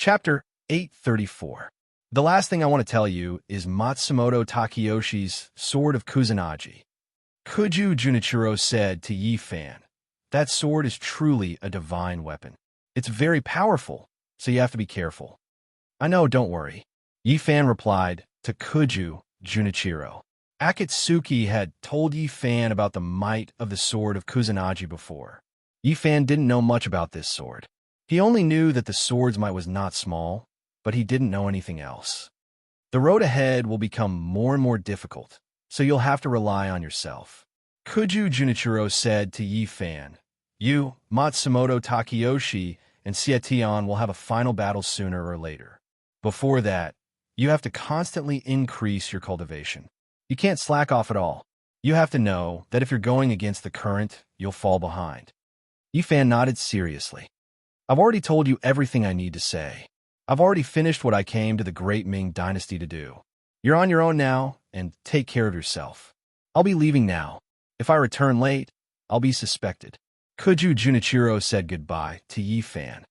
Chapter 834. The last thing I want to tell you is Matsumoto Takeyoshi's Sword of Kusanagi. Kuju Junichiro said to Yi Fan, "That sword is truly a divine weapon. It's very powerful, so you have to be careful." "I know, don't worry," Yi Fan replied to Kuju Junichiro. Akatsuki had told Yi Fan about the might of the Sword of Kusanagi before. Yi Fan didn't know much about this sword. He only knew that the sword's might was not small, but he didn't know anything else. The road ahead will become more and more difficult, so you'll have to rely on yourself. Kuju Junichiro said to Yi Fan, "You, Matsumoto Takeyoshi, and Sietion will have a final battle sooner or later. Before that, you have to constantly increase your cultivation. You can't slack off at all. You have to know that if you're going against the current, you'll fall behind." Yi Fan nodded seriously. "I've already told you everything I need to say. I've already finished what I came to the Great Ming Dynasty to do. You're on your own now, and take care of yourself. I'll be leaving now. If I return late, I'll be suspected." Kuju Junichiro said goodbye to Yi Fan.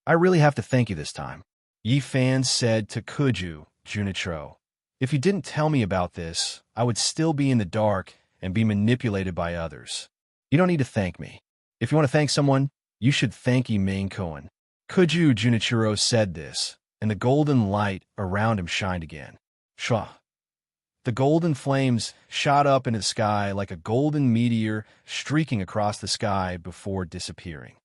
"I really have to thank you this time." Yi Fan said to Kuju Junichiro, "If you didn't tell me about this, I would still be in the dark and be manipulated by others. You don't need to thank me. If you want to thank someone, you should thank Main Koen." Kuju Junichiro said this, and the golden light around him shined again. Shwa! The golden flames shot up into the sky like a golden meteor streaking across the sky before disappearing.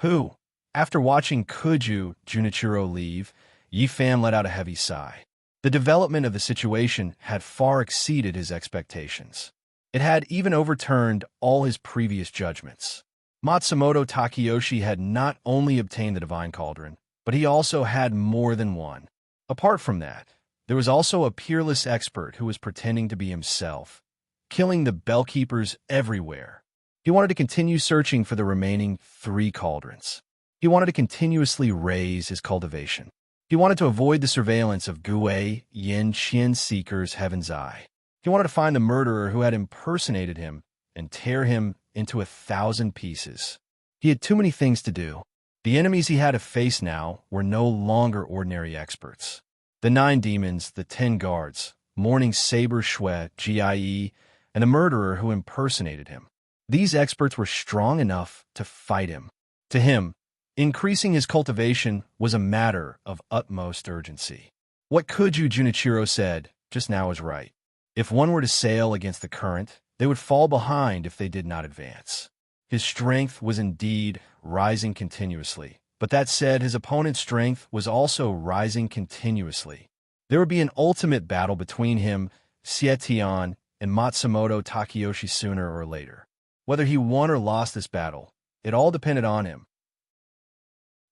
"Who?" After watching Kuju Junichiro leave, Yi Fan let out a heavy sigh. The development of the situation had far exceeded his expectations. It had even overturned all his previous judgments. Matsumoto Takeyoshi had not only obtained the Divine Cauldron, but he also had more than one. Apart from that, there was also a peerless expert who was pretending to be himself, killing the bellkeepers everywhere. He wanted to continue searching for the remaining 3 cauldrons. He wanted to continuously raise his cultivation. He wanted to avoid the surveillance of Gue Yin Qian Seeker's Heaven's Eye. He wanted to find the murderer who had impersonated him and tear him into 1,000 pieces. He had too many things to do. The enemies he had to face now were no longer ordinary experts. The 9 demons, the 10 guards, Morning Saber Shui, Gie, and the murderer who impersonated him. These experts were strong enough to fight him. To him, increasing his cultivation was a matter of utmost urgency. What Kuju Junichiro said just now was right. If one were to sail against the current, they would fall behind if they did not advance. His strength was indeed rising continuously, but that said, his opponent's strength was also rising continuously. There would be an ultimate battle between him, Sietion, and Matsumoto Takeyoshi sooner or later. Whether he won or lost this battle, it all depended on him.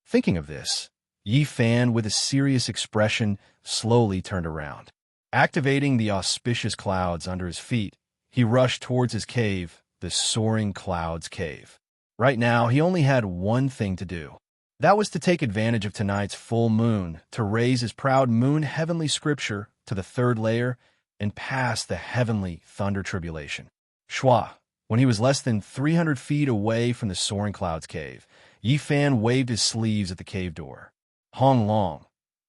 Thinking of this, Yi Fan, with a serious expression, slowly turned around. Activating the auspicious clouds under his feet, he rushed towards his cave, the Soaring Clouds Cave. Right now, he only had one thing to do. That was to take advantage of tonight's full moon to raise his proud moon heavenly scripture to the 3rd layer and pass the heavenly thunder tribulation. Shwa! When he was less than 300 feet away from the Soaring Clouds Cave, Yi Fan waved his sleeves at the cave door. Hong Long.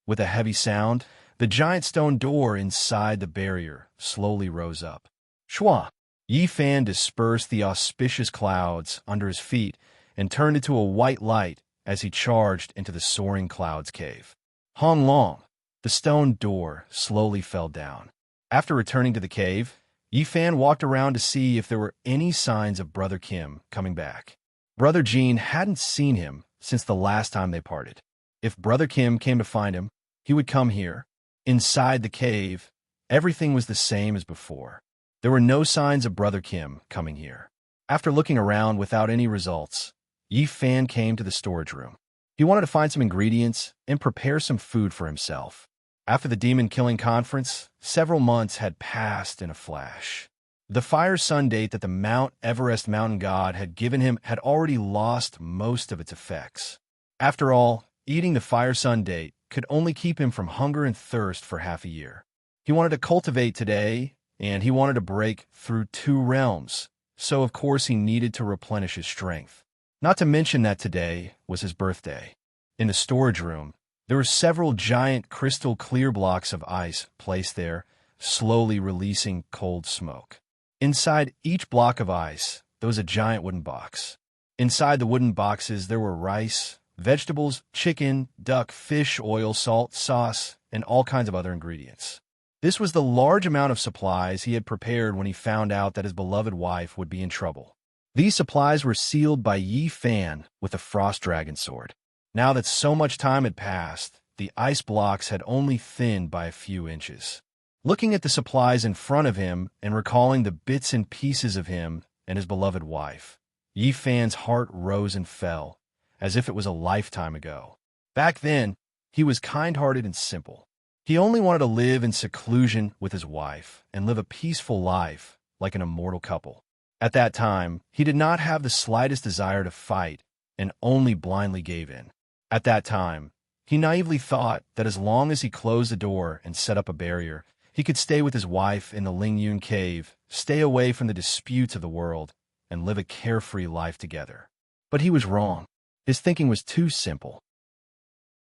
With a heavy sound, the giant stone door inside the barrier slowly rose up. Shwa! Yi Fan dispersed the auspicious clouds under his feet and turned into a white light as he charged into the Soaring Clouds Cave. Hong Long. The stone door slowly fell down. After returning to the cave, Yi Fan walked around to see if there were any signs of Brother Kim coming back. Brother Jean hadn't seen him since the last time they parted. If Brother Kim came to find him, he would come here. Inside the cave, everything was the same as before. There were no signs of Brother Kim coming here. After looking around without any results, Yi Fan came to the storage room. He wanted to find some ingredients and prepare some food for himself. After the demon-killing conference, several months had passed in a flash. The Fire Sun date that the Mount Everest mountain god had given him had already lost most of its effects. After all, eating the Fire Sun date could only keep him from hunger and thirst for half a year. He wanted to cultivate today, and he wanted to break through 2 realms, so of course he needed to replenish his strength. Not to mention that today was his birthday. In the storage room, There were several giant crystal-clear blocks of ice placed there, slowly releasing cold smoke. Inside each block of ice, there was a giant wooden box. Inside the wooden boxes, there were rice, vegetables, chicken, duck, fish, oil, salt, sauce, and all kinds of other ingredients. This was the large amount of supplies he had prepared when he found out that his beloved wife would be in trouble. These supplies were sealed by Yi Fan with a frost dragon sword. Now that so much time had passed, the ice blocks had only thinned by a few inches. Looking at the supplies in front of him and recalling the bits and pieces of him and his beloved wife, Yi Fan's heart rose and fell, as if it was a lifetime ago. Back then, he was kind-hearted and simple. He only wanted to live in seclusion with his wife and live a peaceful life like an immortal couple. At that time, he did not have the slightest desire to fight and only blindly gave in. At that time, he naively thought that as long as he closed the door and set up a barrier, he could stay with his wife in the Lingyun cave, stay away from the disputes of the world, and live a carefree life together. But he was wrong. His thinking was too simple.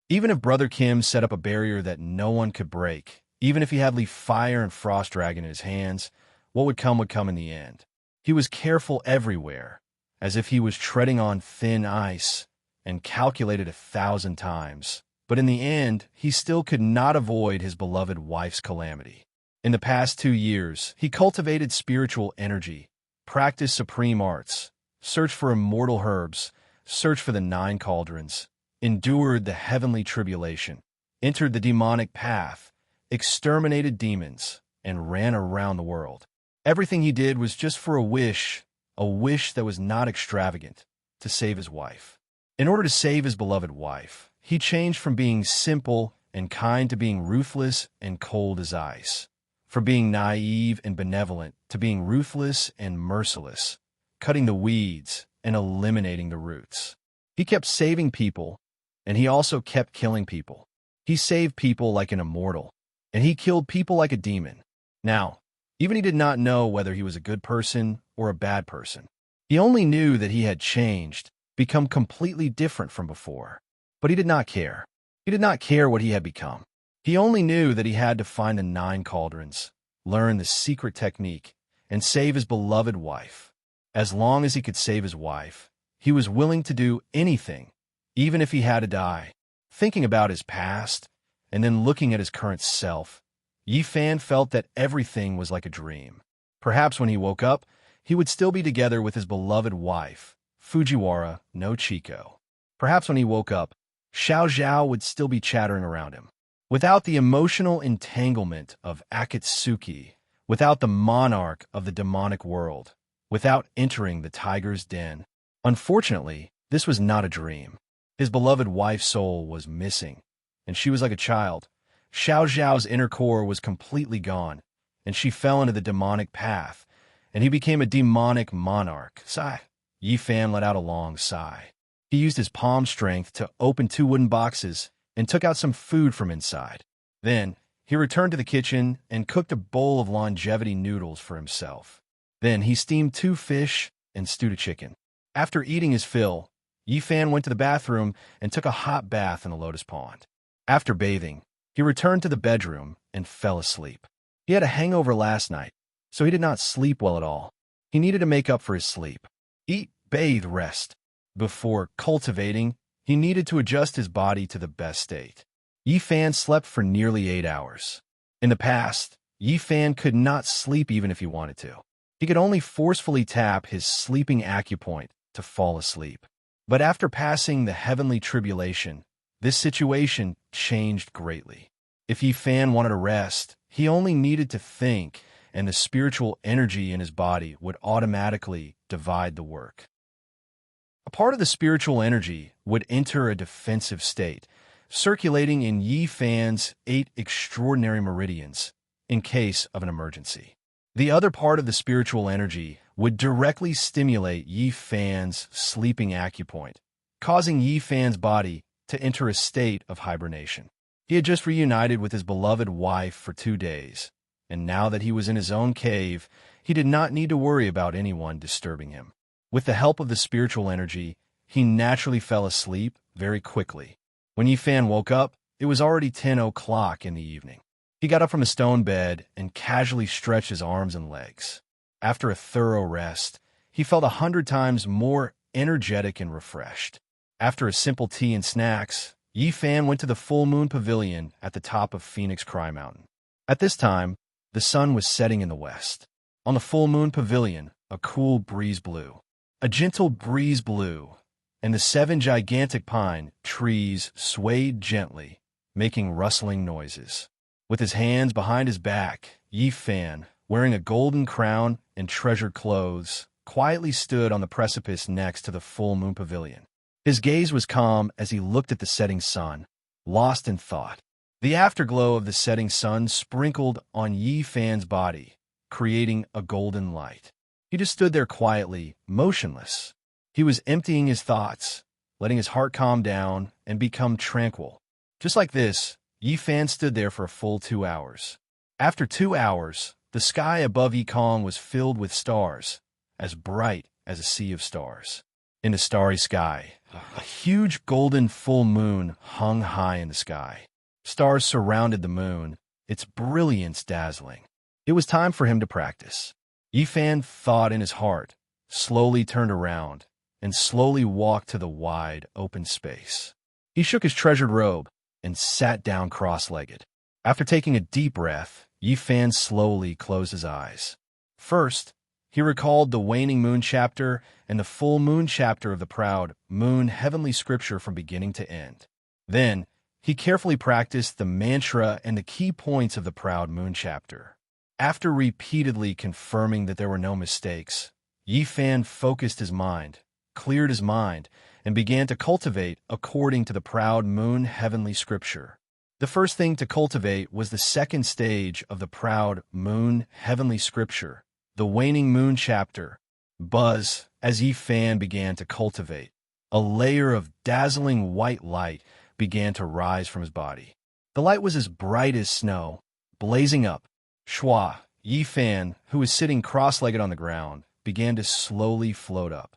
Even if Brother Kim set up a barrier that no one could break, even if he had Leaf Fire and Frost Dragon in his hands, what would come in the end. He was careful everywhere, as if he was treading on thin ice, and calculated 1,000 times. But in the end, he still could not avoid his beloved wife's calamity. In the past 2 years, he cultivated spiritual energy, practiced supreme arts, searched for immortal herbs, searched for the 9 cauldrons, endured the heavenly tribulation, entered the demonic path, exterminated demons, and ran around the world. Everything he did was just for a wish that was not extravagant, to save his wife. In order to save his beloved wife, he changed from being simple and kind to being ruthless and cold as ice, from being naive and benevolent to being ruthless and merciless, cutting the weeds and eliminating the roots. He kept saving people, and he also kept killing people. He saved people like an immortal, and he killed people like a demon. Now, even he did not know whether he was a good person or a bad person. He only knew that he had changed, become completely different from before. But he did not care. He did not care what he had become. He only knew that he had to find the 9 cauldrons, learn the secret technique, and save his beloved wife. As long as he could save his wife, he was willing to do anything, even if he had to die. Thinking about his past, and then looking at his current self, Yi Fan felt that everything was like a dream. Perhaps when he woke up, he would still be together with his beloved wife, Fujiwara no Chiko. Perhaps when he woke up, Xiao Zhao would still be chattering around him. Without the emotional entanglement of Akatsuki, without the monarch of the demonic world, without entering the tiger's den. Unfortunately, this was not a dream. His beloved wife's soul was missing, and she was like a child. Xiao Zhao's inner core was completely gone, and she fell into the demonic path, and he became a demonic monarch. Sigh. Yi Fan let out a long sigh. He used his palm strength to open 2 wooden boxes and took out some food from inside. Then, he returned to the kitchen and cooked a bowl of longevity noodles for himself. Then, he steamed 2 fish and stewed a chicken. After eating his fill, Yi Fan went to the bathroom and took a hot bath in the lotus pond. After bathing, he returned to the bedroom and fell asleep. He had a hangover last night, so he did not sleep well at all. He needed to make up for his sleep. Eat, bathe, rest. Before cultivating, he needed to adjust his body to the best state. Yi Fan slept for nearly 8 hours. In the past, Yi Fan could not sleep even if he wanted to. He could only forcefully tap his sleeping acupoint to fall asleep. But after passing the heavenly tribulation, this situation changed greatly. If Yi Fan wanted to rest, he only needed to think, and the spiritual energy in his body would automatically divide the work. A part of the spiritual energy would enter a defensive state, circulating in Yi Fan's 8 extraordinary meridians in case of an emergency. The other part of the spiritual energy would directly stimulate Yi Fan's sleeping acupoint, causing Yi Fan's body to enter a state of hibernation. He had just reunited with his beloved wife for 2 days, and now that he was in his own cave, he did not need to worry about anyone disturbing him. With the help of the spiritual energy, he naturally fell asleep very quickly. When Yi Fan woke up, it was already 10 o'clock in the evening. He got up from a stone bed and casually stretched his arms and legs. After a thorough rest, he felt 100 times more energetic and refreshed. After a simple tea and snacks, Yi Fan went to the full moon pavilion at the top of Phoenix Cry Mountain. At this time, the sun was setting in the west. On the full moon pavilion, a cool breeze blew. A gentle breeze blew, and the 7 gigantic pine trees swayed gently, making rustling noises. With his hands behind his back, Yi Fan, wearing a golden crown and treasured clothes, quietly stood on the precipice next to the full moon pavilion. His gaze was calm as he looked at the setting sun, lost in thought. The afterglow of the setting sun sprinkled on Yi Fan's body, creating a golden light. He just stood there quietly, motionless. He was emptying his thoughts, letting his heart calm down and become tranquil. Just like this, Yi Fan stood there for a full 2 hours. After 2 hours, the sky above Yikong was filled with stars, as bright as a sea of stars. In the starry sky, a huge golden full moon hung high in the sky. Stars surrounded the moon, its brilliance dazzling. It was time for him to practice. Yi Fan thought in his heart, slowly turned around, and slowly walked to the wide, open space. He shook his treasured robe and sat down cross-legged. After taking a deep breath, Yi Fan slowly closed his eyes. First, he recalled the waning moon chapter and the full moon chapter of the proud moon heavenly scripture from beginning to end. Then, he carefully practiced the mantra and the key points of the proud moon chapter. After repeatedly confirming that there were no mistakes, Yi Fan focused his mind, cleared his mind, and began to cultivate according to the proud moon heavenly scripture. The first thing to cultivate was the second stage of the proud moon heavenly scripture, the waning moon chapter. Buzz, as Yi Fan began to cultivate, a layer of dazzling white light began to rise from his body. The light was as bright as snow, blazing up. Shua, Yi Fan, who was sitting cross-legged on the ground, began to slowly float up.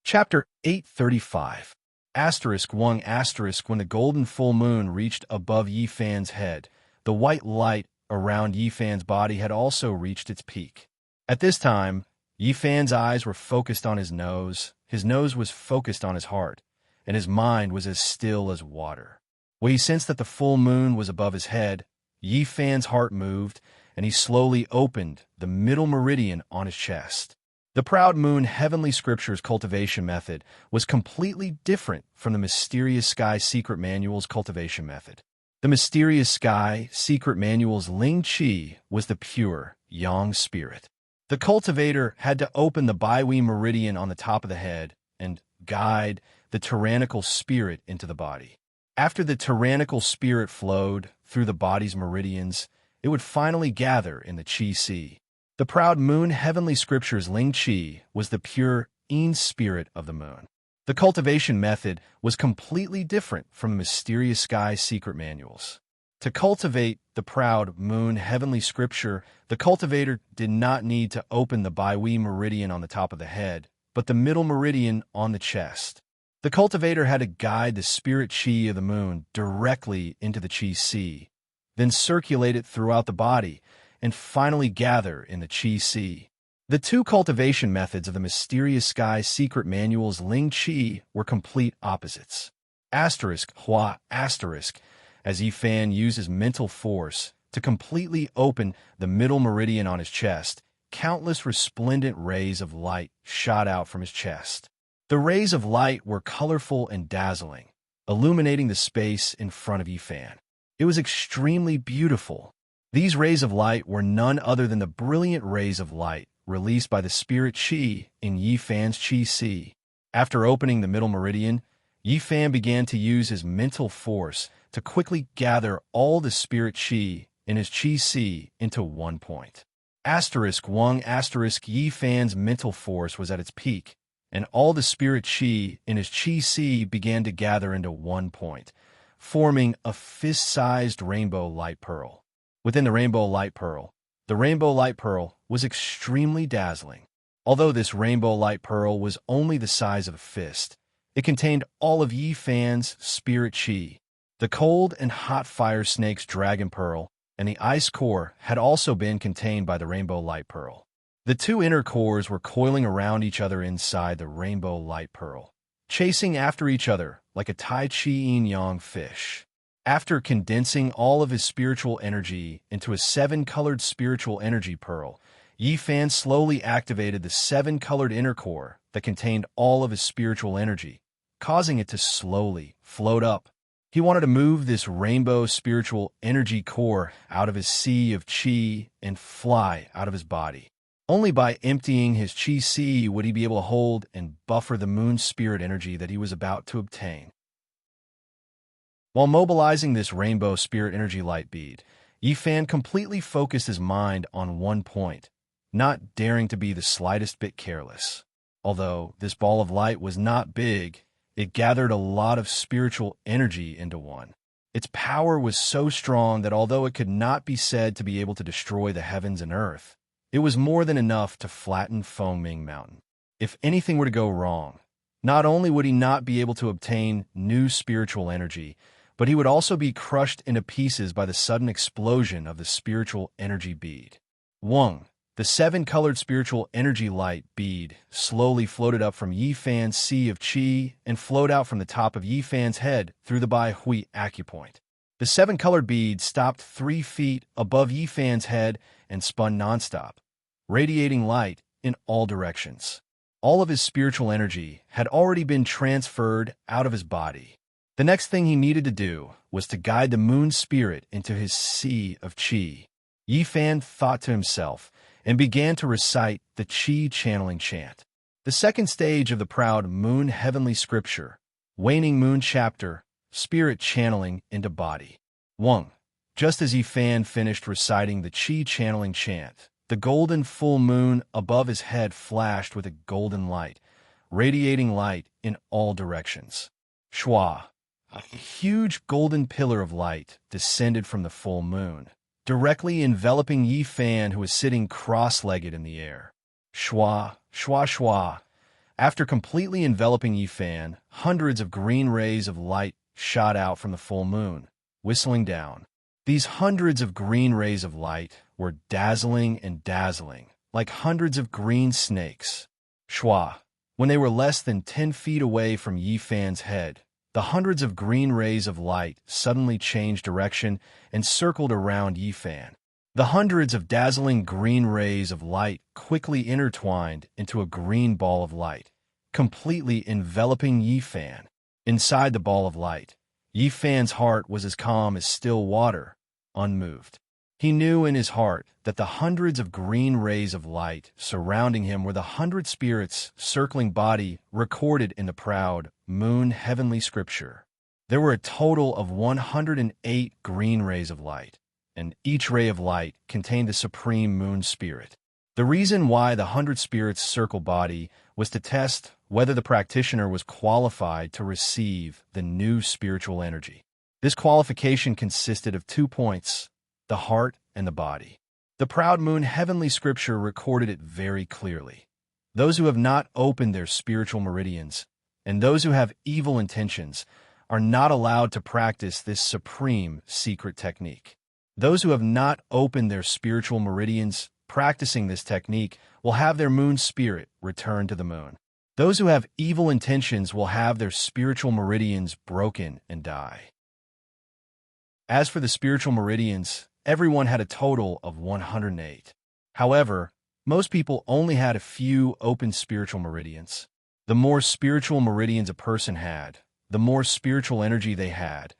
Chapter 835. *1*. When the golden full moon reached above Yi Fan's head, the white light around Yi Fan's body had also reached its peak. At this time, Yi Fan's eyes were focused on his nose was focused on his heart, and his mind was as still as water. When he sensed that the full moon was above his head, Yi Fan's heart moved, and he slowly opened the middle meridian on his chest. The proud moon heavenly scripture's cultivation method was completely different from the mysterious sky secret manual's cultivation method. The mysterious sky secret manual's Ling Qi was the pure yang spirit. The cultivator had to open the Baihui meridian on the top of the head and guide the tyrannical spirit into the body. After the tyrannical spirit flowed through the body's meridians, it would finally gather in the Qi Si. The proud moon heavenly scripture's Ling Qi was the pure yin spirit of the moon. The cultivation method was completely different from the mysterious sky secret manuals. To cultivate the proud moon heavenly scripture, the cultivator did not need to open the Baihui meridian on the top of the head, but the middle meridian on the chest. The cultivator had to guide the spirit Qi of the moon directly into the Qi Si, then circulate it throughout the body, and finally gather in the Qi Si. The two cultivation methods of the mysterious sky secret manual's Ling Qi were complete opposites. Hua, as Yi Fan used his mental force to completely open the middle meridian on his chest, countless resplendent rays of light shot out from his chest. The rays of light were colorful and dazzling, illuminating the space in front of Yi Fan. It was extremely beautiful. These rays of light were none other than the brilliant rays of light released by the spirit Qi in Yi Fan's Qi Si. After opening the middle meridian, Yi Fan began to use his mental force to quickly gather all the spirit Qi in his Qi Si into one point. Yi Fan's mental force was at its peak, and all the spirit Qi in his Qi Si began to gather into one point, forming a fist-sized rainbow light pearl. Within the rainbow light pearl was extremely dazzling. Although this rainbow light pearl was only the size of a fist, It contained all of Yi Fan's spirit chi. The cold and hot fire snake's dragon pearl and the ice core had also been contained by the rainbow light pearl. The two inner cores were coiling around each other inside the rainbow light pearl, chasing after each other like a Tai Chi yin-yang fish. After condensing all of his spiritual energy into a 7-colored spiritual energy pearl, Yi Fan slowly activated the 7-colored inner core that contained all of his spiritual energy, causing it to slowly float up. He wanted to move this rainbow spiritual energy core out of his sea of chi and fly out of his body. Only by emptying his chi sea would he be able to hold and buffer the moon spirit energy that he was about to obtain. While mobilizing this rainbow spirit energy light bead, Yi Fan completely focused his mind on one point, not daring to be the slightest bit careless. Although this ball of light was not big, it gathered a lot of spiritual energy into one. Its power was so strong that although it could not be said to be able to destroy the heavens and earth, it was more than enough to flatten Fengming Mountain. If anything were to go wrong, not only would he not be able to obtain new spiritual energy, but he would also be crushed into pieces by the sudden explosion of the spiritual energy bead. Wang, the 7-colored spiritual energy light bead, slowly floated up from Yi Fan's sea of chi and flowed out from the top of Yi Fan's head through the Bai Hui acupoint. The 7-colored bead stopped 3 feet above Yi Fan's head and spun nonstop, radiating light in all directions. All of his spiritual energy had already been transferred out of his body. The next thing he needed to do was to guide the moon spirit into his sea of chi. Yi Fan thought to himself and began to recite the chi channeling chant. The second stage of the proud moon heavenly scripture, waning moon chapter, spirit channeling into body. 1. Just as Yi Fan finished reciting the chi channeling chant, the golden full moon above his head flashed with a golden light, radiating light in all directions. Shua. A huge golden pillar of light descended from the full moon, directly enveloping Yi Fan, who was sitting cross-legged in the air. Shua, shua, shua. After completely enveloping Yi Fan, hundreds of green rays of light shot out from the full moon, whistling down. These hundreds of green rays of light were dazzling and dazzling, like hundreds of green snakes. Shua. When they were less than 10 feet away from Yi Fan's head, the hundreds of green rays of light suddenly changed direction and circled around Yi Fan. The hundreds of dazzling green rays of light quickly intertwined into a green ball of light, completely enveloping Yi Fan. Inside the ball of light, Yi Fan's heart was as calm as still water, unmoved. He knew in his heart that the hundreds of green rays of light surrounding him were the 100 spirits circling body recorded in the proud moon heavenly scripture. There were a total of 108 green rays of light, and each ray of light contained the supreme moon spirit. The reason why the 100 spirits circle body was to test whether the practitioner was qualified to receive the new spiritual energy. This qualification consisted of 2 points: the heart and the body. The proud moon heavenly scripture recorded it very clearly. Those who have not opened their spiritual meridians and those who have evil intentions are not allowed to practice this supreme secret technique. Those who have not opened their spiritual meridians practicing this technique will have their moon spirit return to the moon. Those who have evil intentions will have their spiritual meridians broken and die. As for the spiritual meridians, everyone had a total of 108. However, most people only had a few open spiritual meridians. The more spiritual meridians a person had, the more spiritual energy they had,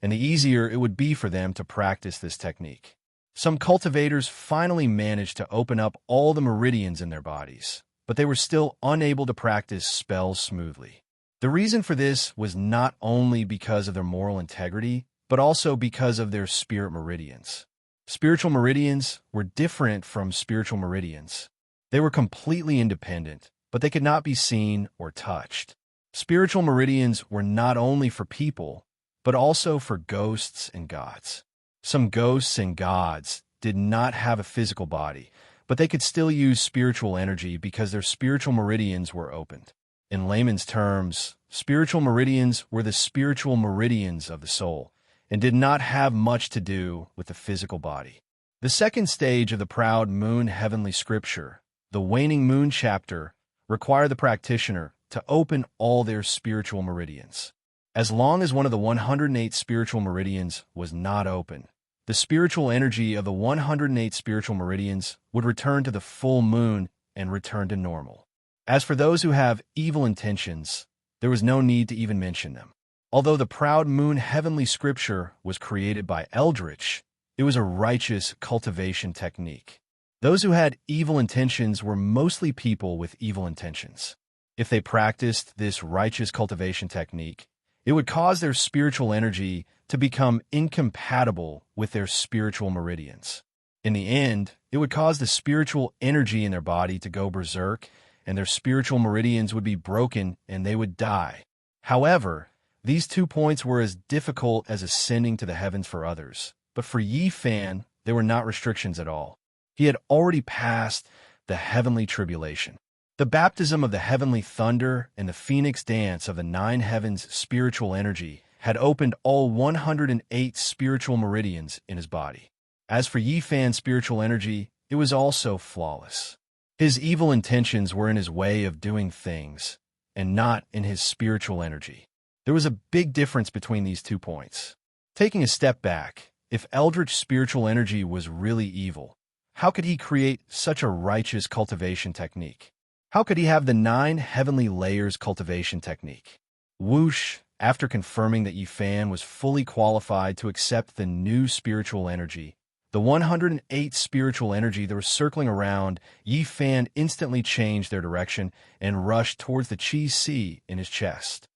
and the easier it would be for them to practice this technique. Some cultivators finally managed to open up all the meridians in their bodies, but they were still unable to practice spells smoothly. The reason for this was not only because of their moral integrity, but also because of their spirit meridians. Spiritual meridians were different from spiritual meridians. They were completely independent, but they could not be seen or touched. Spiritual meridians were not only for people, but also for ghosts and gods. Some ghosts and gods did not have a physical body, but they could still use spiritual energy because their spiritual meridians were opened. In layman's terms, spiritual meridians were the spiritual meridians of the soul and did not have much to do with the physical body. The second stage of the proud moon heavenly scripture, the waning moon chapter, require the practitioner to open all their spiritual meridians. As long as one of the 108 spiritual meridians was not open, the spiritual energy of the 108 spiritual meridians would return to the full moon and return to normal. As for those who have evil intentions, there was no need to even mention them. Although the proud moon heavenly scripture was created by Eldritch, it was a righteous cultivation technique. Those who had evil intentions were mostly people with evil intentions. If they practiced this righteous cultivation technique, it would cause their spiritual energy to become incompatible with their spiritual meridians. In the end, it would cause the spiritual energy in their body to go berserk, and their spiritual meridians would be broken and they would die. However, these 2 points were as difficult as ascending to the heavens for others, but for Yi Fan, they were not restrictions at all. He had already passed the heavenly tribulation. The baptism of the heavenly thunder and the phoenix dance of the 9 heavens' spiritual energy had opened all 108 spiritual meridians in his body. As for Yi Fan's spiritual energy, it was also flawless. His evil intentions were in his way of doing things, and not in his spiritual energy. There was a big difference between these 2 points. Taking a step back, if Eldritch spiritual energy was really evil, how could he create such a righteous cultivation technique? How could he have the 9 heavenly layers cultivation technique? Whoosh, after confirming that Yi Fan was fully qualified to accept the new spiritual energy, the 108 spiritual energy that was circling around, Yi Fan instantly changed their direction and rushed towards the Qi Si in his chest.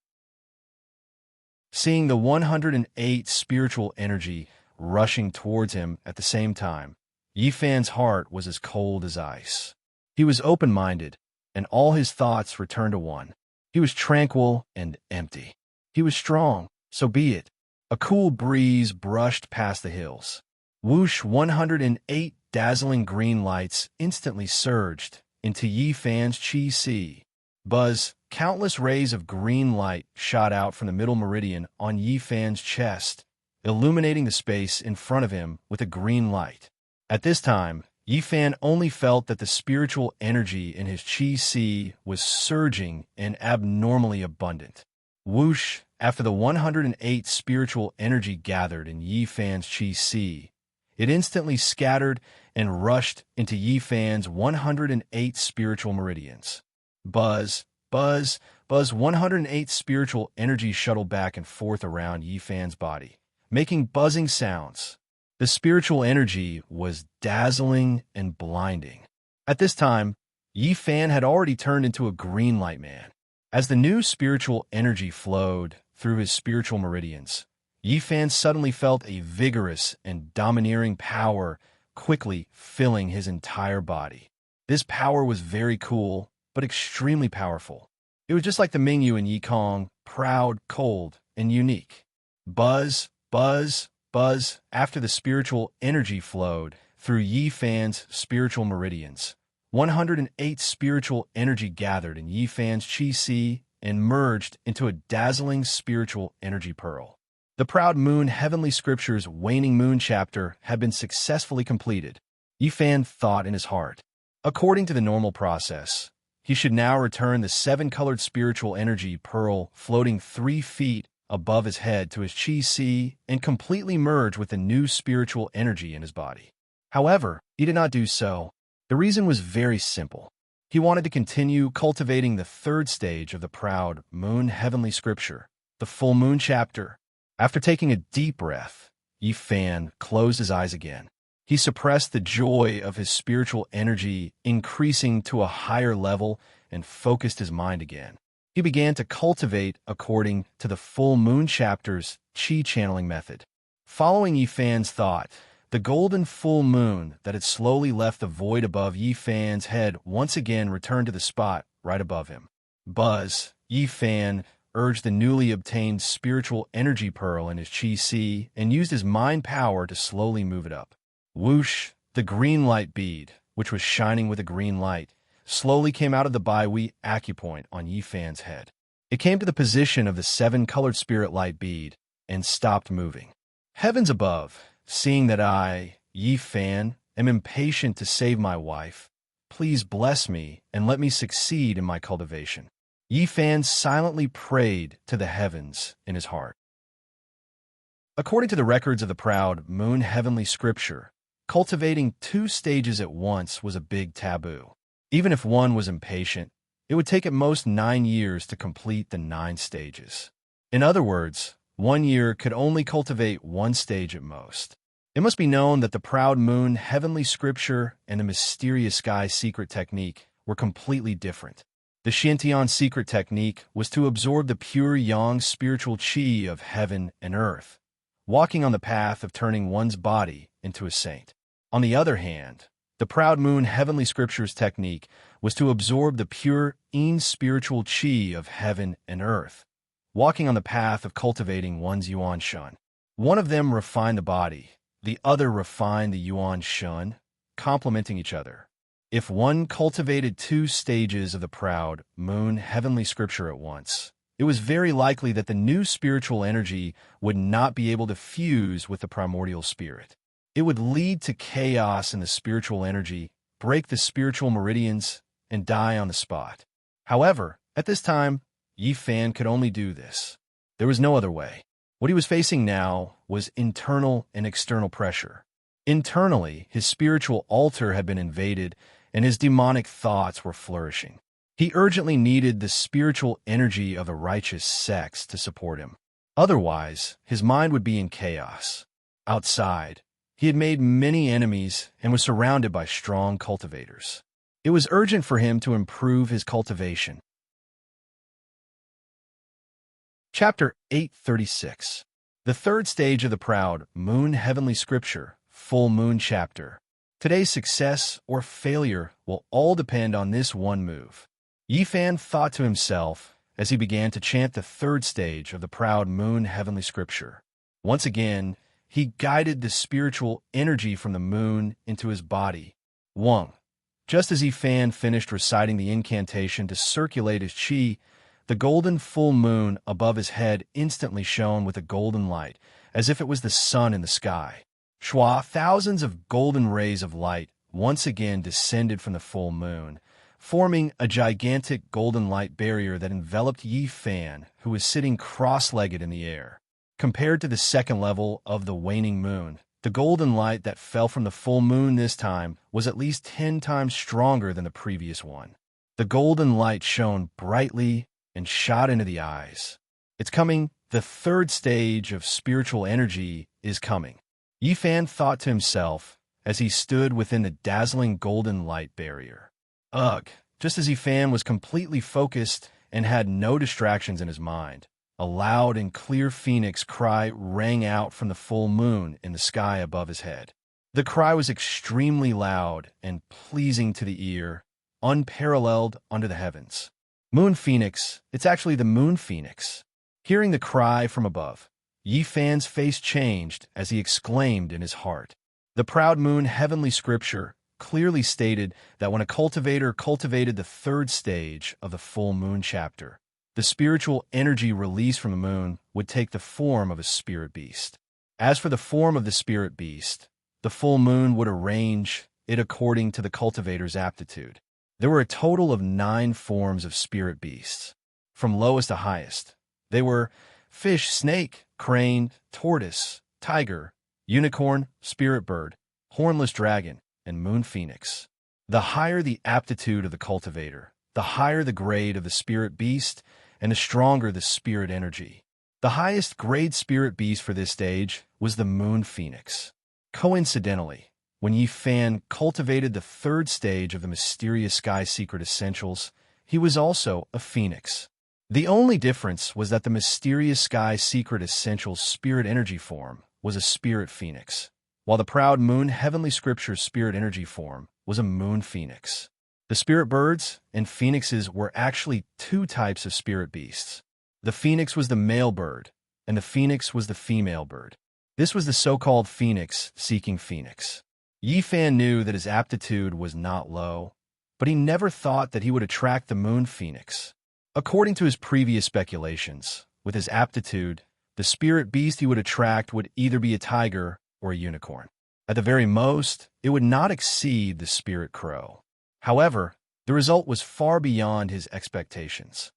Seeing the 108 spiritual energy rushing towards him at the same time, Yi Fan's heart was as cold as ice. He was open-minded, and all his thoughts returned to one. He was tranquil and empty. He was strong, so be it. A cool breeze brushed past the hills. Whoosh, 108 dazzling green lights instantly surged into Yi Fan's Qi Si. Buzz, countless rays of green light shot out from the middle meridian on Yi Fan's chest, illuminating the space in front of him with a green light. At this time, Yi Fan only felt that the spiritual energy in his Qi Si was surging and abnormally abundant. Whoosh, after the 108 spiritual energy gathered in Yi Fan's Qi Si, it instantly scattered and rushed into Yi Fan's 108 spiritual meridians. Buzz, buzz, buzz, 108 spiritual energy shuttled back and forth around Yi Fan's body, making buzzing sounds. The spiritual energy was dazzling and blinding. At this time, Yi Fan had already turned into a green light man. As the new spiritual energy flowed through his spiritual meridians, Yi Fan suddenly felt a vigorous and domineering power quickly filling his entire body. This power was very cool, but extremely powerful. It was just like the Mingyu in Yi Kong, proud, cold, and unique. Buzz, buzz, buzz, after the spiritual energy flowed through Yi Fan's spiritual meridians. 108 spiritual energy gathered in Yi Fan's Qi Si and merged into a dazzling spiritual energy pearl. The proud moon heavenly scripture's waning moon chapter had been successfully completed. Yi Fan thought in his heart. According to the normal process, he should now return the 7-colored spiritual energy pearl floating 3 feet above his head to his Qi Si and completely merge with the new spiritual energy in his body. However, he did not do so. The reason was very simple. He wanted to continue cultivating the 3rd stage of the proud moon heavenly scripture, the full moon chapter. After taking a deep breath, Yi Fan closed his eyes again. He suppressed the joy of his spiritual energy increasing to a higher level and focused his mind again. He began to cultivate according to the full moon chapter's Qi channeling method. Following Yi Fan's thought, the golden full moon that had slowly left the void above Yi Fan's head once again returned to the spot right above him. Buzz, Yi Fan urged the newly obtained spiritual energy pearl in his Qi Si and used his mind power to slowly move it up. Whoosh, the green light bead, which was shining with a green light, slowly came out of the Baihui acupoint on Yi Fan's head. It came to the position of the seven-colored spirit light bead and stopped moving. Heavens above, seeing that I, Yi Fan, am impatient to save my wife, please bless me and let me succeed in my cultivation. Yi Fan silently prayed to the heavens in his heart. According to the records of the proud moon heavenly scripture, cultivating 2 stages at once was a big taboo. Even if one was impatient, it would take at most 9 years to complete the 9 stages. In other words, 1 year could only cultivate 1 stage at most. It must be known that the proud moon heavenly scripture and the mysterious sky secret technique were completely different. The Shintian secret technique was to absorb the pure yang spiritual qi of heaven and earth, walking on the path of turning one's body into a saint. On the other hand, the proud moon heavenly scriptures technique was to absorb the pure yin spiritual qi of heaven and earth, walking on the path of cultivating one's yuan shun. One of them refined the body, the other refined the yuan shun, complementing each other. If one cultivated 2 stages of the proud moon heavenly scripture at once, it was very likely that the new spiritual energy would not be able to fuse with the primordial spirit. It would lead to chaos in the spiritual energy, break the spiritual meridians, and die on the spot. However, at this time, Yi Fan could only do this. There was no other way. What he was facing now was internal and external pressure. Internally, his spiritual altar had been invaded, and his demonic thoughts were flourishing. He urgently needed the spiritual energy of the righteous sex to support him. Otherwise, his mind would be in chaos. Outside, he had made many enemies and was surrounded by strong cultivators. It was urgent for him to improve his cultivation. Chapter 836. The 3rd stage of the proud moon heavenly scripture, full moon chapter. Today's success or failure will all depend on this one move. Yi Fan thought to himself as he began to chant the 3rd stage of the proud moon heavenly scripture. Once again, he guided the spiritual energy from the moon into his body. Wang. Just as Yi Fan finished reciting the incantation to circulate his qi, the golden full moon above his head instantly shone with a golden light, as if it was the sun in the sky. Shua, thousands of golden rays of light once again descended from the full moon, forming a gigantic golden light barrier that enveloped Yi Fan, who was sitting cross-legged in the air. Compared to the 2nd level of the waning moon, the golden light that fell from the full moon this time was at least 10 times stronger than the previous one. The golden light shone brightly and shot into the eyes. It's coming. The 3rd stage of spiritual energy is coming. Yi Fan thought to himself as he stood within the dazzling golden light barrier. Ugh! Just as Yi Fan was completely focused and had no distractions in his mind, a loud and clear phoenix cry rang out from the full moon in the sky above his head. The cry was extremely loud and pleasing to the ear, unparalleled under the heavens. Moon Phoenix, it's actually the Moon Phoenix. Hearing the cry from above, Yi Fan's face changed as he exclaimed in his heart. The proud moon heavenly scripture clearly stated that when a cultivator cultivated the 3rd stage of the full moon chapter, the spiritual energy released from the moon would take the form of a spirit beast. As for the form of the spirit beast, the full moon would arrange it according to the cultivator's aptitude. There were a total of 9 forms of spirit beasts, from lowest to highest. They were fish, snake, crane, tortoise, tiger, unicorn, spirit bird, hornless dragon, and moon phoenix. The higher the aptitude of the cultivator, the higher the grade of the spirit beast, and the stronger the spirit energy. The highest grade spirit beast for this stage was the moon phoenix. Coincidentally, when Yi Fan cultivated the 3rd stage of the mysterious sky secret essentials, he was also a phoenix. The only difference was that the mysterious sky secret essentials spirit energy form was a spirit phoenix, while the proud moon heavenly scripture spirit energy form was a moon phoenix. The spirit birds and phoenixes were actually 2 types of spirit beasts. The phoenix was the male bird, and the phoenix was the female bird. This was the so-called phoenix seeking phoenix. Yi Fan knew that his aptitude was not low. but he never thought that he would attract the moon phoenix. According to his previous speculations, with his aptitude, the spirit beast he would attract would either be a tiger or a unicorn. At the very most, it would not exceed the spirit crow. However, the result was far beyond his expectations.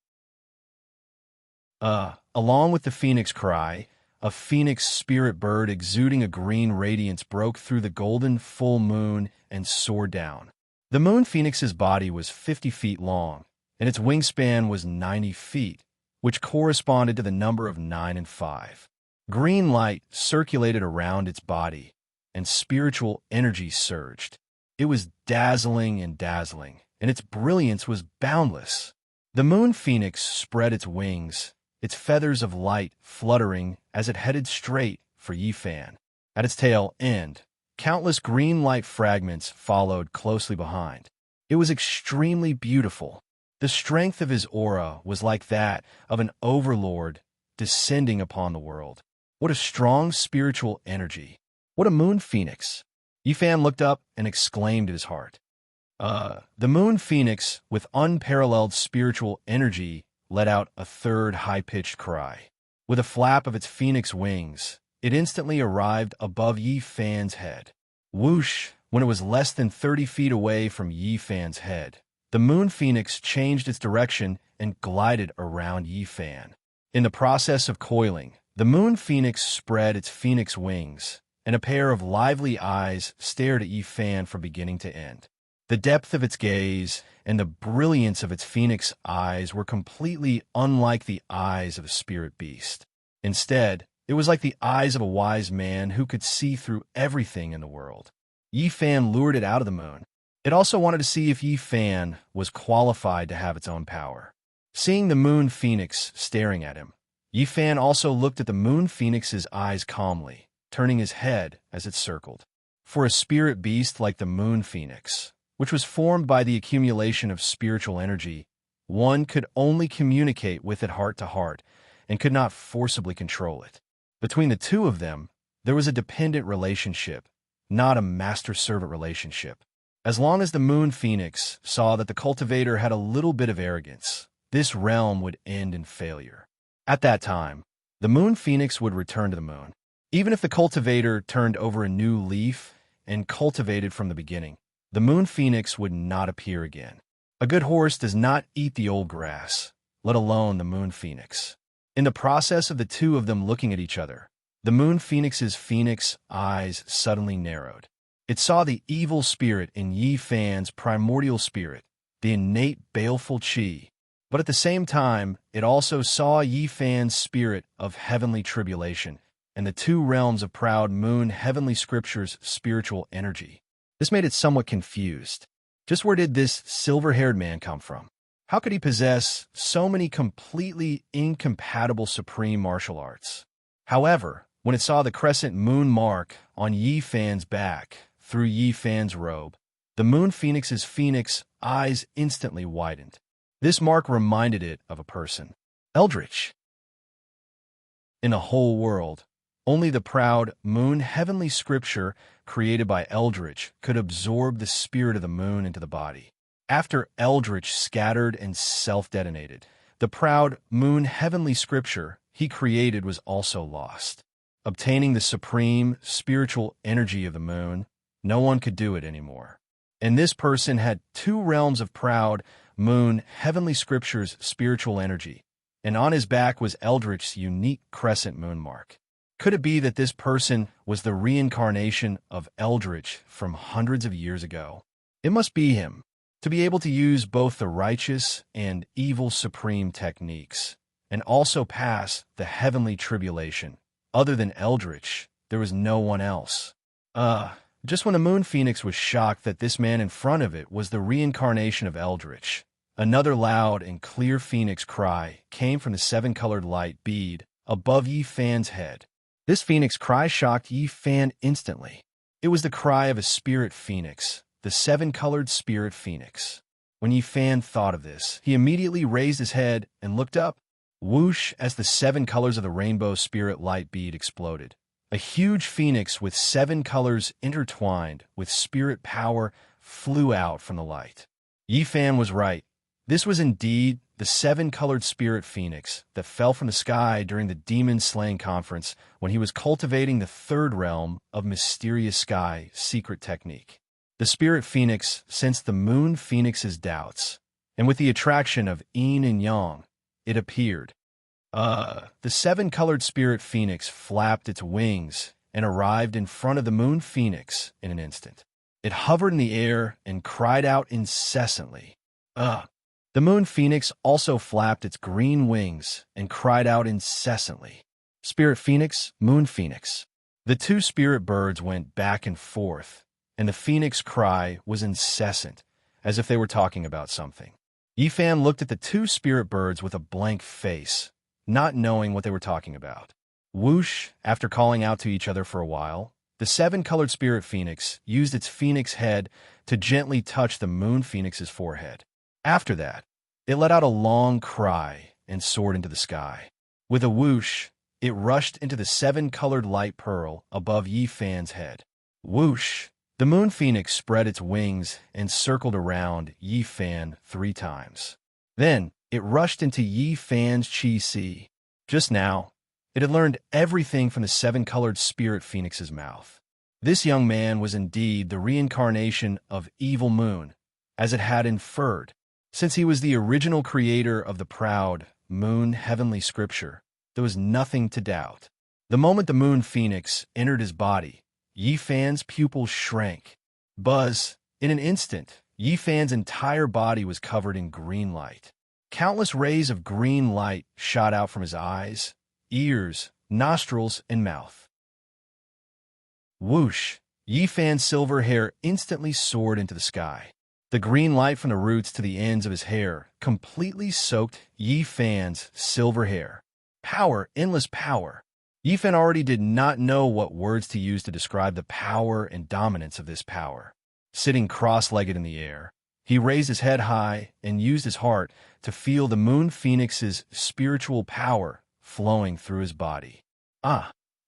Along with the phoenix cry, a phoenix spirit bird exuding a green radiance broke through the golden full moon and soared down. The moon phoenix's body was 50 feet long, and its wingspan was 90 feet, which corresponded to the number of 9 and 5. Green light circulated around its body, and spiritual energy surged. It was dazzling, and its brilliance was boundless. The moon phoenix spread its wings, its feathers of light fluttering as it headed straight for Yifan. At its tail end, countless green light fragments followed closely behind. It was extremely beautiful. The strength of his aura was like that of an overlord descending upon the world. What a strong spiritual energy. What a moon phoenix. Yifan looked up and exclaimed in his heart. The moon phoenix, with unparalleled spiritual energy, let out a third high-pitched cry. With a flap of its phoenix wings, it instantly arrived above Yifan's head. Whoosh! When it was less than 30 feet away from Yifan's head, the moon phoenix changed its direction and glided around Yifan. In the process of coiling, the moon phoenix spread its phoenix wings, and a pair of lively eyes stared at Yifan from beginning to end. The depth of its gaze and the brilliance of its phoenix eyes were completely unlike the eyes of a spirit beast. Instead, it was like the eyes of a wise man who could see through everything in the world. Yifan lured it out of the moon. It also wanted to see if Yifan was qualified to have its own power. Seeing the moon phoenix staring at him, Yifan also looked at the moon phoenix's eyes calmly, turning his head as it circled. For a spirit beast like the moon phoenix, which was formed by the accumulation of spiritual energy, one could only communicate with it heart to heart and could not forcibly control it. Between the two of them, there was a dependent relationship, not a master-servant relationship. As long as the moon phoenix saw that the cultivator had a little bit of arrogance, this realm would end in failure. At that time, the moon phoenix would return to the moon. Even if the cultivator turned over a new leaf and cultivated from the beginning, the moon phoenix would not appear again. A good horse does not eat the old grass, let alone the moon phoenix. In the process of the two of them looking at each other, the moon phoenix's phoenix eyes suddenly narrowed. It saw the evil spirit in Yifan's primordial spirit, the innate baleful chi, but at the same time, it also saw Yifan's spirit of heavenly tribulation and the two realms of proud moon heavenly scripture's spiritual energy. This made it somewhat confused. Just where did this silver-haired man come from? How could he possess so many completely incompatible supreme martial arts? However, when it saw the crescent moon mark on Yifan's back through Yifan's robe, the moon phoenix's phoenix eyes instantly widened. This mark reminded it of a person, Eldritch. In the whole world, only the proud moon heavenly scripture created by Eldritch could absorb the spirit of the moon into the body. After Eldritch scattered and self-detonated, the proud moon heavenly scripture he created was also lost. Obtaining the supreme spiritual energy of the moon, no one could do it anymore. And this person had two realms of proud moon heavenly scripture's spiritual energy, and on his back was Eldritch's unique crescent moon mark. Could it be that this person was the reincarnation of Eldritch from hundreds of years ago? It must be him. To be able to use both the righteous and evil supreme techniques, and also pass the heavenly tribulation. Other than Eldritch, there was no one else. Just when the moon phoenix was shocked that this man in front of it was the reincarnation of Eldritch, another loud and clear phoenix cry came from the seven-colored light bead above Yifan's head. This phoenix cry shocked Yifan instantly. It was the cry of a spirit phoenix, the seven-colored spirit phoenix. When Yifan thought of this, he immediately raised his head and looked up. Whoosh, as the seven colors of the rainbow spirit light bead exploded. A huge phoenix with seven colors intertwined with spirit power flew out from the light. Yi Fan was right. This was indeed the seven-colored spirit phoenix that fell from the sky during the demon-slaying conference when he was cultivating the third realm of mysterious sky secret technique. The spirit phoenix sensed the moon phoenix's doubts, and with the attraction of yin and yang, it appeared. The seven-colored spirit phoenix flapped its wings and arrived in front of the moon phoenix in an instant. It hovered in the air and cried out incessantly. The moon phoenix also flapped its green wings and cried out incessantly. Spirit phoenix, moon phoenix. The two spirit birds went back and forth, and the phoenix cry was incessant, as if they were talking about something. Yi Fan looked at the two spirit birds with a blank face, not knowing what they were talking about. Whoosh, after calling out to each other for a while, the seven-colored spirit phoenix used its phoenix head to gently touch the moon phoenix's forehead. After that, it let out a long cry and soared into the sky. With a whoosh, it rushed into the seven-colored light pearl above Yi Fan's head. Whoosh! The moon phoenix spread its wings and circled around Yi Fan 3 times. Then, it rushed into Yi Fan's chi. Just now, it had learned everything from the seven-colored spirit phoenix's mouth. This young man was indeed the reincarnation of Evil Moon, as it had inferred. Since he was the original creator of the proud moon heavenly scripture, there was nothing to doubt. The moment the moon phoenix entered his body, Yi Fan's pupils shrank. Buzz! In an instant, Yi Fan's entire body was covered in green light. Countless rays of green light shot out from his eyes, ears, nostrils, and mouth. Whoosh! Yi Fan's silver hair instantly soared into the sky. The green light from the roots to the ends of his hair completely soaked Yi Fan's silver hair. Power, endless power. Yi Fan already did not know what words to use to describe the power and dominance of this power. Sitting cross-legged in the air, he raised his head high and used his heart to feel the moon phoenix's spiritual power flowing through his body.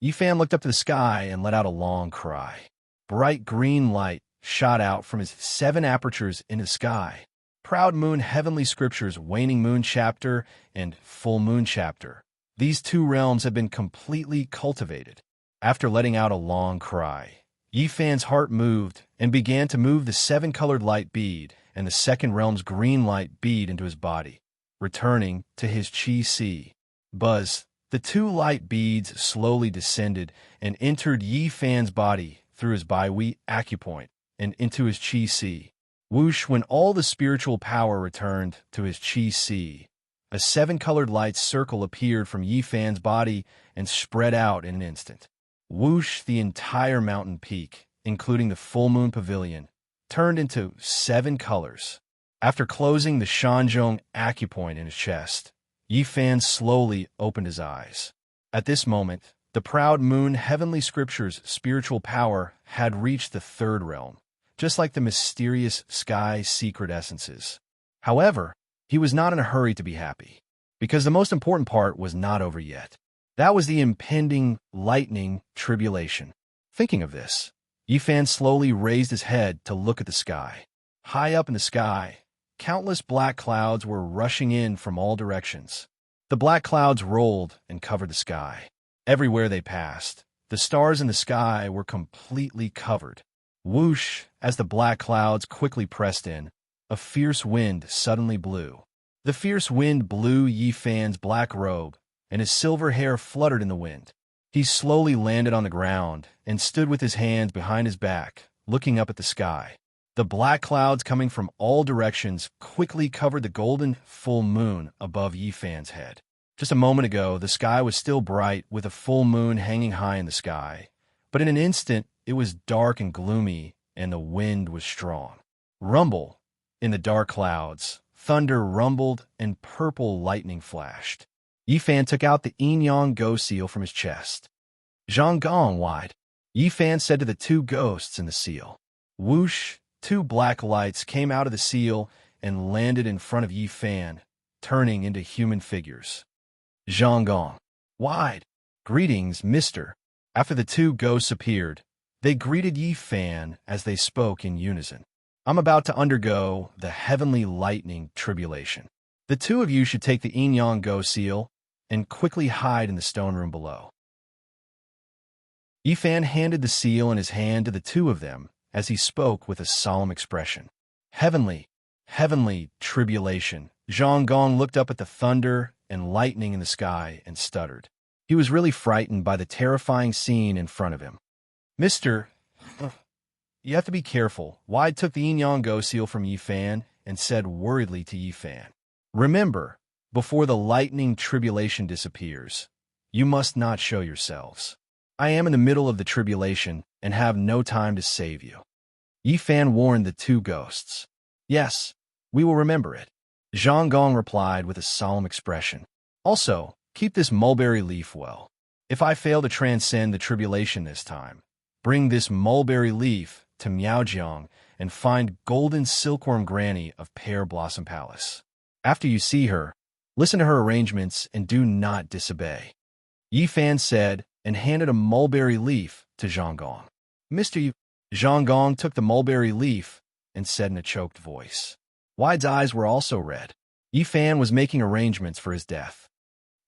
Yi Fan looked up to the sky and let out a long cry. Bright green light shot out from his 7 apertures in the sky. Proud Moon Heavenly Scriptures Waning Moon Chapter and Full Moon Chapter. These 2 realms have been completely cultivated. After letting out a long cry, Yi Fan's heart moved and began to move the 7-colored light bead and the second realm's green light bead into his body, returning to his chi. Buzz! The 2 light beads slowly descended and entered Yi Fan's body through his Baihui acupoint and into his chi. Whoosh! When all the spiritual power returned to his chi, a 7-colored light circle appeared from Yi Fan's body and spread out in an instant. Whoosh! The entire mountain peak, including the full moon pavilion, turned into 7 colors. After closing the Shanzhong acupoint in his chest, Yi Fan slowly opened his eyes. At this moment, the proud moon heavenly scripture's spiritual power had reached the 3rd realm, just like the mysterious sky secret essences. However, he was not in a hurry to be happy, because the most important part was not over yet. That was the impending lightning tribulation. Thinking of this, Yi Fan slowly raised his head to look at the sky. High up in the sky, countless black clouds were rushing in from all directions. The black clouds rolled and covered the sky. Everywhere they passed, the stars in the sky were completely covered. Whoosh! As the black clouds quickly pressed in, a fierce wind suddenly blew. The fierce wind blew Yi Fan's black robe, and his silver hair fluttered in the wind. He slowly landed on the ground and stood with his hands behind his back, looking up at the sky. The black clouds coming from all directions quickly covered the golden full moon above Yi Fan's head. Just a moment ago, the sky was still bright with a full moon hanging high in the sky, but in an instant, it was dark and gloomy, and the wind was strong. Rumble! In the dark clouds, thunder rumbled and purple lightning flashed. Yi Fan took out the yin-yang ghost seal from his chest. Zhang wide. Yi Fan said to the 2 ghosts in the seal. Whoosh! 2 black lights came out of the seal and landed in front of Yi Fan, turning into human figures. Zhang wide. Greetings, mister. After the 2 ghosts appeared, they greeted Yi Fan as they spoke in unison. I'm about to undergo the heavenly lightning tribulation. The two of you should take the yin-yang go seal and quickly hide in the stone room below. Yifan handed the seal in his hand to the two of them as he spoke with a solemn expression. Heavenly, heavenly tribulation. Zhang Gong looked up at the thunder and lightning in the sky and stuttered. He was really frightened by the terrifying scene in front of him. Mr. You have to be careful. Wide took the yin-yang go seal from Yifan and said worriedly to Yifan, remember, before the lightning tribulation disappears, you must not show yourselves. I am in the middle of the tribulation and have no time to save you. Yifan warned the two ghosts. Yes, we will remember it. Zhang Gong replied with a solemn expression. Also, keep this mulberry leaf well. If I fail to transcend the tribulation this time, bring this mulberry leaf to Miaojiang and find golden silkworm granny of Pear Blossom Palace. After you see her, listen to her arrangements and do not disobey. Yifan said and handed a mulberry leaf to Zhang Gong. Mr. Yu. Zhang Gong took the mulberry leaf and said in a choked voice. Wide's eyes were also red. Yifan was making arrangements for his death.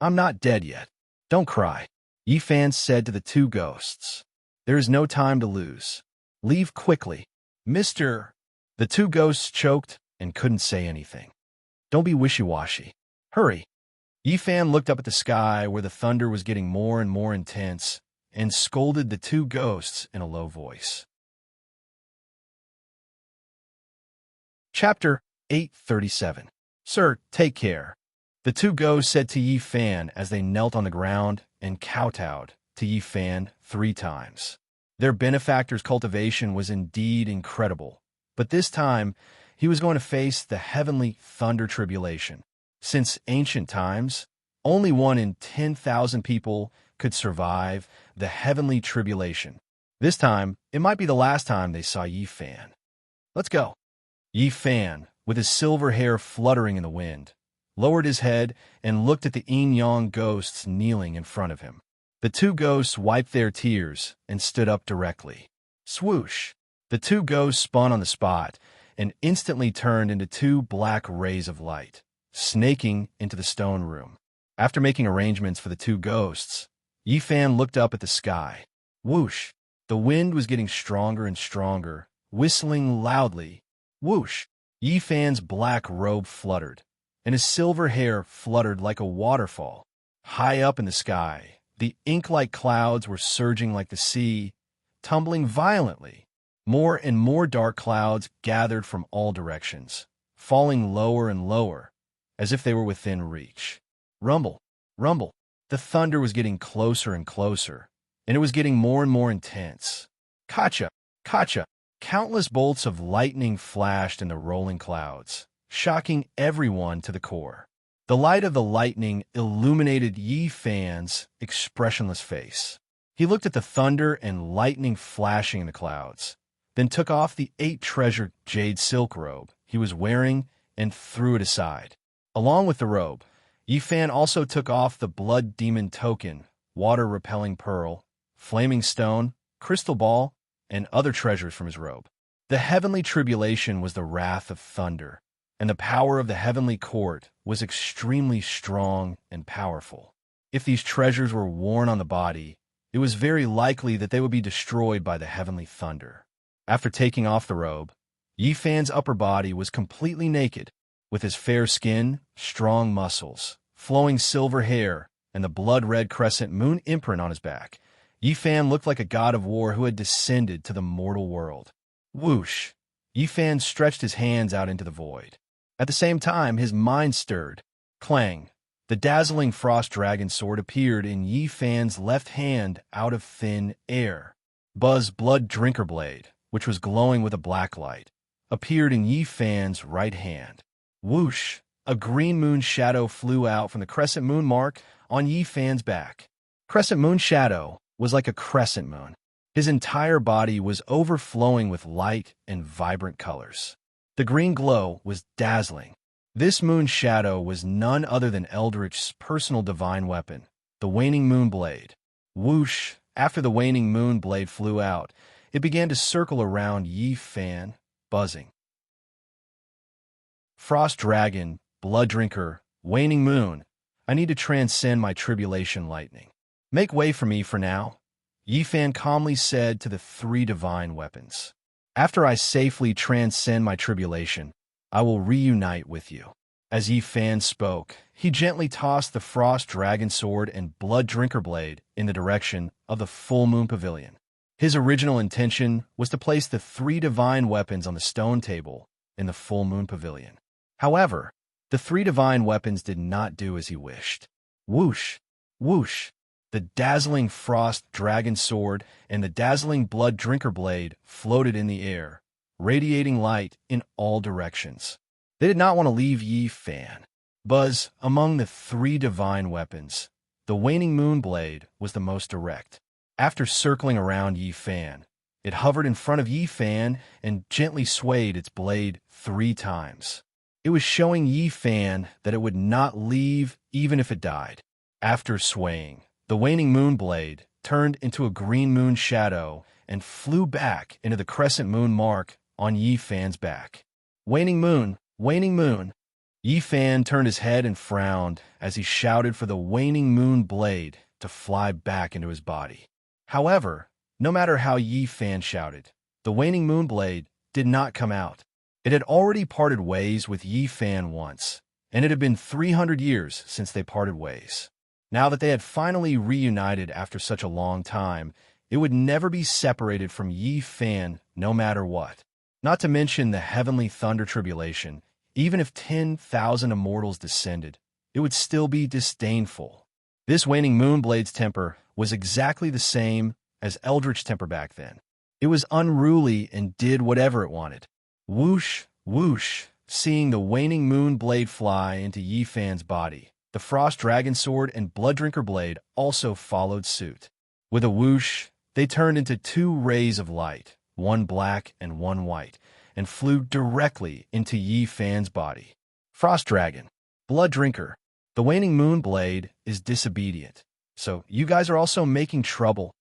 I'm not dead yet. Don't cry. Yifan said to the two ghosts. There is no time to lose. Leave quickly. Mr. The two ghosts choked and couldn't say anything. Don't be wishy-washy. Hurry. Yifan looked up at the sky where the thunder was getting more and more intense and scolded the two ghosts in a low voice. Chapter 837. Sir, take care. The two ghosts said to Yifan as they knelt on the ground and kowtowed to Yifan 3 times. Their benefactor's cultivation was indeed incredible, but this time he was going to face the heavenly thunder tribulation. Since ancient times, only 1 in 10,000 people could survive the heavenly tribulation. This time, it might be the last time they saw Yifan. Let's go. Yifan, with his silver hair fluttering in the wind, lowered his head and looked at the yin-yang ghosts kneeling in front of him. The two ghosts wiped their tears and stood up directly. Swoosh! The two ghosts spun on the spot and instantly turned into 2 black rays of light, snaking into the stone room. After making arrangements for the two ghosts, Yifan looked up at the sky. Whoosh! The wind was getting stronger and stronger, whistling loudly. Whoosh! Yifan's black robe fluttered, and his silver hair fluttered like a waterfall. High up in the sky, the ink-like clouds were surging like the sea, tumbling violently. More and more dark clouds gathered from all directions, falling lower and lower, as if they were within reach. Rumble, rumble. The thunder was getting closer and closer, and it was getting more and more intense. Kacha, kacha. Countless bolts of lightning flashed in the rolling clouds, shocking everyone to the core. The light of the lightning illuminated Yifan's expressionless face. He looked at the thunder and lightning flashing in the clouds, then took off the 8-treasured jade silk robe he was wearing and threw it aside. Along with the robe, Yifan also took off the blood demon token, water-repelling pearl, flaming stone, crystal ball, and other treasures from his robe. The heavenly tribulation was the wrath of thunder, and the power of the heavenly court was extremely strong and powerful. If these treasures were worn on the body, it was very likely that they would be destroyed by the heavenly thunder. After taking off the robe, Yifan's upper body was completely naked, with his fair skin, strong muscles, flowing silver hair, and the blood-red crescent moon imprint on his back. Yifan looked like a god of war who had descended to the mortal world. Whoosh! Yifan stretched his hands out into the void. At the same time, his mind stirred. Clang! The dazzling frost dragon sword appeared in Yifan's left hand out of thin air. Buzz blood drinker blade, which was glowing with a black light, appeared in Yifan's right hand. Whoosh! A green moon shadow flew out from the crescent moon mark on Yifan's back. Crescent moon shadow was like a crescent moon. His entire body was overflowing with light and vibrant colors. The green glow was dazzling. This moon shadow was none other than Eldritch's personal divine weapon, the waning moon blade. Whoosh! After the waning moon blade flew out, it began to circle around Yifan, buzzing. Frost Dragon, Blood Drinker, Waning Moon, I need to transcend my tribulation lightning. Make way for me for now, Yifan calmly said to the three divine weapons. After I safely transcend my tribulation, I will reunite with you. As Yifan spoke, he gently tossed the Frost Dragon Sword and Blood Drinker Blade in the direction of the Full Moon Pavilion. His original intention was to place the three divine weapons on the stone table in the Full Moon Pavilion. However, the three divine weapons did not do as he wished. Whoosh! Whoosh! The dazzling Frost Dragon Sword and the dazzling Blood Drinker Blade floated in the air, radiating light in all directions. They did not want to leave Yifan. Buzz, among the three divine weapons, the Waning Moon Blade was the most direct. After circling around Yifan, it hovered in front of Yifan and gently swayed its blade 3 times. It was showing Yifan that it would not leave even if it died. After swaying, the Waning Moon Blade turned into a green moon shadow and flew back into the crescent moon mark on Yifan's back. Waning Moon, Waning Moon. Yifan turned his head and frowned as he shouted for the Waning Moon Blade to fly back into his body. However, no matter how Yifan shouted, the Waning Moon Blade did not come out. It had already parted ways with Yifan once, and it had been 300 years since they parted ways. Now that they had finally reunited after such a long time, it would never be separated from Yifan no matter what. Not to mention the heavenly thunder tribulation, even if 10,000 immortals descended, it would still be disdainful. This Waning Moon Blade's temper was exactly the same as Eldritch temper back then. It was unruly and did whatever it wanted. Whoosh, whoosh, seeing the Waning Moon Blade fly into Yifan's body, the Frost Dragon Sword and Blood Drinker Blade also followed suit. With a whoosh, they turned into 2 rays of light, one black and one white, and flew directly into Yifan's body. Frost Dragon, Blood Drinker, the Waning Moon Blade is disobedient, so you guys are also making trouble,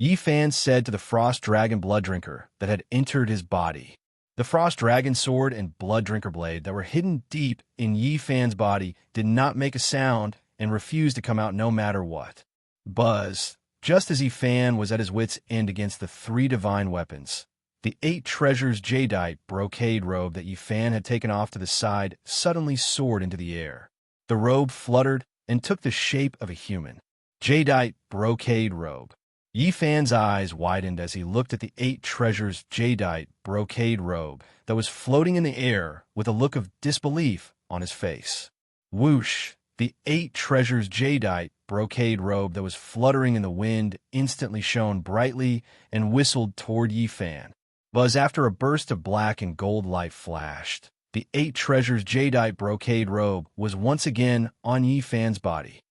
Yifan said to the Frost Dragon Blood Drinker that had entered his body. The Frost Dragon Sword and Blood Drinker Blade that were hidden deep in Yifan's body did not make a sound and refused to come out no matter what. Buzz, just as Yifan was at his wit's end against the 3 divine weapons, the 8 treasures jadeite brocade robe that Yifan had taken off to the side suddenly soared into the air. The robe fluttered and took the shape of a human. Jadeite brocade robe. Yifan's eyes widened as he looked at the 8 treasures jadeite brocade robe that was floating in the air with a look of disbelief on his face. Whoosh! The 8 treasures jadeite brocade robe that was fluttering in the wind instantly shone brightly and whistled toward Yifan. Buzz, after a burst of black and gold light flashed, the 8 treasures jadeite brocade robe was once again on Yifan's body.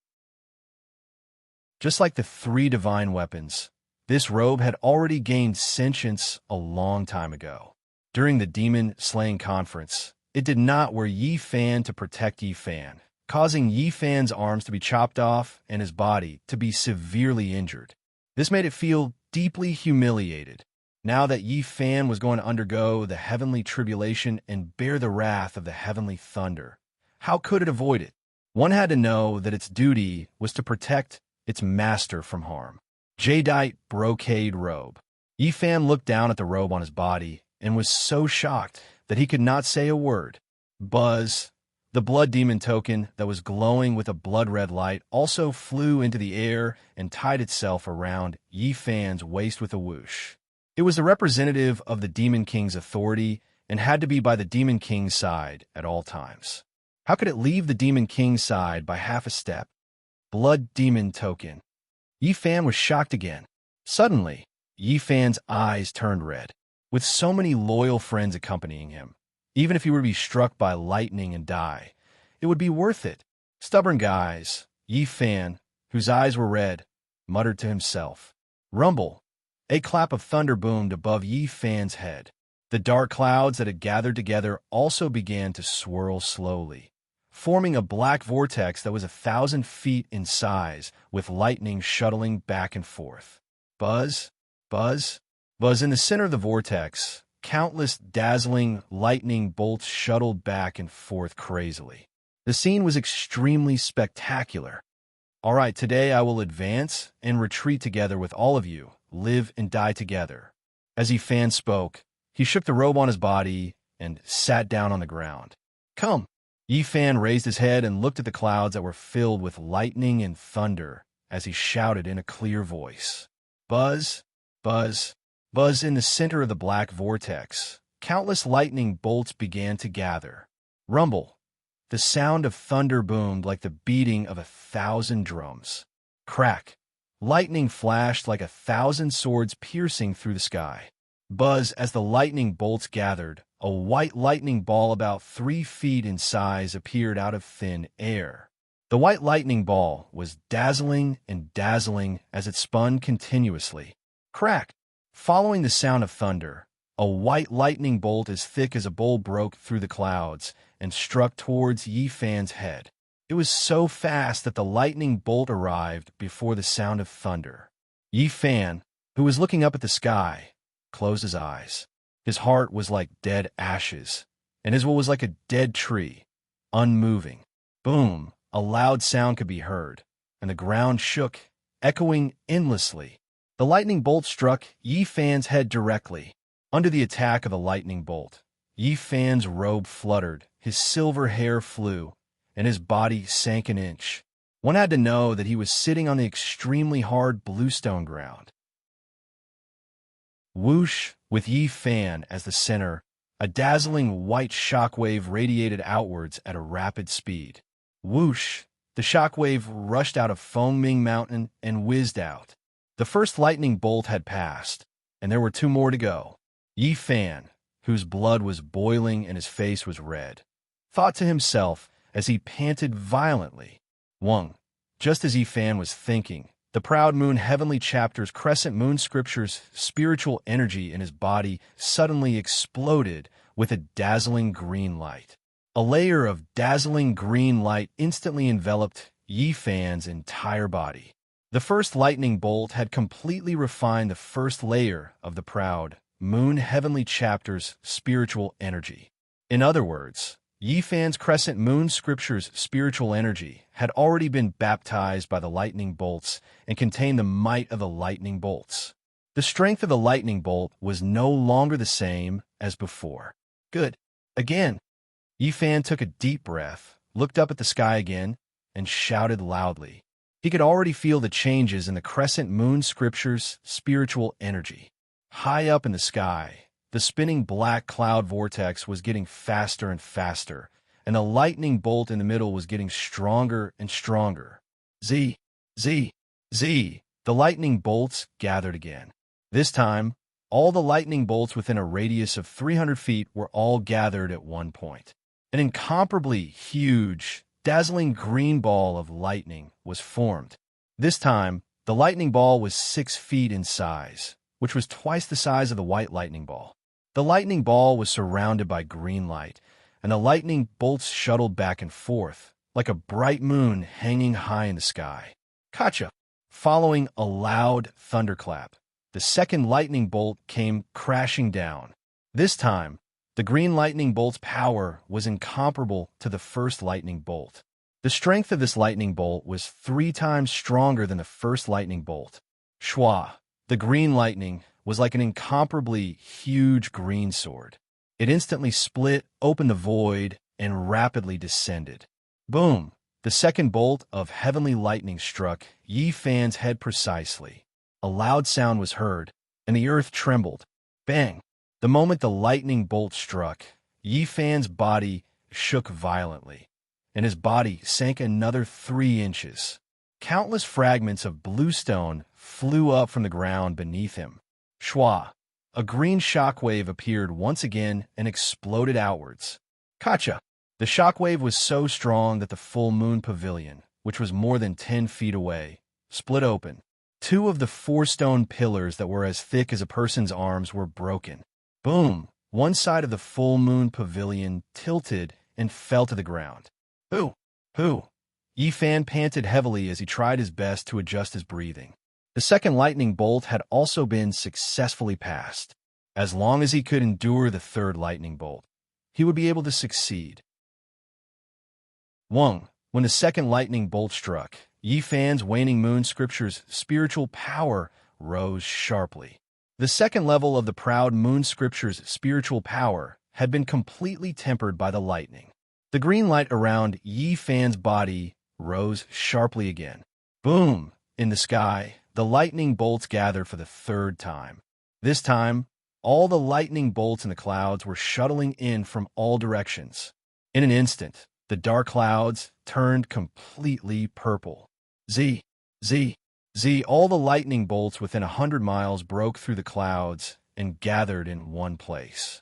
Just like the 3 divine weapons, this robe had already gained sentience a long time ago. During the demon-slaying conference, it did not wear Yifan to protect Yifan, causing Yifan's arms to be chopped off and his body to be severely injured. This made it feel deeply humiliated. Now that Yifan was going to undergo the heavenly tribulation and bear the wrath of the heavenly thunder, how could it avoid it? One had to know that its duty was to protect its master from harm. Jadeite brocade robe. Yifan looked down at the robe on his body and was so shocked that he could not say a word. Buzz, the blood demon token that was glowing with a blood-red light, also flew into the air and tied itself around Yifan's waist with a whoosh. It was the representative of the Demon King's authority and had to be by the Demon King's side at all times. How could it leave the Demon King's side by half a step? Blood demon token. Yifan was shocked again. Suddenly, Yifan's eyes turned red. With so many loyal friends accompanying him, even if he were to be struck by lightning and die, it would be worth it. Stubborn guys, Yifan, whose eyes were red, muttered to himself. Rumble. A clap of thunder boomed above Yifan's head. The dark clouds that had gathered together also began to swirl slowly, forming a black vortex that was 1,000 feet in size, with lightning shuttling back and forth. Buzz, buzz, buzz. In the center of the vortex, countless dazzling lightning bolts shuttled back and forth crazily. The scene was extremely spectacular. All right, today I will advance and retreat together with all of you, live and die together. As Fan spoke, he shook the robe on his body and sat down on the ground. Come. Fan raised his head and looked at the clouds that were filled with lightning and thunder as he shouted in a clear voice. Buzz, buzz, buzz. In the center of the black vortex, countless lightning bolts began to gather. Rumble. The sound of thunder boomed like the beating of 1,000 drums. Crack. Lightning flashed like 1,000 swords piercing through the sky. Buzz. As the lightning bolts gathered, a white lightning ball about 3 feet in size appeared out of thin air. The white lightning ball was dazzling and dazzling as it spun continuously. Crack. Following the sound of thunder, a white lightning bolt as thick as a bowl broke through the clouds and struck towards Fan's head. It was so fast that the lightning bolt arrived before the sound of thunder. Fan, who was looking up at the sky, closed his eyes. His heart was like dead ashes, and his will was like a dead tree, unmoving. Boom! A loud sound could be heard, and the ground shook, echoing endlessly. The lightning bolt struck Fan's head directly. Under the attack of the lightning bolt, Fan's robe fluttered, his silver hair flew, and his body sank an inch. One had to know that he was sitting on the extremely hard bluestone ground. Whoosh, with Fan as the center, a dazzling white shockwave radiated outwards at a rapid speed. Whoosh, the shockwave rushed out of Foaming Mountain and whizzed out. The first lightning bolt had passed, and there were 2 more to go. Fan, whose blood was boiling and his face was red, thought to himself as he panted violently. Wung. Just as Fan was thinking, the proud moon heavenly chapter's crescent moon scripture's spiritual energy in his body suddenly exploded with a dazzling green light. A layer of dazzling green light instantly enveloped Fan's entire body. The first lightning bolt had completely refined the first layer of the proud moon heavenly chapter's spiritual energy. In other words, Fan's crescent moon scripture's spiritual energy had already been baptized by the lightning bolts and contained the might of the lightning bolts. The strength of the lightning bolt was no longer the same as before. Good. Again. Fan took a deep breath, looked up at the sky again, and shouted loudly. He could already feel the changes in the crescent moon scripture's spiritual energy. High up in the sky, the spinning black cloud vortex was getting faster and faster, and the lightning bolt in the middle was getting stronger and stronger. Z, Z, Z. The lightning bolts gathered again. This time, all the lightning bolts within a radius of 300 feet were all gathered at one point. An incomparably huge, dazzling green ball of lightning was formed. This time, the lightning ball was 6 feet in size, which was twice the size of the white lightning ball. The lightning ball was surrounded by green light, and the lightning bolts shuttled back and forth, like a bright moon hanging high in the sky. Kacha! Following a loud thunderclap, the second lightning bolt came crashing down. This time, the green lightning bolt's power was incomparable to the first lightning bolt. The strength of this lightning bolt was 3 times stronger than the first lightning bolt. Shwa! The green lightning was like an incomparably huge green sword. It instantly split open the void and rapidly descended. Boom! The second bolt of heavenly lightning struck Fan's head precisely. A loud sound was heard, and the earth trembled. Bang! The moment the lightning bolt struck, Fan's body shook violently, and his body sank another 3 inches. Countless fragments of bluestone flew up from the ground beneath him. Shwa! A green shockwave appeared once again and exploded outwards. Kacha! The shockwave was so strong that the full moon pavilion, which was more than 10 feet away, split open. 2 of the 4 stone pillars that were as thick as a person's arms were broken. Boom! One side of the full moon pavilion tilted and fell to the ground. Who? Fan panted heavily as he tried his best to adjust his breathing. The second lightning bolt had also been successfully passed. As long as he could endure the third lightning bolt, he would be able to succeed. When the second lightning bolt struck, Yi Fan's waning moon scripture's spiritual power rose sharply. The second level of the proud moon scripture's spiritual power had been completely tempered by the lightning. The green light around Yi Fan's body rose sharply again. Boom! In the sky, the lightning bolts gathered for the third time. This time, all the lightning bolts in the clouds were shuttling in from all directions. In an instant, the dark clouds turned completely purple. Z, all the lightning bolts within 100 miles broke through the clouds and gathered in one place.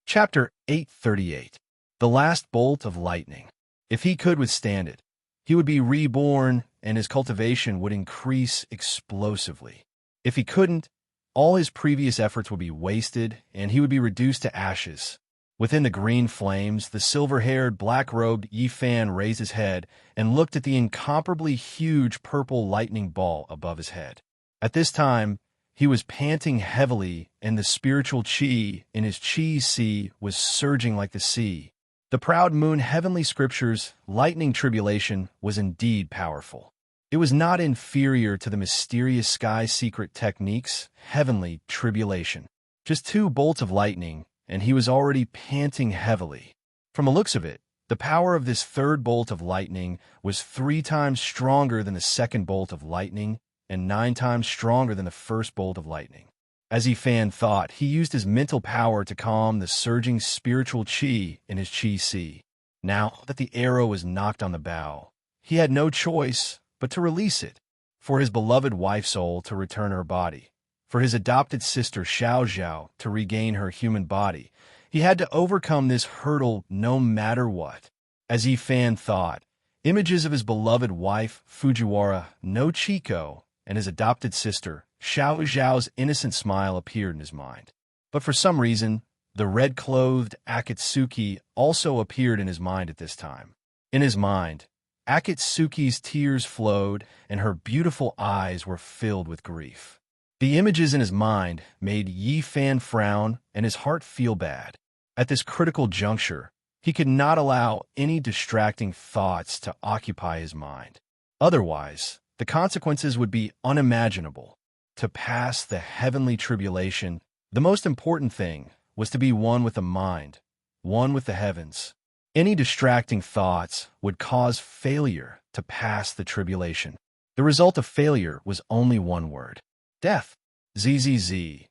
Chapter 838. The Last Bolt of Lightning. If he could withstand it, he would be reborn and his cultivation would increase explosively. If he couldn't, all his previous efforts would be wasted and he would be reduced to ashes. Within the green flames, the silver-haired, black-robed Yi Fan raised his head and looked at the incomparably huge purple lightning ball above his head. At this time, he was panting heavily, and the spiritual chi in his chi sea was surging like the sea. The proud moon heavenly scripture's lightning tribulation was indeed powerful. It was not inferior to the mysterious sky secret technique's heavenly tribulation. Just 2 bolts of lightning, and he was already panting heavily. From the looks of it, the power of this third bolt of lightning was 3 times stronger than the second bolt of lightning, and 9 times stronger than the first bolt of lightning. As Yi Fan thought, he used his mental power to calm the surging spiritual chi in his chi sea. Now that the arrow was knocked on the bow, he had no choice but to release it, for his beloved wife's soul to return her body, for his adopted sister Xiao Zhao to regain her human body. He had to overcome this hurdle no matter what. As Yi Fan thought, images of his beloved wife Fujiwara no Chiko and his adopted sister Xiao Zhao's innocent smile appeared in his mind. But for some reason, the red-clothed Akatsuki also appeared in his mind at this time. In his mind, Akatsuki's tears flowed and her beautiful eyes were filled with grief. The images in his mind made Yi Fan frown and his heart feel bad. At this critical juncture, he could not allow any distracting thoughts to occupy his mind. Otherwise, the consequences would be unimaginable. To pass the heavenly tribulation, the most important thing was to be one with the mind, one with the heavens. Any distracting thoughts would cause failure to pass the tribulation. The result of failure was only one word: death. ZZZ.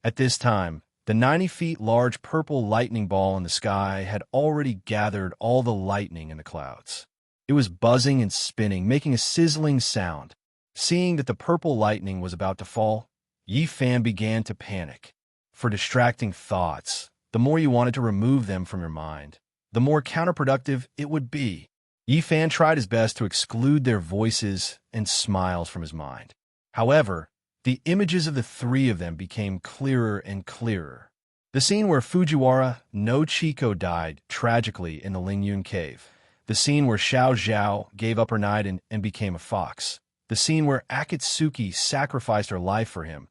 At this time, the 90 feet large purple lightning ball in the sky had already gathered all the lightning in the clouds. It was buzzing and spinning, making a sizzling sound. Seeing that the purple lightning was about to fall, Yi Fan began to panic. For distracting thoughts, the more you wanted to remove them from your mind, the more counterproductive it would be. Yi Fan tried his best to exclude their voices and smiles from his mind. However, the images of the 3 of them became clearer and clearer. The scene where Fujiwara no Chiko died tragically in the Lingyun cave. The scene where Xiao Zhao gave up her night and became a fox. The scene where Akatsuki sacrificed her life for him.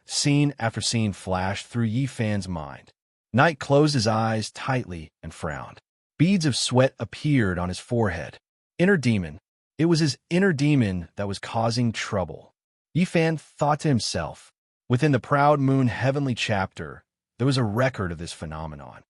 Scene after scene flashed through Yi Fan's mind. Knight closed his eyes tightly and frowned. Beads of sweat appeared on his forehead. Inner demon. It was his inner demon that was causing trouble. Yi Fan thought to himself. Within the proud moon heavenly chapter, there was a record of this phenomenon.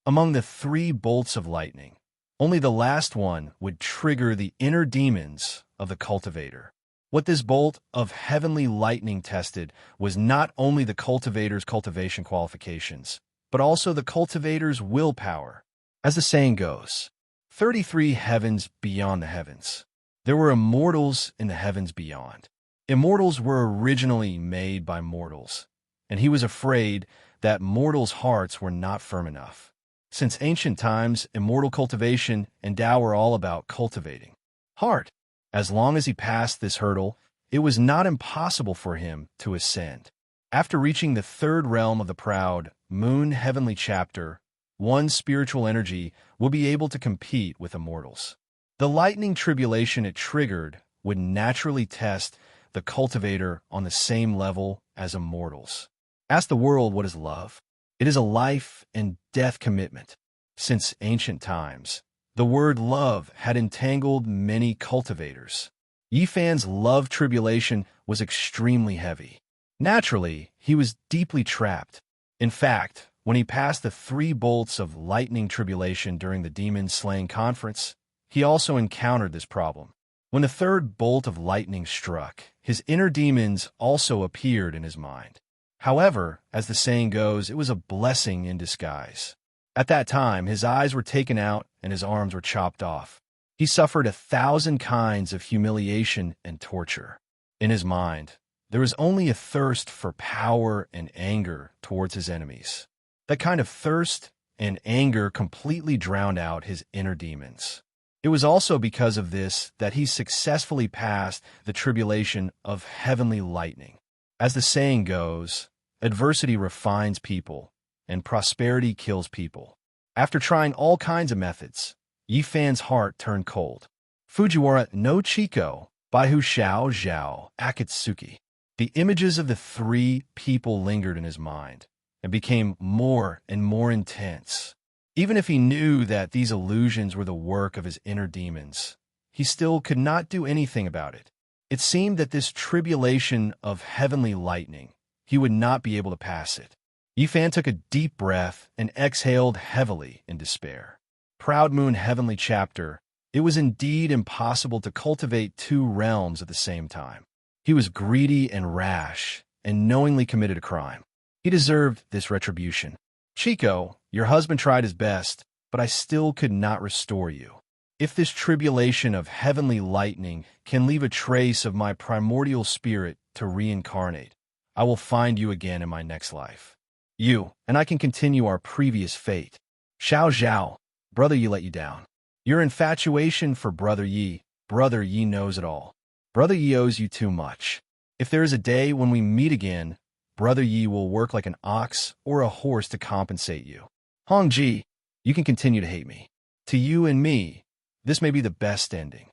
Among the 3 bolts of lightning, only the last one would trigger the inner demons of the cultivator. What this bolt of heavenly lightning tested was not only the cultivator's cultivation qualifications, but also the cultivator's willpower. As the saying goes, 33 heavens beyond the heavens. There were immortals in the heavens beyond. Immortals were originally made by mortals, and he was afraid that mortals' hearts were not firm enough. Since ancient times, immortal cultivation and Tao were all about cultivating heart. As long as he passed this hurdle, it was not impossible for him to ascend. After reaching the 3rd realm of the proud moon heavenly chapter, one spiritual energy will be able to compete with immortals. The lightning tribulation it triggered would naturally test the cultivator on the same level as immortals. Ask the world, what is love? It is a life and death commitment. Since ancient times, the word love had entangled many cultivators. Yifan's love tribulation was extremely heavy. Naturally, he was deeply trapped. In fact, when he passed the 3 bolts of lightning tribulation during the demon-slaying conference, he also encountered this problem. When the 3rd bolt of lightning struck, his inner demons also appeared in his mind. However, as the saying goes, it was a blessing in disguise. At that time, his eyes were taken out and his arms were chopped off. He suffered 1,000 kinds of humiliation and torture. In his mind, there was only a thirst for power and anger towards his enemies. That kind of thirst and anger completely drowned out his inner demons. It was also because of this that he successfully passed the tribulation of heavenly lightning. As the saying goes, adversity refines people, and prosperity kills people. After trying all kinds of methods, Yifan's heart turned cold. Fujiwara no Chiko, Baihu Xiao Zhao Akatsuki. The images of the 3 people lingered in his mind and became more and more intense. Even if he knew that these illusions were the work of his inner demons, he still could not do anything about it. It seemed that this tribulation of heavenly lightning, he would not be able to pass it. Yifan took a deep breath and exhaled heavily in despair. Proud Moon Heavenly Chapter, it was indeed impossible to cultivate 2 realms at the same time. He was greedy and rash, and knowingly committed a crime. He deserved this retribution. Chico, your husband tried his best, but I still could not restore you. If this tribulation of heavenly lightning can leave a trace of my primordial spirit to reincarnate, I will find you again in my next life. You and I can continue our previous fate. Xiao Zhao, Brother Yi let you down. Your infatuation for Brother Yi knows it all. Brother Yi owes you too much. If there is a day when we meet again, Brother Yi will work like an ox or a horse to compensate you. Hongji, you can continue to hate me. To you and me, this may be the best ending.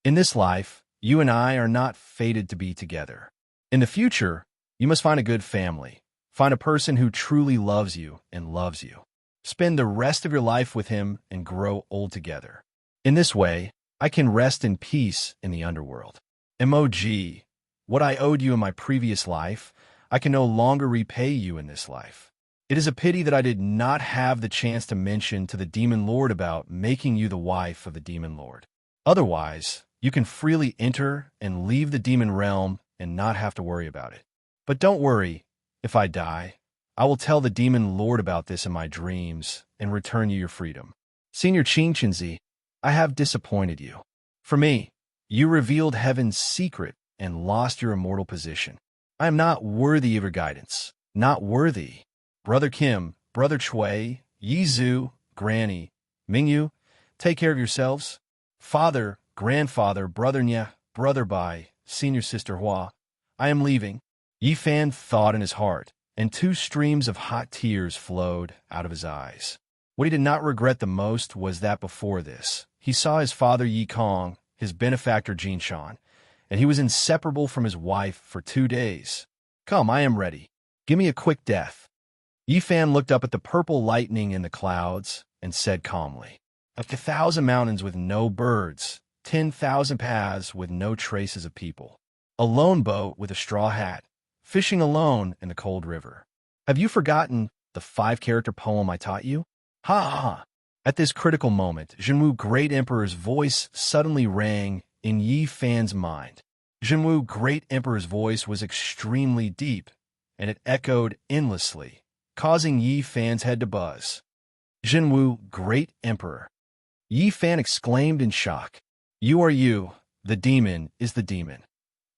In this life, you and I are not fated to be together. In the future, you must find a good family. Find a person who truly loves you and loves you. Spend the rest of your life with him and grow old together. In this way, I can rest in peace in the underworld. MOG, what I owed you in my previous life, I can no longer repay you in this life. It is a pity that I did not have the chance to mention to the Demon Lord about making you the wife of the Demon Lord. Otherwise, you can freely enter and leave the demon realm and not have to worry about it. But don't worry, if I die, I will tell the Demon Lord about this in my dreams and return you your freedom. Senior Qinchenzi, I have disappointed you. For me, you revealed heaven's secret and lost your immortal position. I am not worthy of your guidance. Not worthy. Brother Kim, Brother Chui, Yizu, Granny, Mingyu, take care of yourselves. Father, Grandfather, Brother Nya, Brother Bai, Senior Sister Hua, I am leaving. Yifan thought in his heart, and 2 streams of hot tears flowed out of his eyes. What he did not regret the most was that before this, he saw his father Yi Kong, his benefactor Jin Shan, and he was inseparable from his wife for 2 days. Come, I am ready. Give me a quick death. Yifan looked up at the purple lightning in the clouds and said calmly, 1,000 mountains with no birds, 10,000 paths with no traces of people, a lone boat with a straw hat, fishing alone in the cold river. Have you forgotten the 5-character poem I taught you? Ha ha ha. At this critical moment, Zhenwu Great Emperor's voice suddenly rang in Yi Fan's mind. Zhenwu Great Emperor's voice was extremely deep, and it echoed endlessly, causing Yi Fan's head to buzz. Zhenwu Great Emperor. Yi Fan exclaimed in shock. You are you, the demon is the demon.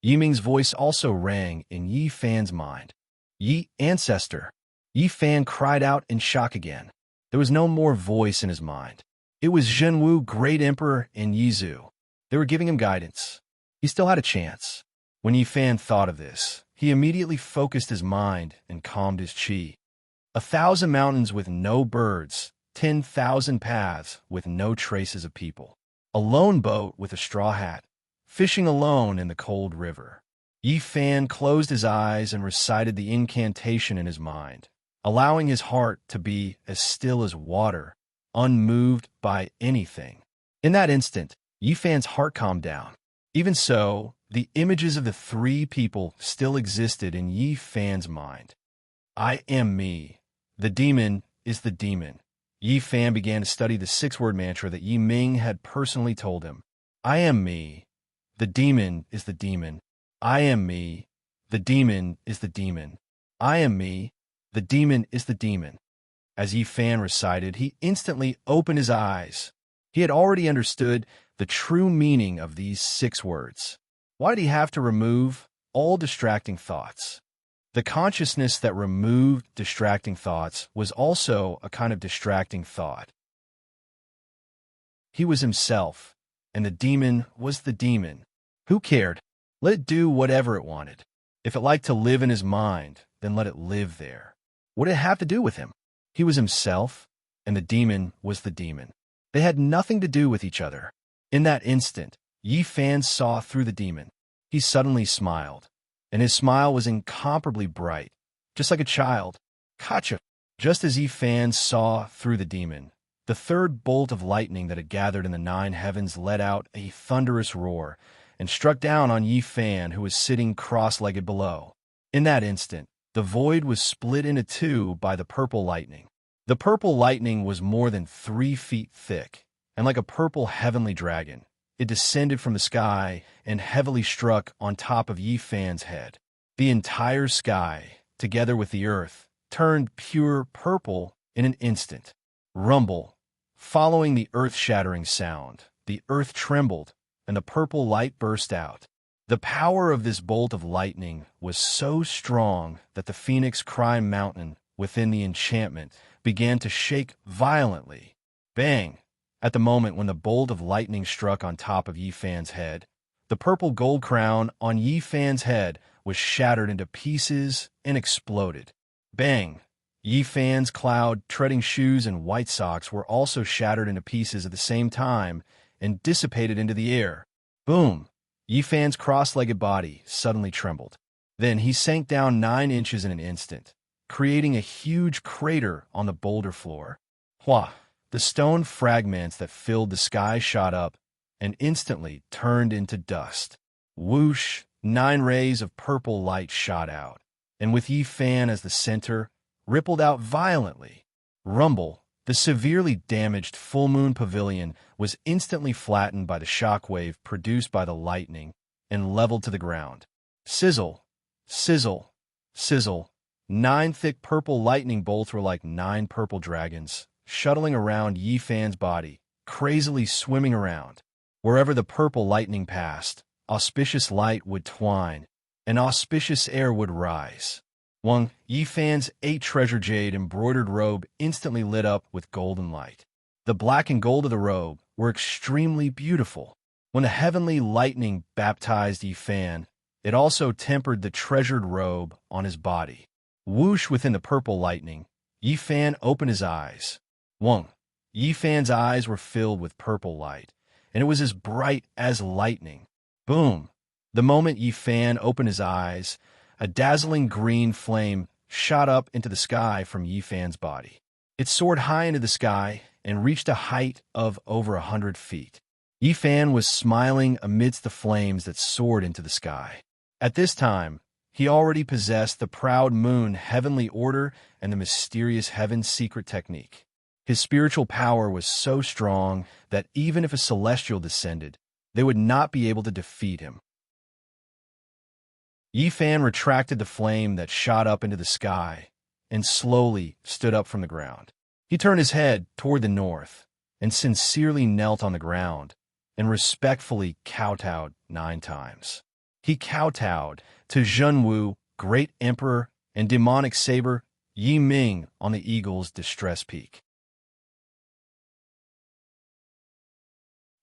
Yi Ming's voice also rang in Yi Fan's mind. Yi Ancestor. Yi Fan cried out in shock again. There was no more voice in his mind. It was Zhenwu Great Emperor and Yizu. They were giving him guidance. He still had a chance. When Yi Fan thought of this, he immediately focused his mind and calmed his chi. 1,000 mountains with no birds, 10,000 paths with no traces of people, a lone boat with a straw hat, fishing alone in the cold river. Yi Fan closed his eyes and recited the incantation in his mind, allowing his heart to be as still as water, unmoved by anything. In that instant, Yi Fan's heart calmed down. Even so, the images of the three people still existed in Yi Fan's mind. I am me. The demon is the demon. Yi Fan began to study the six-word mantra that Yi Ming had personally told him. I am me. The demon is the demon. I am me. The demon is the demon. I am me. The demon is the demon. As Yi Fan recited, he instantly opened his eyes. He had already understood the true meaning of these 6 words. Why did he have to remove all distracting thoughts? The consciousness that removed distracting thoughts was also a kind of distracting thought. He was himself, and the demon was the demon. Who cared? Let it do whatever it wanted. If it liked to live in his mind, then let it live there. What did it have to do with him? He was himself, and the demon was the demon. They had nothing to do with each other. In that instant, Yi Fan saw through the demon. He suddenly smiled, and his smile was incomparably bright, just like a child. Gotcha! Just as Yi Fan saw through the demon, the third bolt of lightning that had gathered in the 9 heavens let out a thunderous roar and struck down on Yi Fan, who was sitting cross-legged below. In that instant, the void was split into 2 by the purple lightning. The purple lightning was more than 3 feet thick, and like a purple heavenly dragon, it descended from the sky and heavily struck on top of Yi Fan's head. The entire sky, together with the earth, turned pure purple in an instant. Rumble. Following the earth-shattering sound, the earth trembled, and the purple light burst out. The power of this bolt of lightning was so strong that the Phoenix Crime Mountain within the enchantment began to shake violently. Bang! At the moment when the bolt of lightning struck on top of Yi Fan's head, the purple gold crown on Yi Fan's head was shattered into pieces and exploded. Bang! Yi Fan's cloud-treading shoes and white socks were also shattered into pieces at the same time and dissipated into the air. Boom! Yi Fan's cross-legged body suddenly trembled. Then he sank down 9 inches in an instant, creating a huge crater on the boulder floor. Hwah! The stone fragments that filled the sky shot up and instantly turned into dust. Whoosh! 9 rays of purple light shot out, and with Yi Fan as the center, rippled out violently. Rumble! The severely damaged full moon pavilion was instantly flattened by the shockwave produced by the lightning and leveled to the ground. Sizzle! Sizzle! Sizzle! 9 thick purple lightning bolts were like 9 purple dragons, shuttling around Yi Fan's body, crazily swimming around. Wherever the purple lightning passed, auspicious light would twine, and auspicious air would rise. Yi Fan's 8 treasure jade embroidered robe instantly lit up with golden light. The black and gold of the robe were extremely beautiful. When the heavenly lightning baptized Yi Fan, it also tempered the treasured robe on his body. Whoosh! Within the purple lightning, Yi Fan opened his eyes. Yi Fan's eyes were filled with purple light, and it was as bright as lightning. Boom! The moment Yi Fan opened his eyes, a dazzling green flame shot up into the sky from Yi Fan's body. It soared high into the sky and reached a height of over 100 feet. Yi Fan was smiling amidst the flames that soared into the sky. At this time, he already possessed the proud moon heavenly order and the mysterious heaven's secret technique. His spiritual power was so strong that even if a celestial descended, they would not be able to defeat him. Yi Fan retracted the flame that shot up into the sky and slowly stood up from the ground. He turned his head toward the north and sincerely knelt on the ground and respectfully kowtowed 9 times. He kowtowed to Zhenwu, great emperor, and demonic saber Yi Ming on the eagle's distress peak.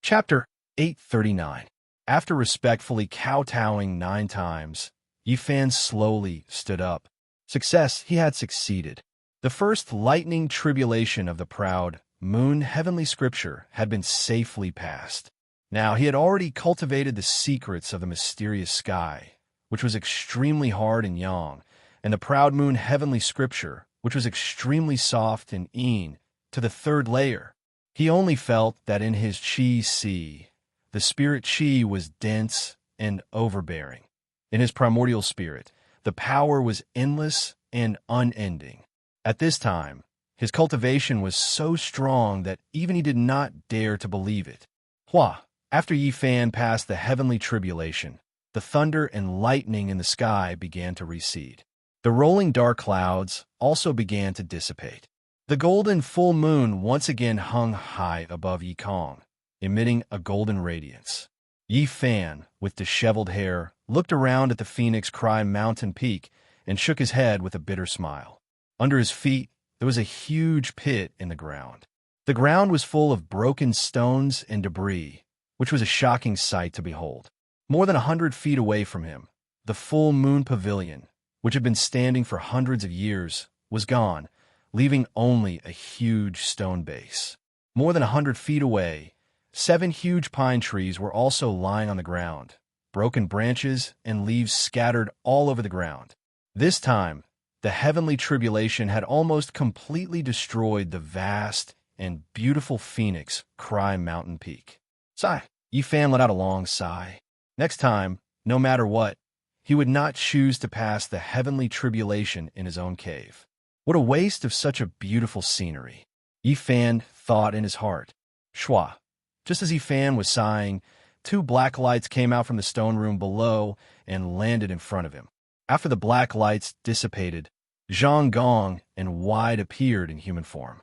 Chapter 839. After respectfully kowtowing 9 times, Yi Fan slowly stood up. Success, he had succeeded. The first lightning tribulation of the proud moon heavenly scripture had been safely passed. Now, he had already cultivated the secrets of the mysterious sky, which was extremely hard in yang, and the proud moon heavenly scripture, which was extremely soft in yin, to the third layer. He only felt that in his chi si, the spirit chi was dense and overbearing. In his primordial spirit, the power was endless and unending. At this time, his cultivation was so strong that even he did not dare to believe it. Hua! After Yi Fan passed the heavenly tribulation, the thunder and lightning in the sky began to recede. The rolling dark clouds also began to dissipate. The golden full moon once again hung high above Yi Kong, emitting a golden radiance. Yi Fan, with disheveled hair, looked around at the Phoenix Cry mountain peak and shook his head with a bitter smile. Under his feet, there was a huge pit in the ground. The ground was full of broken stones and debris, which was a shocking sight to behold. More than 100 feet away from him, the full moon pavilion, which had been standing for hundreds of years, was gone, leaving only a huge stone base. More than 100 feet away, 7 huge pine trees were also lying on the ground, broken branches and leaves scattered all over the ground. This time, the heavenly tribulation had almost completely destroyed the vast and beautiful Phoenix Cry mountain peak. Sigh. Yi Fan let out a long sigh. Next time, no matter what, he would not choose to pass the heavenly tribulation in his own cave. What a waste of such a beautiful scenery. Yi Fan thought in his heart. Shua. Just as Yi Fan was sighing, 2 black lights came out from the stone room below and landed in front of him. After the black lights dissipated, Zhang Gong and Wide appeared in human form.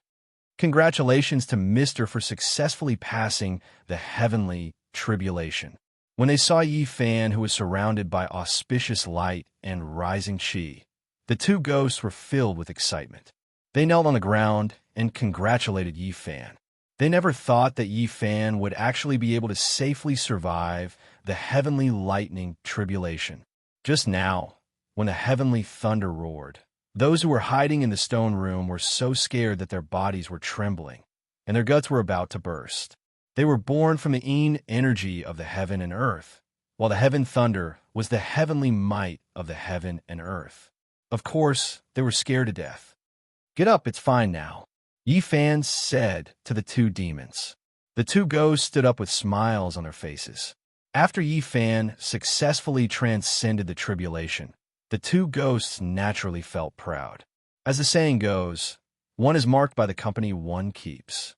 Congratulations to Mr. for successfully passing the heavenly tribulation. When they saw Yi Fan, who was surrounded by auspicious light and rising chi, the 2 ghosts were filled with excitement. They knelt on the ground and congratulated Yi Fan. They never thought that Yi Fan would actually be able to safely survive the heavenly lightning tribulation. Just now, when the heavenly thunder roared, those who were hiding in the stone room were so scared that their bodies were trembling, and their guts were about to burst. They were born from the yin energy of the heaven and earth, while the heaven thunder was the heavenly might of the heaven and earth. Of course, they were scared to death. Get up, it's fine now, Yi Fan said to the 2 demons. The 2 ghosts stood up with smiles on their faces. After Yi Fan successfully transcended the tribulation, the 2 ghosts naturally felt proud. As the saying goes, one is marked by the company one keeps.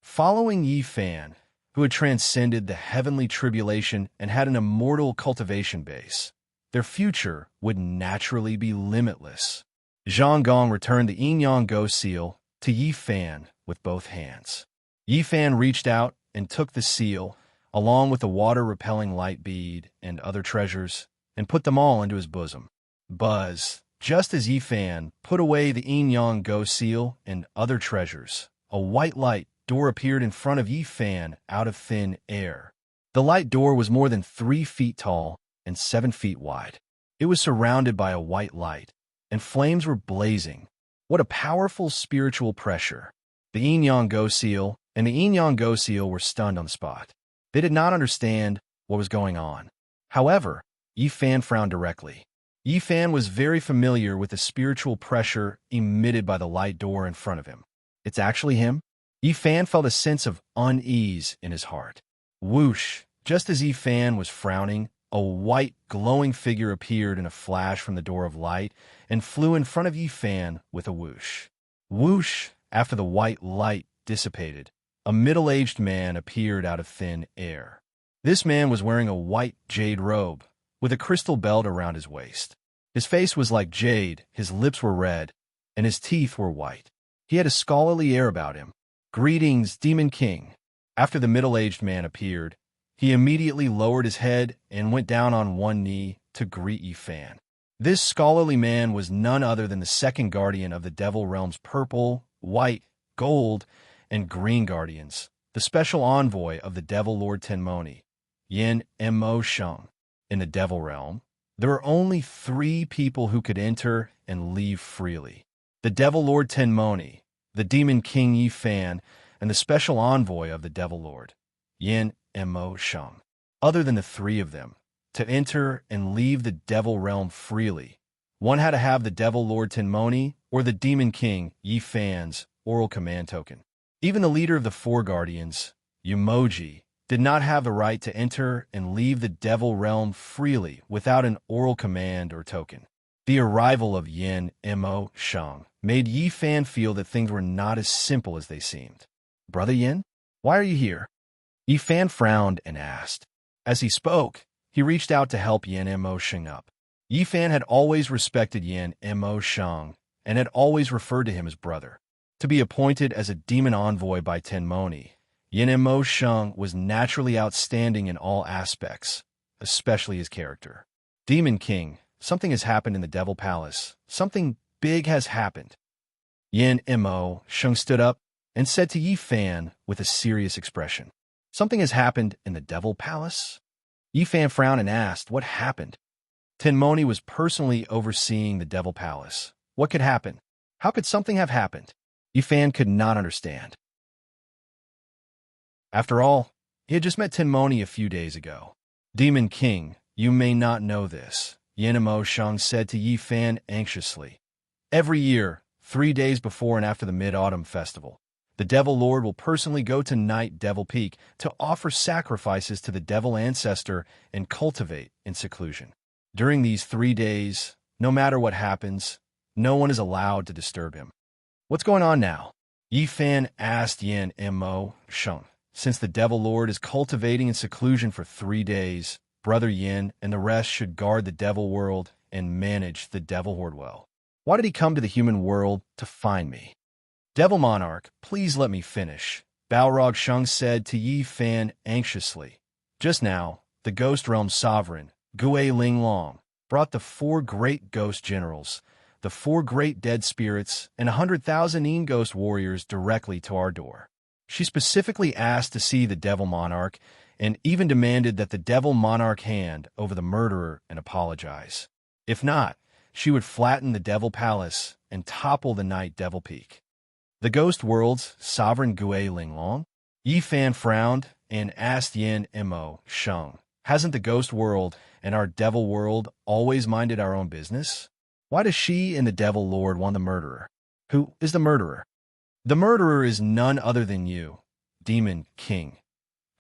Following Yi Fan, who had transcended the heavenly tribulation and had an immortal cultivation base, their future would naturally be limitless. Zhang Gong returned the yin-yang ghost seal to Yi Fan with both hands. Yi Fan reached out and took the seal, along with the water-repelling light bead and other treasures, and put them all into his bosom. Buzz, just as Yi Fan put away the yin-yang ghost seal and other treasures, a white light door appeared in front of Yi Fan out of thin air. The light door was more than 3 feet tall and 7 feet wide. It was surrounded by a white light, and flames were blazing. What a powerful spiritual pressure. The yin-yang ghost seal and the yin-yang ghost seal were stunned on the spot. They did not understand what was going on. However, Yi Fan frowned directly. Yi Fan was very familiar with the spiritual pressure emitted by the light door in front of him. It's actually him? Yi Fan felt a sense of unease in his heart. Whoosh! Just as Yi Fan was frowning, a white, glowing figure appeared in a flash from the door of light and flew in front of Yi Fan with a whoosh. Whoosh! After the white light dissipated, a middle-aged man appeared out of thin air. This man was wearing a white jade robe, with a crystal belt around his waist. His face was like jade, his lips were red, and his teeth were white. He had a scholarly air about him. Greetings, Demon King. After the middle-aged man appeared, he immediately lowered his head and went down on one knee to greet Yi Fan. This scholarly man was none other than the second guardian of the Devil Realm's purple, white, gold, and green guardians, the special envoy of the Devil Lord Tenmoni, Yin Mo Sheng. In the Devil Realm, there were only 3 people who could enter and leave freely: the Devil Lord Tenmoni, the Demon King Yi Fan, and the special envoy of the Devil Lord. Yin, Mo, Shang. Other than the three of them, to enter and leave the devil realm freely, one had to have the devil lord Tenmoni or the demon king Yi Fan's oral command token. Even the leader of the four guardians, Yumoji, did not have the right to enter and leave the devil realm freely without an oral command or token. The arrival of Yin, Mo, Shang made Yi Fan feel that things were not as simple as they seemed. "Brother Yin, why are you here?" Yi Fan frowned and asked. As he spoke, he reached out to help Yin Mo Shang up. Yi Fan had always respected Yin Mo Shang and had always referred to him as brother. To be appointed as a demon envoy by Tenmoni, Yin Mo Shang was naturally outstanding in all aspects, especially his character. Demon King, something has happened in the Devil Palace. Something big has happened. Yin Mo Shang stood up and said to Yi Fan with a serious expression. Something has happened in the Devil Palace? Yi Fan frowned and asked, what happened? Tenmoni was personally overseeing the Devil Palace. What could happen? How could something have happened? Yi Fan could not understand. After all, he had just met Tenmoni a few days ago. Demon King, you may not know this, Yin Mo Shang said to Yi Fan anxiously. Every year, 3 days before and after the Mid-Autumn Festival, the Devil Lord will personally go to Night Devil Peak to offer sacrifices to the Devil Ancestor and cultivate in seclusion. During these 3 days, no matter what happens, no one is allowed to disturb him. What's going on now? Yi Fan asked Yin Mo Shang. Since the Devil Lord is cultivating in seclusion for 3 days, Brother Yin and the rest should guard the Devil World and manage the Devil Horde well. Why did he come to the human world to find me? Devil Monarch, please let me finish, Balrog Shang said to Yi Fan anxiously. Just now, the Ghost Realm Sovereign, Gue Linglong, brought the 4 great ghost generals, the 4 great dead spirits, and 100,000 Een Ghost warriors directly to our door. She specifically asked to see the Devil Monarch and even demanded that the Devil Monarch hand over the murderer and apologize. If not, she would flatten the Devil Palace and topple the Night Devil Peak. The Ghost World's sovereign Gue Linglong? Yi Fan frowned and asked Yin Mo Shang, hasn't the Ghost World and our Devil World always minded our own business? Why does she and the Devil Lord want the murderer? Who is the murderer? The murderer is none other than you, Demon King,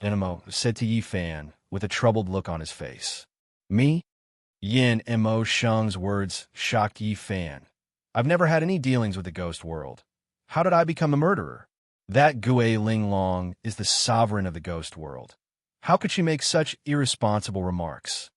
Mo said to Yi Fan with a troubled look on his face. Me? Yin Mo Shang's words shocked Yi Fan. I've never had any dealings with the Ghost World. How did I become the murderer? That Gue Linglong is the sovereign of the Ghost World. How could she make such irresponsible remarks?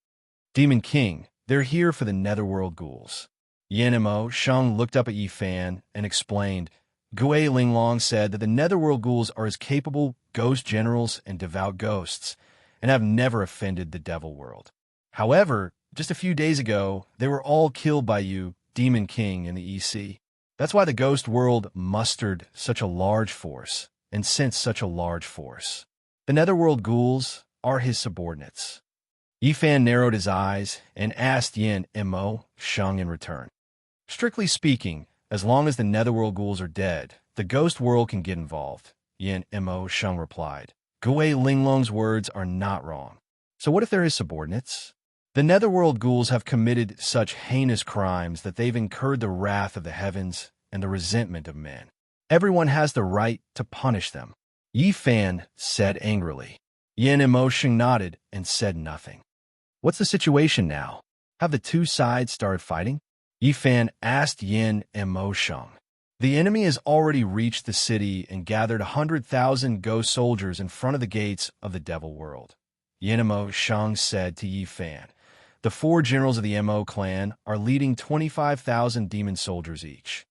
Demon King, they're here for the Netherworld ghouls. Yin Mo Shang looked up at Yi Fan and explained, Gue Linglong said that the Netherworld ghouls are as capable ghost generals and devout ghosts, and have never offended the Devil World. However, just a few days ago, they were all killed by you, Demon King, in the EC. That's why the Ghost World mustered such a large force, and sent such a large force. The Netherworld ghouls are his subordinates. Yi Fan narrowed his eyes and asked Yin Mo Shang in return. Strictly speaking, as long as the Netherworld ghouls are dead, the Ghost World can get involved, Yin Mo Shang replied. Gue Linglong's words are not wrong. So what if they're his subordinates? The Netherworld ghouls have committed such heinous crimes that they've incurred the wrath of the heavens and the resentment of men. Everyone has the right to punish them, Yi Fan said angrily. Yin Mo Shang nodded and said nothing. What's the situation now? Have the two sides started fighting? Yi Fan asked Yin Mo Shang. The enemy has already reached the city and gathered 100,000 ghost soldiers in front of the gates of the Devil World, Yin Mo Shang said to Yi Fan. The 4 generals of the Mo clan are leading 25,000 demon soldiers each.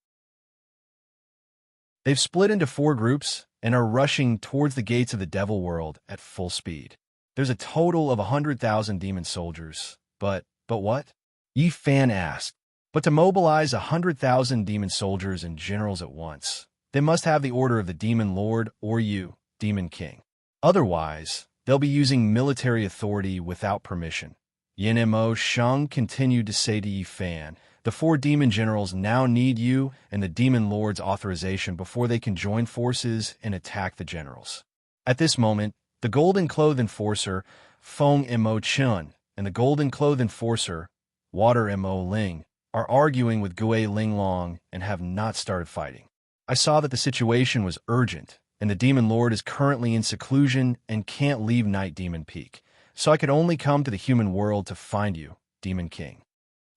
They've split into 4 groups and are rushing towards the gates of the Devil World at full speed. There's a total of 100,000 demon soldiers. But what? Yi Fan asked. But to mobilize 100,000 demon soldiers and generals at once, they must have the order of the Demon Lord or you, Demon King. Otherwise, they'll be using military authority without permission. Yin Mo Shang continued to say to Yi Fan, the 4 demon generals now need you and the Demon Lord's authorization before they can join forces and attack the generals. At this moment, The golden clothed enforcer, Feng Mo Chun, and the golden clothed enforcer, Water Mo Ling, are arguing with Gue Ling Long and have not started fighting. I saw that the situation was urgent, and the Demon Lord is currently in seclusion and can't leave Night Demon Peak, so I could only come to the human world to find you, Demon King.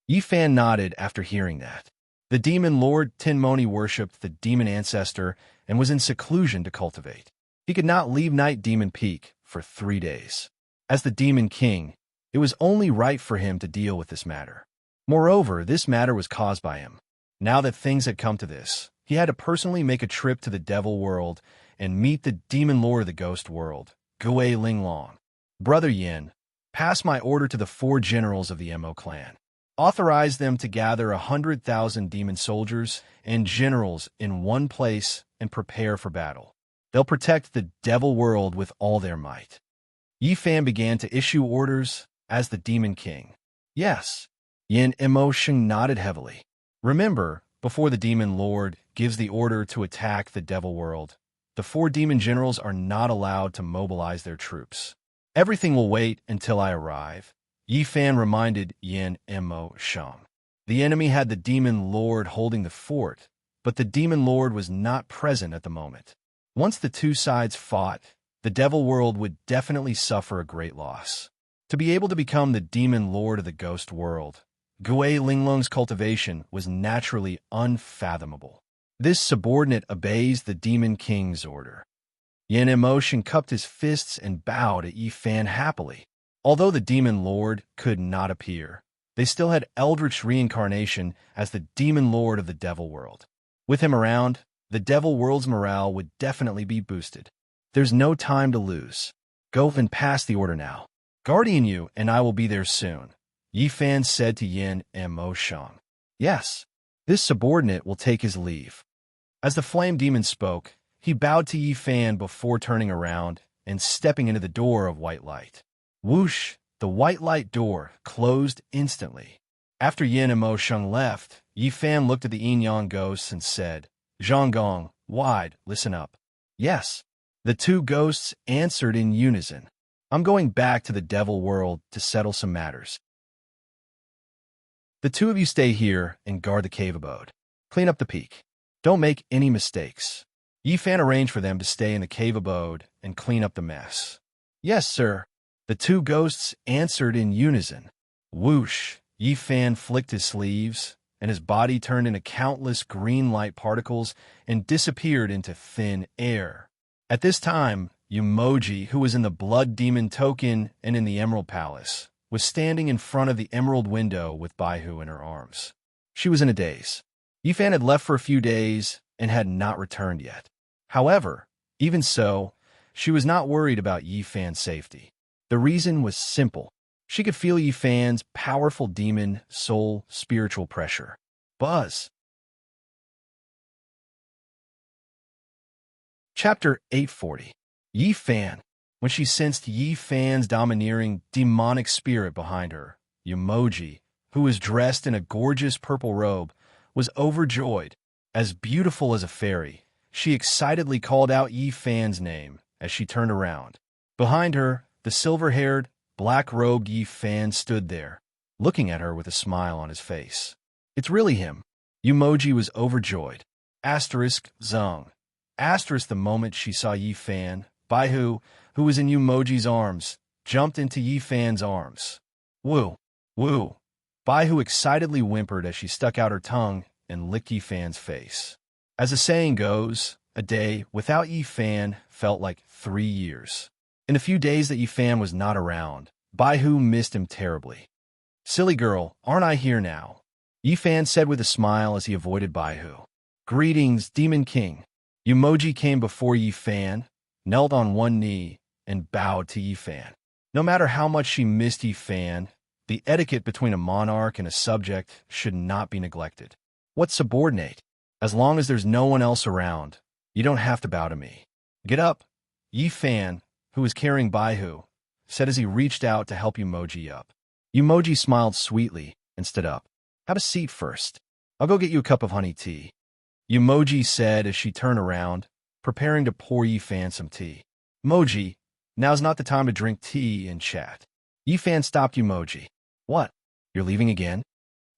Yi Fan nodded after hearing that. The Demon Lord Tinmoni worshipped the demon ancestor and was in seclusion to cultivate. He could not leave Night Demon Peak for 3 days. As the Demon King, it was only right for him to deal with this matter. Moreover, this matter was caused by him. Now that things had come to this, he had to personally make a trip to the Devil World and meet the Demon Lord of the Ghost World, Gue Ling Long. Brother Yin, pass my order to the 4 generals of the Mo clan. Authorize them to gather 100,000 demon soldiers and generals in one place and prepare for battle. They'll protect the Devil World with all their might. Yi Fan began to issue orders as the Demon King. Yes, Yin Mo Sheng nodded heavily. Remember, before the Demon Lord gives the order to attack the Devil World, the 4 demon generals are not allowed to mobilize their troops. Everything will wait until I arrive, Yi Fan reminded Yin Mo Sheng. The enemy had the Demon Lord holding the fort, but the Demon Lord was not present at the moment. Once the 2 sides fought, the Devil World would definitely suffer a great loss. To be able to become the Demon Lord of the Ghost World, Gue Linglong's cultivation was naturally unfathomable. This subordinate obeys the Demon King's order. Yin Mo Sheng cupped his fists and bowed at Yi Fan happily. Although the Demon Lord could not appear, they still had Eldritch reincarnation as the Demon Lord of the Devil World. With him around, the Devil World's morale would definitely be boosted. There's no time to lose. Go and pass the order now. Guardian you and I will be there soon, Yi Fan said to Yin Mo Sheng. Yes, this subordinate will take his leave. As the Flame Demon spoke, he bowed to Yi Fan before turning around and stepping into the door of white light. Whoosh, the white light door closed instantly. After Yin Mo Sheng left, Yi Fan looked at the Yin Yang ghosts and said, Zhonggong, Wide, listen up. Yes, the 2 ghosts answered in unison. I'm going back to the Devil World to settle some matters. The 2 of you stay here and guard the cave abode. Clean up the peak. Don't make any mistakes. Yi Fan arranged for them to stay in the cave abode and clean up the mess. Yes, sir. The 2 ghosts answered in unison. Whoosh, Yi Fan flicked his sleeves, and his body turned into countless green light particles and disappeared into thin air. At this time, Yumoji, who was in the Blood Demon Token and in the Emerald Palace, was standing in front of the emerald window with Baihu in her arms. She was in a daze. Yi Fan had left for a few days and had not returned yet. However, even so, she was not worried about Yi Fan's safety. The reason was simple. She could feel Yi Fan's powerful demon soul spiritual pressure. Buzz. Chapter 840. Yi Fan. When she sensed Yi Fan's domineering, demonic spirit behind her, Yumoji, who was dressed in a gorgeous purple robe, was overjoyed. As beautiful as a fairy, she excitedly called out Yi Fan's name as she turned around. Behind her, the silver-haired, black-robed Yi Fan stood there, looking at her with a smile on his face. It's really him. Yumoji was overjoyed. Asterisk Zung. Asterisk the moment she saw Yi Fan, Baihu, who was in Yumoji's arms, jumped into Yi Fan's arms. Woo, woo. Baihu excitedly whimpered as she stuck out her tongue and licked Yi Fan's face. As the saying goes, a day without Yi Fan felt like 3 years. In the few days that Yi Fan was not around, Baihu missed him terribly. Silly girl, aren't I here now? Yi Fan said with a smile as he avoided Baihu. Greetings, Demon King. Yumoji came before Yi Fan, knelt on one knee, and bowed to Yi Fan. No matter how much she missed Yi Fan, the etiquette between a monarch and a subject should not be neglected. What's subordinate? As long as there's no one else around, you don't have to bow to me. Get up, Yi Fan, who was carrying Baihu, said as he reached out to help Yumoji up. Yumoji smiled sweetly and stood up. Have a seat first. I'll go get you a cup of honey tea, Yumoji said as she turned around, preparing to pour Yi Fan some tea. Moji, Now's not the time to drink tea and chat. Yifan stopped Yumoji. What? You're leaving again?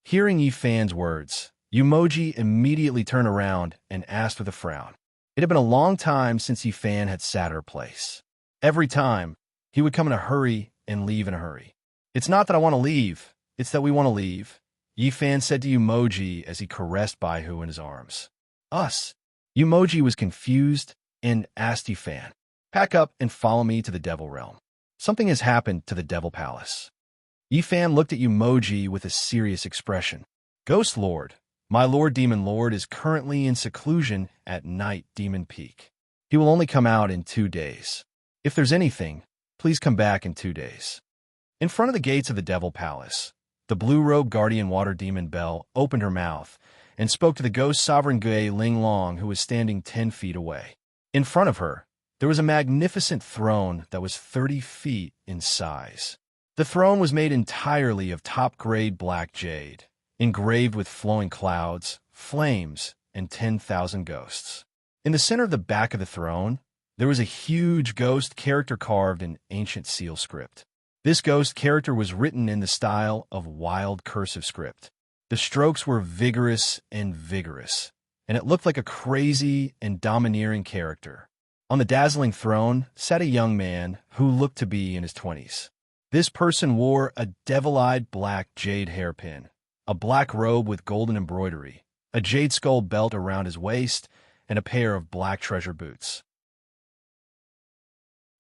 Hearing Yifan's words, Yumoji immediately turned around and asked with a frown. It had been a long time since Yifan had sat at her place. Every time, he would come in a hurry and leave in a hurry. It's not that I want to leave, it's that we want to leave, Yifan said to Yumoji as he caressed Baihu in his arms. Us? Yumoji was confused and asked Yifan, pack up and follow me to the Devil Realm. Something has happened to the Devil Palace. Yifan looked at Yumoji with a serious expression. Ghost Lord, my Lord Demon Lord is currently in seclusion at Night Demon Peak. He will only come out in 2 days. If there's anything, please come back in 2 days. In front of the gates of the Devil Palace, the blue-robed guardian water demon Belle opened her mouth and spoke to the ghost sovereign Gui Linglong, who was standing 10 feet away. In front of her, there was a magnificent throne that was 30 feet in size. The throne was made entirely of top-grade black jade, engraved with flowing clouds, flames, and 10,000 ghosts. In the center of the back of the throne, there was a huge ghost character carved in ancient seal script. This ghost character was written in the style of wild cursive script. The strokes were vigorous, and it looked like a crazy and domineering character. On the dazzling throne sat a young man who looked to be in his 20s. This person wore a devil-eyed black jade hairpin, a black robe with golden embroidery, a jade skull belt around his waist, and a pair of black treasure boots.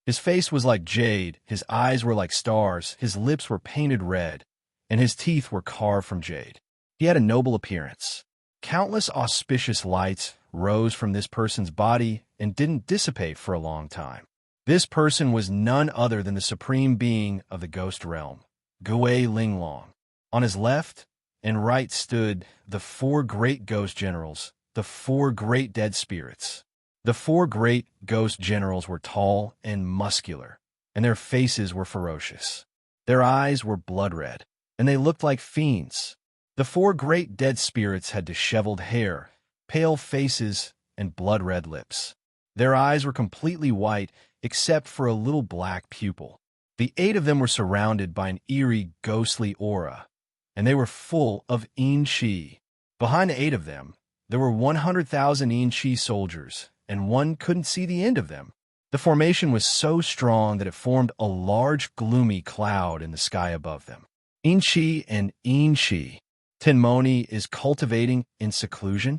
His face was like jade, his eyes were like stars, his lips were painted red, and his teeth were carved from jade. He had a noble appearance. Countless auspicious lights rose from this person's body and didn't dissipate for a long time. This person was none other than the supreme being of the ghost realm, Gui Linglong. On his left and right stood the 4 great ghost generals, the 4 great dead spirits. The 4 great ghost generals were tall and muscular, and their faces were ferocious. Their eyes were blood red, and they looked like fiends. The 4 great dead spirits had disheveled hair, pale faces, and blood-red lips. Their eyes were completely white except for a little black pupil. The 8 of them were surrounded by an eerie, ghostly aura, and they were full of Yin Qi. Behind the 8 of them, there were 100,000 Yin Qi soldiers, and one couldn't see the end of them. The formation was so strong that it formed a large, gloomy cloud in the sky above them. Yin Qi and Yin Qi. Tenmoni is cultivating in seclusion?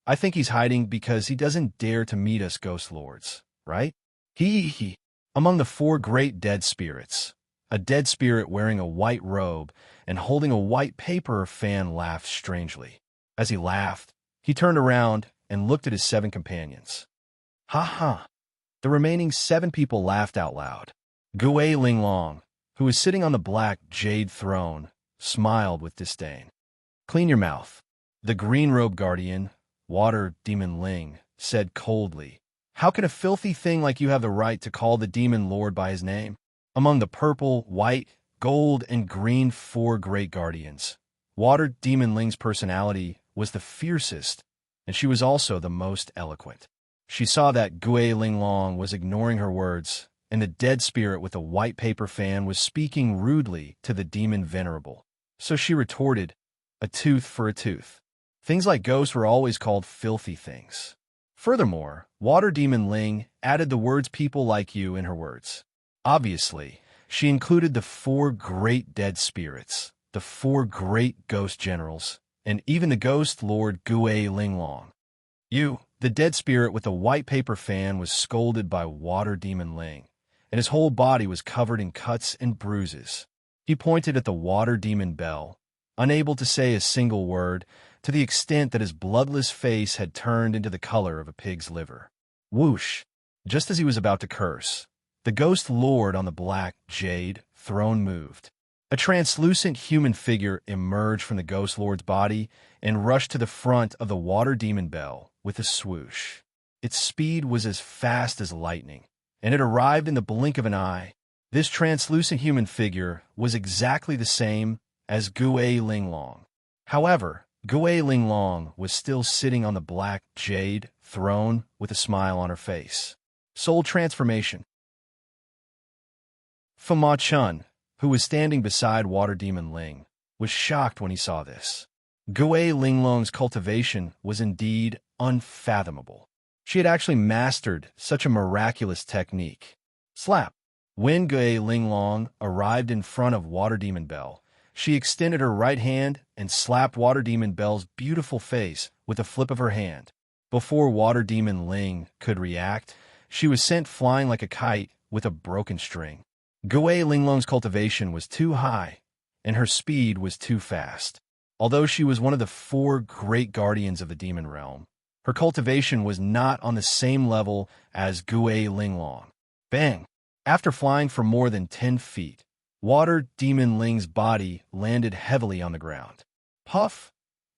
I think he's hiding because he doesn't dare to meet us ghost lords, right? He. Among the 4 great dead spirits, a dead spirit wearing a white robe and holding a white paper fan laughed strangely. As he laughed, he turned around and looked at his 7 companions. Ha ha. The remaining 7 people laughed out loud. Gui Linglong, who was sitting on the black jade throne, smiled with disdain. Clean your mouth. The green-robed guardian, Water Demon Ling, said coldly, how can a filthy thing like you have the right to call the demon lord by his name? Among the purple, white, gold, and green 4 great guardians, Water Demon Ling's personality was the fiercest, and she was also the most eloquent. She saw that Gui Linglong was ignoring her words, and the dead spirit with the white paper fan was speaking rudely to the demon venerable. So she retorted, a tooth for a tooth. Things like ghosts were always called filthy things. Furthermore, Water Demon Ling added the words people like you in her words. Obviously, she included the 4 great dead spirits, the 4 great ghost generals, and even the ghost lord Gui Linglong. You, the dead spirit with the white paper fan, was scolded by Water Demon Ling, and his whole body was covered in cuts and bruises. He pointed at the water demon Belle, unable to say a single word, to the extent that his bloodless face had turned into the color of a pig's liver. Whoosh! Just as he was about to curse, the ghost lord on the black jade throne moved. A translucent human figure emerged from the ghost lord's body and rushed to the front of the water demon Belle with a swoosh. Its speed was as fast as lightning, and it arrived in the blink of an eye. This translucent human figure was exactly the same as Gui Linglong. However, Gui Linglong was still sitting on the black jade throne with a smile on her face. Soul transformation. Ma Chun, who was standing beside Water Demon Ling, was shocked when he saw this. Gui Linglong's cultivation was indeed unfathomable. She had actually mastered such a miraculous technique. Slap! When Gui Linglong arrived in front of Water Demon Bell, she extended her right hand and slapped Water Demon Bell's beautiful face with a flip of her hand. Before Water Demon Ling could react, she was sent flying like a kite with a broken string. Gui Linglong's cultivation was too high, and her speed was too fast. Although she was one of the 4 great guardians of the demon realm, her cultivation was not on the same level as Gui Linglong. Bang! After flying for more than 10 feet, Water Demon Ling's body landed heavily on the ground. Puff!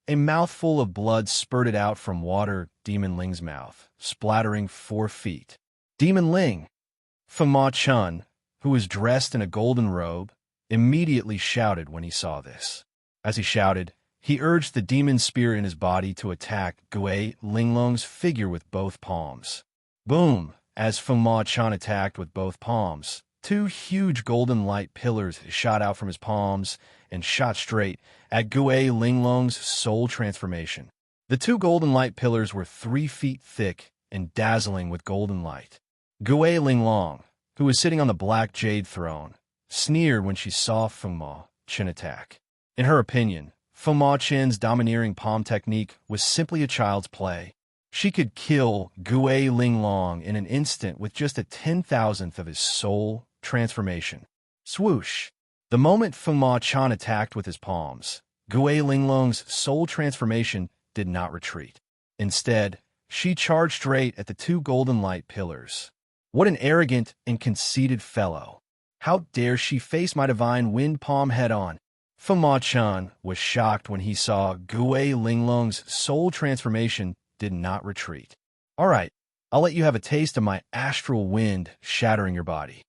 A mouthful of blood spurted out from Water Demon Ling's mouth, splattering 4 feet. Demon Ling, Ma Chun, who was dressed in a golden robe, immediately shouted when he saw this. As he shouted, he urged the demon spirit in his body to attack Gui Linglong's figure with both palms. Boom! As Ma Chun attacked with both palms, 2 huge golden light pillars shot out from his palms and shot straight at Gui Linglong's soul transformation. The 2 golden light pillars were 3 feet thick and dazzling with golden light. Gui Linglong, who was sitting on the black jade throne, sneered when she saw Ma Chun attack. In her opinion, Ma Chun's domineering palm technique was simply a child's play. She could kill Gui Linglong in an instant with just a 10,000th of his soul transformation. Swoosh! The moment Ma Chun attacked with his palms, Gui Linglong's soul transformation did not retreat. Instead, she charged straight at the 2 golden light pillars. What an arrogant and conceited fellow! How dare she face my divine wind palm head-on? Ma Chun was shocked when he saw Gui Linglong's soul transformation did not retreat. All right, I'll let you have a taste of my astral wind shattering your body.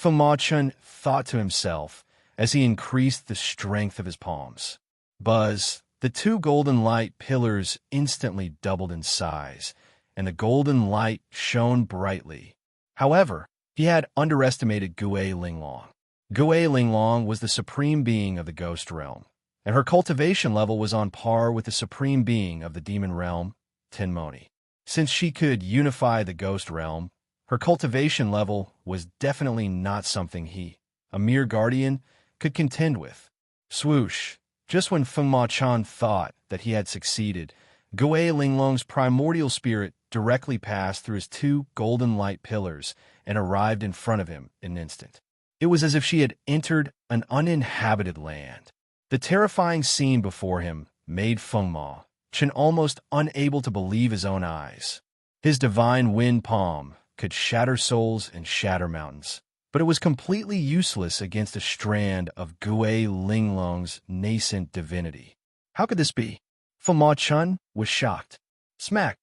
Ma Chun thought to himself as he increased the strength of his palms. Buzz! The 2 golden light pillars instantly doubled in size, and the golden light shone brightly. However, he had underestimated Gui Linglong. Gui Linglong was the supreme being of the ghost realm, and her cultivation level was on par with the supreme being of the demon realm, Tenmoni. Since she could unify the ghost realm, her cultivation level was definitely not something he, a mere guardian, could contend with. Swoosh! Just when Ma Chun thought that he had succeeded, Gui Linglong's primordial spirit directly passed through his 2 golden light pillars and arrived in front of him in an instant. It was as if she had entered an uninhabited land. The terrifying scene before him made Ma Chun almost unable to believe his own eyes. His divine wind palm could shatter souls and shatter mountains, but it was completely useless against a strand of Gui Linglong's nascent divinity. How could this be? Ma Chun was shocked. Smack!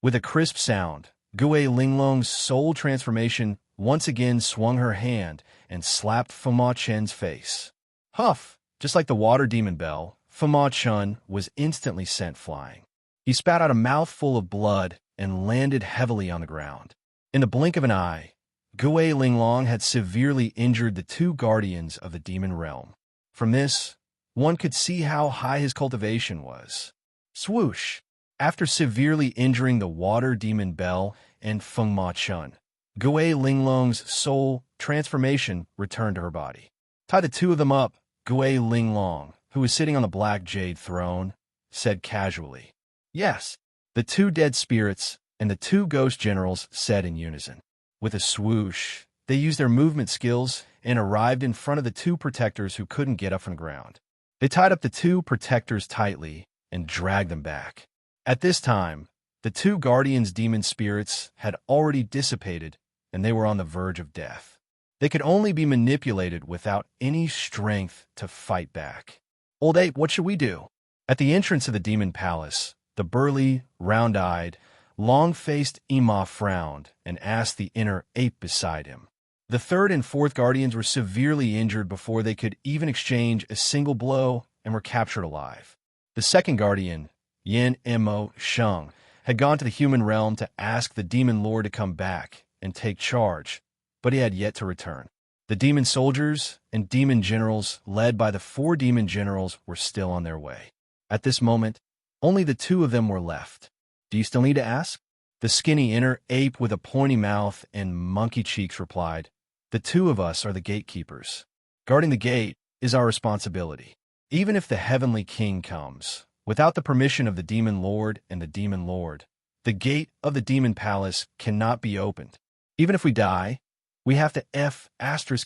With a crisp sound, Gui Linglong's soul transformation once again swung her hand and slapped Ma Chun's face. Huff! Just like the Water Demon Bell, Ma Chun was instantly sent flying. He spat out a mouthful of blood and landed heavily on the ground. In the blink of an eye, Gui Linglong had severely injured the 2 guardians of the demon realm. From this, one could see how high his cultivation was. Swoosh! After severely injuring the Water Demon Bell and Ma Chun, Gui Linglong's soul transformation returned to her body. Tie the 2 of them up, Gui Linglong, who was sitting on the black jade throne, said casually. Yes, the 2 dead spirits and the 2 ghost generals said in unison. With a swoosh, they used their movement skills and arrived in front of the 2 protectors who couldn't get up from the ground. They tied up the 2 protectors tightly and dragged them back. At this time, the 2 guardians' demon spirits had already dissipated, and they were on the verge of death. They could only be manipulated without any strength to fight back. Old Ape, what should we do? At the entrance of the demon palace, the burly, round-eyed, long-faced Ima frowned and asked the inner ape beside him. The 3rd and 4th guardians were severely injured before they could even exchange a single blow and were captured alive. The 2nd guardian, Yin Mo Sheng, had gone to the human realm to ask the demon lord to come back and take charge, but he had yet to return. The demon soldiers and demon generals, led by the 4 demon generals, were still on their way. At this moment, only the 2 of them were left. Do you still need to ask? The skinny inner ape with a pointy mouth and monkey cheeks replied, "The 2 of us are the gatekeepers. Guarding the gate is our responsibility. Even if the heavenly king comes, without the permission of the demon lord and the demon lord, the gate of the demon palace cannot be opened. Even if we die, we have to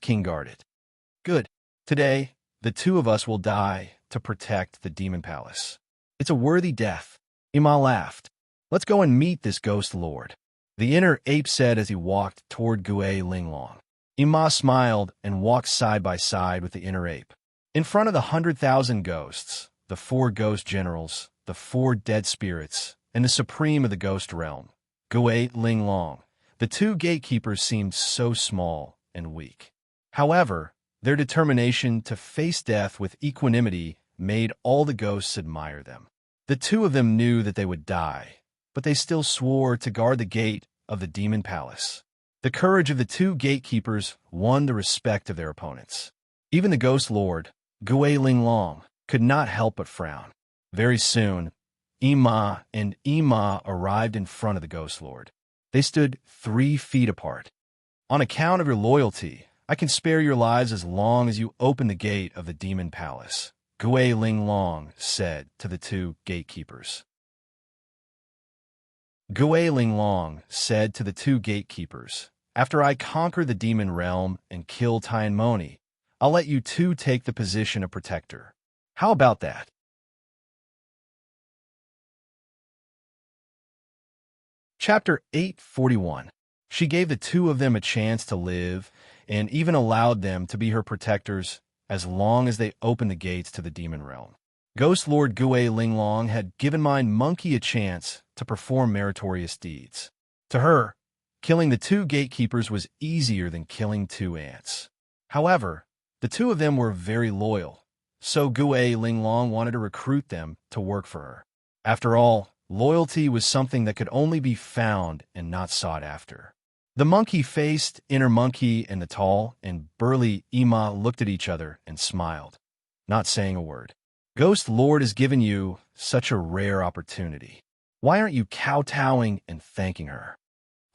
king guard it." Good. Today, the 2 of us will die to protect the demon palace. It's a worthy death. Ima laughed. Let's go and meet this ghost lord, the inner ape said as he walked toward Gue Linglong. Ima smiled and walked side by side with the inner ape. In front of the 100,000 ghosts, the 4 ghost generals, the 4 dead spirits, and the supreme of the ghost realm, Gue Linglong, the 2 gatekeepers seemed so small and weak. However, their determination to face death with equanimity made all the ghosts admire them. The 2 of them knew that they would die, but they still swore to guard the gate of the demon palace. The courage of the 2 gatekeepers won the respect of their opponents. Even the ghost lord, Gue Linglong, could not help but frown. Very soon, Ima and Ima arrived in front of the ghost lord. They stood 3 feet apart. On account of your loyalty, I can spare your lives as long as you open the gate of the demon palace, Gue Linglong said to the 2 gatekeepers. Gue Linglong said to the 2 gatekeepers, "After I conquer the demon realm and kill Tianmoni, I'll let you 2 take the position of protector. How about that?" Chapter 841. She gave the 2 of them a chance to live and even allowed them to be her protectors as long as they opened the gates to the demon realm. Ghost Lord Gue Linglong had given Mind Monkey a chance to perform meritorious deeds. To her, killing the 2 gatekeepers was easier than killing 2 ants. However, the 2 of them were very loyal, so Gue Linglong wanted to recruit them to work for her. After all, loyalty was something that could only be found and not sought after. The monkey-faced inner monkey and the tall and burly Ima looked at each other and smiled, not saying a word. Ghost Lord has given you such a rare opportunity. Why aren't you kowtowing and thanking her?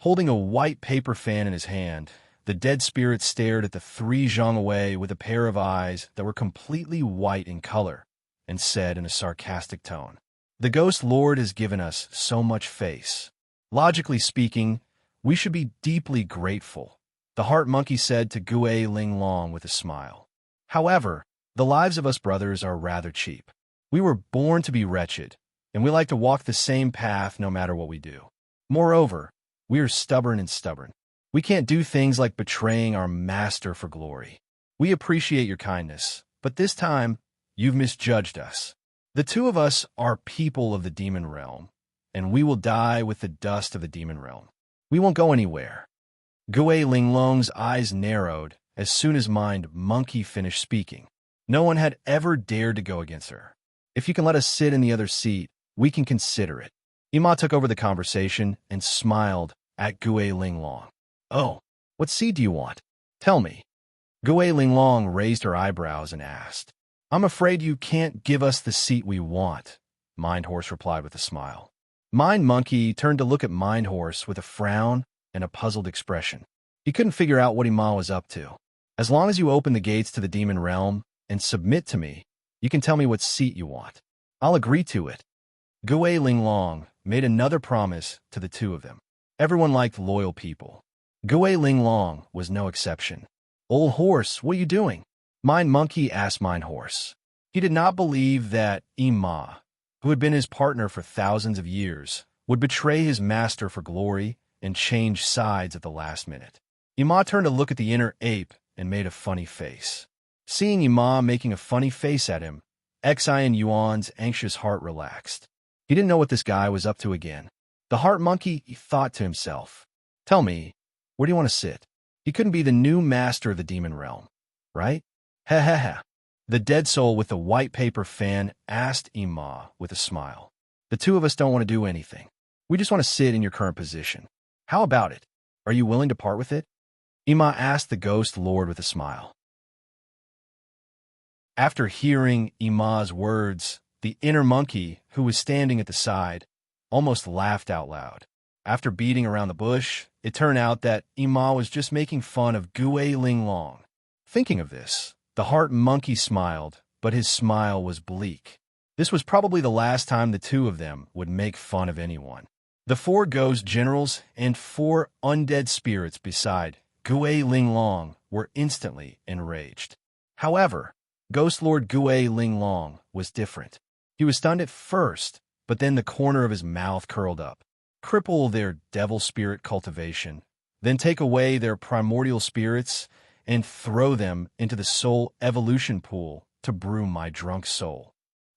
Holding a white paper fan in his hand, the dead spirit stared at the 3 Zhongwei with a pair of eyes that were completely white in color and said in a sarcastic tone, "The Ghost Lord has given us so much face. Logically speaking, we should be deeply grateful," the heart monkey said to Gue Linglong with a smile. "However, the lives of us brothers are rather cheap. We were born to be wretched, and we like to walk the same path no matter what we do. Moreover, we are stubborn and stubborn. We can't do things like betraying our master for glory. We appreciate your kindness, but this time, you've misjudged us. The 2 of us are people of the demon realm, and we will die with the dust of the demon realm. We won't go anywhere." Gue Linglong's eyes narrowed as soon as Mind Monkey finished speaking. No one had ever dared to go against her. "If you can let us sit in the other seat, we can consider it." Ima took over the conversation and smiled at Gue Linglong. "Oh, what seat do you want? Tell me." Gue Linglong raised her eyebrows and asked. "I'm afraid you can't give us the seat we want," Mind Horse replied with a smile. Mind Monkey turned to look at Mind Horse with a frown and a puzzled expression. He couldn't figure out what Ima was up to. "As long as you open the gates to the demon realm and submit to me, you can tell me what seat you want. I'll agree to it." Gue Linglong made another promise to the 2 of them. Everyone liked loyal people. Gue Linglong was no exception. "Old horse, what are you doing?" Mind Monkey asked Mind Horse. He did not believe that Ima, who had been his partner for thousands of years, would betray his master for glory and change sides at the last minute. Ima turned to look at the inner ape and made a funny face. Seeing Ima making a funny face at him, Xian Yuan's anxious heart relaxed. He didn't know what this guy was up to again. The heart monkey thought to himself, "Tell me, where do you want to sit?" He couldn't be the new master of the demon realm, right? Ha ha ha. The dead soul with the white paper fan asked Ima with a smile. "The 2 of us don't want to do anything. We just want to sit in your current position. How about it? Are you willing to part with it?" Ima asked the ghost lord with a smile. After hearing Ima's words, the inner monkey, who was standing at the side, almost laughed out loud. After beating around the bush, it turned out that Ima was just making fun of Gue Linglong. Thinking of this, the heart monkey smiled, but his smile was bleak. This was probably the last time the two of them would make fun of anyone. The 4 ghost generals and 4 undead spirits beside Gue Linglong were instantly enraged. However, Ghost Lord Gue Linglong was different. He was stunned at first, but then the corner of his mouth curled up. Cripple their devil spirit cultivation, then take away their primordial spirits and throw them into the soul evolution pool to brew my drunk soul.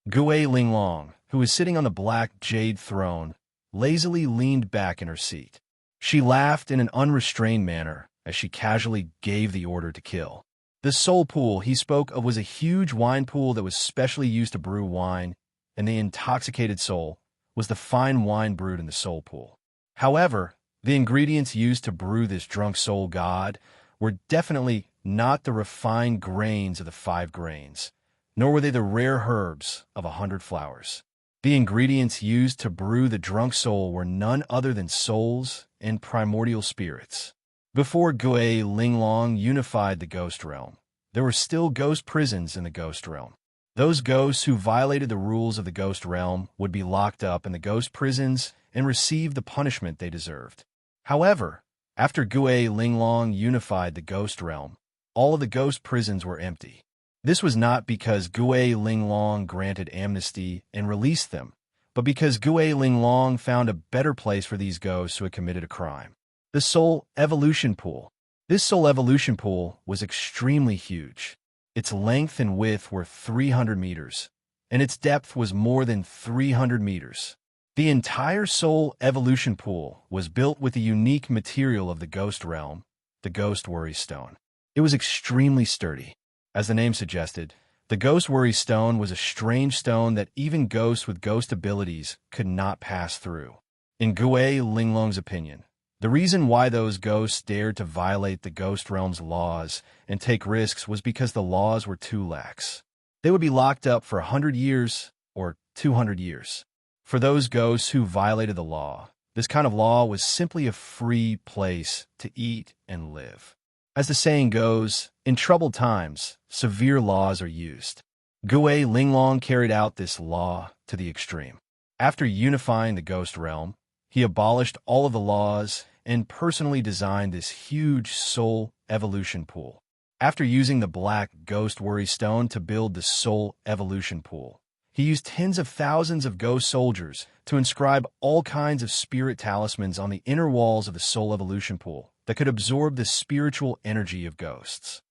Gue Linglong, who was sitting on the black jade throne, lazily leaned back in her seat. She laughed in an unrestrained manner as she casually gave the order to kill. The soul pool he spoke of was a huge wine pool that was specially used to brew wine, and the intoxicated soul was the fine wine brewed in the soul pool. However, the ingredients used to brew this drunk soul god were definitely not the refined grains of the 5 grains, nor were they the rare herbs of 100 flowers. The ingredients used to brew the drunk soul were none other than souls and primordial spirits. Before Gue Linglong unified the ghost realm, there were still ghost prisons in the ghost realm. Those ghosts who violated the rules of the ghost realm would be locked up in the ghost prisons and receive the punishment they deserved. However, after Gue Linglong unified the ghost realm, all of the ghost prisons were empty. This was not because Gue Linglong granted amnesty and released them, but because Gue Linglong found a better place for these ghosts who had committed a crime. The Soul Evolution Pool. This Soul Evolution Pool was extremely huge. Its length and width were 300 meters, and its depth was more than 300 meters. The entire Soul Evolution Pool was built with the unique material of the Ghost Realm, the Ghost Worry Stone. It was extremely sturdy. As the name suggested, the Ghost Worry Stone was a strange stone that even ghosts with ghost abilities could not pass through. In Gue Linglong's opinion, the reason why those ghosts dared to violate the Ghost Realm's laws and take risks was because the laws were too lax. They would be locked up for 100 years or 200 years. For those ghosts who violated the law, this kind of law was simply a free place to eat and live. As the saying goes, in troubled times, severe laws are used. Gue Linglong carried out this law to the extreme. After unifying the Ghost Realm, he abolished all of the laws and personally designed this huge soul evolution pool. After using the black Ghost Worry Stone to build the Soul Evolution Pool, he used tens of thousands of ghost soldiers to inscribe all kinds of spirit talismans on the inner walls of the Soul Evolution Pool that could absorb the spiritual energy of ghosts.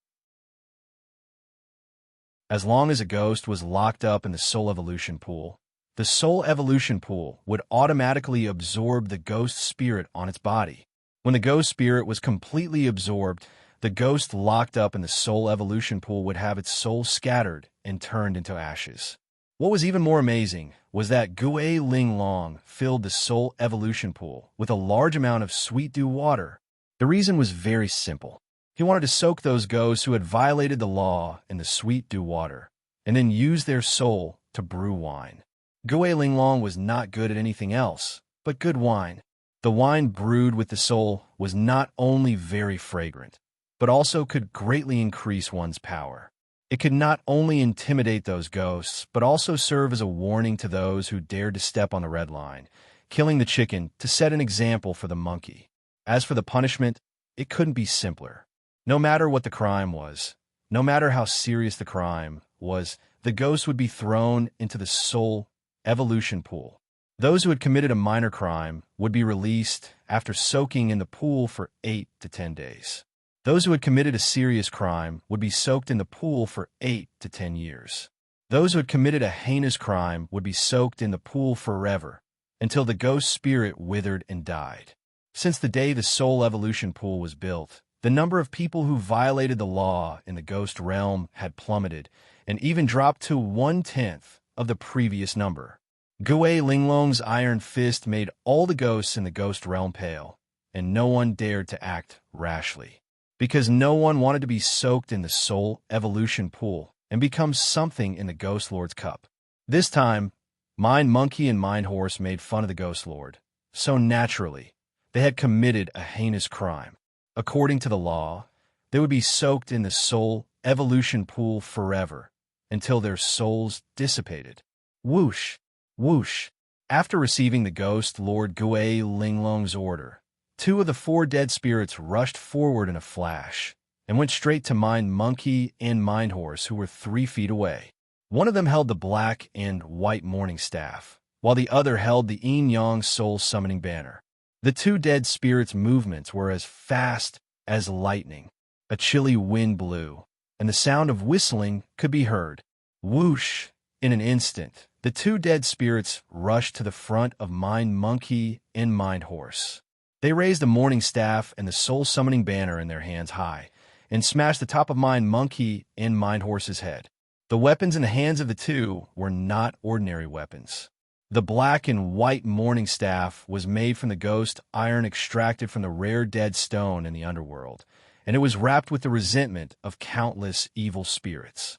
As long as a ghost was locked up in the Soul Evolution Pool, the Soul Evolution Pool would automatically absorb the ghost spirit on its body. When the ghost spirit was completely absorbed, the ghost locked up in the Soul Evolution Pool would have its soul scattered and turned into ashes. What was even more amazing was that Gue Linglong filled the Soul Evolution Pool with a large amount of sweet dew water. The reason was very simple. He wanted to soak those ghosts who had violated the law in the sweet dew water, and then use their soul to brew wine. Gue Linglong was not good at anything else but good wine. The wine brewed with the soul was not only very fragrant, but also could greatly increase one's power. It could not only intimidate those ghosts, but also serve as a warning to those who dared to step on the red line, killing the chicken to set an example for the monkey. As for the punishment, it couldn't be simpler. No matter what the crime was, no matter how serious the crime was, the ghost would be thrown into the Soul Evolution Pool. Those who had committed a minor crime would be released after soaking in the pool for 8 to 10 days. Those who had committed a serious crime would be soaked in the pool for 8 to 10 years. Those who had committed a heinous crime would be soaked in the pool forever, until the ghost spirit withered and died. Since the day the Soul Evolution Pool was built, the number of people who violated the law in the ghost realm had plummeted, and even dropped to 1/10 of the previous number. Gue Linglong's iron fist made all the ghosts in the ghost realm pale, and no one dared to act rashly. because no one wanted to be soaked in the soul evolution pool and become something in the Ghost Lord's cup. This time, Mind Monkey and Mind Horse made fun of the Ghost Lord. So naturally, they had committed a heinous crime. According to the law, they would be soaked in the soul evolution pool forever until their souls dissipated. Whoosh, whoosh. After receiving the Ghost Lord Gui Linglong's order, 2 of the 4 dead spirits rushed forward in a flash and went straight to Mind Monkey and Mind Horse, who were 3 feet away. One of them held the black and white morning staff, while the other held the yin-yang soul-summoning banner. The 2 dead spirits' movements were as fast as lightning. A chilly wind blew, and the sound of whistling could be heard. Whoosh! In an instant, the 2 dead spirits rushed to the front of Mind Monkey and Mind Horse. They raised the morning staff and the soul-summoning banner in their hands high, and smashed the top of Mind Monkey and Mind Horse's head. The weapons in the hands of the 2 were not ordinary weapons. The black and white morning staff was made from the ghost iron extracted from the rare dead stone in the underworld, and it was wrapped with the resentment of countless evil spirits.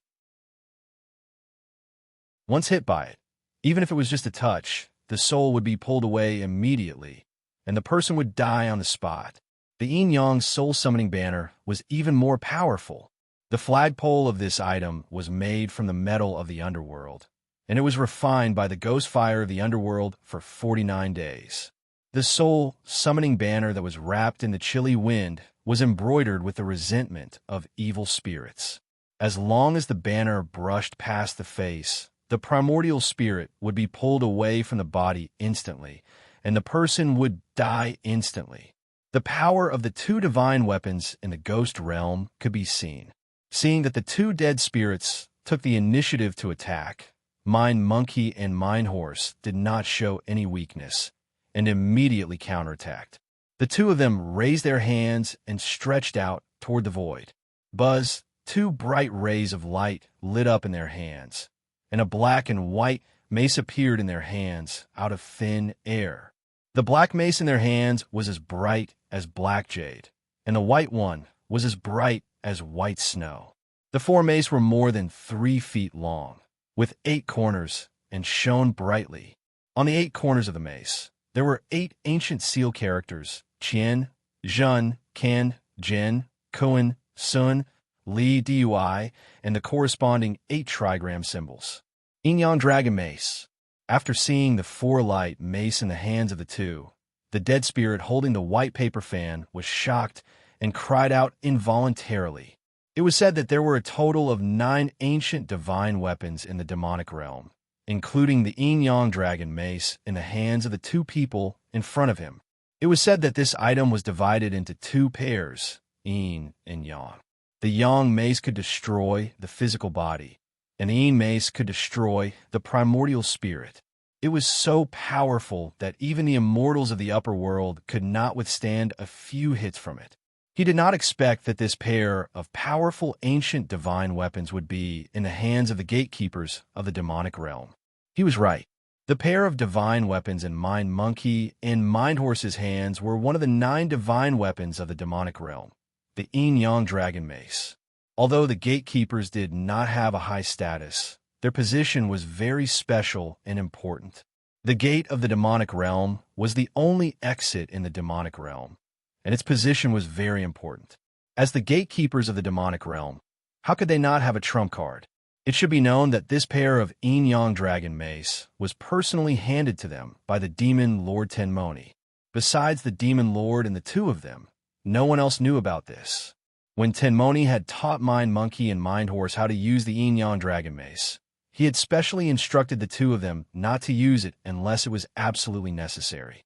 Once hit by it, even if it was just a touch, the soul would be pulled away immediately, and the person would die on the spot. The yin-yang soul-summoning banner was even more powerful. The flagpole of this item was made from the metal of the underworld, and it was refined by the ghost fire of the underworld for 49 days. The soul-summoning banner that was wrapped in the chilly wind was embroidered with the resentment of evil spirits. As long as the banner brushed past the face, the primordial spirit would be pulled away from the body instantly, and the person would die instantly. The power of the 2 divine weapons in the ghost realm could be seen. Seeing that the 2 dead spirits took the initiative to attack, Mind Monkey and Mind Horse did not show any weakness, and immediately counterattacked. The 2 of them raised their hands and stretched out toward the void. Buzz, 2 bright rays of light lit up in their hands, and a black and white mace appeared in their hands out of thin air. The black mace in their hands was as bright as black jade, and the white one was as bright as white snow. The 4 mace were more than 3 feet long, with 8 corners, and shone brightly. On the 8 corners of the mace, there were 8 ancient seal characters: Qian, Zhen, Kan, Jin, Kun, Sun, Li, Dui, and the corresponding 8 trigram symbols. Yin-yang Dragon Mace. After seeing the 4-light mace in the hands of the 2, the dead spirit holding the white paper fan was shocked and cried out involuntarily. It was said that there were a total of 9 ancient divine weapons in the demonic realm, including the yin-yang dragon mace in the hands of the 2 people in front of him. It was said that this item was divided into 2 pairs, yin and yang. The yang mace could destroy the physical body, and the yin mace could destroy the primordial spirit. It was so powerful that even the immortals of the upper world could not withstand a few hits from it. He did not expect that this pair of powerful ancient divine weapons would be in the hands of the gatekeepers of the demonic realm. He was right. The pair of divine weapons in Mind Monkey and Mind Horse's hands were one of the 9 divine weapons of the demonic realm, the yin-yang dragon mace. Although the gatekeepers did not have a high status, their position was very special and important. The gate of the demonic realm was the only exit in the demonic realm, and its position was very important. As the gatekeepers of the demonic realm, how could they not have a trump card? It should be known that this pair of yin-yang dragon mace was personally handed to them by the demon Lord Tenmoni. Besides the demon lord and the 2 of them, no one else knew about this. When Tenmoni had taught Mind Monkey and Mind Horse how to use the yin-yang dragon mace, he had specially instructed the 2 of them not to use it unless it was absolutely necessary.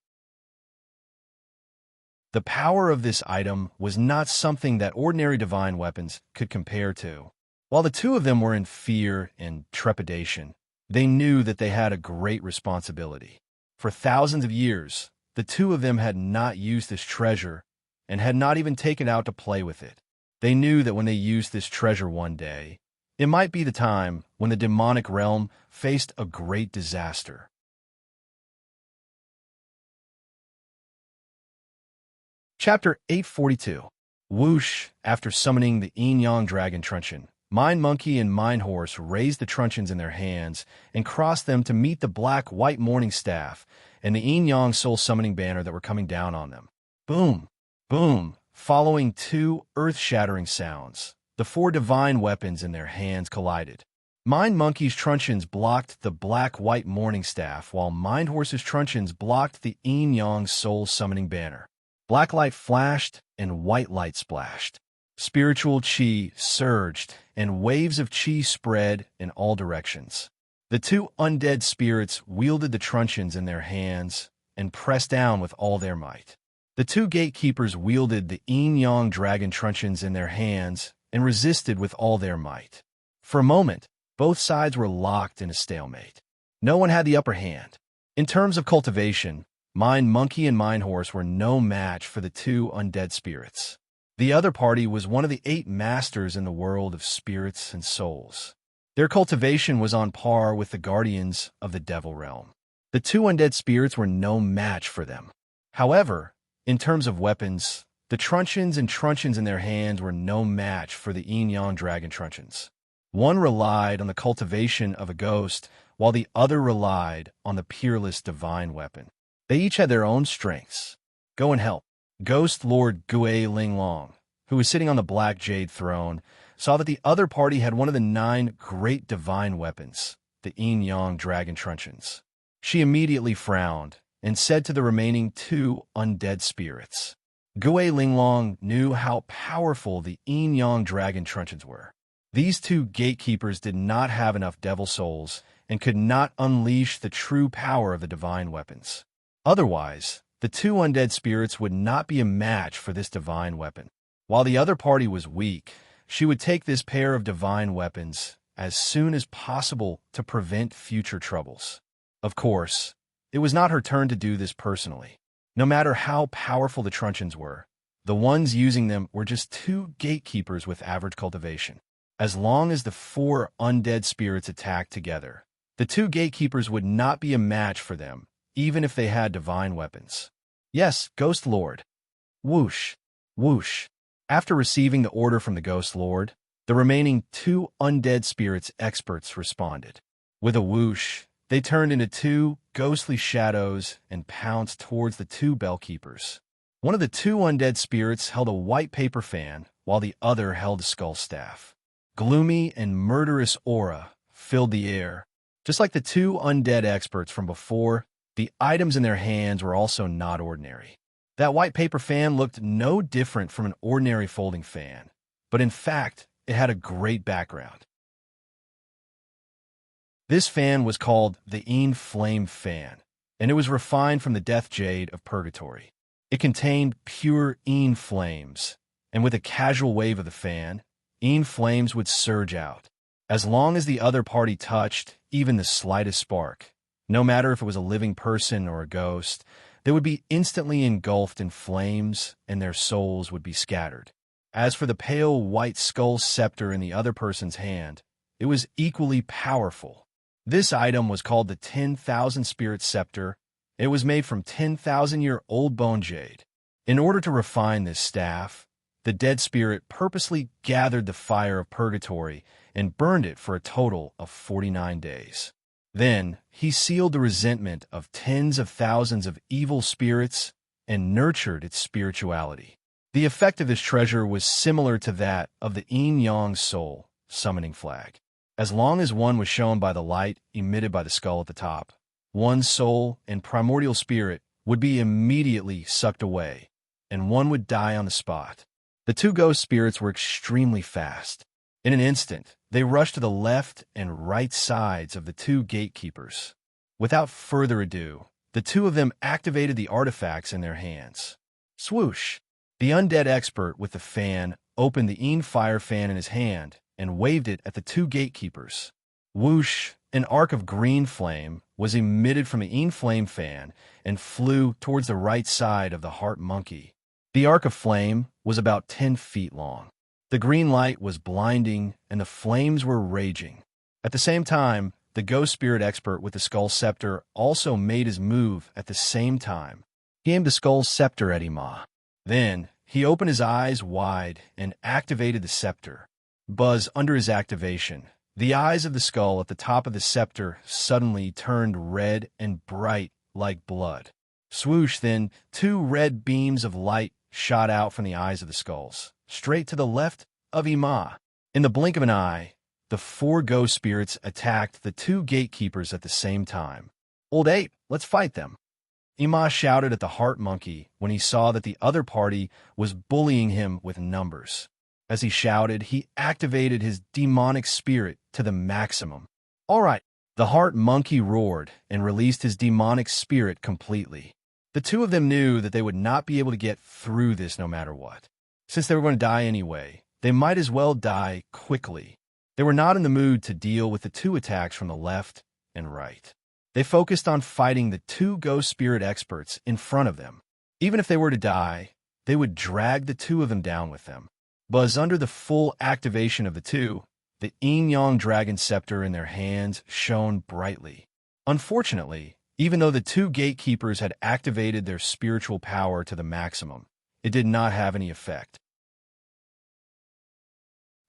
The power of this item was not something that ordinary divine weapons could compare to. While the 2 of them were in fear and trepidation, they knew that they had a great responsibility. For thousands of years, the 2 of them had not used this treasure and had not even taken it out to play with it. They knew that when they used this treasure one day, it might be the time when the demonic realm faced a great disaster. Chapter 842. Whoosh! After summoning the yin-yang dragon truncheon, Mind Monkey and Mind Horse raised the truncheons in their hands and crossed them to meet the black-white morning staff and the yin-yang soul summoning banner that were coming down on them. Boom! Boom! Following two earth-shattering sounds, the four divine weapons in their hands collided. Mind Monkey's truncheons blocked the black-white morning staff, while Mind Horse's truncheons blocked the yin-yang soul summoning banner. Black light flashed and white light splashed. Spiritual chi surged, and waves of chi spread in all directions. The two undead spirits wielded the truncheons in their hands and pressed down with all their might. The two gatekeepers wielded the yin-yang dragon truncheons in their hands and resisted with all their might. For a moment, both sides were locked in a stalemate. No one had the upper hand. In terms of cultivation, Mind Monkey and Mind Horse were no match for the two undead spirits. The other party was one of the 8 masters in the world of spirits and souls. Their cultivation was on par with the guardians of the devil realm. The two undead spirits were no match for them. However, in terms of weapons, the truncheons in their hands were no match for the yin-yang dragon truncheons. One relied on the cultivation of a ghost, while the other relied on the peerless divine weapon. They each had their own strengths. Go and help. Ghost Lord Gui Linglong, who was sitting on the black jade throne, saw that the other party had one of the 9 great divine weapons, the yin-yang dragon truncheons. She immediately frowned and said to the remaining 2 undead spirits. Gui Linglong knew how powerful the yin-yang dragon truncheons were. These 2 gatekeepers did not have enough devil souls and could not unleash the true power of the divine weapons. Otherwise, the 2 undead spirits would not be a match for this divine weapon. While the other party was weak, she would take this pair of divine weapons as soon as possible to prevent future troubles. Of course, it was not her turn to do this personally. No matter how powerful the truncheons were, the ones using them were just 2 gatekeepers with average cultivation. As long as the 4 undead spirits attacked together, the 2 gatekeepers would not be a match for them, even if they had divine weapons. Yes, Ghost Lord. Whoosh, whoosh. After receiving the order from the Ghost Lord, the remaining 2 undead spirits experts responded. With a whoosh, they turned into 2 ghostly shadows and pounced towards the 2 bellkeepers. One of the 2 undead spirits held a white paper fan, while the other held a skull staff. Gloomy and murderous aura filled the air. Just like the 2 undead experts from before, the items in their hands were also not ordinary. That white paper fan looked no different from an ordinary folding fan, but in fact, it had a great background. This fan was called the Yin Flame Fan, and it was refined from the death jade of purgatory. It contained pure Yin flames, and with a casual wave of the fan, Yin flames would surge out. As long as the other party touched even the slightest spark, no matter if it was a living person or a ghost, they would be instantly engulfed in flames and their souls would be scattered. As for the pale white skull scepter in the other person's hand, it was equally powerful. This item was called the 10,000 Spirit Scepter. It was made from 10,000-year-old bone jade. In order to refine this staff, the dead spirit purposely gathered the fire of purgatory and burned it for a total of 49 days. Then, he sealed the resentment of tens of thousands of evil spirits and nurtured its spirituality. The effect of this treasure was similar to that of the yin-yang soul summoning flag. As long as one was shown by the light emitted by the skull at the top, one's soul and primordial spirit would be immediately sucked away, and one would die on the spot. The 2 ghost spirits were extremely fast. In an instant, they rushed to the left and right sides of the 2 gatekeepers. Without further ado, the 2 of them activated the artifacts in their hands. Swoosh! The undead expert with the fan opened the Yin fire fan in his hand and waved it at the 2 gatekeepers. Whoosh! An arc of green flame was emitted from the Yin flame fan and flew towards the right side of the heart monkey. The arc of flame was about 10 feet long. The green light was blinding, and the flames were raging. At the same time, the ghost spirit expert with the skull scepter also made his move at the same time. He aimed the skull scepter at Ima. Then, he opened his eyes wide and activated the scepter. Buzz under his activation. The eyes of the skull at the top of the scepter suddenly turned red and bright like blood. Swoosh, then, two red beams of light shot out from the eyes of the skulls, straight to the left of Ima. In the blink of an eye, the four ghost spirits attacked the two gatekeepers at the same time. "Old Ape, let's fight them!" Ima shouted at the heart monkey when he saw that the other party was bullying him with numbers. As he shouted, he activated his demonic spirit to the maximum. "All right!" The heart monkey roared and released his demonic spirit completely. The two of them knew that they would not be able to get through this no matter what. Since they were going to die anyway, they might as well die quickly. They were not in the mood to deal with the two attacks from the left and right. They focused on fighting the two ghost spirit experts in front of them. Even if they were to die, they would drag the two of them down with them. Buzz under the full activation of the two, the yin-yang dragon scepter in their hands shone brightly. Unfortunately, even though the two gatekeepers had activated their spiritual power to the maximum, it did not have any effect.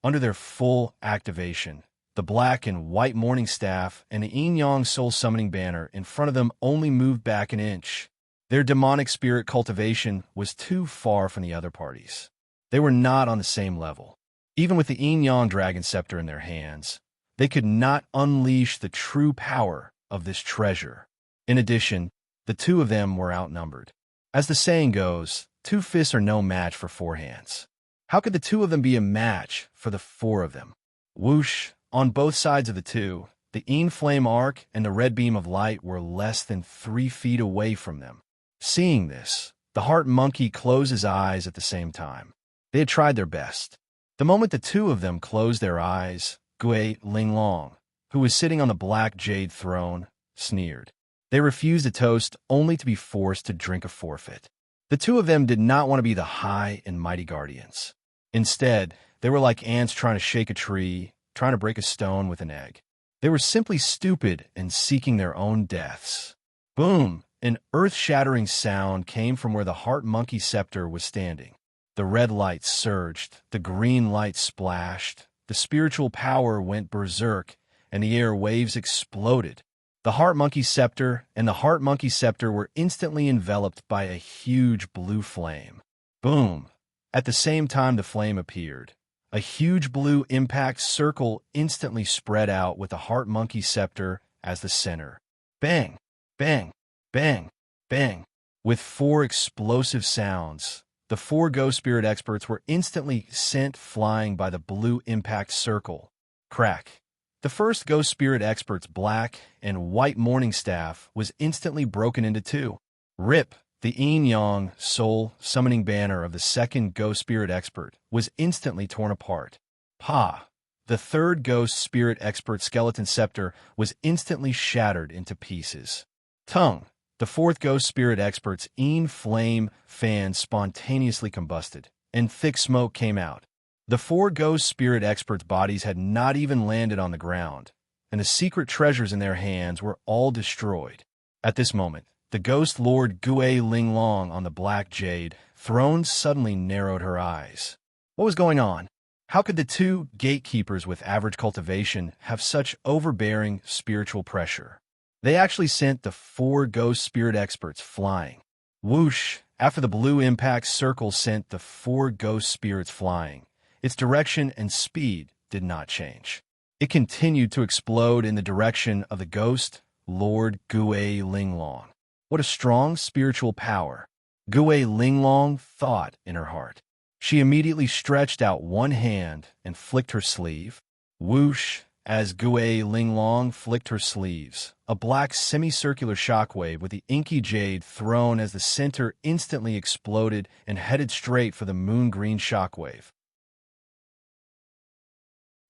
Under their full activation, the black and white morning staff and the yin-yang soul summoning banner in front of them only moved back an inch. Their demonic spirit cultivation was too far from the other parties. They were not on the same level. Even with the yin-yang dragon scepter in their hands, they could not unleash the true power of this treasure. In addition, the two of them were outnumbered. As the saying goes, 2 fists are no match for 4 hands. How could the two of them be a match for the 4 of them? Whoosh! On both sides of the two, the yin flame arc and the red beam of light were less than 3 feet away from them. Seeing this, the heart monkey closed his eyes at the same time. They had tried their best. The moment the two of them closed their eyes, Gui Linglong, who was sitting on the black jade throne, sneered. They refused a toast only to be forced to drink a forfeit. The two of them did not want to be the high and mighty guardians. Instead, they were like ants trying to shake a tree, trying to break a stone with an egg. They were simply stupid and seeking their own deaths. Boom! An earth-shattering sound came from where the heart monkey scepter was standing. The red light surged, the green light splashed, the spiritual power went berserk, and the air waves exploded. The heart monkey scepter and the heart monkey scepter were instantly enveloped by a huge blue flame. Boom! At the same time the flame appeared, a huge blue impact circle instantly spread out with the heart monkey scepter as the center. Bang! Bang! Bang! Bang! With 4 explosive sounds, the 4 ghost spirit experts were instantly sent flying by the blue impact circle. Crack! The first ghost spirit expert's black and white morning staff was instantly broken into 2. Rip! The yin-yang soul summoning banner of the second ghost spirit expert was instantly torn apart. Pa! The third ghost spirit expert skeleton scepter was instantly shattered into pieces. Tongue! The fourth ghost spirit expert's yin flame fan spontaneously combusted, and thick smoke came out. The 4 ghost spirit experts' bodies had not even landed on the ground, and the secret treasures in their hands were all destroyed. At this moment, the ghost lord Gui Linglong on the black jade throne suddenly narrowed her eyes. What was going on? How could the 2 gatekeepers with average cultivation have such overbearing spiritual pressure? They actually sent the 4 ghost spirit experts flying. Whoosh! After the blue impact circle sent the 4 ghost spirits flying, its direction and speed did not change. It continued to explode in the direction of the ghost Lord Gui Linglong. What a strong spiritual power! Gui Linglong thought in her heart. She immediately stretched out one hand and flicked her sleeve. Whoosh! As Gui Linglong flicked her sleeves, a black semicircular shockwave with the inky jade throne as the center instantly exploded and headed straight for the moon-green shockwave.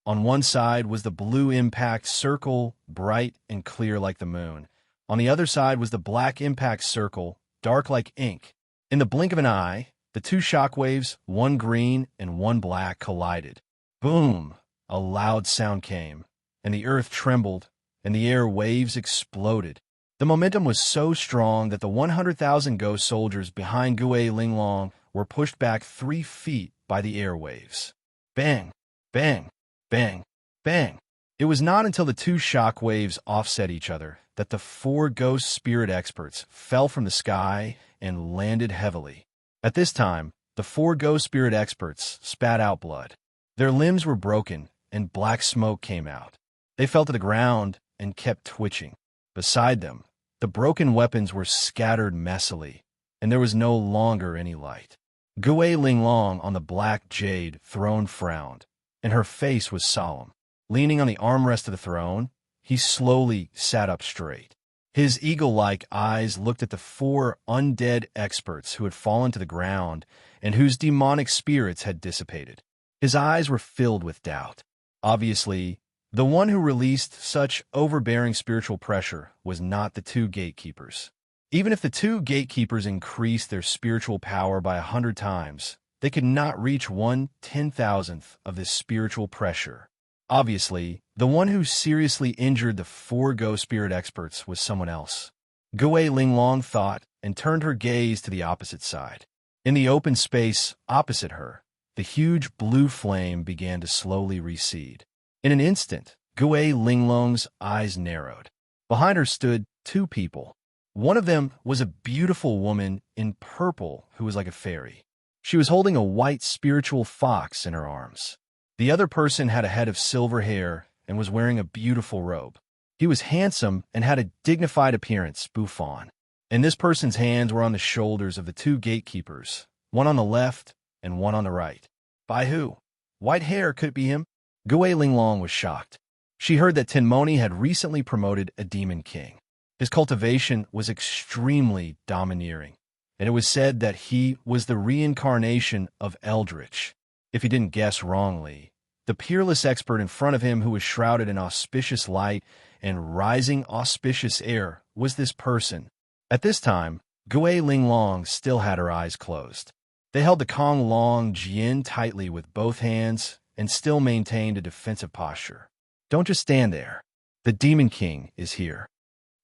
On one side was the blue impact circle, bright and clear like the moon. On the other side was the black impact circle, dark like ink. In the blink of an eye, the 2 shockwaves, one green and one black, collided. Boom! A loud sound came, and the earth trembled, and the air waves exploded. The momentum was so strong that the 100,000 ghost soldiers behind Gui Linglong were pushed back 3 feet by the airwaves. Bang, bang, bang, bang. It was not until the 2 shock waves offset each other that the 4 ghost spirit experts fell from the sky and landed heavily. At this time, the 4 ghost spirit experts spat out blood. Their limbs were broken, and black smoke came out. They fell to the ground and kept twitching. Beside them, the broken weapons were scattered messily, and there was no longer any light. Gui Linglong on the black jade throne frowned, and her face was solemn. Leaning on the armrest of the throne, he slowly sat up straight. His eagle-like eyes looked at the 4 undead experts who had fallen to the ground and whose demonic spirits had dissipated. His eyes were filled with doubt. Obviously, the one who released such overbearing spiritual pressure was not the 2 gatekeepers. Even if the 2 gatekeepers increased their spiritual power by 100 times, they could not reach 1/10,000th of this spiritual pressure. Obviously, the one who seriously injured the 4 ghost spirit experts was someone else. Gui Linglong thought and turned her gaze to the opposite side. In the open space opposite her, the huge blue flame began to slowly recede. In an instant, Gui Linglong's eyes narrowed. Behind her stood 2 people. One of them was a beautiful woman in purple who was like a fairy. She was holding a white spiritual fox in her arms. The other person had a head of silver hair and was wearing a beautiful robe. He was handsome and had a dignified appearance, Buffon. And this person's hands were on the shoulders of the 2 gatekeepers, one on the left and one on the right. By who? White hair, could it be him? Gui Linglong was shocked. She heard that Tinmoni had recently promoted a demon king. His cultivation was extremely domineering, and it was said that he was the reincarnation of Eldritch. If he didn't guess wrongly, the peerless expert in front of him who was shrouded in auspicious light and rising auspicious air was this person. At this time, Gui Linglong still had her eyes closed. They held the Kong Long Jian tightly with both hands and still maintained a defensive posture. Don't just stand there. The Demon King is here.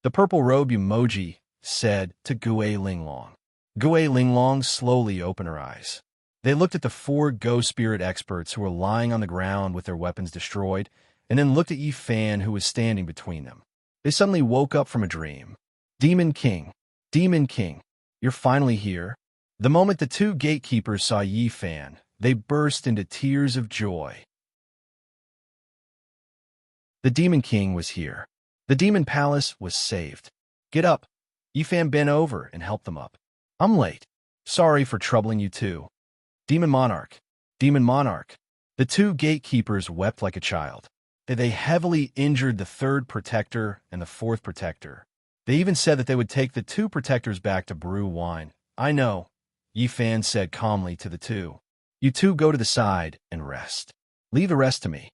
The purple robe emoji said to Gui Linglong. Gui Linglong slowly opened her eyes. They looked at the 4 ghost spirit experts who were lying on the ground with their weapons destroyed, and then looked at Yi Fan who was standing between them. They suddenly woke up from a dream. Demon King, you're finally here. The moment the 2 gatekeepers saw Yi Fan, they burst into tears of joy. The Demon King was here. The Demon Palace was saved. Get up. Yi Fan bent over and helped them up. I'm late. Sorry for troubling you too. Demon Monarch. The 2 gatekeepers wept like a child. They heavily injured the 3rd protector and the 4th protector. They even said that they would take the 2 protectors back to brew wine. I know, Yi Fan said calmly to the 2. You 2 go to the side and rest. Leave the rest to me.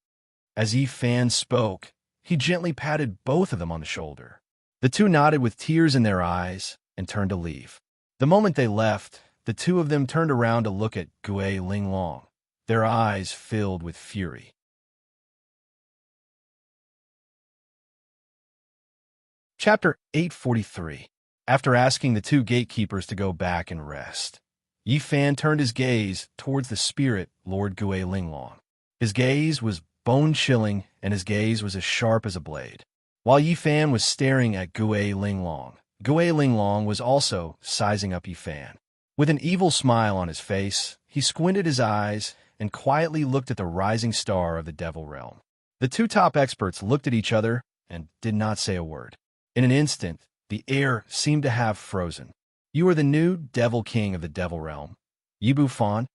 As Yi Fan spoke, he gently patted both of them on the shoulder. The 2 nodded with tears in their eyes and turned to leave. The moment they left, the 2 of them turned around to look at Gui Linglong, their eyes filled with fury. Chapter 843. After asking the 2 gatekeepers to go back and rest, Yi Fan turned his gaze towards the spirit Lord Gui Linglong. His gaze was bone-chilling, and his gaze was as sharp as a blade. While Yi Fan was staring at Gui Linglong was also sizing up Yi Fan. With an evil smile on his face, he squinted his eyes and quietly looked at the rising star of the Devil Realm. The 2 top experts looked at each other and did not say a word. In an instant, the air seemed to have frozen. You are the new Devil King of the Devil Realm, Yi Buffon.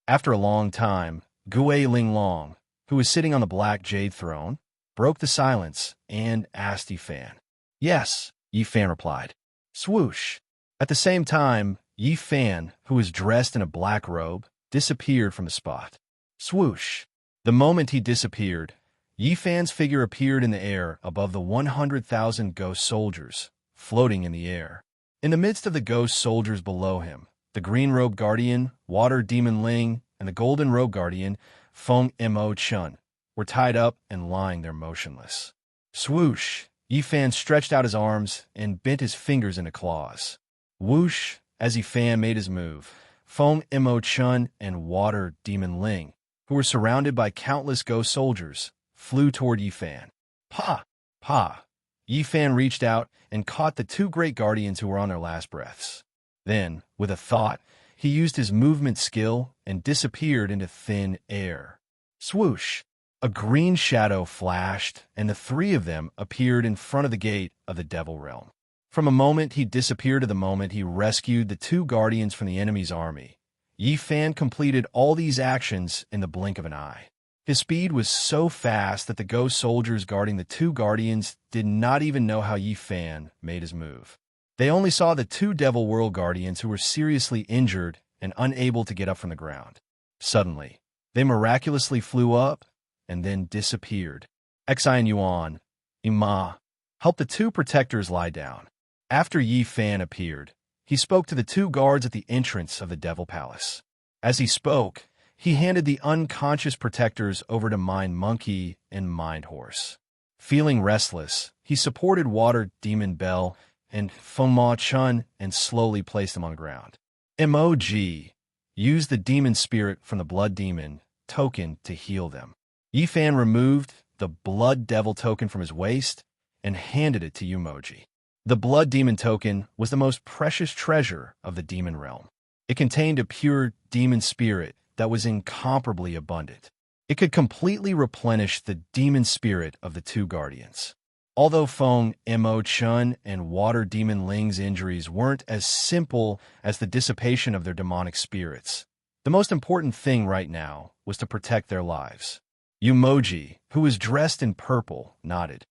After a long time, Gui Linglong, who was sitting on the black jade throne, broke the silence and asked Yi Fan. Yes, Yi Fan replied. Swoosh. At the same time, Yi Fan, who was dressed in a black robe, disappeared from the spot. Swoosh. The moment he disappeared, Yi Fan's figure appeared in the air above the 100,000 ghost soldiers, floating in the air. In the midst of the ghost soldiers below him, the green robe guardian, water demon Ling, and the golden robe guardian, Feng Mo Chun, were tied up and lying there motionless. Swoosh! Yi Fan stretched out his arms and bent his fingers into claws. Whoosh! As Yi Fan made his move, Feng Mo Chun and Water Demon Ling, who were surrounded by countless ghost soldiers, flew toward Yifan. Pa! Pa! Yifan reached out and caught the two great guardians who were on their last breaths. Then, with a thought, he used his movement skill and disappeared into thin air. Swoosh! A green shadow flashed, and the three of them appeared in front of the gate of the Devil Realm. From a moment he disappeared to the moment he rescued the two guardians from the enemy's army. Yifan completed all these actions in the blink of an eye. His speed was so fast that the ghost soldiers guarding the two guardians did not even know how Yifan made his move. They only saw the two Devil World guardians who were seriously injured and unable to get up from the ground. Suddenly, they miraculously flew up and then disappeared. Xi and Yuan, Ima, helped the two protectors lie down. After Yifan appeared, he spoke to the two guards at the entrance of the Devil Palace. As he spoke, he handed the unconscious protectors over to Mind Monkey and Mind Horse. Feeling restless, he supported Water Demon Bell and Feng Ma Chun and slowly placed them on the ground. Mog used the demon spirit from the Blood Demon token to heal them. Yifan removed the Blood Devil token from his waist and handed it to Yumoji. The Blood Demon token was the most precious treasure of the demon realm. It contained a pure demon spirit that was incomparably abundant. It could completely replenish the demon spirit of the two guardians. Although Feng Mo Chun and Water Demon Ling's injuries weren't as simple as the dissipation of their demonic spirits, the most important thing right now was to protect their lives. Yumoji, who was dressed in purple, nodded.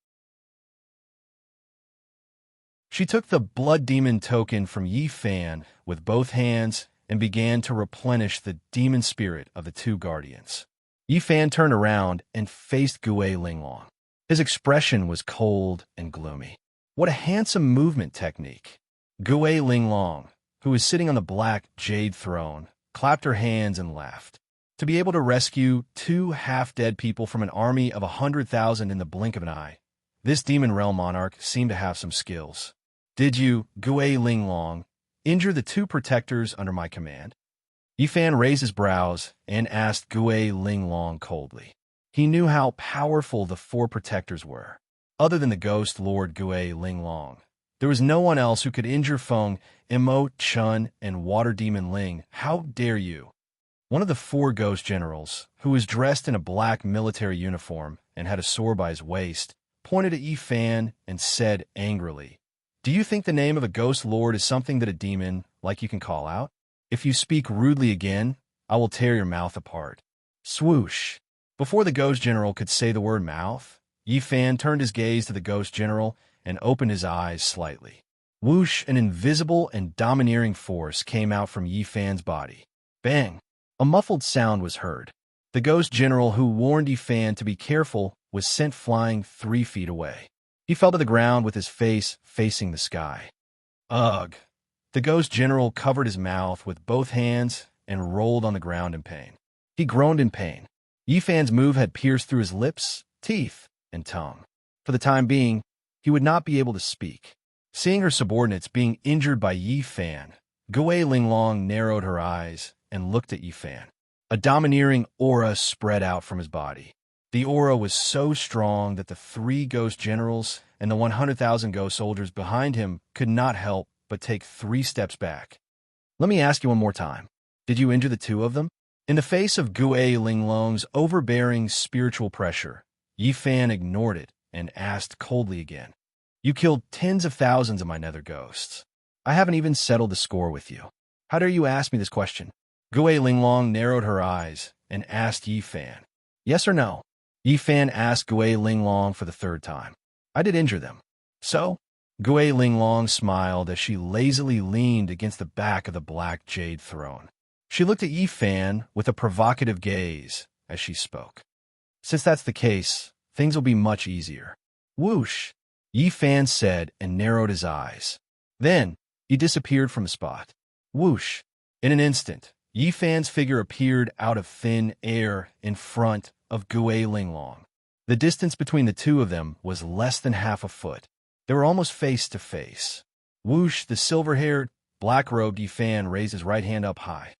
She took the Blood Demon token from Yifan with both hands and began to replenish the demon spirit of the two guardians. Yifan turned around and faced Gue Linglong. His expression was cold and gloomy. What a handsome movement technique. Gue Linglong, who was sitting on the black jade throne, clapped her hands and laughed. To be able to rescue two half-dead people from an army of 100,000 in the blink of an eye, this demon realm monarch seemed to have some skills. Did you, Gue Linglong, injure the two protectors under my command? Yifan raised his brows and asked Gue Linglong coldly. He knew how powerful the four protectors were. Other than the ghost lord Gue Linglong, there was no one else who could injure Feng Mo Chun and Water Demon Ling. How dare you? One of the four ghost generals, who was dressed in a black military uniform and had a sword by his waist, pointed at Yifan and said angrily, "Do you think the name of a ghost lord is something that a demon like you can call out? If you speak rudely again, I will tear your mouth apart." Swoosh! Before the ghost general could say the word mouth, Yifan turned his gaze to the ghost general and opened his eyes slightly. Whoosh! An invisible and domineering force came out from Yifan's body. Bang! A muffled sound was heard. The ghost general who warned Yifan to be careful was sent flying 3 feet away. He fell to the ground with his face facing the sky. Ugh! The ghost general covered his mouth with both hands and rolled on the ground in pain. He groaned in pain. Yifan's move had pierced through his lips, teeth, and tongue. For the time being, he would not be able to speak. Seeing her subordinates being injured by Yifan, Gue Linglong narrowed her eyes and looked at Yifan. A domineering aura spread out from his body. The aura was so strong that the 3 ghost generals and the 100,000 ghost soldiers behind him could not help but take 3 steps back. Let me ask you one more time. Did you injure the 2 of them? In the face of Gue Linglong's overbearing spiritual pressure, Yifan ignored it and asked coldly again. You killed tens of thousands of my nether ghosts. I haven't even settled the score with you. How dare you ask me this question? Gue Linglong narrowed her eyes and asked Yifan. Yes or no? Yifan asked Gue Linglong for the 3rd time. I did injure them. So? Gue Linglong smiled as she lazily leaned against the back of the black jade throne. She looked at Yifan with a provocative gaze as she spoke. Since that's the case, things will be much easier. Whoosh! Yifan said and narrowed his eyes. Then, he disappeared from the spot. Whoosh! In an instant, Yifan's figure appeared out of thin air in front of Gue Linglong. The distance between the 2 of them was less than half a foot. They were almost face to face. Whoosh! The silver-haired, black-robed Yifan raised his right hand up high.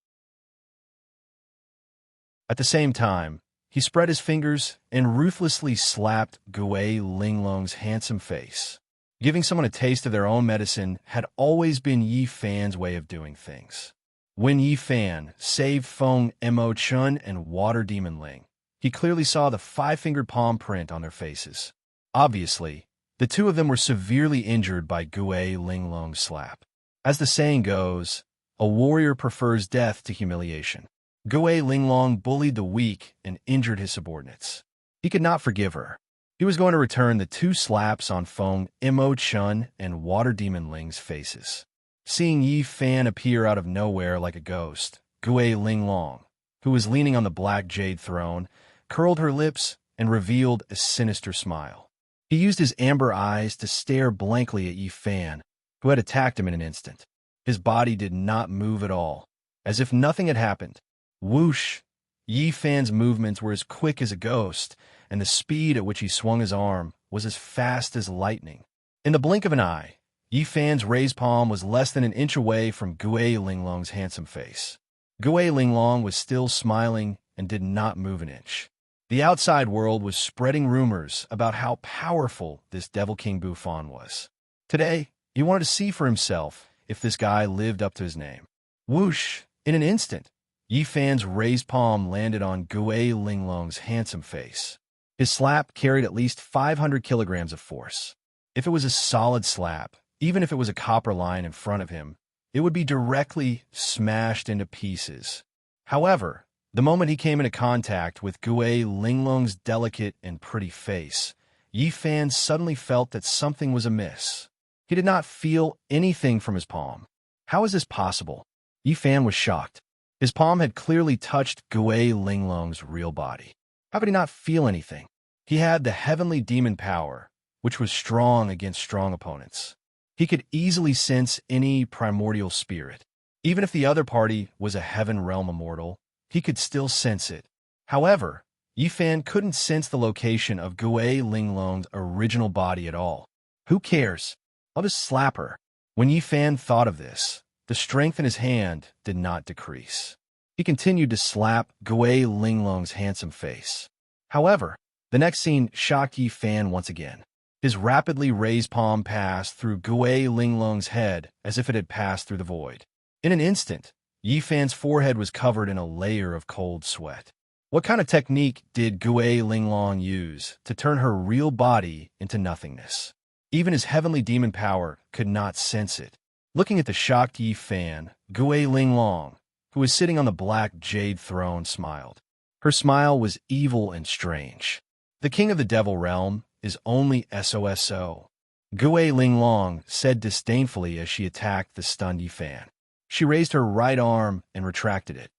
At the same time, he spread his fingers and ruthlessly slapped Gui Linglong's handsome face. Giving someone a taste of their own medicine had always been Yi Fan's way of doing things. When Yi Fan saved Feng Mo Chun and Water Demon Ling, he clearly saw the five-fingered palm print on their faces. Obviously, the two of them were severely injured by Gui Linglong's slap. As the saying goes, a warrior prefers death to humiliation. Gui Linglong bullied the weak and injured his subordinates. He could not forgive her. He was going to return the two slaps on Feng Mo Chun and Water Demon Ling's faces. Seeing Yi Fan appear out of nowhere like a ghost, Gui Linglong, who was leaning on the black jade throne, curled her lips and revealed a sinister smile. He used his amber eyes to stare blankly at Yi Fan, who had attacked him in an instant. His body did not move at all, as if nothing had happened. Whoosh! Yi Fan's movements were as quick as a ghost, and the speed at which he swung his arm was as fast as lightning. In the blink of an eye, Yi Fan's raised palm was less than an inch away from Gui Linglong's handsome face. Gui Linglong was still smiling and did not move an inch. The outside world was spreading rumors about how powerful this Devil King Buffon was. Today, he wanted to see for himself if this guy lived up to his name. Whoosh! In an instant, Yi Fan's raised palm landed on Gui Linglong's handsome face. His slap carried at least 500 kilograms of force. If it was a solid slap, even if it was a copper line in front of him, it would be directly smashed into pieces. However, the moment he came into contact with Gui Linglong's delicate and pretty face, Yi Fan suddenly felt that something was amiss. He did not feel anything from his palm. How is this possible? Yi Fan was shocked. His palm had clearly touched Gui Linglong's real body. How could he not feel anything? He had the heavenly demon power, which was strong against strong opponents. He could easily sense any primordial spirit. Even if the other party was a heaven realm immortal, he could still sense it. However, Yi Fan couldn't sense the location of Gui Linglong's original body at all. Who cares? I'll just slap her. When Yi Fan thought of this, the strength in his hand did not decrease. He continued to slap Gui Linglong's handsome face. However, the next scene shocked Yi Fan once again. His rapidly raised palm passed through Gui Linglong's head as if it had passed through the void. In an instant, Yi Fan's forehead was covered in a layer of cold sweat. What kind of technique did Gui Linglong use to turn her real body into nothingness? Even his heavenly demon power could not sense it. Looking at the shocked Yi Fan, Gui Linglong, who was sitting on the black jade throne, smiled. Her smile was evil and strange. The king of the devil realm is only SOSO. Gui Linglong said disdainfully as she attacked the stunned Yi Fan. She raised her right arm and retracted it.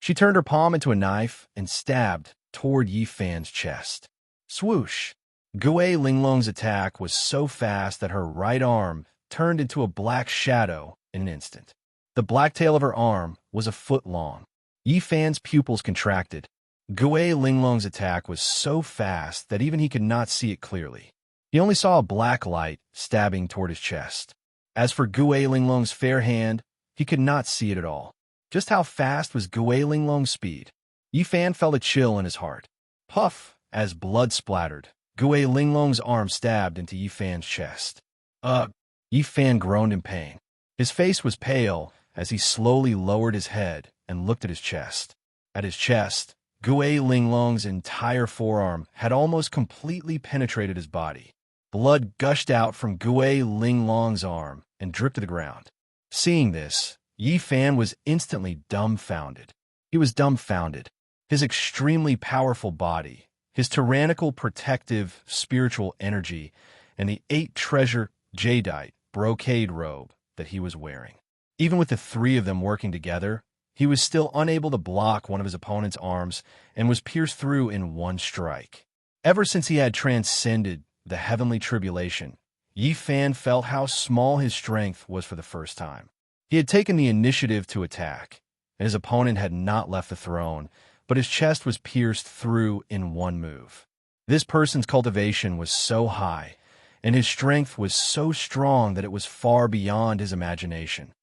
She turned her palm into a knife and stabbed toward Yi Fan's chest. Swoosh! Gui Linglong's attack was so fast that her right arm turned into a black shadow in an instant. The black tail of her arm was a foot long. Yi Fan's pupils contracted. Gui Linglong's attack was so fast that even he could not see it clearly. He only saw a black light stabbing toward his chest. As for Gui Linglong's fair hand, he could not see it at all. Just how fast was Gui Linglong's speed? Yi Fan felt a chill in his heart. Puff! As blood splattered, Gui Linglong's arm stabbed into Yi Fan's chest. Ugh! Yi Fan groaned in pain. His face was pale as he slowly lowered his head and looked at his chest. At his chest, Gui Linglong's entire forearm had almost completely penetrated his body. Blood gushed out from Gui Linglong's arm and dripped to the ground. Seeing this, Yi Fan was instantly dumbfounded. He was dumbfounded. His extremely powerful body, his tyrannical protective spiritual energy, and the 8-treasure jadeite brocade robe that he was wearing. Even with the three of them working together, he was still unable to block one of his opponent's arms and was pierced through in one strike. Ever since he had transcended the heavenly tribulation, Yi Fan felt how small his strength was for the first time. He had taken the initiative to attack, and his opponent had not left the throne, but his chest was pierced through in one move. This person's cultivation was so high, and his strength was so strong that it was far beyond his imagination.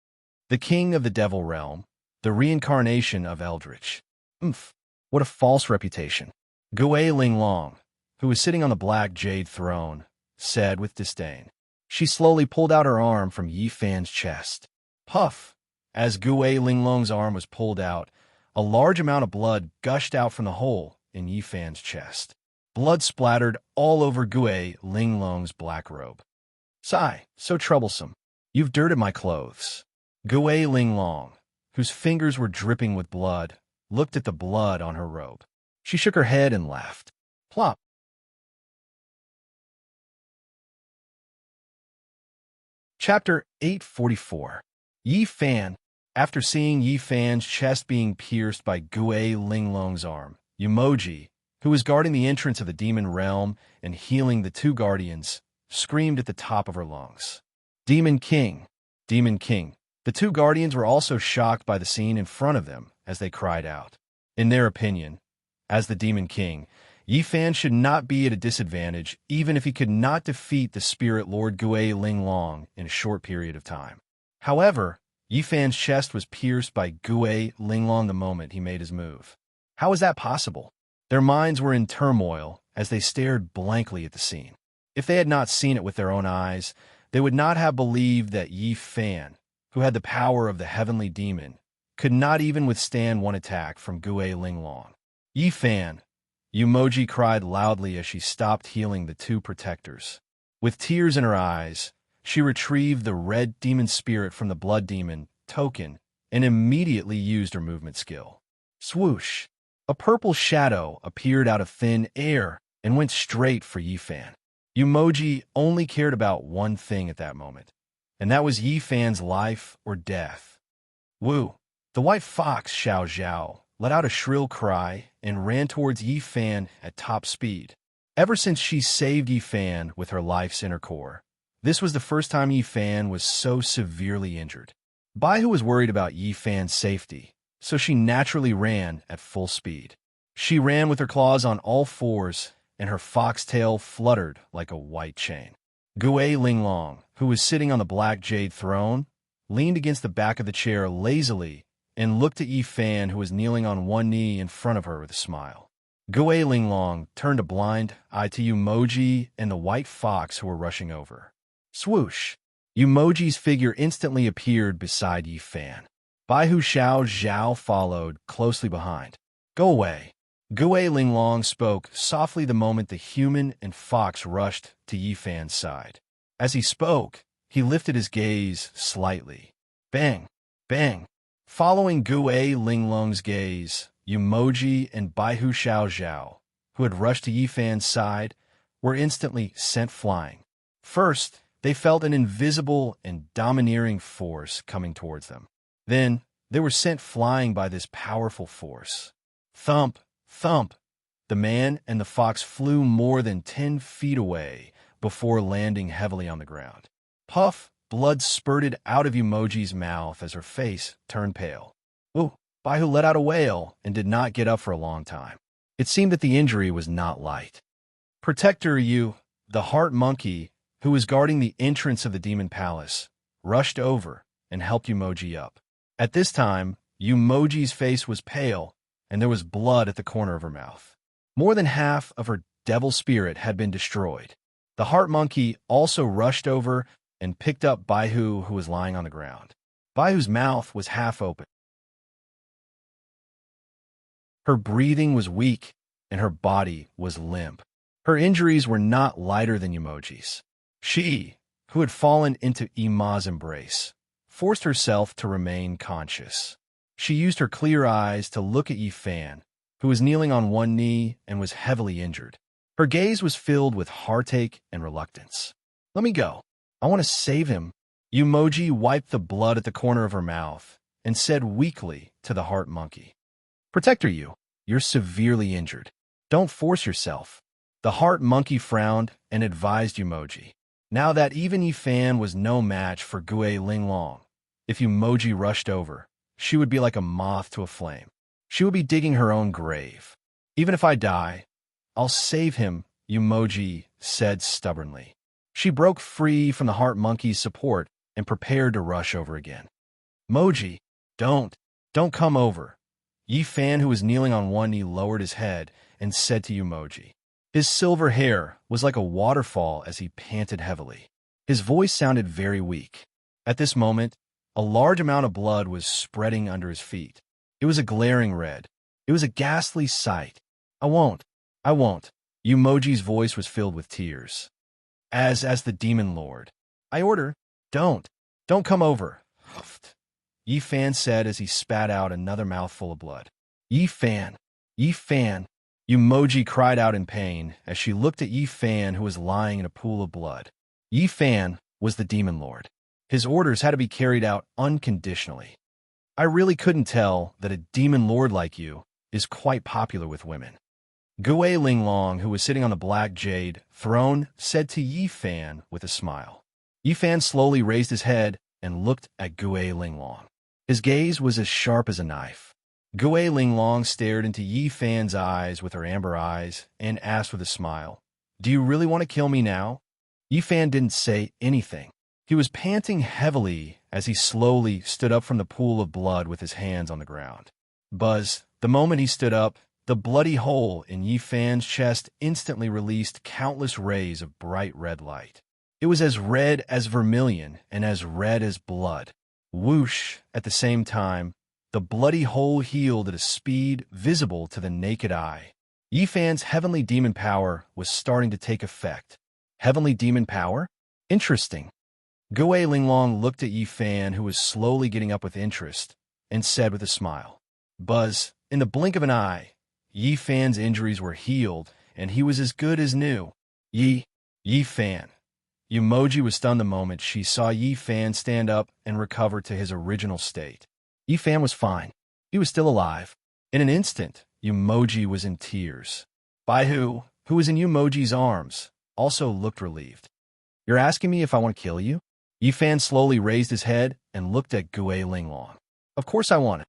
The king of the devil realm, the reincarnation of Eldritch. Oomph, what a false reputation. Gue Linglong, who was sitting on the black jade throne, said with disdain. She slowly pulled out her arm from Yi Fan's chest. Puff! As Gue Linglong's arm was pulled out, a large amount of blood gushed out from the hole in Yi Fan's chest. Blood splattered all over Gue Linglong's black robe. Sigh, so troublesome. You've dirted my clothes. Gue Linglong, whose fingers were dripping with blood, looked at the blood on her robe. She shook her head and laughed. Plop. Chapter 844. Yi Fan. After seeing Yi Fan's chest being pierced by Gue Linglong's arm, Yumoji, who was guarding the entrance of the demon realm and healing the two guardians, screamed at the top of her lungs. Demon King! Demon King! The two guardians were also shocked by the scene in front of them as they cried out. In their opinion, as the Demon King, Yi Fan should not be at a disadvantage even if he could not defeat the spirit Lord Gue Linglong in a short period of time. However, Yi Fan's chest was pierced by Gue Linglong the moment he made his move. How was that possible? Their minds were in turmoil as they stared blankly at the scene. If they had not seen it with their own eyes, they would not have believed that Yi Fan, who had the power of the heavenly demon, could not even withstand one attack from Gue Linglong. Yi Fan! Yumoji cried loudly as she stopped healing the two protectors. With tears in her eyes, she retrieved the red demon spirit from the blood demon token and immediately used her movement skill. Swoosh! A purple shadow appeared out of thin air and went straight for Yi Fan. Yumoji only cared about one thing at that moment, and that was Yi Fan's life or death. Woo! The white fox Xiao Zhao let out a shrill cry and ran towards Yi Fan at top speed. Ever since she saved Yi Fan with her life's inner core, this was the first time Yi Fan was so severely injured. Baihu was worried about Yi Fan's safety, so she naturally ran at full speed. She ran with her claws on all fours, and her foxtail fluttered like a white chain. Gue Linglong, who was sitting on the black jade throne, leaned against the back of the chair lazily and looked at Yi Fan, who was kneeling on one knee in front of her with a smile. Gue Linglong turned a blind eye to Yumoji and the white fox who were rushing over. Swoosh! Yumoji's figure instantly appeared beside Yi Fan. Baihu Xiao Zhao followed closely behind. Go away! Gue Linglong spoke softly the moment the human and fox rushed to Yi Fan's side. As he spoke, he lifted his gaze slightly. Bang! Bang! Following Gue Linglong's gaze, Yumoji and Baihu Xiao Zhao, who had rushed to Yi Fan's side, were instantly sent flying. First, they felt an invisible and domineering force coming towards them. Then, they were sent flying by this powerful force. Thump! Thump! The man and the fox flew more than 10 feet away before landing heavily on the ground. Puff! Blood spurted out of Yumoji's mouth as her face turned pale. Ooh! Baihu let out a wail and did not get up for a long time. It seemed that the injury was not light. Protector Yu, the heart monkey, who was guarding the entrance of the demon palace, rushed over and helped Yumoji up. At this time, Yumoji's face was pale, and there was blood at the corner of her mouth. More than half of her devil spirit had been destroyed. The heart monkey also rushed over and picked up Baihu, who was lying on the ground. Baihu's mouth was half open. Her breathing was weak, and her body was limp. Her injuries were not lighter than Yumoji's. She, who had fallen into Ima's embrace, forced herself to remain conscious. She used her clear eyes to look at Yi Fan, who was kneeling on one knee and was heavily injured. Her gaze was filled with heartache and reluctance. Let me go. I want to save him. Yumoji wiped the blood at the corner of her mouth and said weakly to the heart monkey, Protector Yu, you're severely injured. Don't force yourself. The heart monkey frowned and advised Yumoji. Now that even Yi Fan was no match for Gue Linglong, if Yumoji rushed over, she would be like a moth to a flame. She would be digging her own grave. Even if I die, I'll save him, Yumoji said stubbornly. She broke free from the heart monkey's support and prepared to rush over again. Moji, don't. Don't come over. Yi Fan, who was kneeling on one knee, lowered his head and said to Yumoji. His silver hair was like a waterfall as he panted heavily. His voice sounded very weak. At this moment, a large amount of blood was spreading under his feet. It was a glaring red. It was a ghastly sight. I won't. Yumoji's voice was filled with tears. As the demon lord, I order, don't come over. Huffed. Yi Fan said as he spat out another mouthful of blood. Yi Fan. Yumoji cried out in pain as she looked at Yi Fan, who was lying in a pool of blood. Yi Fan was the demon lord. His orders had to be carried out unconditionally. I really couldn't tell that a demon lord like you is quite popular with women. Gue Linglong, who was sitting on the black jade throne, said to Yi Fan with a smile. Yi Fan slowly raised his head and looked at Gue Linglong. His gaze was as sharp as a knife. Gue Linglong stared into Yi Fan's eyes with her amber eyes and asked with a smile, Do you really want to kill me now? Yi Fan didn't say anything. He was panting heavily as he slowly stood up from the pool of blood with his hands on the ground. Buzz, the moment he stood up, the bloody hole in Yi Fan's chest instantly released countless rays of bright red light. It was as red as vermilion and as red as blood. Whoosh! At the same time, the bloody hole healed at a speed visible to the naked eye. Yi Fan's heavenly demon power was starting to take effect. Heavenly demon power? Interesting. Gue Linglong looked at Yi Fan, who was slowly getting up with interest, and said with a smile, Buzz, in the blink of an eye, Yi Fan's injuries were healed, and he was as good as new. Yi Fan. Yumoji was stunned the moment she saw Yi Fan stand up and recover to his original state. Yi Fan was fine. He was still alive. In an instant, Yumoji was in tears. Baihu, who was in Yumoji's arms, also looked relieved. You're asking me if I want to kill you? Yi Fan slowly raised his head and looked at Gue Linglong. Of course I want it.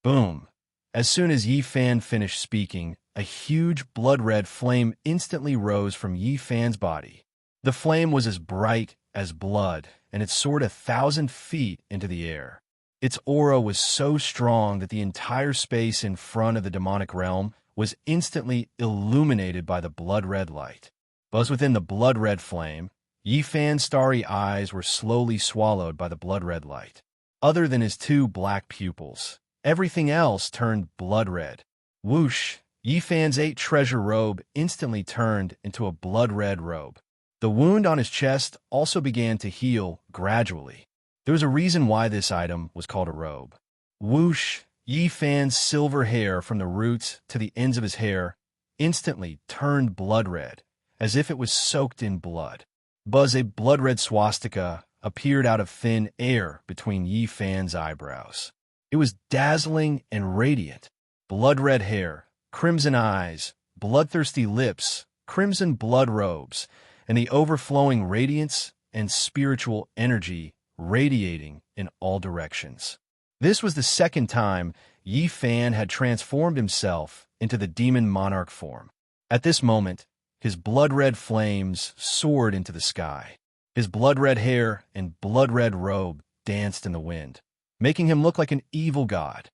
Boom. As soon as Yi Fan finished speaking, a huge blood-red flame instantly rose from Yi Fan's body. The flame was as bright as blood, and it soared 1,000 feet into the air. Its aura was so strong that the entire space in front of the demonic realm was instantly illuminated by the blood-red light. But within the blood-red flame, Yi Fan's starry eyes were slowly swallowed by the blood-red light. Other than his two black pupils, everything else turned blood-red. Whoosh! Yi Fan's 8 treasure robe instantly turned into a blood-red robe. The wound on his chest also began to heal gradually. There was a reason why this item was called a robe. Whoosh! Yi Fan's silver hair from the roots to the ends of his hair instantly turned blood-red, as if it was soaked in blood. Buzz, a blood-red swastika appeared out of thin air between Yi Fan's eyebrows. It was dazzling and radiant. Blood-red hair, crimson eyes, bloodthirsty lips, crimson blood robes, and the overflowing radiance and spiritual energy radiating in all directions. This was the second time Yi Fan had transformed himself into the demon monarch form. At this moment, his blood-red flames soared into the sky. His blood-red hair and blood-red robe danced in the wind, making him look like an evil god.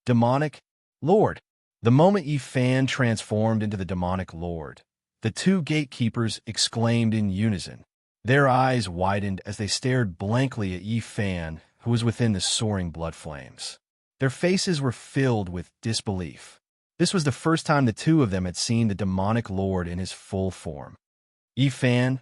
Demonic Lord. The moment Yi Fan transformed into the demonic lord, the two gatekeepers exclaimed in unison. Their eyes widened as they stared blankly at Yi Fan, who was within the soaring blood flames. Their faces were filled with disbelief. This was the first time the two of them had seen the demonic lord in his full form. Yi Fan,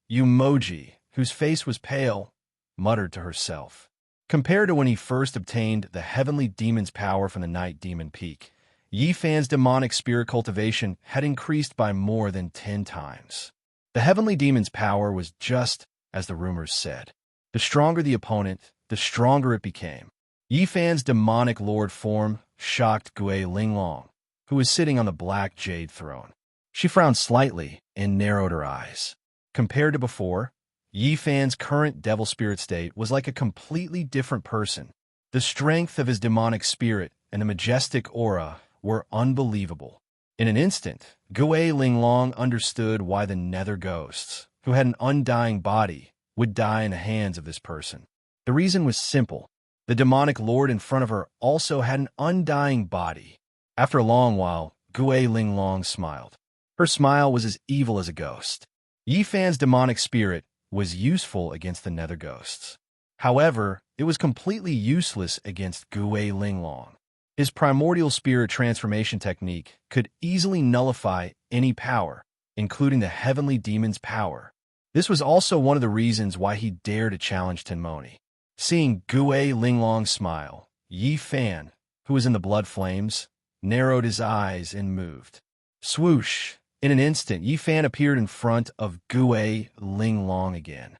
Yumoji, whose face was pale, muttered to herself. Compared to when he first obtained the heavenly demon's power from the night demon peak, Yi Fan's demonic spirit cultivation had increased by more than 10 times. The heavenly demon's power was just as the rumors said. The stronger the opponent, the stronger it became. Yi Fan's demonic lord form shocked Gue Linglong, who was sitting on the black jade throne. She frowned slightly and narrowed her eyes. Compared to before, Yi Fan's current devil spirit state was like a completely different person. The strength of his demonic spirit and the majestic aura were unbelievable. In an instant, Gue Linglong understood why the nether ghosts, who had an undying body, would die in the hands of this person. The reason was simple. The demonic lord in front of her also had an undying body. After a long while, Gui Linglong smiled. Her smile was as evil as a ghost. Yi Fan's demonic spirit was useful against the nether ghosts. However, it was completely useless against Gui Linglong. His primordial spirit transformation technique could easily nullify any power, including the heavenly demon's power. This was also one of the reasons why he dared to challenge Tenmoni. Seeing Gui Linglong smile, Yi Fan, who was in the blood flames, narrowed his eyes and moved. Swoosh! In an instant, Yi Fan appeared in front of Gui Linglong again.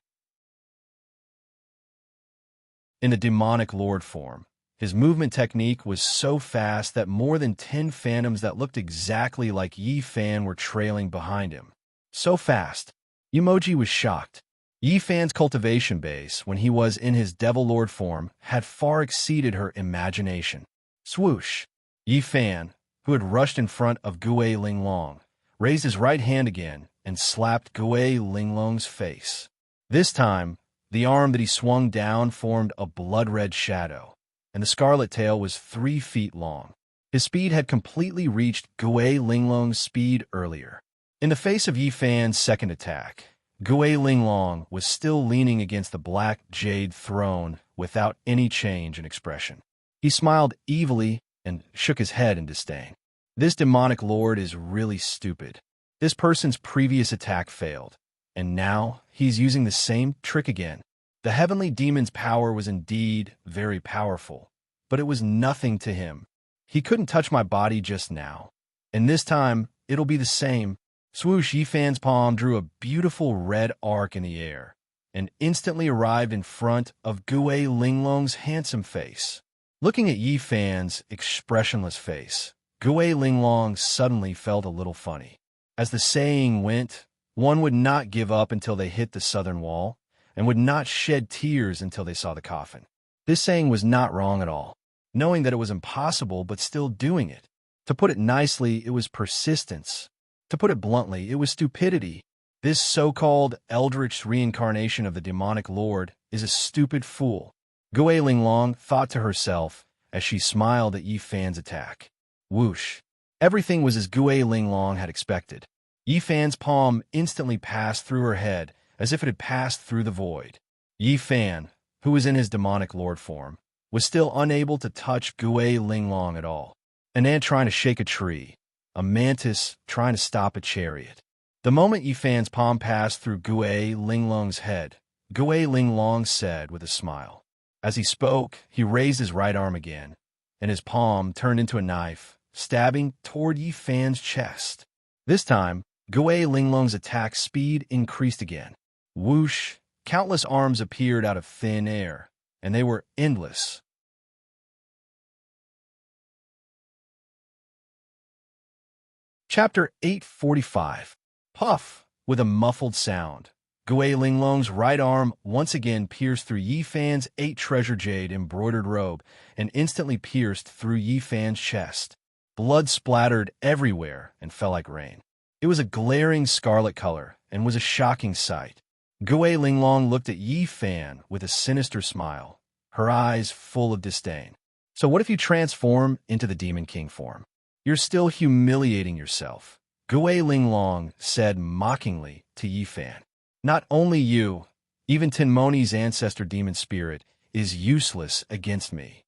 In the demonic lord form, his movement technique was so fast that more than 10 phantoms that looked exactly like Yi Fan were trailing behind him. So fast. Emoji was shocked. Yi Fan's cultivation base, when he was in his devil lord form, had far exceeded her imagination. Swoosh! Yi Fan, who had rushed in front of Gui Linglong, raised his right hand again and slapped Gui Linglong's face. This time, the arm that he swung down formed a blood-red shadow, and the scarlet tail was 3 feet long. His speed had completely reached Gui Linglong's speed earlier. In the face of Yi Fan's second attack, Gui Linglong was still leaning against the black jade throne without any change in expression. He smiled evilly and shook his head in disdain. This demonic lord is really stupid. This person's previous attack failed, and now he's using the same trick again. The heavenly demon's power was indeed very powerful, but it was nothing to him. He couldn't touch my body just now, and this time it'll be the same. Swoosh! Yi Fan's palm drew a beautiful red arc in the air, and instantly arrived in front of Gui Linglong's handsome face. Looking at Yi Fan's expressionless face, Gui Linglong suddenly felt a little funny. As the saying went, one would not give up until they hit the southern wall, and would not shed tears until they saw the coffin. This saying was not wrong at all, knowing that it was impossible but still doing it. To put it nicely, it was persistence. To put it bluntly, it was stupidity. This so-called eldritch reincarnation of the demonic lord is a stupid fool. Gui Linglong thought to herself as she smiled at Yi Fan's attack. Whoosh! Everything was as Gui Linglong had expected. Yi Fan's palm instantly passed through her head as if it had passed through the void. Yi Fan, who was in his demonic lord form, was still unable to touch Gui Linglong at all. An ant trying to shake a tree. A mantis trying to stop a chariot. The moment Yi Fan's palm passed through Gui Linglong's head, Gui Linglong said with a smile. As he spoke, he raised his right arm again, and his palm turned into a knife, stabbing toward Yi Fan's chest. This time, Gui Linglong's attack speed increased again. Whoosh! Countless arms appeared out of thin air, and they were endless. Chapter 845. Puff! With a muffled sound, Gui Linglong's right arm once again pierced through Yi Fan's 8 treasure jade embroidered robe and instantly pierced through Yi Fan's chest. Blood splattered everywhere and fell like rain. It was a glaring scarlet color and was a shocking sight. Gui Linglong looked at Yi Fan with a sinister smile, her eyes full of disdain. So what if you transform into the Demon King form? You're still humiliating yourself, Gui Linglong said mockingly to Yi Fan. Not only you, even Tenmoni's ancestor demon spirit is useless against me.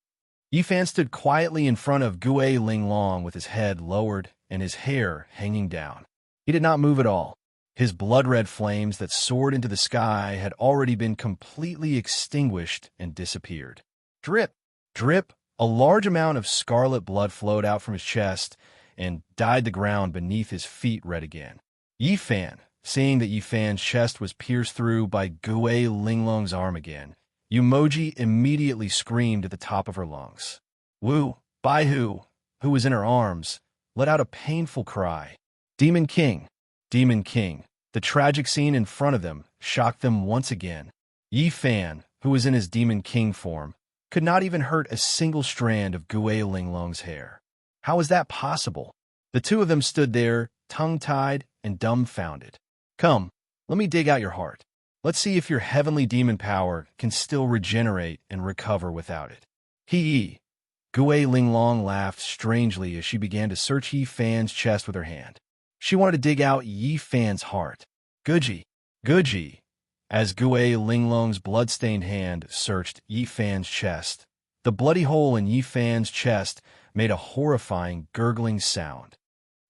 Yi Fan stood quietly in front of Gui Linglong with his head lowered and his hair hanging down. He did not move at all. His blood-red flames that soared into the sky had already been completely extinguished and disappeared. Drip, drip, a large amount of scarlet blood flowed out from his chest and dyed the ground beneath his feet red again. Yi Fan, seeing that Yi Fan's chest was pierced through by Gui Linglong's arm again, Yumoji immediately screamed at the top of her lungs. Wu, Baihu, who was in her arms, let out a painful cry. Demon King, Demon King. The tragic scene in front of them shocked them once again. Yi Fan, who was in his Demon King form, could not even hurt a single strand of Gui Linglong's hair. How was that possible? The two of them stood there, tongue-tied and dumbfounded. Come, let me dig out your heart. Let's see if your heavenly demon power can still regenerate and recover without it. Hee. Gui Linglong laughed strangely as she began to search Yi Fan's chest with her hand. She wanted to dig out Yi Fan's heart. Guji. Guji. As Gui Linglong's blood-stained hand searched Yi Fan's chest, the bloody hole in Yi Fan's chest made a horrifying gurgling sound.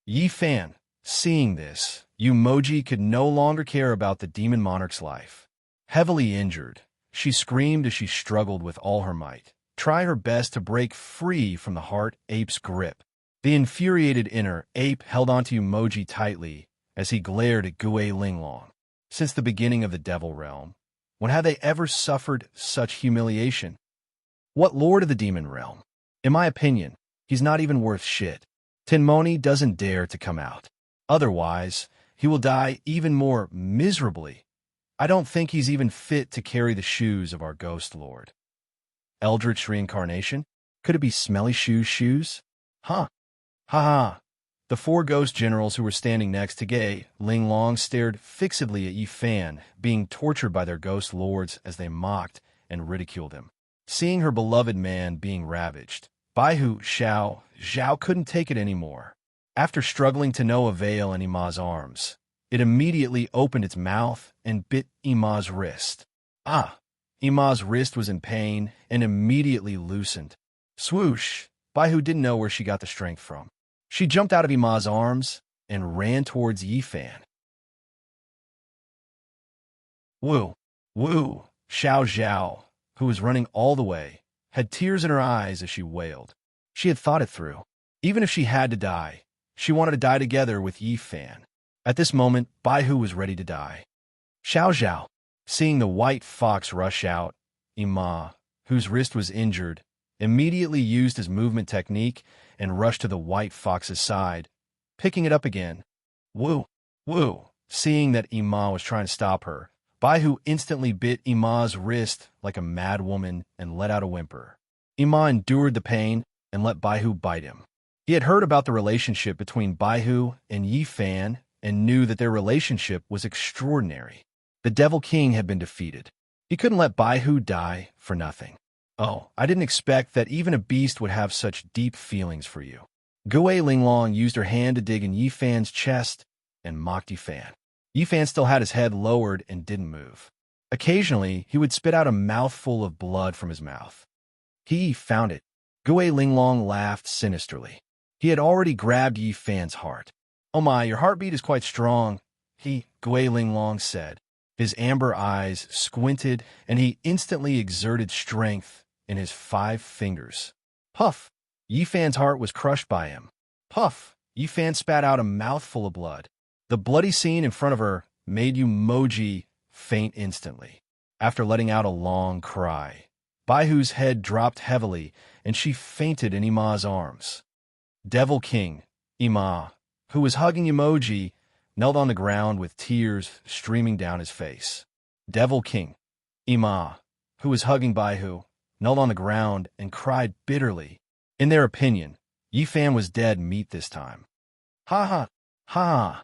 Yi Fan, seeing this, Yumoji could no longer care about the demon monarch's life. Heavily injured, she screamed as she struggled with all her might, trying her best to break free from the heart ape's grip. The infuriated inner ape held onto Yumoji tightly as he glared at Gui Linglong. Since the beginning of the Devil Realm, when had they ever suffered such humiliation? What lord of the demon realm? In my opinion, he's not even worth shit. Tenmoni doesn't dare to come out. Otherwise, he will die even more miserably. I don't think he's even fit to carry the shoes of our ghost lord. Eldritch reincarnation? Could it be Smelly Shoes? Huh. Ha ha. The four ghost generals who were standing next to Gui Linglong stared fixedly at Yi Fan, being tortured by their ghost lords as they mocked and ridiculed him. Seeing her beloved man being ravaged, Baihu Zhao couldn't take it anymore. After struggling to no avail in Ima's arms, it immediately opened its mouth and bit Ima's wrist. Ima's wrist was in pain and immediately loosened. Swoosh! Baihu didn't know where she got the strength from. She jumped out of Ima's arms and ran towards Yi Fan. Woo! Zhao, who was running all the way, had tears in her eyes as she wailed. She had thought it through. Even if she had to die, she wanted to die together with Yi Fan. At this moment, Baihu was ready to die. Zhao, seeing the white fox rush out, Ima, whose wrist was injured, immediately used his movement technique and rushed to the white fox's side, picking it up again. Woo! Seeing that Ima was trying to stop her, Baihu instantly bit Ima's wrist like a mad woman and let out a whimper. Ima endured the pain and let Baihu bite him. He had heard about the relationship between Baihu and Yi Fan and knew that their relationship was extraordinary. The Devil King had been defeated. He couldn't let Baihu die for nothing. Oh, I didn't expect that even a beast would have such deep feelings for you. Gui Linglong used her hand to dig in Yi Fan's chest and mocked Yi Fan. Yi Fan still had his head lowered and didn't move. Occasionally, he would spit out a mouthful of blood from his mouth. He found it. Gui Linglong laughed sinisterly. He had already grabbed Yi Fan's heart. Oh my, your heartbeat is quite strong, Gui Linglong said. His amber eyes squinted, and he instantly exerted strength in his 5 fingers. Puff! Yi Fan's heart was crushed by him. Puff! Yi Fan spat out a mouthful of blood. The bloody scene in front of her made Yumoji faint instantly. After letting out a long cry, Baihu's head dropped heavily, and she fainted in Ima's arms. Devil King, Ima, who was hugging Yumoji, knelt on the ground with tears streaming down his face. Devil King, Ima, who was hugging Baihu, knelt on the ground and cried bitterly. In their opinion, Yi Fan was dead meat this time. Ha ha!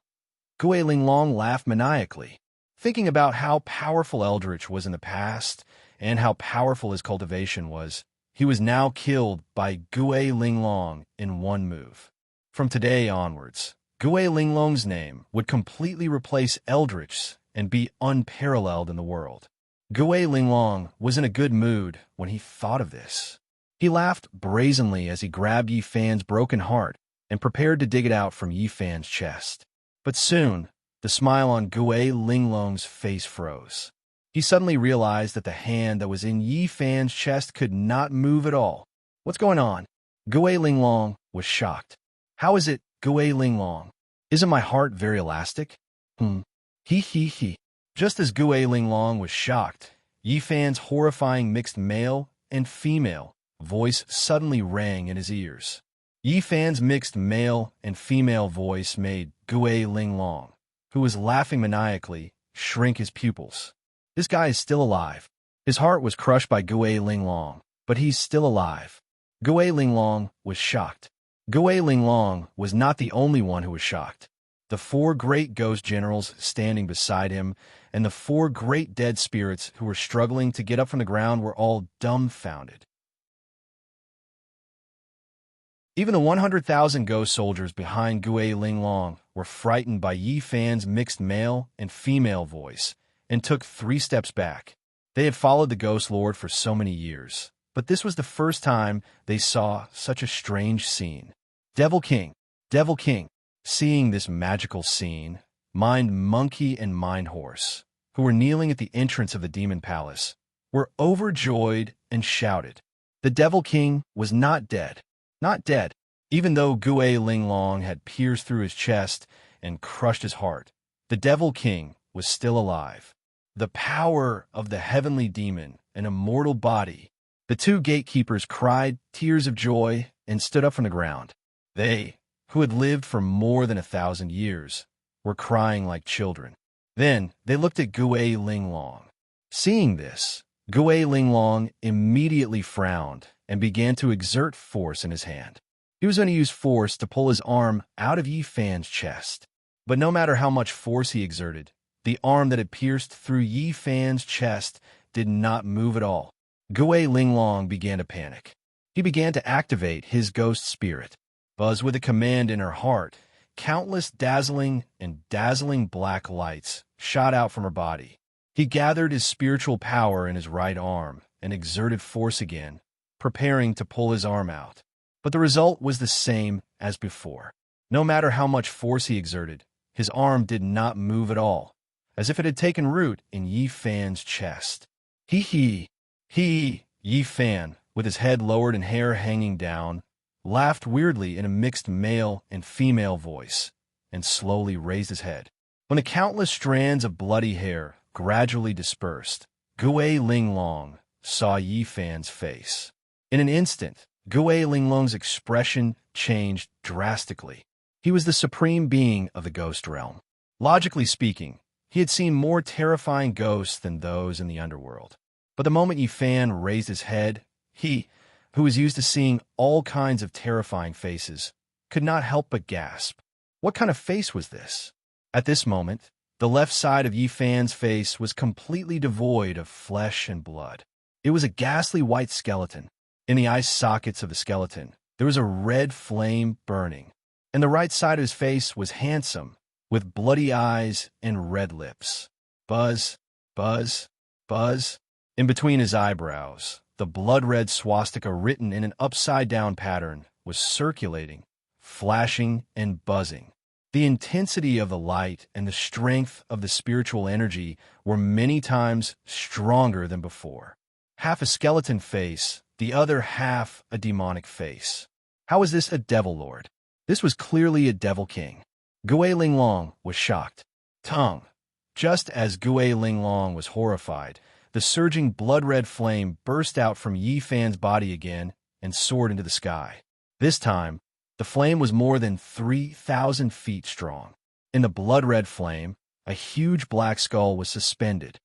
Gui Linglong laughed maniacally, thinking about how powerful Eldritch was in the past and how powerful his cultivation was. He was now killed by Gui Linglong in one move. From today onwards, Gui Linglong's name would completely replace Eldritch's and be unparalleled in the world. Gui Linglong was in a good mood when he thought of this. He laughed brazenly as he grabbed Yi Fan's broken heart and prepared to dig it out from Yi Fan's chest. But soon, the smile on Gui Linglong's face froze. He suddenly realized that the hand that was in Yi Fan's chest could not move at all. What's going on? Gui Linglong was shocked. How is it, Gui Linglong? Isn't my heart very elastic? He. Just as Gui Linglong was shocked, Yi Fan's horrifying mixed male and female voice suddenly rang in his ears. Yi Fan's mixed male and female voice made Gui Linglong, who was laughing maniacally, shrink his pupils. This guy is still alive. His heart was crushed by Gui Linglong, but he's still alive. Gui Linglong was shocked. Gui Linglong was not the only one who was shocked. the four great ghost generals standing beside him, and the four great dead spirits who were struggling to get up from the ground were all dumbfounded. Even the 100,000 ghost soldiers behind Gui Linglong were frightened by Yi Fan's mixed male and female voice and took 3 steps back. They had followed the Ghost Lord for so many years, but this was the first time they saw such a strange scene. Devil King, Devil King. Seeing this magical scene, Mind Monkey and Mind Horse, who were kneeling at the entrance of the Demon Palace, were overjoyed and shouted. The Devil King was not dead. Not dead. Even though Gui Linglong had pierced through his chest and crushed his heart, the Devil King was still alive. The power of the heavenly demon, an immortal body. The 2 gatekeepers cried tears of joy and stood up from the ground. They, who had lived for more than 1,000 years, were crying like children. Then they looked at Gui Linglong. Seeing this, Gui Linglong immediately frowned and began to exert force in his hand. He was going to use force to pull his arm out of Yi Fan's chest. But no matter how much force he exerted, the arm that had pierced through Yi Fan's chest did not move at all. Gui Linglong began to panic. He began to activate his ghost spirit. Buzz with a command in her heart, countless dazzling black lights shot out from her body. He gathered his spiritual power in his right arm and exerted force again, preparing to pull his arm out. But the result was the same as before. No matter how much force he exerted, his arm did not move at all, as if it had taken root in Yi Fan's chest. He, Yi Fan, with his head lowered and hair hanging down, laughed weirdly in a mixed male and female voice, and slowly raised his head. When the countless strands of bloody hair gradually dispersed, Gui Linglong saw Yi Fan's face. In an instant, Gui Linglong's expression changed drastically. He was the supreme being of the ghost realm. Logically speaking, he had seen more terrifying ghosts than those in the underworld. But the moment Yi Fan raised his head, he, who was used to seeing all kinds of terrifying faces, could not help but gasp. What kind of face was this? At this moment, the left side of Yi Fan's face was completely devoid of flesh and blood. It was a ghastly white skeleton. In the eye sockets of the skeleton, there was a red flame burning, and the right side of his face was handsome, with bloody eyes and red lips. Buzz, buzz, buzz. In between his eyebrows, the blood-red swastika written in an upside-down pattern was circulating, flashing, and buzzing. The intensity of the light and the strength of the spiritual energy were many times stronger than before. Half a skeleton face, the other half a demonic face. How was this a devil lord? This was clearly a devil king. Gui Linglong was shocked. Just as Gui Linglong was horrified, the surging blood-red flame burst out from Yi Fan's body again and soared into the sky. This time, the flame was more than 3,000 feet strong. In the blood-red flame, a huge black skull was suspended.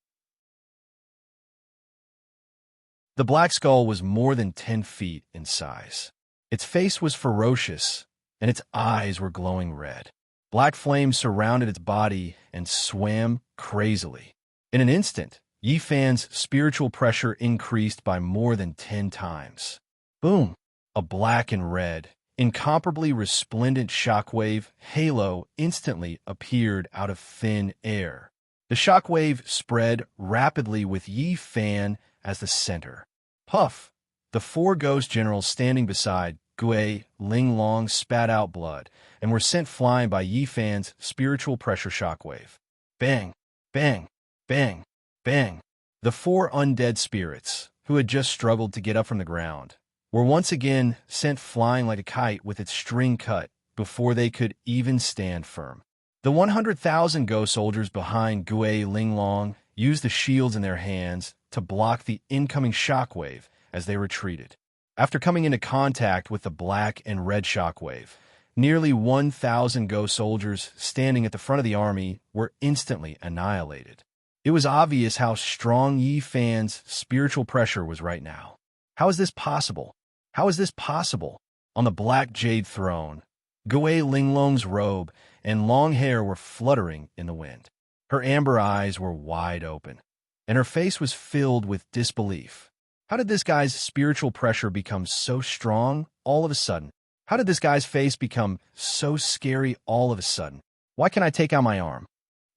The black skull was more than 10 feet in size. Its face was ferocious, and its eyes were glowing red. Black flames surrounded its body and swam crazily. In an instant, Yi Fan's spiritual pressure increased by more than 10 times. Boom! A black and red, incomparably resplendent shockwave halo instantly appeared out of thin air. The shockwave spread rapidly with Yi Fan as the center. Puff! The 4 ghost generals standing beside Gui Linglong spat out blood and were sent flying by Yi Fan's spiritual pressure shockwave. Bang! Bang! Bang! Bang! The 4 undead spirits, who had just struggled to get up from the ground, were once again sent flying like a kite with its string cut before they could even stand firm. The 100,000 ghost soldiers behind Gui Linglong used the shields in their hands to block the incoming shockwave as they retreated. After coming into contact with the black and red shockwave, nearly 1,000 ghost soldiers standing at the front of the army were instantly annihilated. It was obvious how strong Yi Fan's spiritual pressure was right now. How is this possible? How is this possible? On the black jade throne, Gui Linglong's robe and long hair were fluttering in the wind. Her amber eyes were wide open, and her face was filled with disbelief. How did this guy's spiritual pressure become so strong all of a sudden? How did this guy's face become so scary all of a sudden? Why can't I take out my arm?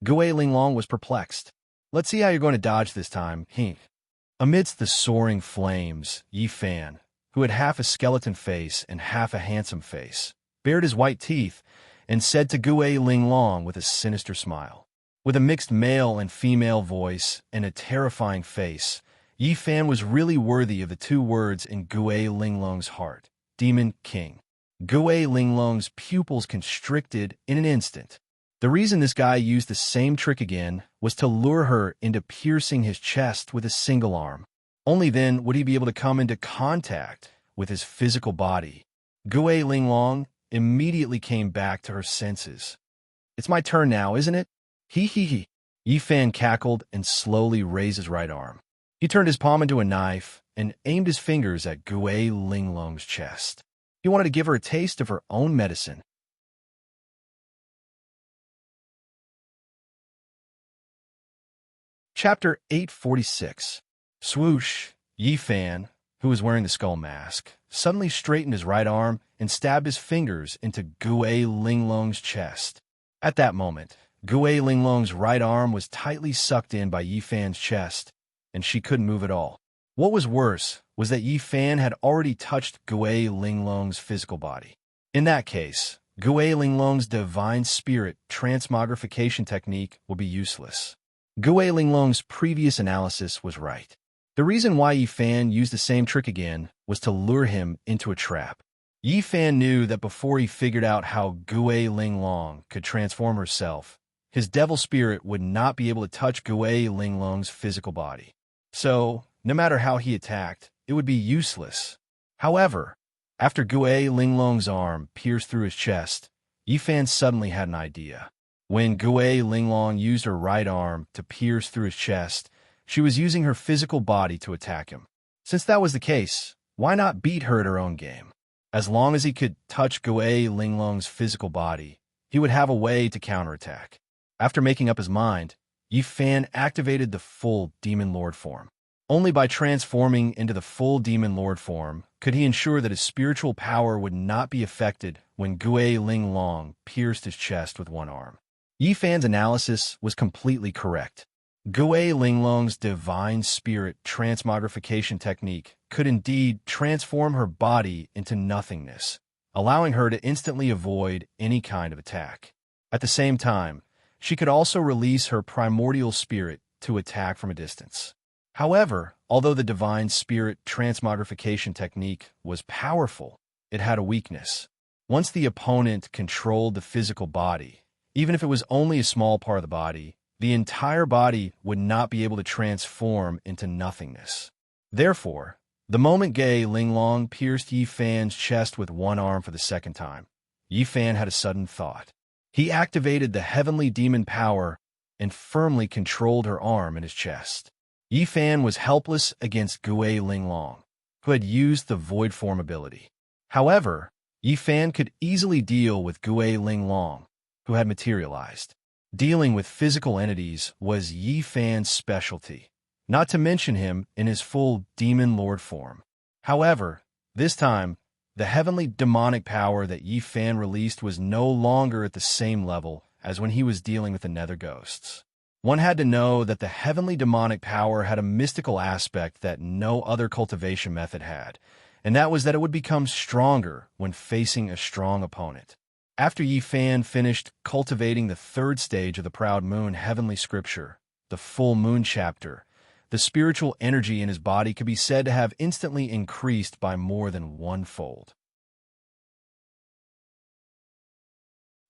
Gui Linglong was perplexed. Let's see how you're going to dodge this time, Hink. Amidst the soaring flames, Yi Fan, who had half a skeleton face and half a handsome face, bared his white teeth and said to Gui Linglong with a sinister smile. With a mixed male and female voice and a terrifying face, Yi Fan was really worthy of the two words in Gui Linglong's heart, Demon King. Gui Linglong's pupils constricted in an instant. The reason this guy used the same trick again was to lure her into piercing his chest with a single arm. Only then would he be able to come into contact with his physical body. Gui Linglong immediately came back to her senses. It's my turn now, isn't it? Hee hee hee. Yi Fan cackled and slowly raised his right arm. He turned his palm into a knife and aimed his fingers at Gui Linglong's chest. He wanted to give her a taste of her own medicine. Chapter 846. Swoosh. Yi Fan, who was wearing the skull mask, suddenly straightened his right arm and stabbed his fingers into Gui Linglong's chest. At that moment, Gui Linglong's right arm was tightly sucked in by Yi Fan's chest, and she couldn't move at all. What was worse was that Yi Fan had already touched Gui Linglong's physical body. In that case, Gui Linglong's divine spirit transmogrification technique would be useless. Gui Linglong's previous analysis was right. The reason why Yi Fan used the same trick again was to lure him into a trap. Yi Fan knew that before he figured out how Gui Linglong could transform herself, his devil spirit would not be able to touch Gui Linglong's physical body. So, no matter how he attacked, it would be useless. However, after Gui Linglong's arm pierced through his chest, Yi Fan suddenly had an idea. When Gui Linglong used her right arm to pierce through his chest, she was using her physical body to attack him. Since that was the case, why not beat her at her own game? As long as he could touch Gui Linglong's physical body, he would have a way to counterattack. After making up his mind, Yi Fan activated the full Demon Lord form. Only by transforming into the full Demon Lord form could he ensure that his spiritual power would not be affected when Gui Linglong pierced his chest with one arm. Yi Fan's analysis was completely correct. Gui Linglong's divine spirit transmogrification technique could indeed transform her body into nothingness, allowing her to instantly avoid any kind of attack. At the same time, she could also release her primordial spirit to attack from a distance. However, although the divine spirit transmogrification technique was powerful, it had a weakness. Once the opponent controlled the physical body, even if it was only a small part of the body, the entire body would not be able to transform into nothingness. Therefore, the moment Gui Linglong pierced Yi Fan's chest with one arm for the second time, Yi Fan had a sudden thought. He activated the heavenly demon power and firmly controlled her arm in his chest. Yi Fan was helpless against Gui Linglong, who had used the void form ability. However, Yi Fan could easily deal with Gui Linglong, who had materialized. Dealing with physical entities was Yi Fan's specialty, not to mention him in his full Demon Lord form. However, this time, the heavenly demonic power that Yi Fan released was no longer at the same level as when he was dealing with the nether ghosts. One had to know that the heavenly demonic power had a mystical aspect that no other cultivation method had, and that was that it would become stronger when facing a strong opponent. After Yi Fan finished cultivating the third stage of the Proud Moon heavenly scripture, the full moon chapter, the spiritual energy in his body could be said to have instantly increased by more than one-fold.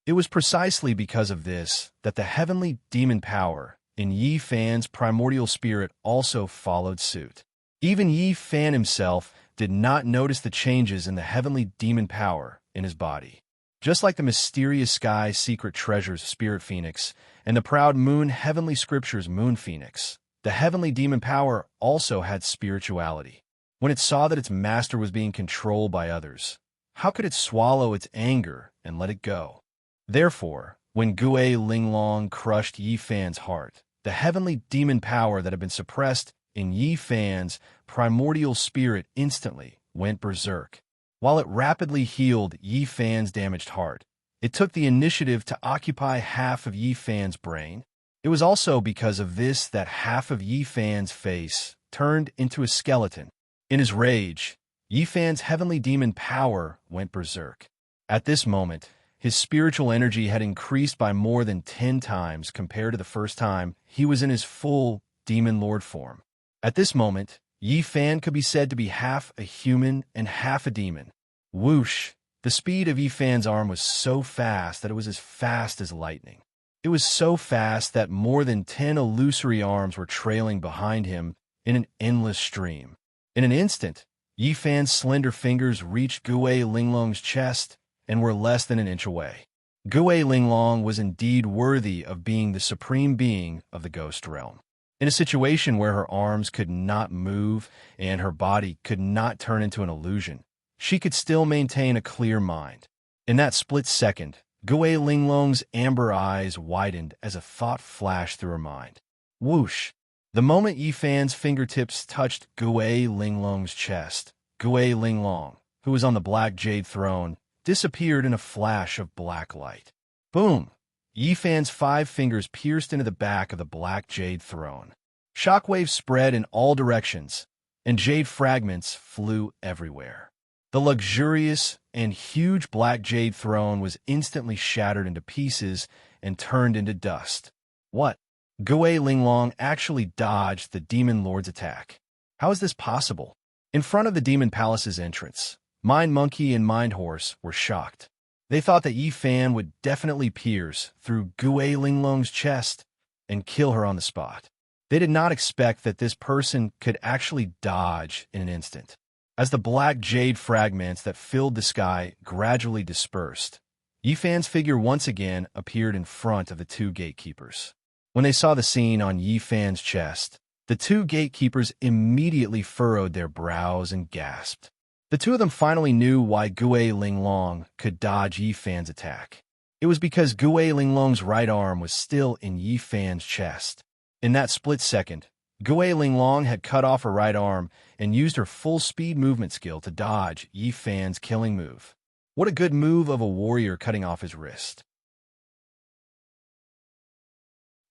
It was precisely because of this that the heavenly demon power in Yi Fan's primordial spirit also followed suit. Even Yi Fan himself did not notice the changes in the heavenly demon power in his body. Just like the mysterious sky secret treasures Spirit Phoenix and the Proud Moon heavenly scriptures Moon Phoenix, the heavenly demon power also had spirituality. When it saw that its master was being controlled by others, How could it swallow its anger and let it go? Therefore, when Gue Linglong crushed Yi Fan's heart, the heavenly demon power that had been suppressed in Yi Fan's primordial spirit instantly went berserk. While it rapidly healed Yi Fan's damaged heart, it took the initiative to occupy half of Yi Fan's brain. It was also because of this that half of Yi Fan's face turned into a skeleton. In his rage, Yi Fan's heavenly demon power went berserk. At this moment, his spiritual energy had increased by more than 10 times compared to the first time he was in his full demon lord form. At this moment, Yi Fan could be said to be half a human and half a demon. Whoosh! The speed of Yi Fan's arm was so fast that it was as fast as lightning. It was so fast that more than 10 illusory arms were trailing behind him in an endless stream. In an instant, Yi Fan's slender fingers reached Gue Linglong's chest and were less than an inch away. Gue Linglong was indeed worthy of being the supreme being of the ghost realm. In a situation where her arms could not move and her body could not turn into an illusion, she could still maintain a clear mind. In that split second, Gue Linglong's amber eyes widened as a thought flashed through her mind. Whoosh! The moment Yi Fan's fingertips touched Gue Linglong's chest, Gue Linglong, who was on the black jade throne, disappeared in a flash of black light. Boom! Yi Fan's 5 fingers pierced into the back of the black jade throne. Shockwaves spread in all directions, and jade fragments flew everywhere. The luxurious and huge black jade throne was instantly shattered into pieces and turned into dust. What? Gue Linglong actually dodged the Demon Lord's attack. How is this possible? In front of the Demon Palace's entrance, Mind Monkey and Mind Horse were shocked. They thought that Yi Fan would definitely pierce through Gue Linglong's chest and kill her on the spot. They did not expect that this person could actually dodge in an instant. As the black jade fragments that filled the sky gradually dispersed, Yi Fan's figure once again appeared in front of the 2 gatekeepers. When they saw the scene on Yi Fan's chest, the 2 gatekeepers immediately furrowed their brows and gasped. The 2 of them finally knew why Gue Linglong could dodge Yi Fan's attack. It was because Gue Linglong's right arm was still in Yi Fan's chest. In that split second, Gue Linglong had cut off her right arm and used her full-speed movement skill to dodge Yi Fan's killing move. What a good move of a warrior cutting off his wrist.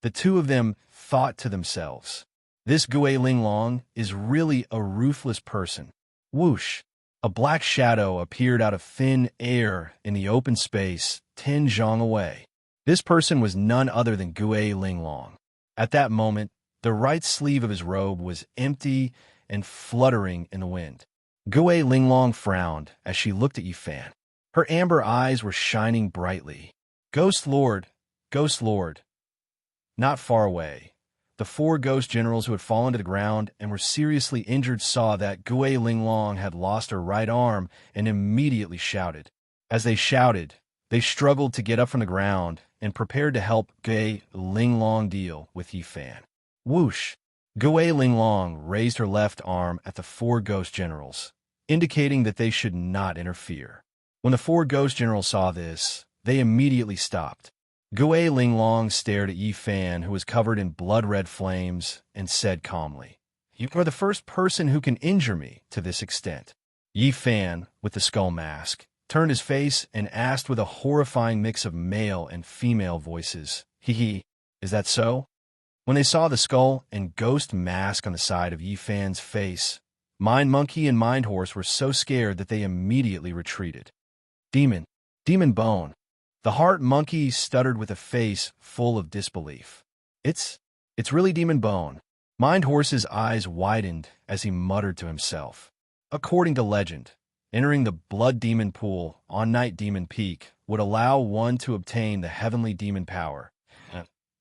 The 2 of them thought to themselves, this Gue Linglong is really a ruthless person. Whoosh! A black shadow appeared out of thin air in the open space 10 zhang away. This person was none other than Gue Linglong. At that moment, the right sleeve of his robe was empty and fluttering in the wind. Gue Linglong frowned as she looked at Yi Fan. Her amber eyes were shining brightly. Ghost Lord, Ghost Lord. Not far away, the 4 ghost generals who had fallen to the ground and were seriously injured saw that Gue Linglong had lost her right arm and immediately shouted. As they shouted, they struggled to get up from the ground and prepared to help Gue Linglong deal with Yi Fan. Whoosh! Gue Linglong raised her left arm at the 4 ghost generals, indicating that they should not interfere. When the 4 ghost generals saw this, they immediately stopped. Gue Linglong stared at Yi Fan, who was covered in blood-red flames, and said calmly, "You are the first person who can injure me to this extent." Yi Fan, with the skull mask, turned his face and asked with a horrifying mix of male and female voices, "Hee, is that so?" When they saw the skull and ghost mask on the side of Yi Fan's face, Mind Monkey and Mind Horse were so scared that they immediately retreated. Demon bone. The heart monkey stuttered with a face full of disbelief. It's really demon bone. Mind Horse's eyes widened as he muttered to himself. According to legend, entering the blood demon pool on Night Demon Peak would allow one to obtain the heavenly demon power.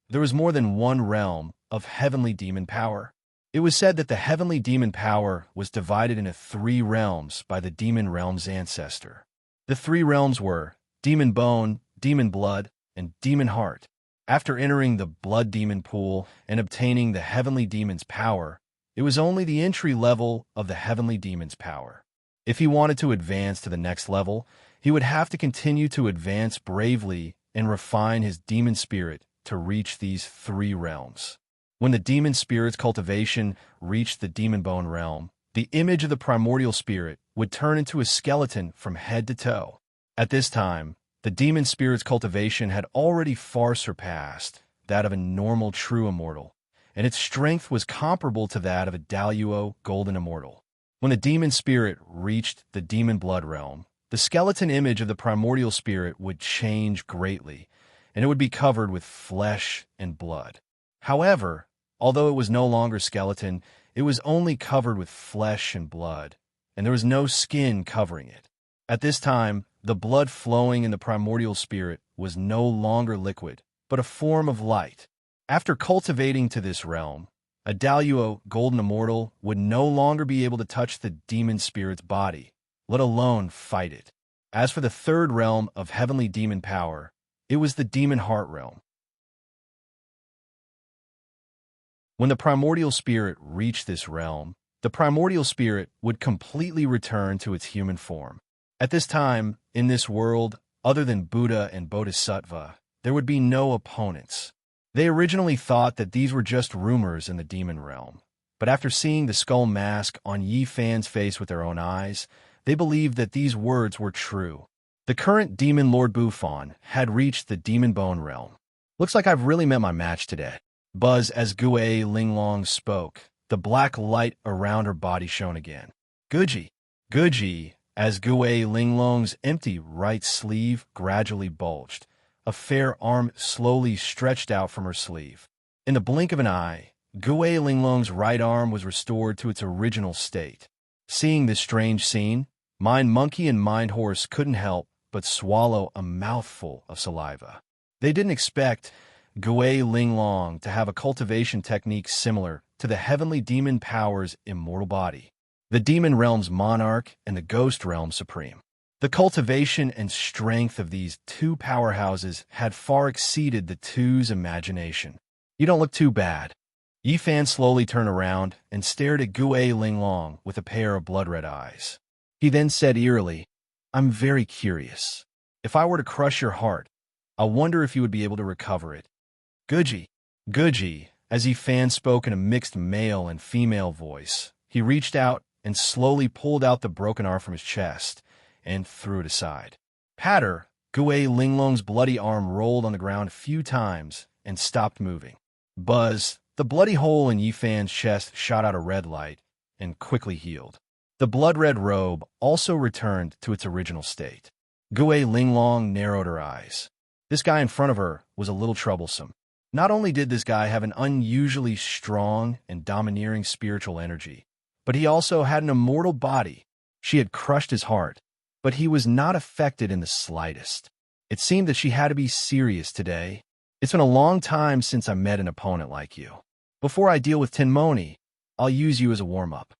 There was more than one realm of heavenly demon power. It was said that the heavenly demon power was divided into 3 realms by the demon realm's ancestor. The 3 realms were demon bone, demon blood, and demon heart. After entering the blood demon pool and obtaining the heavenly demon's power, it was only the entry level of the heavenly demon's power. If he wanted to advance to the next level, he would have to continue to advance bravely and refine his demon spirit to reach these 3 realms. When the demon spirit's cultivation reached the demon bone realm, the image of the primordial spirit would turn into a skeleton from head to toe. At this time, the demon spirit's cultivation had already far surpassed that of a normal true immortal, and its strength was comparable to that of a Daluo golden immortal. When the demon spirit reached the demon blood realm, the skeleton image of the primordial spirit would change greatly, and it would be covered with flesh and blood. However, although it was no longer skeleton, it was only covered with flesh and blood, and there was no skin covering it. At this time, the blood flowing in the primordial spirit was no longer liquid, but a form of light. After cultivating to this realm, a Daluo golden immortal would no longer be able to touch the demon spirit's body, let alone fight it. As for the 3rd realm of heavenly demon power, it was the demon heart realm. When the primordial spirit reached this realm, the primordial spirit would completely return to its human form. At this time, in this world, other than Buddha and Bodhisattva, there would be no opponents. They originally thought that these were just rumors in the demon realm, but after seeing the skull mask on Yi Fan's face with their own eyes, they believed that these words were true. The current demon Lord Bufon had reached the demon bone realm. "Looks like I've really met my match today," Buzz as Gue Linglong spoke. The black light around her body shone again. Guji, as Gue Linglong's empty right sleeve gradually bulged. A fair arm slowly stretched out from her sleeve. In the blink of an eye, Gue Linglong's right arm was restored to its original state. Seeing this strange scene, Mind Monkey and Mind Horse couldn't help but swallow a mouthful of saliva. They didn't expect Gue Linglong to have a cultivation technique similar to the heavenly demon power's immortal body, the demon realm's monarch and the ghost realm supreme. The cultivation and strength of these 2 powerhouses had far exceeded the two's imagination. "You don't look too bad." Yi Fan slowly turned around and stared at Gue Linglong with a pair of blood-red eyes. He then said eerily, "I'm very curious. If I were to crush your heart, I wonder if you would be able to recover it." Guji, as Yi Fan spoke in a mixed male and female voice, he reached out and slowly pulled out the broken arm from his chest and threw it aside. Patter, Gue Linglong's bloody arm rolled on the ground a few times and stopped moving. Buzz, the bloody hole in Yi Fan's chest shot out a red light and quickly healed. The blood-red robe also returned to its original state. Gue Linglong narrowed her eyes. This guy in front of her was a little troublesome. Not only did this guy have an unusually strong and domineering spiritual energy, but he also had an immortal body. She had crushed his heart, but he was not affected in the slightest. It seemed that she had to be serious today. "It's been a long time since I met an opponent like you. Before I deal with Tinmoni, I'll use you as a warm-up."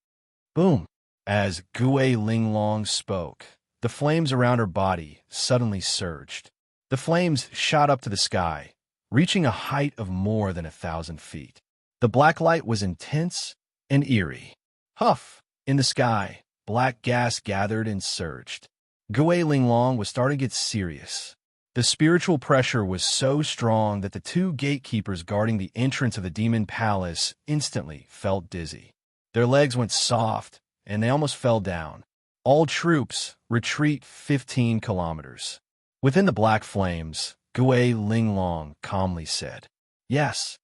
Boom! As Gue Linglong spoke, the flames around her body suddenly surged. The flames shot up to the sky, reaching a height of more than 1,000 feet. The black light was intense and eerie. Huff! In the sky, black gas gathered and surged. Gue Linglong was starting to get serious. The spiritual pressure was so strong that the 2 gatekeepers guarding the entrance of the demon palace instantly felt dizzy. Their legs went soft, and they almost fell down. "All troops, retreat 15 kilometers. Within the black flames, Gue Linglong calmly said, Yes.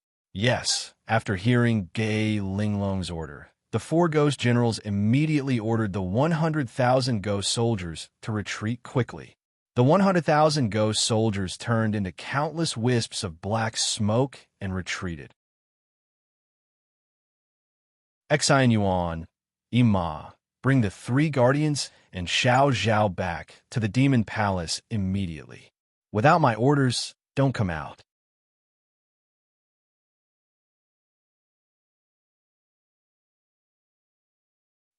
After hearing Gue Linglong's order, the 4 ghost generals immediately ordered the 100,000 ghost soldiers to retreat quickly. The 100,000 ghost soldiers turned into countless wisps of black smoke and retreated. Exine Yuan, Ima, bring the 3 guardians and Xiao Zhao back to the demon palace immediately. Without my orders, don't come out.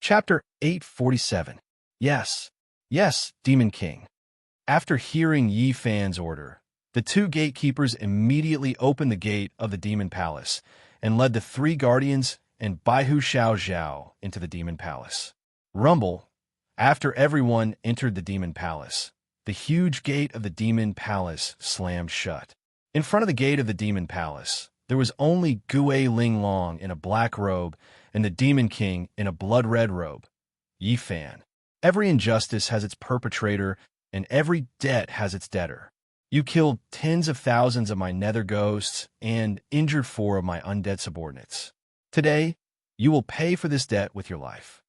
Chapter 847. Yes, Demon King. After hearing Yi Fan's order, the 2 gatekeepers immediately opened the gate of the demon palace and led the 3 guardians and Baihu Xiao Zhao into the demon palace. Rumble, After everyone entered the demon palace, the huge gate of the demon palace slammed shut. In front of the gate of the demon palace, there was only Gui Linglong in a black robe and the demon king in a blood-red robe. Yi Fan. Every injustice has its perpetrator, and every debt has its debtor. You killed tens of thousands of my nether ghosts and injured 4 of my undead subordinates. Today, you will pay for this debt with your life.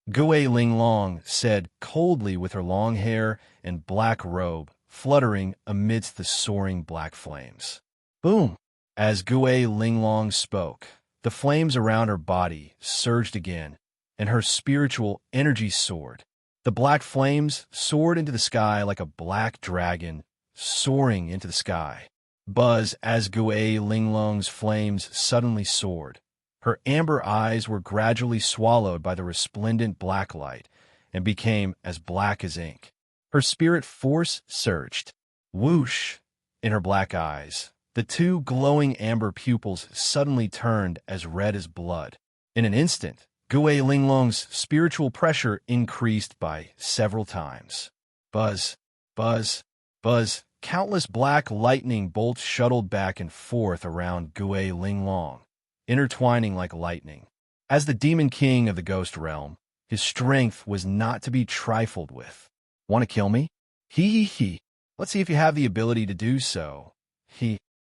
Gui Linglong said coldly with her long hair and black robe fluttering amidst the soaring black flames. Boom! As Gui Linglong spoke, the flames around her body surged again, and her spiritual energy soared. The black flames soared into the sky like a black dragon soaring into the sky. Buzz as Gui Linglong's flames suddenly soared. Her amber eyes were gradually swallowed by the resplendent black light and became as black as ink. Her spirit force surged. Whoosh! In her black eyes, the 2 glowing amber pupils suddenly turned as red as blood. In an instant, Gui Linglong's spiritual pressure increased by several times. Buzz, buzz, buzz. Countless black lightning bolts shuttled back and forth around Gui Linglong, intertwining like lightning. As the demon king of the ghost realm, his strength was not to be trifled with. Want to kill me? He. Let's see if you have the ability to do so.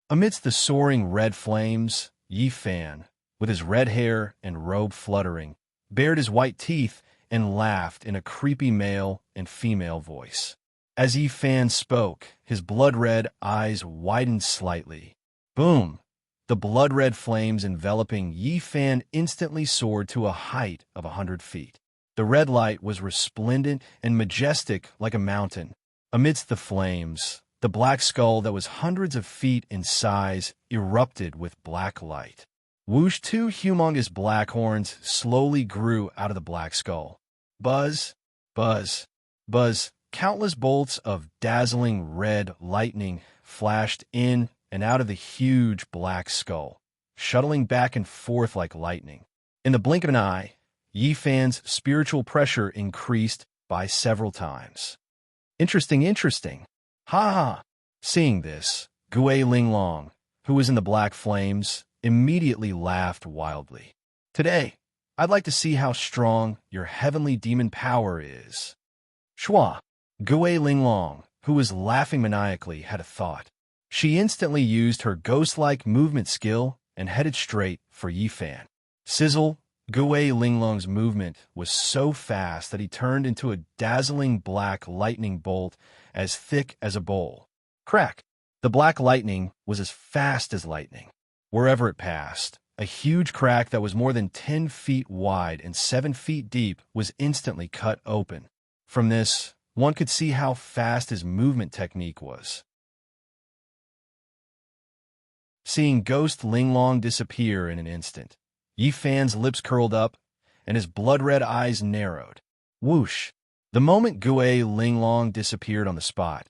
Amidst the soaring red flames, Yi Fan, with his red hair and robe fluttering, bared his white teeth and laughed in a creepy male and female voice. As Yi Fan spoke, his blood-red eyes widened slightly. Boom! The blood-red flames enveloping Yi Fan instantly soared to a height of 100 feet. The red light was resplendent and majestic like a mountain. Amidst the flames, the black skull that was hundreds of feet in size erupted with black light. Whoosh! 2 humongous black horns slowly grew out of the black skull. Buzz, buzz, buzz. Countless bolts of dazzling red lightning flashed in and out of the huge black skull, shuttling back and forth like lightning. In the blink of an eye, Yi Fan's spiritual pressure increased by several times. Interesting. Ha ha! Seeing this, Gui Linglong, who was in the black flames, immediately laughed wildly. Today, I'd like to see how strong your heavenly demon power is. Shua! Gui Linglong, who was laughing maniacally, had a thought. She instantly used her ghost-like movement skill and headed straight for Yi Fan. Sizzle! Gui Linglong's movement was so fast that he turned into a dazzling black lightning bolt as thick as a bowl. Crack! The black lightning was as fast as lightning. Wherever it passed, a huge crack that was more than 10 feet wide and 7 feet deep was instantly cut open. From this, one could see how fast his movement technique was. Seeing Ghost Linglong disappear in an instant, Yi Fan's lips curled up and his blood-red eyes narrowed. Whoosh! The moment Gui Linglong disappeared on the spot,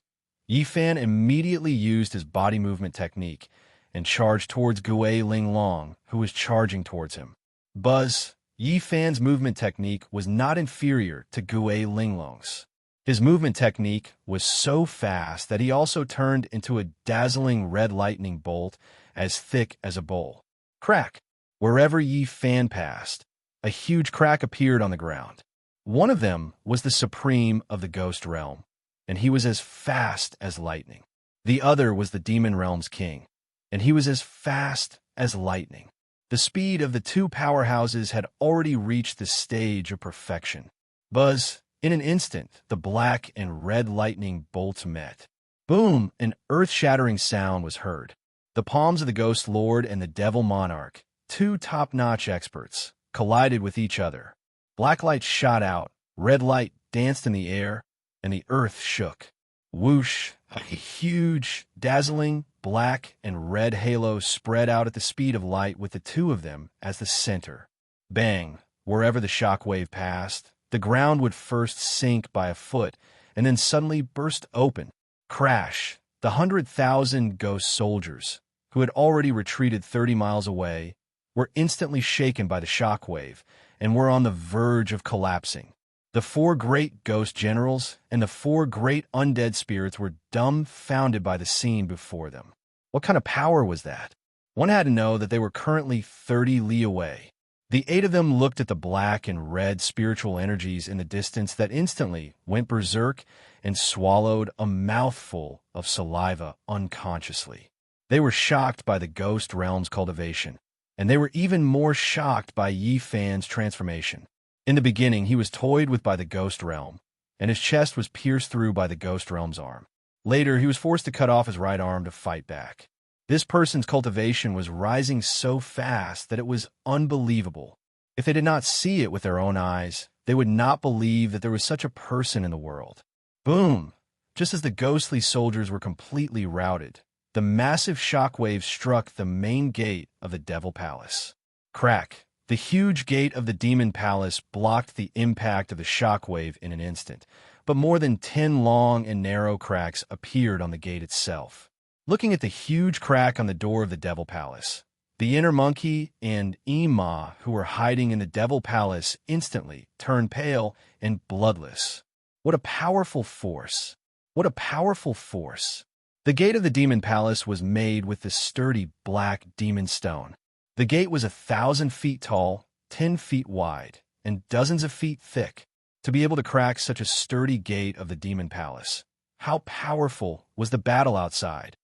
Yi Fan immediately used his body movement technique and charged towards Gui Linglong, who was charging towards him. Buzz! Yi Fan's movement technique was not inferior to Gui Linglong's. His movement technique was so fast that he also turned into a dazzling red lightning bolt as thick as a bowl. Crack! Wherever Yi Fan passed, a huge crack appeared on the ground. One of them was the supreme of the ghost realm, and he was as fast as lightning. The other was the demon realm's king, and he was as fast as lightning. The speed of the 2 powerhouses had already reached the stage of perfection. Buzz! In an instant, the black and red lightning bolts met. Boom! An earth-shattering sound was heard. The palms of the Ghost Lord and the Devil Monarch, 2 top-notch experts, collided with each other. Black light shot out, red light danced in the air, and the earth shook. Whoosh! A huge, dazzling, black and red halo spread out at the speed of light with the 2 of them as the center. Bang! Wherever the shockwave passed, the ground would first sink by a foot and then suddenly burst open. Crash! The 100,000 ghost soldiers, who had already retreated 30 miles away, were instantly shaken by the shockwave and were on the verge of collapsing. The four great ghost generals and the four great undead spirits were dumbfounded by the scene before them. What kind of power was that? One had to know that they were currently 30 li away. The 8 of them looked at the black and red spiritual energies in the distance that instantly went berserk and swallowed a mouthful of saliva unconsciously. They were shocked by the ghost realm's cultivation, and they were even more shocked by Yi Fan's transformation. In the beginning, he was toyed with by the ghost realm, and his chest was pierced through by the ghost realm's arm. Later, he was forced to cut off his right arm to fight back. This person's cultivation was rising so fast that it was unbelievable. If they did not see it with their own eyes, they would not believe that there was such a person in the world. Boom! Just as the ghostly soldiers were completely routed, the massive shockwave struck the main gate of the Devil Palace. Crack! The huge gate of the Demon Palace blocked the impact of the shockwave in an instant, but more than 10 long and narrow cracks appeared on the gate itself. Looking at the huge crack on the door of the Devil Palace, the inner monkey and Ema, who were hiding in the Devil Palace, instantly turned pale and bloodless. What a powerful force! What a powerful force! The gate of the Demon Palace was made with the sturdy black demon stone. The gate was 1,000 feet tall, 10 feet wide, and dozens of feet thick. To be able to crack such a sturdy gate of the Demon Palace, how powerful was the battle outside?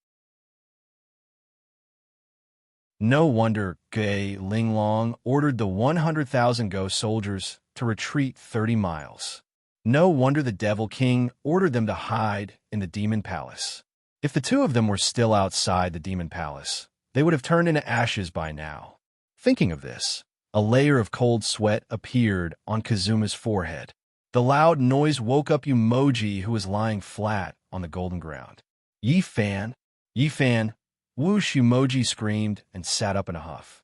No wonder Gui Linglong ordered the 100,000 ghost soldiers to retreat 30 miles. No wonder the Devil King ordered them to hide in the Demon Palace. If the two of them were still outside the Demon Palace, they would have turned into ashes by now. Thinking of this, a layer of cold sweat appeared on Kazuma's forehead. The loud noise woke up Umoji, who was lying flat on the golden ground. Yi Fan! Yi Fan! Whoosh! Umoji screamed and sat up in a huff.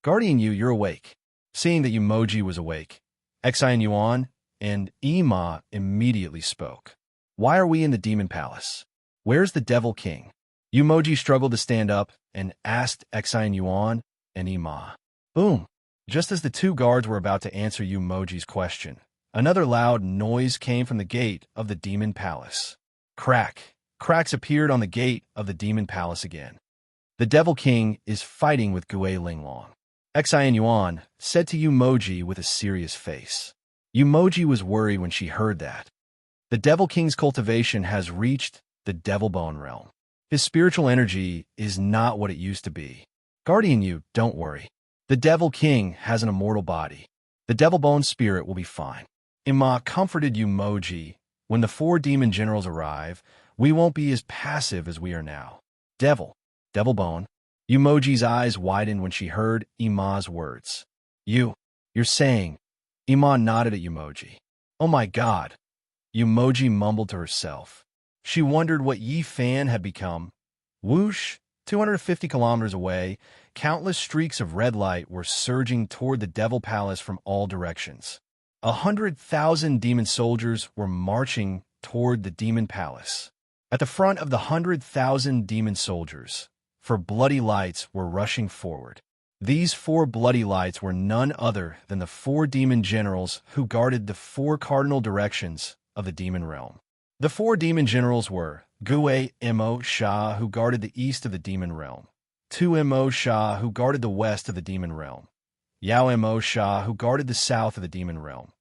Guardian Yu, you're awake. Seeing that Umoji was awake, Xian Yuan and Ema immediately spoke. Why are we in the Demon Palace? Where's the Devil King? Umoji struggled to stand up and asked Xian Yuan and Ema. Boom! Just as the two guards were about to answer Umoji's question, another loud noise came from the gate of the Demon Palace. Crack! Cracks appeared on the gate of the Demon Palace again. The Devil King is fighting with Gui Linglong. Xian Yuan said to Umoji with a serious face. Umoji was worried when she heard that. The Devil King's cultivation has reached the Devil Bone realm. His spiritual energy is not what it used to be. Guardian Yu, don't worry. The Devil King has an immortal body. The Devil Bone spirit will be fine. Ima comforted Umoji. When the 4 demon generals arrive, we won't be as passive as we are now. Devil Bone. Umoji's eyes widened when she heard Ima's words. You're saying... Ima nodded at Umoji. Oh my god. Umoji mumbled to herself. She wondered what Yi Fan had become. Whoosh! 250 kilometers away, countless streaks of red light were surging toward the Devil Palace from all directions. 100,000 demon soldiers were marching toward the Demon Palace. At the front of the 100,000 demon soldiers, 4 bloody lights were rushing forward. These 4 bloody lights were none other than the 4 demon generals who guarded the 4 cardinal directions of the demon realm. The 4 demon generals were Gui Mo Sha, who guarded the east of the demon realm, Tu Mo Sha, who guarded the west of the demon realm, Yao Mo Sha, who guarded the south of the demon realm,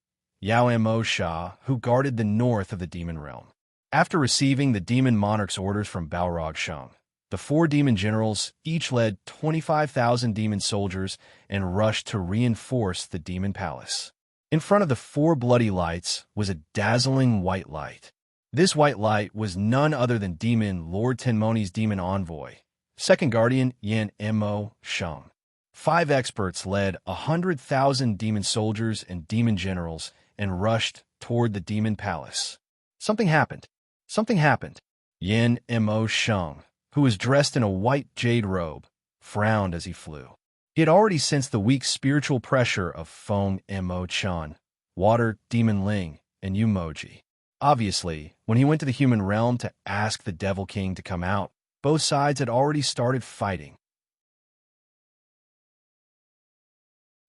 Yao Mo Sha, who guarded the north of the demon realm. After receiving the demon monarch's orders from Balrog Shang, the 4 demon generals each led 25,000 demon soldiers and rushed to reinforce the demon palace. In front of the 4 bloody lights was a dazzling white light. This white light was none other than Demon Lord Tenmoni's demon envoy, second guardian Yan Mo Shang. 5 experts led 100,000 demon soldiers and demon generals and rushed toward the demon palace. Something happened. Something happened. Yan Mo Shang, who was dressed in a white jade robe, frowned as he flew. He had already sensed the weak spiritual pressure of Feng Mo Chan, Water Demon Ling, and Umoji. Obviously, when he went to the human realm to ask the Devil King to come out, both sides had already started fighting.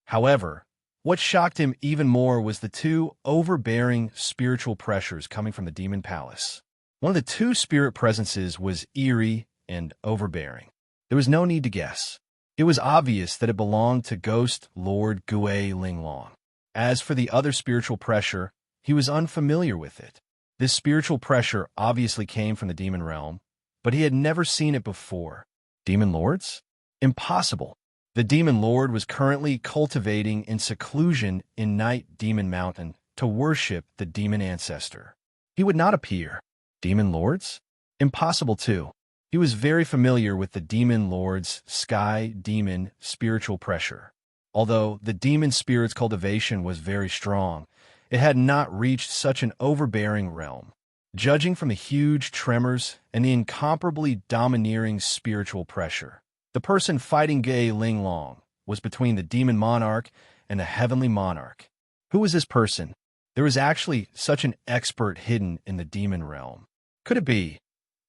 However, What shocked him even more was the two overbearing spiritual pressures coming from the demon palace. One of the two spirit presences was eerie and overbearing. There was no need to guess. It was obvious that it belonged to Ghost Lord Gui Linglong. As for the other spiritual pressure, he was unfamiliar with it. This spiritual pressure obviously came from the demon realm, but he had never seen it before. Demon lords? Impossible. The demon lord was currently cultivating in seclusion in Night Demon Mountain to worship the demon ancestor. He would not appear. Demon lords? Impossible too. He was very familiar with the demon lord's sky demon spiritual pressure. Although the demon spirit's cultivation was very strong, it had not reached such an overbearing realm. Judging from the huge tremors and the incomparably domineering spiritual pressure, the person fighting Gui Linglong was between the demon monarch and the heavenly monarch. Who was this person? There was actually such an expert hidden in the demon realm. Could it be?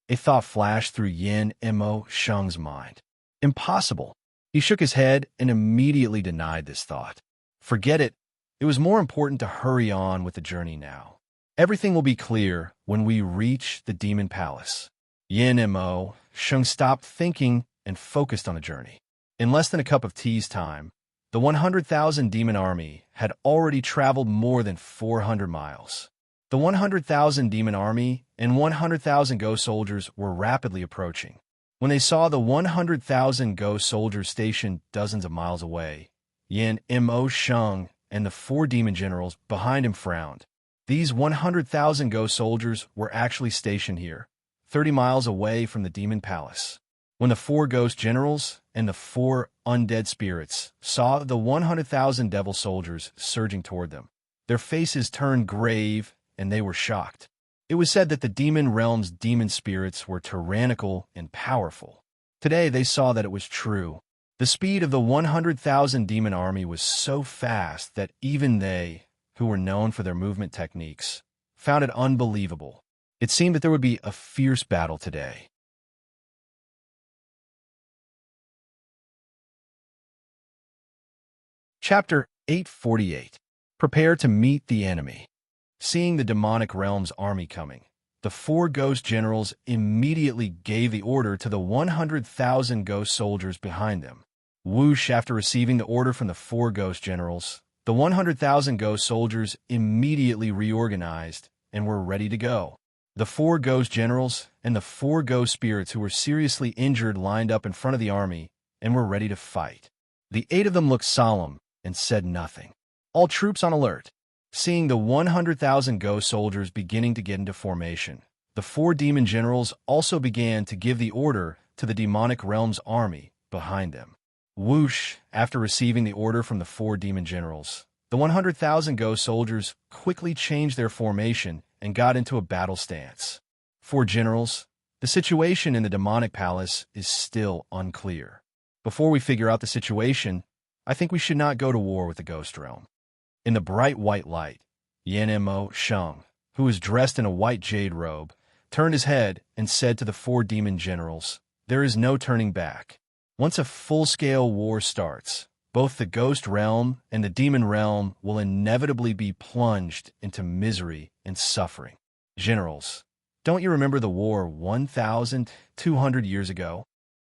A thought flashed through Yin Mo Sheng's mind. Impossible. He shook his head and immediately denied this thought. Forget it. It was more important to hurry on with the journey now. Everything will be clear when we reach the demon palace. Yin Mo Sheng stopped thinking and focused on the journey. In less than a cup of tea's time, the 100,000 demon army had already traveled more than 400 miles. The 100,000 demon army and 100,000 ghost soldiers were rapidly approaching. When they saw the 100,000 ghost soldiers stationed dozens of miles away, Yin Mo Sheng and the 4 demon generals behind him frowned. These 100,000 ghost soldiers were actually stationed here, 30 miles away from the demon palace. When the 4 ghost generals and the 4 undead spirits saw the 100,000 devil soldiers surging toward them, their faces turned grave and they were shocked. It was said that the demon realm's demon spirits were tyrannical and powerful. Today they saw that it was true. The speed of the 100,000 demon army was so fast that even they, who were known for their movement techniques, found it unbelievable. It seemed that there would be a fierce battle today. Chapter 848. Prepare to meet the enemy. Seeing the demonic realm's army coming, the 4 ghost generals immediately gave the order to the 100,000 ghost soldiers behind them. Whoosh! After receiving the order from the 4 ghost generals, the 100,000 ghost soldiers immediately reorganized and were ready to go. The 4 ghost generals and the 4 ghost spirits who were seriously injured lined up in front of the army and were ready to fight. The 8 of them looked solemn and said nothing. All troops on alert. Seeing the 100,000 ghost soldiers beginning to get into formation, the 4 demon generals also began to give the order to the demonic realm's army behind them. Whoosh! After receiving the order from the 4 demon generals, the 100,000 ghost soldiers quickly changed their formation and got into a battle stance. 4 generals, the situation in the demonic palace is still unclear. Before we figure out the situation, I think we should not go to war with the ghost realm. In the bright white light, Yin Mo Sheng, who was dressed in a white jade robe, turned his head and said to the 4 demon generals, "There is no turning back. Once a full-scale war starts, both the ghost realm and the demon realm will inevitably be plunged into misery and suffering. Generals, don't you remember the war 1,200 years ago?"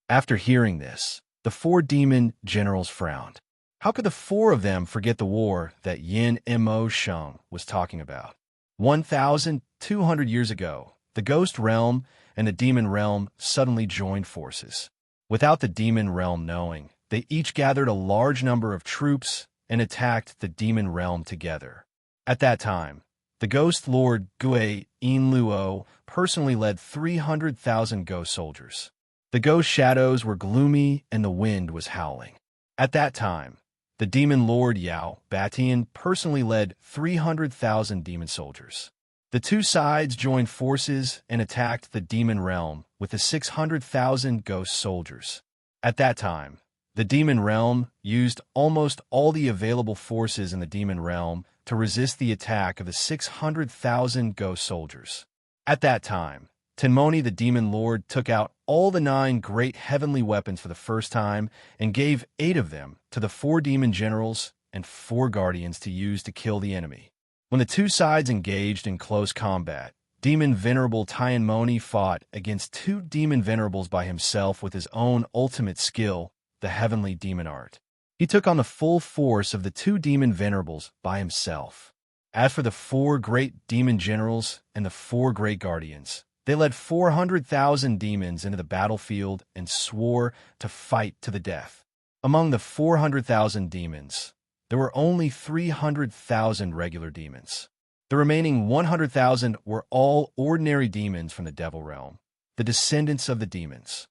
After hearing this, the 4 demon generals frowned. How could the 4 of them forget the war that Yin Mo Sheng was talking about? 1,200 years ago, the ghost realm and the demon realm suddenly joined forces. Without the demon realm knowing, they each gathered a large number of troops and attacked the demon realm together. At that time, the ghost lord Gui Luo personally led 300,000 ghost soldiers. The ghost shadows were gloomy and the wind was howling. At that time, the demon lord Yao Batian personally led 300,000 demon soldiers. The 2 sides joined forces and attacked the demon realm with the 600,000 ghost soldiers. At that time, the demon realm used almost all the available forces in the demon realm to resist the attack of the 600,000 ghost soldiers. At that time, Tenmoni the demon lord took out all the 9 great heavenly weapons for the first time and gave 8 of them to the 4 demon generals and 4 guardians to use to kill the enemy. When the two sides engaged in close combat, Demon Venerable Tianmoni fought against 2 Demon Venerables by himself with his own ultimate skill, the Heavenly Demon Art. He took on the full force of the 2 Demon Venerables by himself. As for the 4 great demon generals and the 4 great guardians, they led 400,000 demons into the battlefield and swore to fight to the death. Among the 400,000 demons, there were only 300,000 regular demons. The remaining 100,000 were all ordinary demons from the Devil Realm, the descendants of the demons.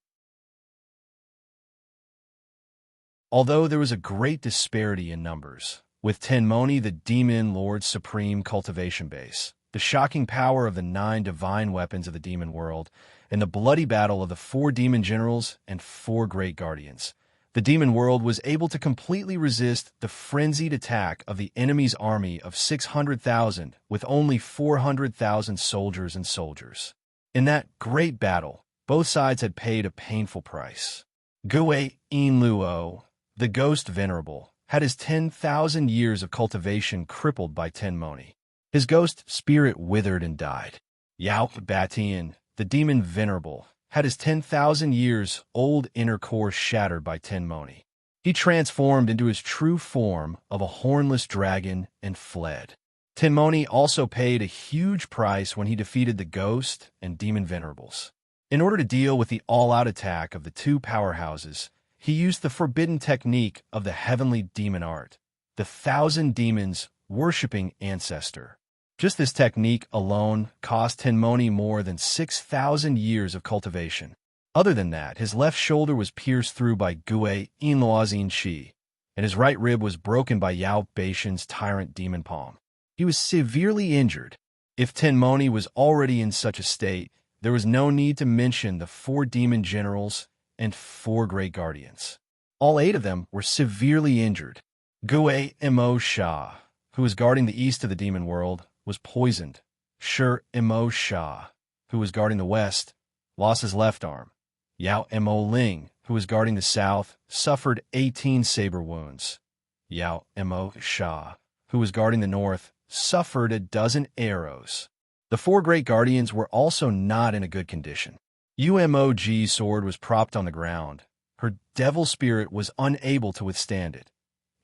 Although there was a great disparity in numbers, with Tenmoni the Demon Lord's supreme cultivation base, the shocking power of the 9 divine weapons of the demon world, and the bloody battle of the 4 demon generals and 4 great guardians, the demon world was able to completely resist the frenzied attack of the enemy's army of 600,000 with only 400,000 soldiers and soldiers. In that great battle, both sides had paid a painful price. Gue Inluo, the Ghost Venerable, had his 10,000 years of cultivation crippled by Tenmoni. His ghost spirit withered and died. Yao Batian, the Demon Venerable, had his 10,000 years old inner core shattered by Tenmoni. He transformed into his true form of a hornless dragon and fled. Tenmoni also paid a huge price when he defeated the Ghost and Demon Venerables. In order to deal with the all-out attack of the 2 powerhouses, he used the forbidden technique of the Heavenly Demon Art, the 1,000 Demons Worshipping Ancestor. Just this technique alone cost Tenmoni more than 6,000 years of cultivation. Other than that, his left shoulder was pierced through by Gue Inluazin Shi, and his right rib was broken by Yao Beishan's Tyrant Demon Palm. He was severely injured. If Tenmoni was already in such a state, there was no need to mention the 4 demon generals and 4 great guardians. All 8 of them were severely injured. Gue Mo Sha, who was guarding the east of the demon world, was poisoned. Shur Mo Sha, who was guarding the west, lost his left arm. Yao Mo Ling, who was guarding the south, suffered 18 saber wounds. Yao Mo Sha, who was guarding the north, suffered a dozen arrows. The 4 great guardians were also not in a good condition. Umog's sword was propped on the ground. Her devil spirit was unable to withstand it.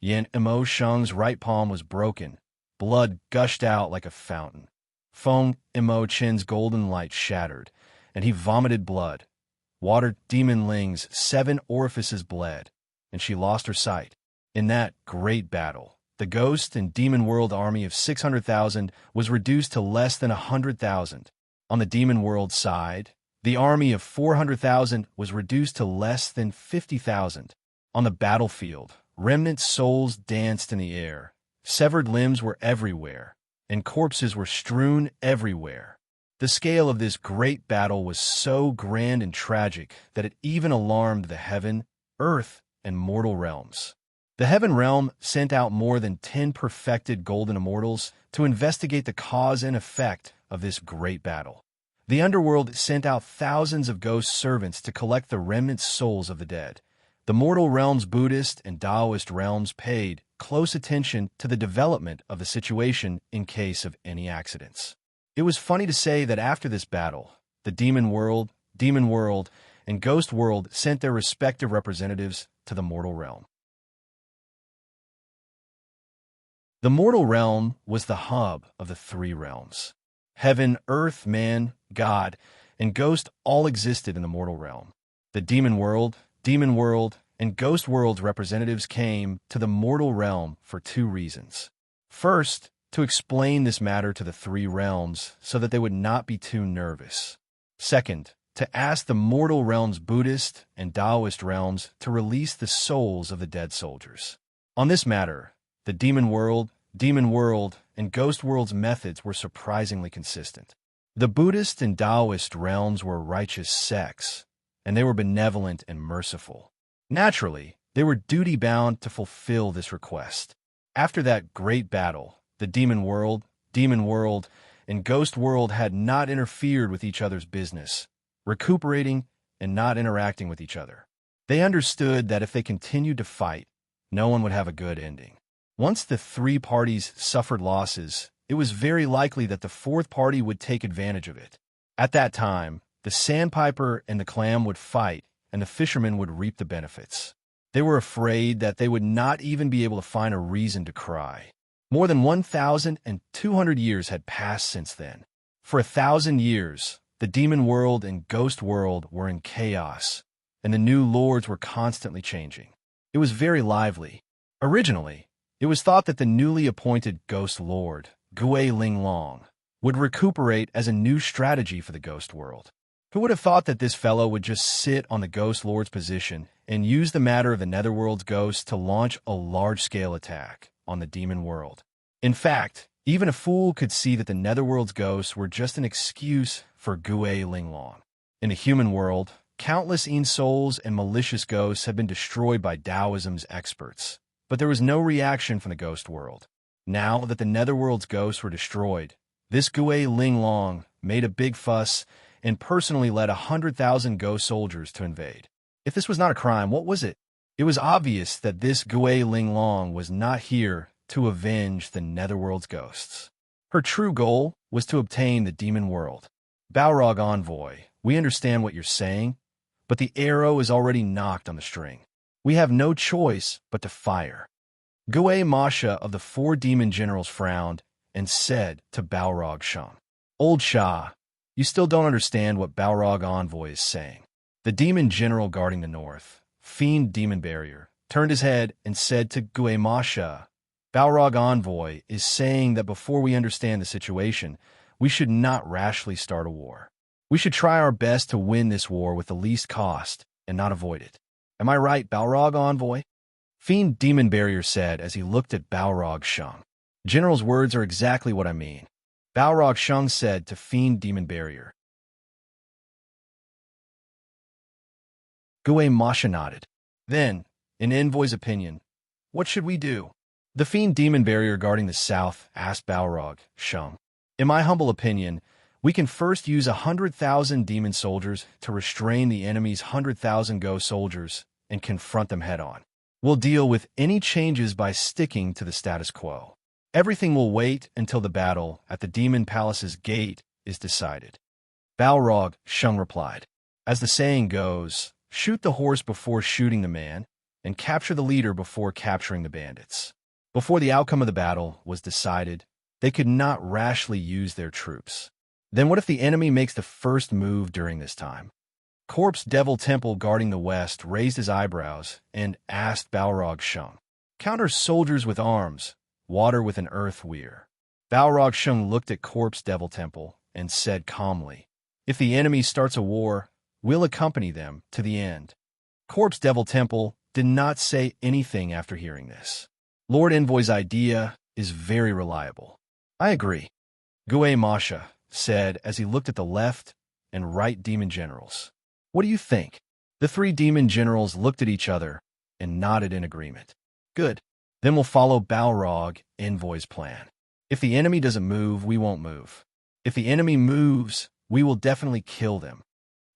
Yan Mo Sheng's right palm was broken. Blood gushed out like a fountain. Feng Mo Chen's golden light shattered, and he vomited blood. Water Demon Ling's 7 orifices bled, and she lost her sight. In that great battle, the Ghost and Demon World army of 600,000 was reduced to less than 100,000. On the Demon World side, the army of 400,000 was reduced to less than 50,000. On the battlefield, remnant souls danced in the air. Severed limbs were everywhere, and corpses were strewn everywhere. The scale of this great battle was so grand and tragic that it even alarmed the heaven, earth, and mortal realms. The heaven realm sent out more than 10 perfected golden immortals to investigate the cause and effect of this great battle. The underworld sent out thousands of ghost servants to collect the remnant souls of the dead. The mortal realm's Buddhist and Taoist realms paid close attention to the development of the situation in case of any accidents. It was funny to say that after this battle, the Demon World, and Ghost World sent their respective representatives to the mortal realm. The mortal realm was the hub of the 3 realms. Heaven, earth, man, God, and ghost all existed in the mortal realm. The Demon World, and Ghost World's representatives came to the mortal realm for 2 reasons. First, to explain this matter to the 3 realms so that they would not be too nervous. Second, to ask the mortal realm's Buddhist and Taoist realms to release the souls of the dead soldiers. On this matter, the Demon World, and Ghost World's methods were surprisingly consistent. The Buddhist and Taoist realms were righteous sects, and they were benevolent and merciful. Naturally, they were duty-bound to fulfill this request. After that great battle, the Demon World, and Ghost World had not interfered with each other's business, recuperating and not interacting with each other. They understood that if they continued to fight, no one would have a good ending. Once the three parties suffered losses, it was very likely that the fourth party would take advantage of it. At that time, the sandpiper and the clam would fight, and the fishermen would reap the benefits. They were afraid that they would not even be able to find a reason to cry. More than 1,200 years had passed since then. For 1,000 years, the demon world and ghost world were in chaos, and the new lords were constantly changing. It was very lively. Originally, it was thought that the newly appointed ghost lord, Gui Linglong, would recuperate as a new strategy for the ghost world. Who would have thought that this fellow would just sit on the ghost lord's position and use the matter of the netherworld's ghosts to launch a large-scale attack on the demon world? In fact, even a fool could see that the netherworld's ghosts were just an excuse for Gui Linglong. In the human world, countless souls and malicious ghosts have been destroyed by Taoism's experts, but there was no reaction from the ghost world. Now that the netherworld's ghosts were destroyed, this Gui Linglong made a big fuss and personally led 100,000 ghost soldiers to invade. If this was not a crime, what was it? It was obvious that this Gui Linglong was not here to avenge the netherworld's ghosts. Her true goal was to obtain the demon world. Balrog Envoy, we understand what you're saying, but the arrow is already knocked on the string. We have no choice but to fire. Gui Masha of the four demon generals frowned and said to Balrog Shung, "Old Shah, you still don't understand what Balrog Envoy is saying." The demon general guarding the north, Fiend Demon Barrier, turned his head and said to Gui Masha, "Balrog Envoy is saying that before we understand the situation, we should not rashly start a war. We should try our best to win this war with the least cost and not avoid it. Am I right, Balrog Envoy?" Fiend Demon Barrier said as he looked at Balrog Shung. "General's words are exactly what I mean." Balrog Shung said to Fiend Demon Barrier. Gui Masha nodded. Then, in Envoy's opinion, what should we do? The Fiend Demon Barrier guarding the south asked Balrog Shung. "In my humble opinion, we can first use 100,000 demon soldiers to restrain the enemy's 100,000 ghost soldiers and confront them head-on. We'll deal with any changes by sticking to the status quo. Everything will wait until the battle at the Demon Palace's gate is decided." Balrog Shung replied, "As the saying goes, shoot the horse before shooting the man, and capture the leader before capturing the bandits." Before the outcome of the battle was decided, they could not rashly use their troops. Then what if the enemy makes the first move during this time? Corpse Devil Temple guarding the west raised his eyebrows and asked Balrog Shung, "Counter soldiers with arms, water with an earth weir." Balrog Shung looked at Corpse Devil Temple and said calmly, "If the enemy starts a war, we'll accompany them to the end." Corpse Devil Temple did not say anything after hearing this. Lord Envoy's idea is very reliable. "I agree," Gui Masha said as he looked at the left and right demon generals. "What do you think?" The three demon generals looked at each other and nodded in agreement. "Good. Then we'll follow Balrog Envoy's plan. If the enemy doesn't move, we won't move. If the enemy moves, we will definitely kill them."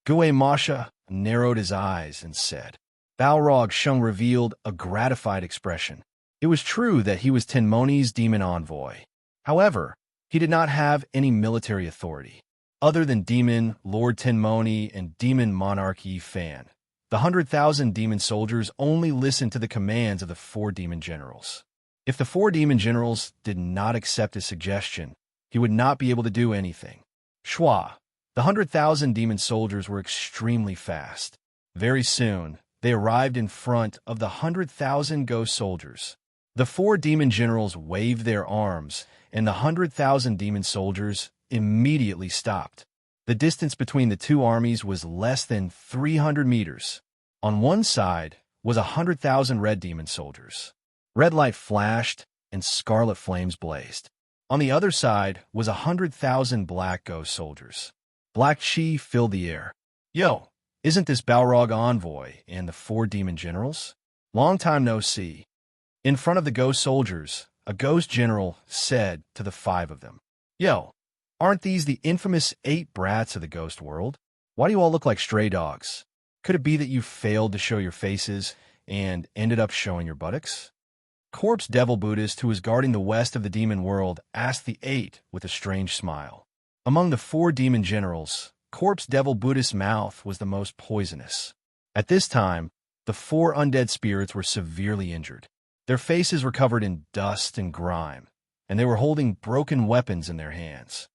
Gui Masha narrowed his eyes and said. Balrog Shung revealed a gratified expression. It was true that he was Tenmoni's demon envoy. However, he did not have any military authority. Other than Demon Lord Tenmoni and Demon Monarch Yi Fan, the 100,000 demon soldiers only listened to the commands of the four demon generals. If the four demon generals did not accept his suggestion, he would not be able to do anything. Schwa, the 100,000 demon soldiers were extremely fast. Very soon, they arrived in front of the 100,000 ghost soldiers. The four demon generals waved their arms, and the 100,000 demon soldiers immediately stopped. The distance between the two armies was less than 300 meters. On one side was 100,000 red demon soldiers. Red light flashed, and scarlet flames blazed. On the other side was 100,000 black ghost soldiers. Black chi filled the air. "Yo, isn't this Balrog Envoy and the four demon generals? Long time no see." In front of the ghost soldiers, a ghost general said to the five of them, "Yo, aren't these the infamous 8 brats of the ghost world? Why do you all look like stray dogs? Could it be that you failed to show your faces and ended up showing your buttocks?" Corpse Devil Buddhist, who was guarding the west of the demon world, asked the eight with a strange smile. Among the 4 demon generals, Corpse Devil Buddhist's mouth was the most poisonous. At this time, the 4 undead spirits were severely injured. Their faces were covered in dust and grime, and they were holding broken weapons in their hands.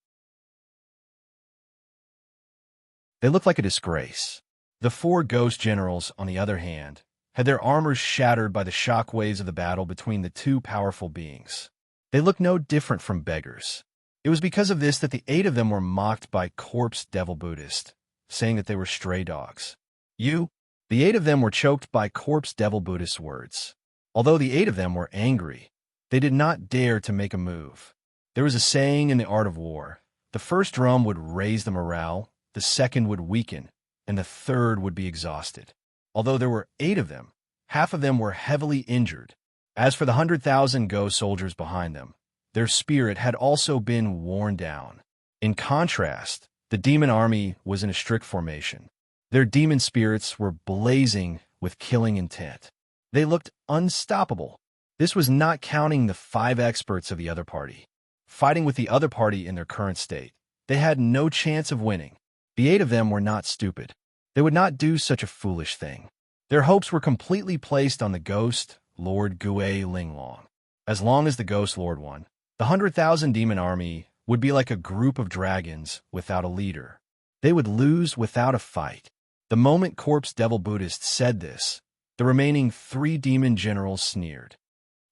They looked like a disgrace. The 4 ghost generals, on the other hand, had their armors shattered by the shock waves of the battle between the 2 powerful beings. They looked no different from beggars. It was because of this that the 8 of them were mocked by Corpse Devil Buddhist, saying that they were stray dogs. The 8 of them were choked by Corpse Devil Buddhist's words. Although the 8 of them were angry, they did not dare to make a move. There was a saying in the art of war: the first drum would raise the morale, the second would weaken, and the third would be exhausted. Although there were 8 of them, half of them were heavily injured. As for the 100,000 ghost soldiers behind them, their spirit had also been worn down. In contrast, the demon army was in a strict formation. Their demon spirits were blazing with killing intent. They looked unstoppable. This was not counting the 5 experts of the other party. Fighting with the other party in their current state, they had no chance of winning. The 8 of them were not stupid. They would not do such a foolish thing. Their hopes were completely placed on the Ghost Lord Gue Linglong. As long as the Ghost Lord won, the 100,000 demon army would be like a group of dragons without a leader. They would lose without a fight. The moment Corpse Devil Buddhist said this, the remaining 3 demon generals sneered.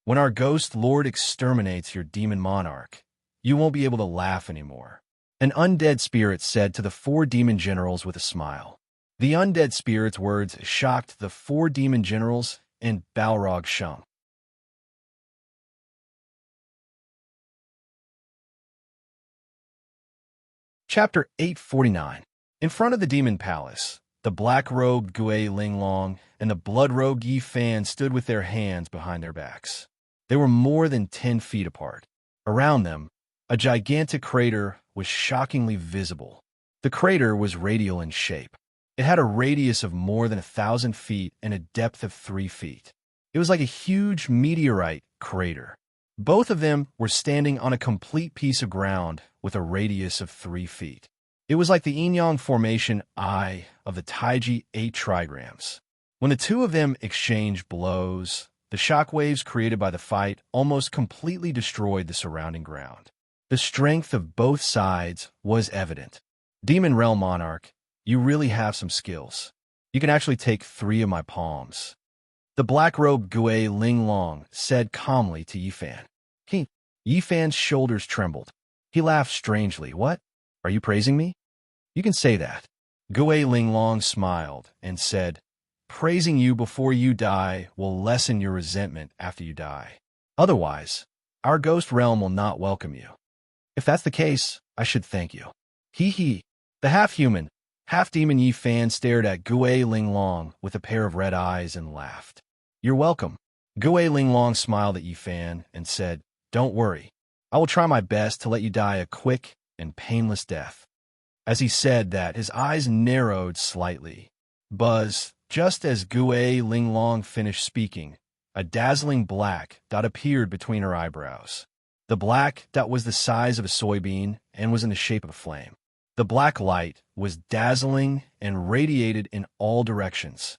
When our Ghost Lord exterminates your demon monarch, you won't be able to laugh anymore. An undead spirit said to the 4 demon generals with a smile. The undead spirit's words shocked the 4 demon generals, and Balrog shung. Chapter 849. In front of the demon palace, the black-robed Gue Linglong and the blood-robed Yi Fan stood with their hands behind their backs. They were more than 10 feet apart. Around them, a gigantic crater was shockingly visible. The crater was radial in shape. It had a radius of more than 1,000 feet and a depth of 3 feet. It was like a huge meteorite crater. Both of them were standing on a complete piece of ground with a radius of 3 feet. It was like the yin-yang formation I of the Taiji 8 trigrams. When the 2 of them exchanged blows, the shock waves created by the fight almost completely destroyed the surrounding ground. The strength of both sides was evident. Demon Realm Monarch, you really have some skills. You can actually take 3 of my palms. The black-robed Gue Linglong said calmly to Yi Fan. Yi Fan's shoulders trembled. He laughed strangely. What? Are you praising me? You can say that. Gue Linglong smiled and said, praising you before you die will lessen your resentment after you die. Otherwise, our ghost realm will not welcome you. If that's the case, I should thank you. Hee. The half-human, half-demon Yi Fan stared at Gue Linglong with a pair of red eyes and laughed. You're welcome. Gue Linglong smiled at Yi Fan and said, don't worry. I will try my best to let you die a quick and painless death. As he said that, his eyes narrowed slightly. Buzz, just as Gue Linglong finished speaking, a dazzling black dot appeared between her eyebrows. The black dot was the size of a soybean and was in the shape of a flame. The black light was dazzling and radiated in all directions.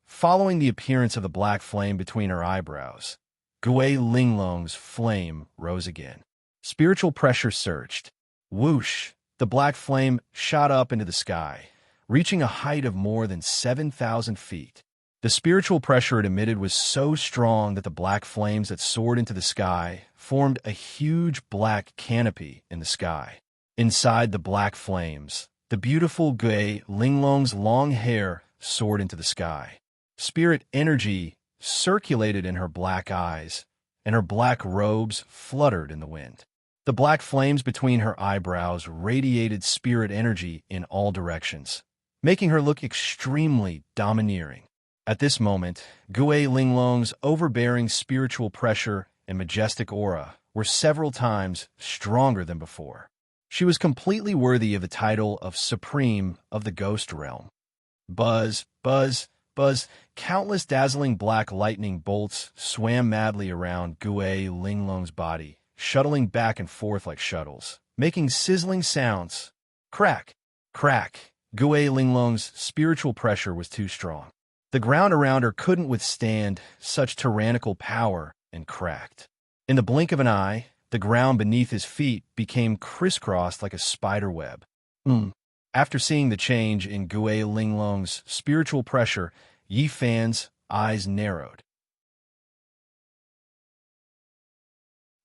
Following the appearance of the black flame between her eyebrows, Gue Linglong's flame rose again. Spiritual pressure surged. Whoosh! The black flame shot up into the sky, reaching a height of more than 7,000 feet. The spiritual pressure it emitted was so strong that the black flames that soared into the sky formed a huge black canopy in the sky. Inside the black flames, the beautiful Gue Linglong's long hair soared into the sky. Spirit energy circulated in her black eyes, and her black robes fluttered in the wind. The black flames between her eyebrows radiated spirit energy in all directions, making her look extremely domineering. At this moment, Gue Linglong's overbearing spiritual pressure and majestic aura were several times stronger than before. She was completely worthy of the title of Supreme of the Ghost Realm. Buzz, Buzz, countless dazzling black lightning bolts swam madly around Gue Linglong's body, shuttling back and forth like shuttles, making sizzling sounds. Crack! Crack! Gue Linglong's spiritual pressure was too strong. The ground around her couldn't withstand such tyrannical power and cracked. In the blink of an eye, the ground beneath his feet became crisscrossed like a spider web. After seeing the change in Gue Linglong's spiritual pressure, Yi Fan's eyes narrowed.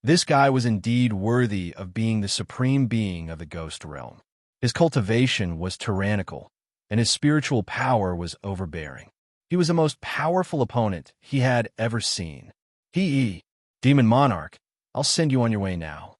This guy was indeed worthy of being the supreme being of the ghost realm. His cultivation was tyrannical, and his spiritual power was overbearing. He was the most powerful opponent he had ever seen. Demon Monarch, I'll send you on your way now.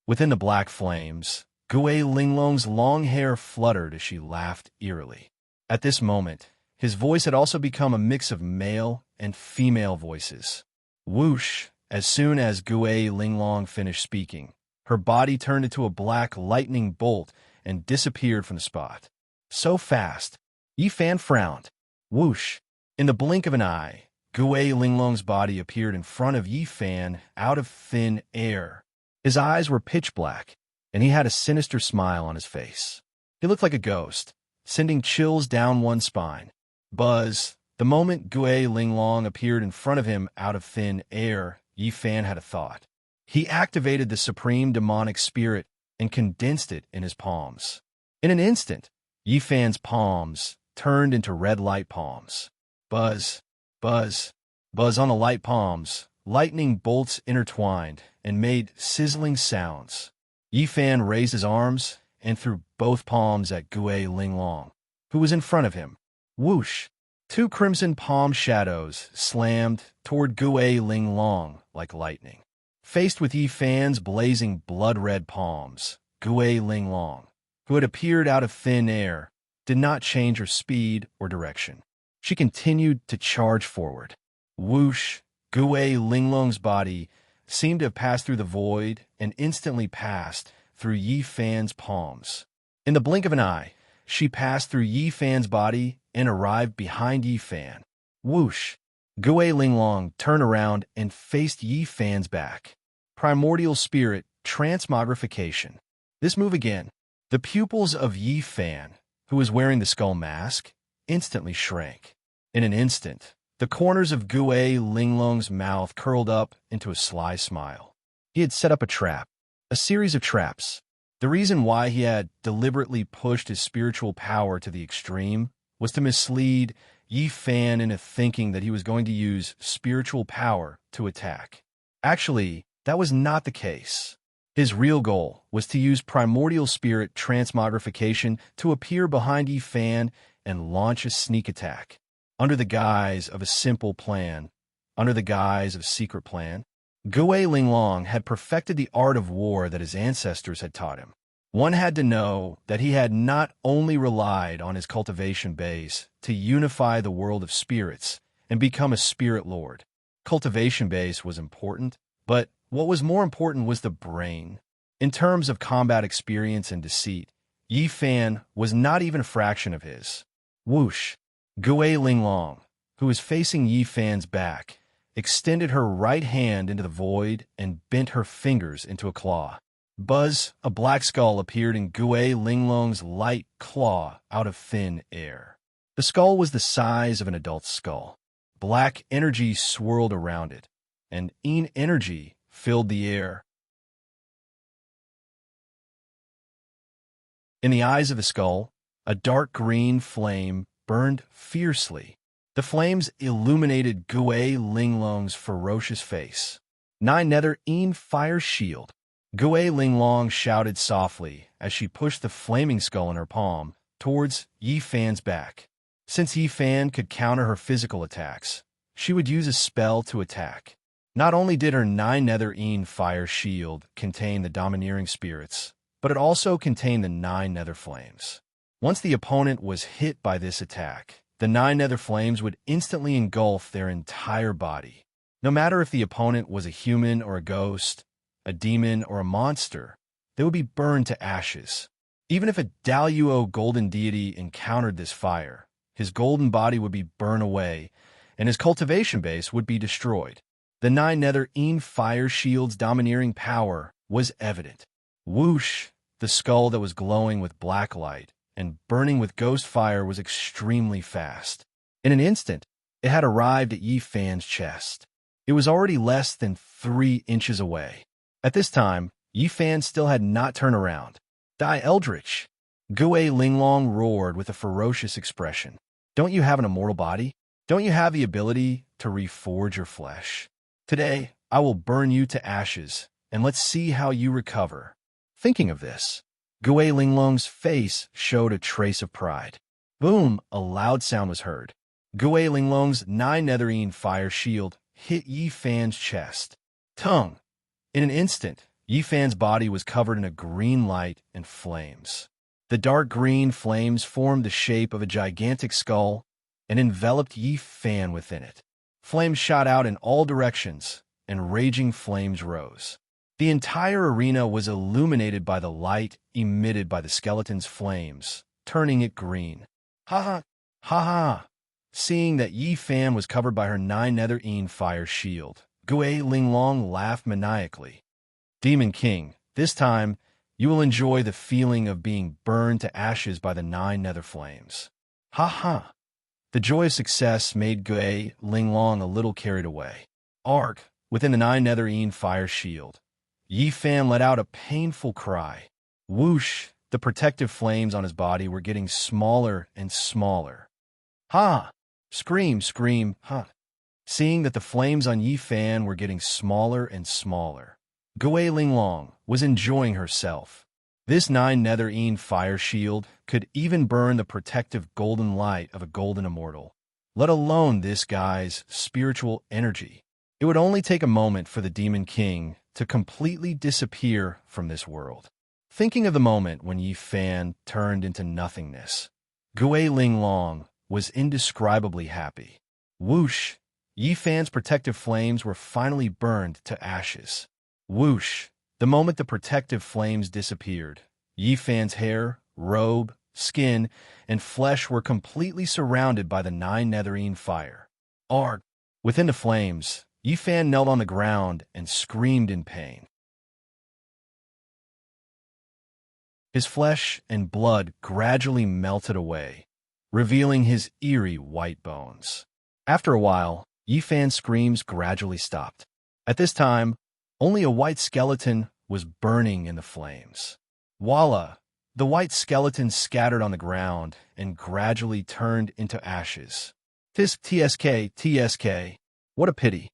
Within the black flames, Gue Linglong's long hair fluttered as she laughed eerily. At this moment, his voice had also become a mix of male and female voices. Whoosh! As soon as Gue Linglong finished speaking, her body turned into a black lightning bolt and disappeared from the spot. So fast, Yi Fan frowned. Whoosh! In the blink of an eye, Gue Linglong's body appeared in front of Yi Fan out of thin air. His eyes were pitch black, and he had a sinister smile on his face. He looked like a ghost, sending chills down one's spine. Buzz, the moment Gue Linglong appeared in front of him out of thin air, Yi Fan had a thought. He activated the supreme demonic spirit and condensed it in his palms. In an instant, Yi Fan's palms turned into red light palms. Buzz, buzz, buzz on the light palms, lightning bolts intertwined and made sizzling sounds. Yi Fan raised his arms and threw both palms at Gue Linglong, who was in front of him. Whoosh! Two crimson palm shadows slammed toward Gue Linglong like lightning. Faced with Yi Fan's blazing blood-red palms, Gue Linglong, who had appeared out of thin air, did not change her speed or direction. She continued to charge forward. Whoosh! Gue Linglong's body seemed to have passed through the void and instantly passed through Yi Fan's palms. In the blink of an eye, she passed through Yi Fan's body and arrived behind Yi Fan. Whoosh! Gue Linglong turned around and faced Yi Fan's back. Primordial Spirit Transmogrification. This move again. The pupils of Yi Fan, who was wearing the skull mask, instantly shrank. In an instant, the corners of Gue Linglong's mouth curled up into a sly smile. He had set up a trap, a series of traps. The reason why he had deliberately pushed his spiritual power to the extreme was to mislead Yi Fan into thinking that he was going to use spiritual power to attack. Actually, that was not the case. His real goal was to use primordial spirit transmogrification to appear behind Yi Fan and launch a sneak attack. Under the guise of a simple plan, under the guise of a secret plan, Gue Linglong had perfected the art of war that his ancestors had taught him. One had to know that he had not only relied on his cultivation base to unify the world of spirits and become a spirit lord. Cultivation base was important, but what was more important was the brain. In terms of combat experience and deceit, Yi Fan was not even a fraction of his. Whoosh! Gue Linglong, who was facing Yi Fan's back, extended her right hand into the void and bent her fingers into a claw. Buzz, a black skull appeared in Gue Linglong's light claw out of thin air. The skull was the size of an adult's skull. Black energy swirled around it, and energy filled the air. In the eyes of the skull, a dark green flame burned fiercely. The flames illuminated Gue Linglong's ferocious face. Nine nether fire shield. Gue Linglong shouted softly as she pushed the flaming skull in her palm towards Yi Fan's back. Since Yi Fan could counter her physical attacks, she would use a spell to attack. Not only did her nine nether fire shield contain the domineering spirits, but it also contained the nine nether flames. Once the opponent was hit by this attack, the nine nether flames would instantly engulf their entire body. No matter if the opponent was a human or a ghost, a demon or a monster, they would be burned to ashes. Even if a Daluo golden deity encountered this fire, his golden body would be burned away, and his cultivation base would be destroyed. The 9 nether fire shield's domineering power was evident. Whoosh! The skull that was glowing with black light and burning with ghost fire was extremely fast. In an instant, it had arrived at Yi Fan's chest. It was already less than 3 inches away. At this time, Yi Fan still had not turned around. Die Eldritch! Gui Linglong roared with a ferocious expression. Don't you have an immortal body? Don't you have the ability to reforge your flesh? Today, I will burn you to ashes, and let's see how you recover. Thinking of this, Gui Linglong's face showed a trace of pride. Boom! A loud sound was heard. Gui Linglong's 9 nether fire shield hit Yi Fan's chest. Tongue! In an instant, Yi Fan's body was covered in a green light and flames. The dark green flames formed the shape of a gigantic skull and enveloped Yi Fan within it. Flames shot out in all directions, and raging flames rose. The entire arena was illuminated by the light emitted by the skeleton's flames, turning it green. Ha ha! Ha ha! Seeing that Yi Fan was covered by her 9 nether fire shield, Gui Linglong laughed maniacally. Demon King, this time, you will enjoy the feeling of being burned to ashes by the 9 nether flames. Ha ha! The joy of success made Gui Linglong a little carried away. Arc, within the 9 nether fire shield, Yi Fan let out a painful cry. Whoosh! The protective flames on his body were getting smaller and smaller. Ha! Scream, scream, ha! Seeing that the flames on Yi Fan were getting smaller and smaller, Gui Linglong was enjoying herself. This 9 nether fire shield could even burn the protective golden light of a golden immortal, let alone this guy's spiritual energy. It would only take a moment for the Demon King to completely disappear from this world. Thinking of the moment when Yi Fan turned into nothingness, Gui Linglong was indescribably happy. Whoosh! Yi Fan's protective flames were finally burned to ashes. Whoosh! The moment the protective flames disappeared, Yi Fan's hair, robe, skin, and flesh were completely surrounded by the 9 nether fire. Arg! Within the flames, Yi Fan knelt on the ground and screamed in pain. His flesh and blood gradually melted away, revealing his eerie white bones. After a while, Yi Fan's screams gradually stopped. At this time, only a white skeleton was burning in the flames. Voila! The white skeleton scattered on the ground and gradually turned into ashes. TSK. What a pity.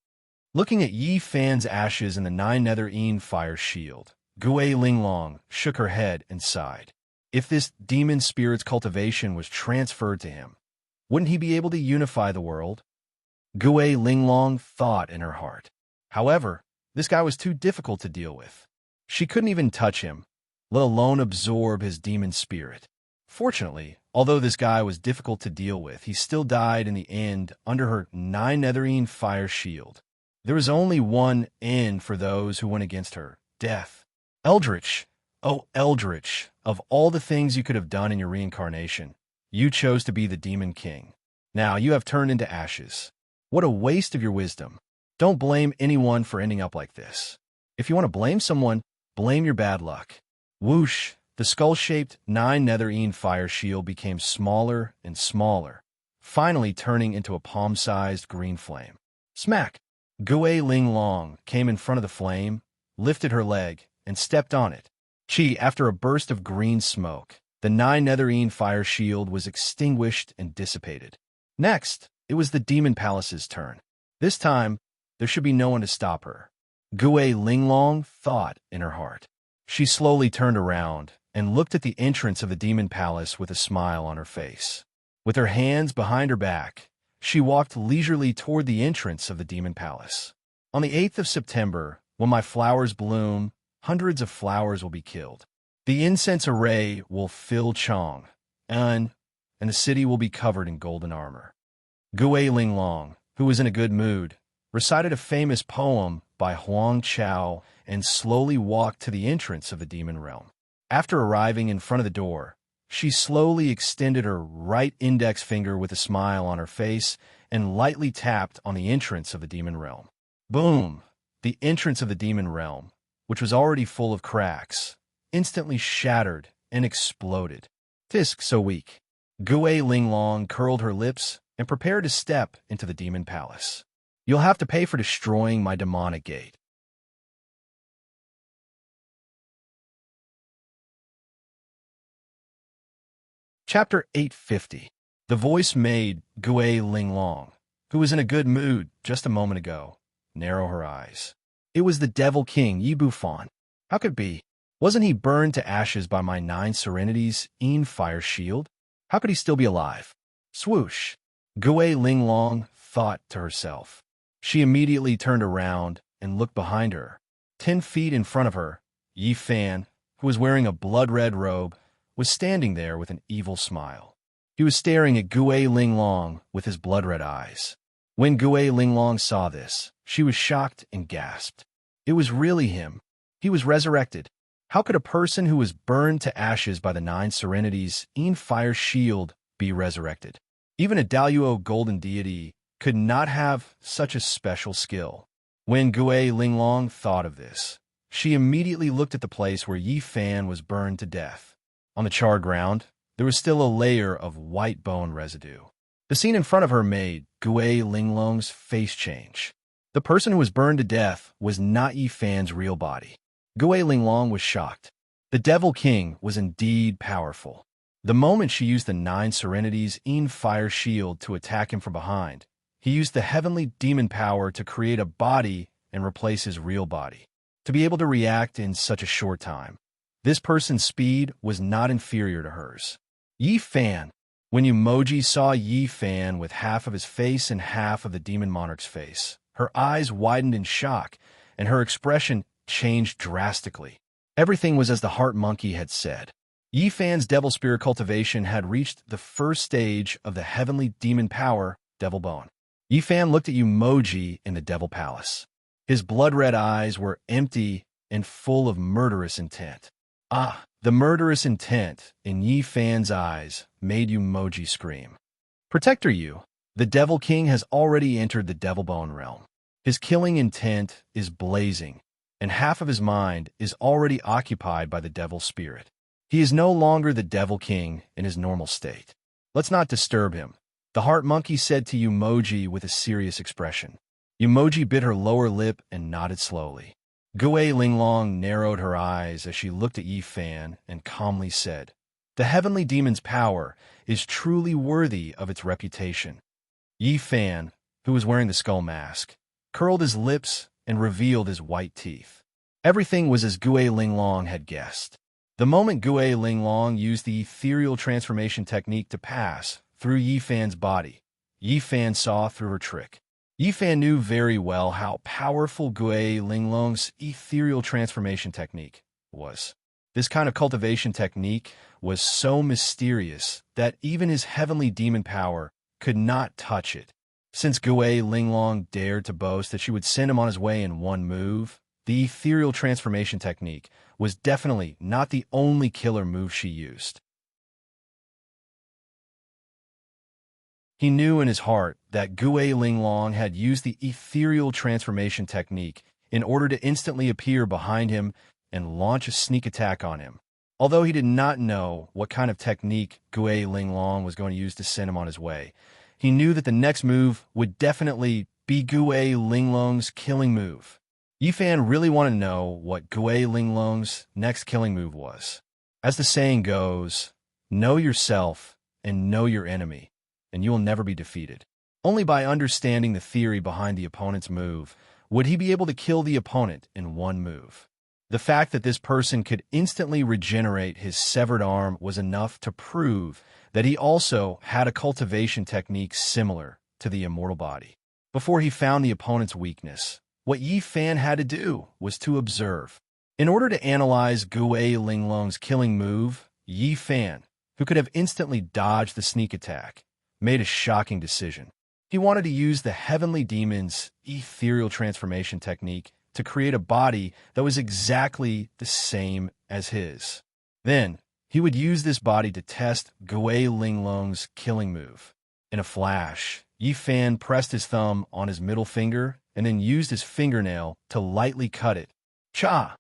Looking at Yi Fan's ashes in the 9 nether fire shield, Gui Linglong shook her head and sighed. If this demon spirit's cultivation was transferred to him, wouldn't he be able to unify the world? Gui Linglong thought in her heart. However, this guy was too difficult to deal with. She couldn't even touch him, let alone absorb his demon spirit. Fortunately, although this guy was difficult to deal with, he still died in the end under her 9 nether fire shield. There was only one end for those who went against her: death. Eldritch, oh Eldritch, of all the things you could have done in your reincarnation, you chose to be the Demon King. Now you have turned into ashes. What a waste of your wisdom. Don't blame anyone for ending up like this. If you want to blame someone, blame your bad luck. Whoosh! The skull-shaped 9 nether fire shield became smaller and smaller, finally turning into a palm-sized green flame. Smack! Gui Linglong came in front of the flame, lifted her leg, and stepped on it. After a burst of green smoke, the 9 nether fire shield was extinguished and dissipated. Next, it was the Demon Palace's turn. This time, there should be no one to stop her. Gui Linglong thought in her heart. She slowly turned around and looked at the entrance of the Demon Palace with a smile on her face. With her hands behind her back, she walked leisurely toward the entrance of the Demon Palace. On the 8th of September, when my flowers bloom, hundreds of flowers will be killed. The incense array will fill Chong, and the city will be covered in golden armor. Gui Linglong, who was in a good mood, recited a famous poem by Huang Chao and slowly walked to the entrance of the demon realm. After arriving in front of the door, She slowly extended her right index finger with a smile on her face and lightly tapped on the entrance of the demon realm. Boom! The entrance of the demon realm, which was already full of cracks, instantly shattered and exploded. Fisk so weak. Gui Linglong curled her lips and prepared to step into the demon palace. You'll have to pay for destroying my demonic gate. Chapter 850. The voice made Gui Linglong, who was in a good mood just a moment ago, narrow her eyes. It was the Devil King, Yi Bufan. How could it be? Wasn't he burned to ashes by my 9 serenities in fire shield? How could he still be alive? Swoosh! Gui Linglong thought to herself. She immediately turned around and looked behind her. 10 feet in front of her, Yi Fan, who was wearing a blood-red robe, was standing there with an evil smile. He was staring at Gui Linglong with his blood-red eyes. When Gui Linglong saw this, she was shocked and gasped. It was really him. He was resurrected. How could a person who was burned to ashes by the 9 serenities in fire shield be resurrected? Even a Daluo golden deity could not have such a special skill. When Gui Linglong thought of this, she immediately looked at the place where Yi Fan was burned to death. On the charred ground, there was still a layer of white bone residue. The scene in front of her made Gui Linglong's face change. The person who was burned to death was not Yi Fan's real body. Gui Linglong was shocked. The Devil King was indeed powerful. The moment she used the 9 serenities in fire shield to attack him from behind, he used the heavenly demon power to create a body and replace his real body. To be able to react in such a short time, this person's speed was not inferior to hers. Yi Fan. When Emoji saw Yi Fan with half of his face and half of the demon monarch's face, her eyes widened in shock, and her expression changed drastically. Everything was as the heart monkey had said. Yi Fan's devil spirit cultivation had reached the first stage of the heavenly demon power, Devil Bone. Yi Fan looked at Emoji in the Devil Palace. His blood-red eyes were empty and full of murderous intent. Ah, the murderous intent in Yi Fan's eyes made Emoji scream. Protector Yu, the Devil King has already entered the Devil Bone realm. His killing intent is blazing, and half of his mind is already occupied by the Devil Spirit. He is no longer the Devil King in his normal state. Let's not disturb him, the Heart Monkey said to Emoji with a serious expression. Emoji bit her lower lip and nodded slowly. Gui Linglong narrowed her eyes as she looked at Yi Fan and calmly said, "The heavenly demon's power is truly worthy of its reputation." Yi Fan, who was wearing the skull mask, curled his lips and revealed his white teeth. Everything was as Gui Linglong had guessed. The moment Gui Linglong used the ethereal transformation technique to pass through Yi Fan's body, Yi Fan saw through her trick. Yi Fan knew very well how powerful Gui Linglong's ethereal transformation technique was. This kind of cultivation technique was so mysterious that even his heavenly demon power could not touch it. Since Gui Linglong dared to boast that she would send him on his way in one move, the ethereal transformation technique was definitely not the only killer move she used. He knew in his heart that Gui Linglong had used the ethereal transformation technique in order to instantly appear behind him and launch a sneak attack on him. Although he did not know what kind of technique Gui Linglong was going to use to send him on his way, he knew that the next move would definitely be Gui Linglong's killing move. Yi Fan really wanted to know what Gui Linglong's next killing move was. As the saying goes, know yourself and know your enemy, and you will never be defeated. Only by understanding the theory behind the opponent's move would he be able to kill the opponent in one move. The fact that this person could instantly regenerate his severed arm was enough to prove that he also had a cultivation technique similar to the immortal body. Before he found the opponent's weakness, what Yi Fan had to do was to observe. In order to analyze Gui Linglong's killing move, Yi Fan, who could have instantly dodged the sneak attack, made a shocking decision. He wanted to use the heavenly demon's ethereal transformation technique to create a body that was exactly the same as his. Then, He would use this body to test Gui Linglong's killing move. In a flash, Yi Fan pressed his thumb on his middle finger and then used his fingernail to lightly cut it. Cha!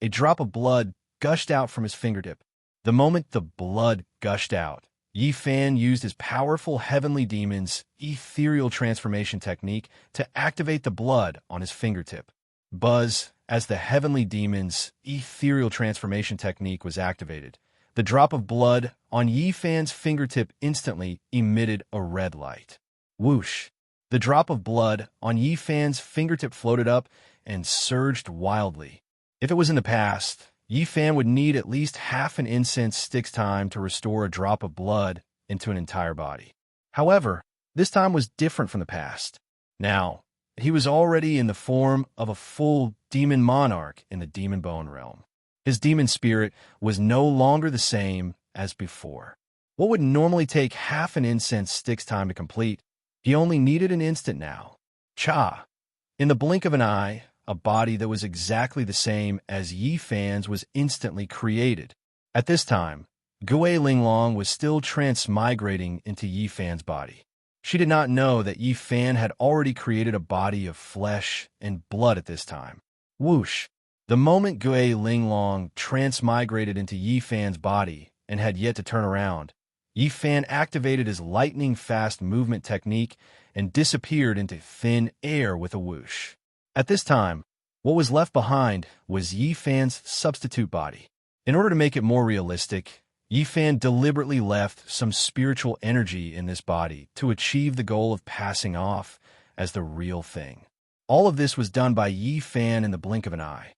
A drop of blood gushed out from his fingertip. The moment the blood gushed out, Yi Fan used his powerful heavenly demon's ethereal transformation technique to activate the blood on his fingertip. Buzz, as the heavenly demon's ethereal transformation technique was activated, the drop of blood on Yi Fan's fingertip instantly emitted a red light. Whoosh! The drop of blood on Yi Fan's fingertip floated up and surged wildly. If it was in the past, Yi Fan would need at least half an incense stick's time to restore a drop of blood into an entire body. However, this time was different from the past. Now, he was already in the form of a full demon monarch in the demon bone realm. His demon spirit was no longer the same as before. What would normally take half an incense stick's time to complete, he only needed an instant now. Cha! In the blink of an eye, a body that was exactly the same as Yi Fan's was instantly created. At this time, Gui Linglong was still transmigrating into Yi Fan's body. She did not know that Yi Fan had already created a body of flesh and blood at this time. Whoosh! The moment Gui Linglong transmigrated into Yi Fan's body and had yet to turn around, Yi Fan activated his lightning-fast movement technique and disappeared into thin air with a whoosh. At this time, what was left behind was Yi Fan's substitute body. In order to make it more realistic, Yi Fan deliberately left some spiritual energy in this body to achieve the goal of passing off as the real thing. All of this was done by Yi Fan in the blink of an eye.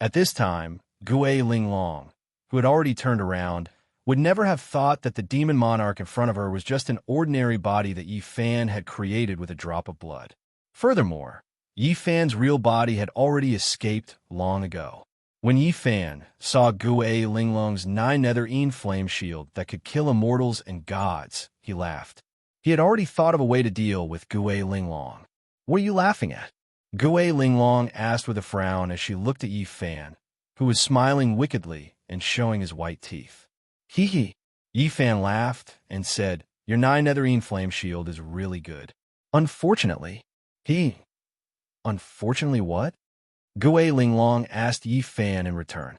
At this time, Gui Linglong, who had already turned around, would never have thought that the demon monarch in front of her was just an ordinary body that Yi Fan had created with a drop of blood. Furthermore, Yi Fan's real body had already escaped long ago. When Yi Fan saw Gui Linglong's 9 nether flame shield that could kill immortals and gods, he laughed. He had already thought of a way to deal with Gui Linglong. What are you laughing at? Gui Linglong asked with a frown as she looked at Yi Fan, who was smiling wickedly and showing his white teeth. Hee hee. Yi Fan laughed and said, "Your 9 nether flame shield is really good. Unfortunately, Unfortunately what? Gui Linglong asked Yi Fan in return.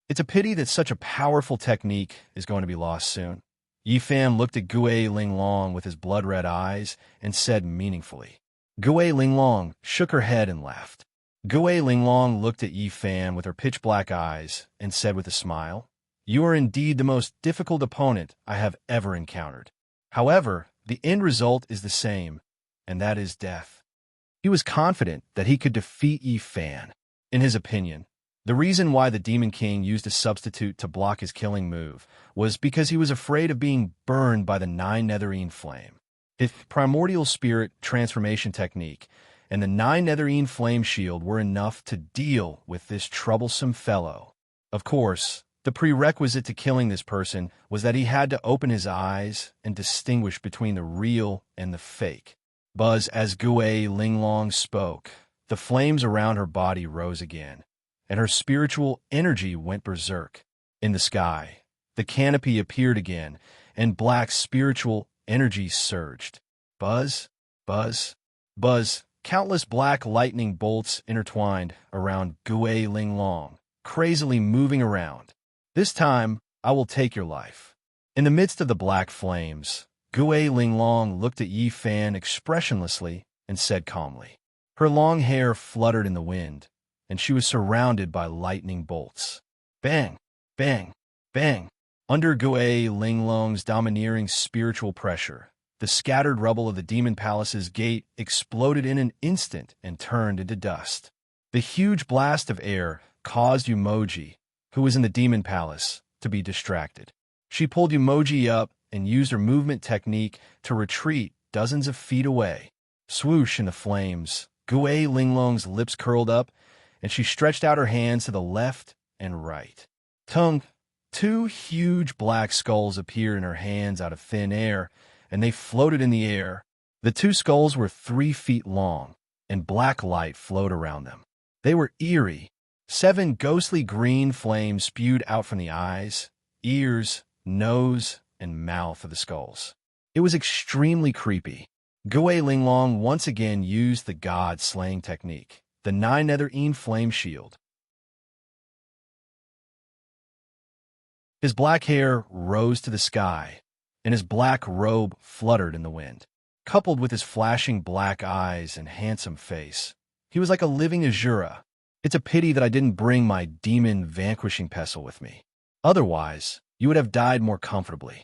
It's a pity that such a powerful technique is going to be lost soon. Yi Fan looked at Gui Linglong with his blood-red eyes and said meaningfully. Gui Linglong shook her head and laughed. Gui Linglong looked at Yi Fan with her pitch-black eyes and said with a smile, "You are indeed the most difficult opponent I have ever encountered. However, the end result is the same, and that is death." He was confident that he could defeat Yi Fan. In his opinion, the reason why the Demon King used a substitute to block his killing move was because he was afraid of being burned by the 9 nether flame. His primordial spirit transformation technique and the 9 nether flame shield were enough to deal with this troublesome fellow. Of course, the prerequisite to killing this person was that he had to open his eyes and distinguish between the real and the fake. Buzz, as Gui Linglong spoke, the flames around her body rose again, and her spiritual energy went berserk. In the sky, the canopy appeared again, and black spiritual energy surged. Buzz, buzz, buzz, countless black lightning bolts intertwined around Gui Linglong, crazily moving around. "This time, I will take your life." In the midst of the black flames, Gui Linglong looked at Yi Fan expressionlessly and said calmly. Her long hair fluttered in the wind, and she was surrounded by lightning bolts. Bang, bang, bang. Under Gui Linglong's domineering spiritual pressure, the scattered rubble of the Demon Palace's gate exploded in an instant and turned into dust. The huge blast of air caused Yumoji, who was in the Demon Palace, to be distracted. She pulled Yumoji up and used her movement technique to retreat dozens of feet away. Swoosh in the flames, Gui Linglong's lips curled up, and she stretched out her hands to the left and right. Tung, two huge black skulls appeared in her hands out of thin air, and they floated in the air. The two skulls were 3 feet long, and black light flowed around them. They were eerie, 7 ghostly green flames spewed out from the eyes, ears, nose, and mouth of the skulls. It was extremely creepy. Gue Linglong once again used the god-slaying technique, the 9 nether flame shield. His black hair rose to the sky, and his black robe fluttered in the wind. Coupled with his flashing black eyes and handsome face, he was like a living Azura. It's a pity that I didn't bring my demon vanquishing pestle with me. Otherwise, you would have died more comfortably.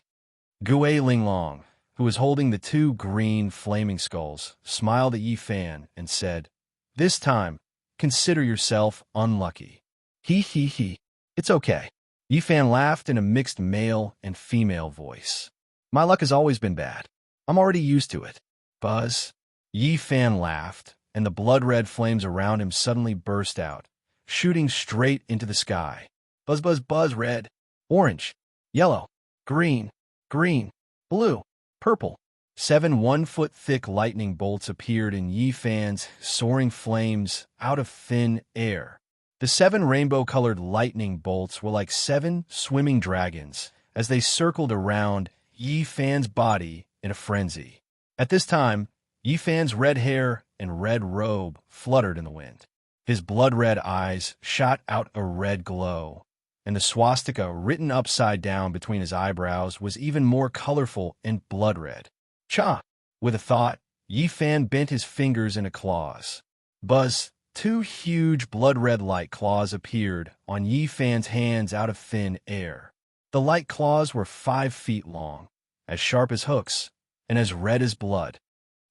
Gue Linglong, who was holding the 2 green flaming skulls, smiled at Yi Fan and said, "This time, consider yourself unlucky." He. It's okay. Yi Fan laughed in a mixed male and female voice. My luck has always been bad. I'm already used to it. Buzz. Yi Fan laughed, and the blood-red flames around him suddenly burst out, shooting straight into the sky. Buzz, buzz, buzz, red, orange, yellow, green, blue, purple. 7 1-foot-thick lightning bolts appeared in Yi Fan's soaring flames out of thin air. The 7 rainbow-colored lightning bolts were like 7 swimming dragons as they circled around Yi Fan's body in a frenzy. At this time, Yi Fan's red hair and red robe fluttered in the wind. His blood-red eyes shot out a red glow, and the swastika written upside down between his eyebrows was even more colorful and blood-red. Cha! With a thought, Yi Fan bent his fingers into claws. Buzz! 2 huge blood-red light claws appeared on Yi Fan's hands out of thin air. The light claws were 5 feet long, as sharp as hooks, and as red as blood.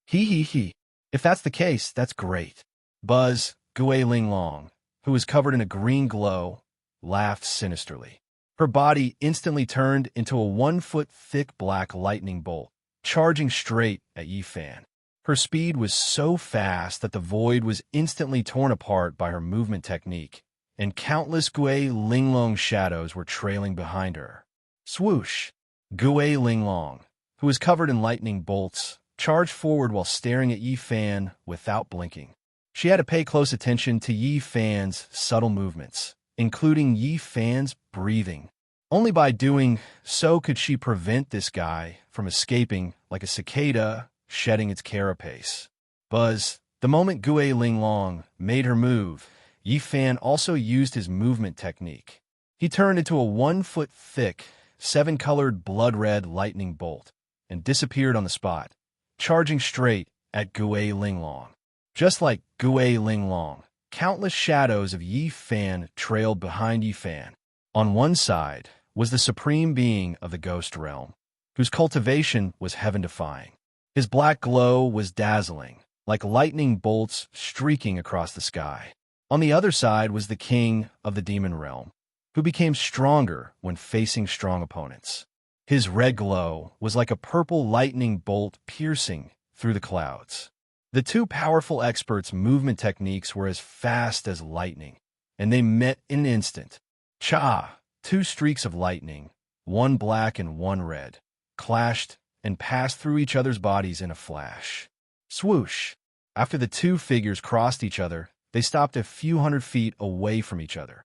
He. If that's the case, that's great. Buzz, Gue Linglong, who was covered in a green glow, laughed sinisterly. Her body instantly turned into a 1-foot-thick black lightning bolt, charging straight at Yi Fan. Her speed was so fast that the void was instantly torn apart by her movement technique, and countless Gue Linglong shadows were trailing behind her. Swoosh! Gue Linglong, who was covered in lightning bolts, charged forward while staring at Yi Fan without blinking. She had to pay close attention to Yi Fan's subtle movements, including Yi Fan's breathing. Only by doing so could she prevent this guy from escaping like a cicada shedding its carapace. Buzz, the moment Gue Linglong made her move, Yi Fan also used his movement technique. He turned into a 1-foot-thick, 7-colored blood-red lightning bolt and disappeared on the spot, charging straight at Gue Linglong. Just like Gue Linglong, countless shadows of Yi Fan trailed behind Yi Fan. On one side was the supreme being of the ghost realm, whose cultivation was heaven-defying. His black glow was dazzling, like lightning bolts streaking across the sky. On the other side was the king of the demon realm, who became stronger when facing strong opponents. His red glow was like a purple lightning bolt piercing through the clouds. The 2 powerful experts' movement techniques were as fast as lightning, and they met in an instant. Cha! 2 streaks of lightning, 1 black and 1 red, clashed and passed through each other's bodies in a flash. Swoosh! After the 2 figures crossed each other, they stopped a few hundred feet away from each other.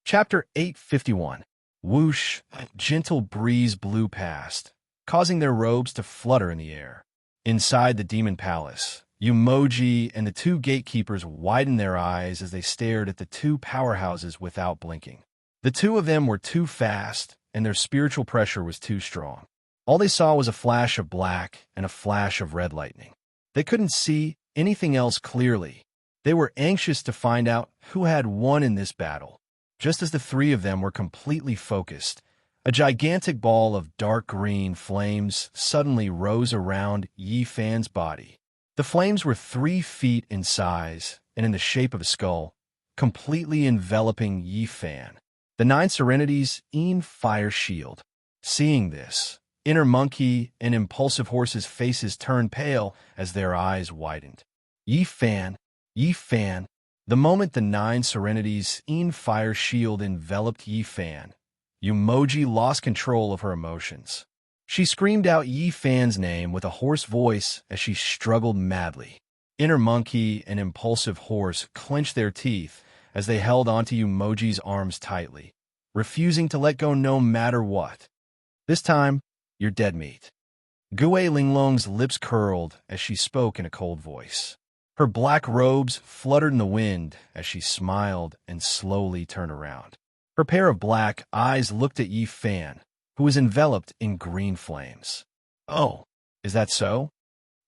Chapter 851. Whoosh! A gentle breeze blew past, causing their robes to flutter in the air. Inside the demon palace, Yumoji and the 2 gatekeepers widened their eyes as they stared at the 2 powerhouses without blinking. The 2 of them were too fast, and their spiritual pressure was too strong. All they saw was a flash of black and a flash of red lightning. They couldn't see anything else clearly. They were anxious to find out who had won in this battle. Just as the 3 of them were completely focused, a gigantic ball of dark green flames suddenly rose around Yi Fan's body. The flames were 3 feet in size and in the shape of a skull, completely enveloping Yi Fan. The 9 Serenity's fire shield. Seeing this, Inner Monkey and Impulsive Horse's faces turned pale as their eyes widened. Yi Fan. The moment the 9 Serenity's fire shield enveloped Yi Fan, Yumoji lost control of her emotions. She screamed out Yi Fan's name with a hoarse voice as she struggled madly. Inner monkey and impulsive horse clenched their teeth as they held onto Yumoji's arms tightly, refusing to let go no matter what. This time, you're dead meat. Gue Linglong's lips curled as she spoke in a cold voice. Her black robes fluttered in the wind as she smiled and slowly turned around. Her pair of black eyes looked at Yi Fan, who was enveloped in green flames. Oh, is that so?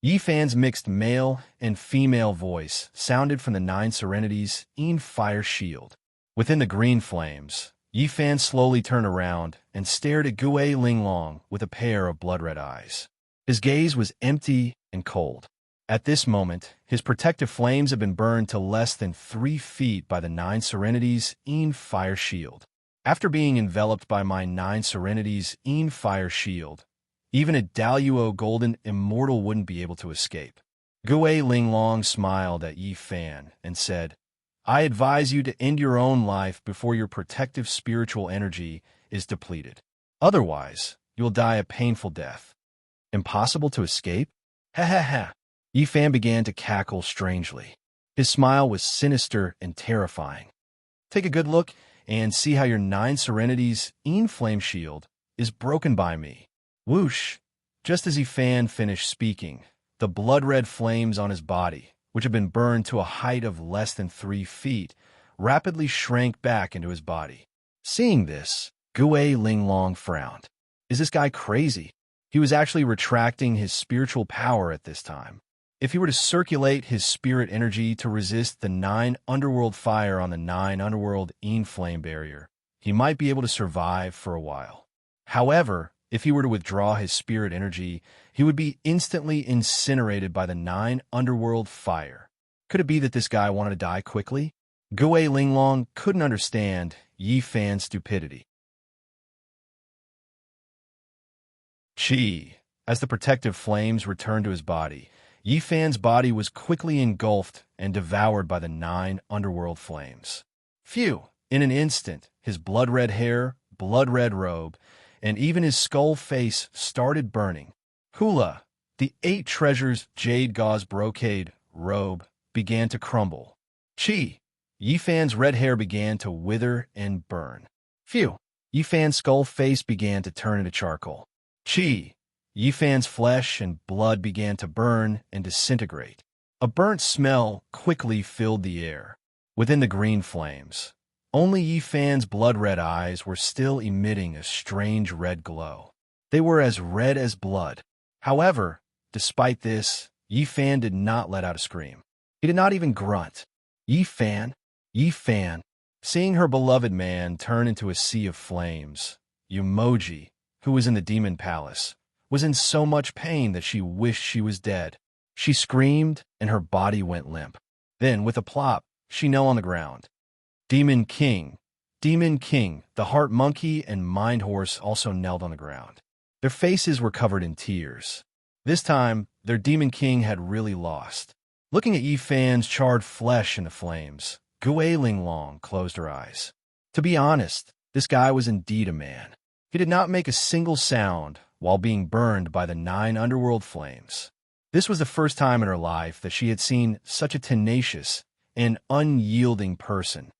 Yi Fan's mixed male and female voice sounded from the Nine Serenities' fire shield. Within the green flames, Yi Fan slowly turned around and stared at Gue Linglong with a pair of blood-red eyes. His gaze was empty and cold. At this moment, his protective flames had been burned to less than 3 feet by the Nine Serenities' fire shield. After being enveloped by my Nine Serenities' fire shield, even a Daluo Golden Immortal wouldn't be able to escape. Gue Linglong smiled at Yi Fan and said, I advise you to end your own life before your protective spiritual energy is depleted. Otherwise, you'll die a painful death. Impossible to escape? Ha ha ha. Yi Fan began to cackle strangely. His smile was sinister and terrifying. Take a good look and see how your Nine Serenities' flame shield is broken by me. Whoosh! Just as Yi Fan finished speaking, the blood-red flames on his body, which had been burned to a height of less than 3 feet, rapidly shrank back into his body. Seeing this, Gue Linglong frowned. Is this guy crazy? He was actually retracting his spiritual power at this time. If he were to circulate his spirit energy to resist the 9 underworld fire on the 9 underworld flame barrier, he might be able to survive for a while. However, if he were to withdraw his spirit energy, he would be instantly incinerated by the 9 underworld fire. Could it be that this guy wanted to die quickly? Gue Linglong couldn't understand Yi Fan's stupidity. Chi. As the protective flames returned to his body, Yi Fan's body was quickly engulfed and devoured by the 9 underworld flames. Phew! In an instant, his blood-red hair, blood-red robe, and even his skull face started burning. Hula, the 8 treasures jade gauze brocade robe, began to crumble. Chi! Yi Fan's red hair began to wither and burn. Phew! Yi Fan's skull face began to turn into charcoal. Chi! Yi Fan's flesh and blood began to burn and disintegrate. A burnt smell quickly filled the air. Within the green flames, only Yi Fan's blood-red eyes were still emitting a strange red glow. They were as red as blood. However, despite this, Yi Fan did not let out a scream. He did not even grunt. Yi Fan, Yi Fan. Seeing her beloved man turn into a sea of flames, Yumoji, who was in the demon palace, was in so much pain that she wished she was dead. She screamed, and her body went limp. Then, with a plop, she knelt on the ground. Demon King, the heart monkey and mind horse also knelt on the ground. Their faces were covered in tears. This time, their Demon King had really lost. Looking at Yi Fan's charred flesh in the flames, Gue Linglong closed her eyes. To be honest, this guy was indeed a man. He did not make a single sound while being burned by the 9 underworld flames. This was the first time in her life that she had seen such a tenacious and unyielding person.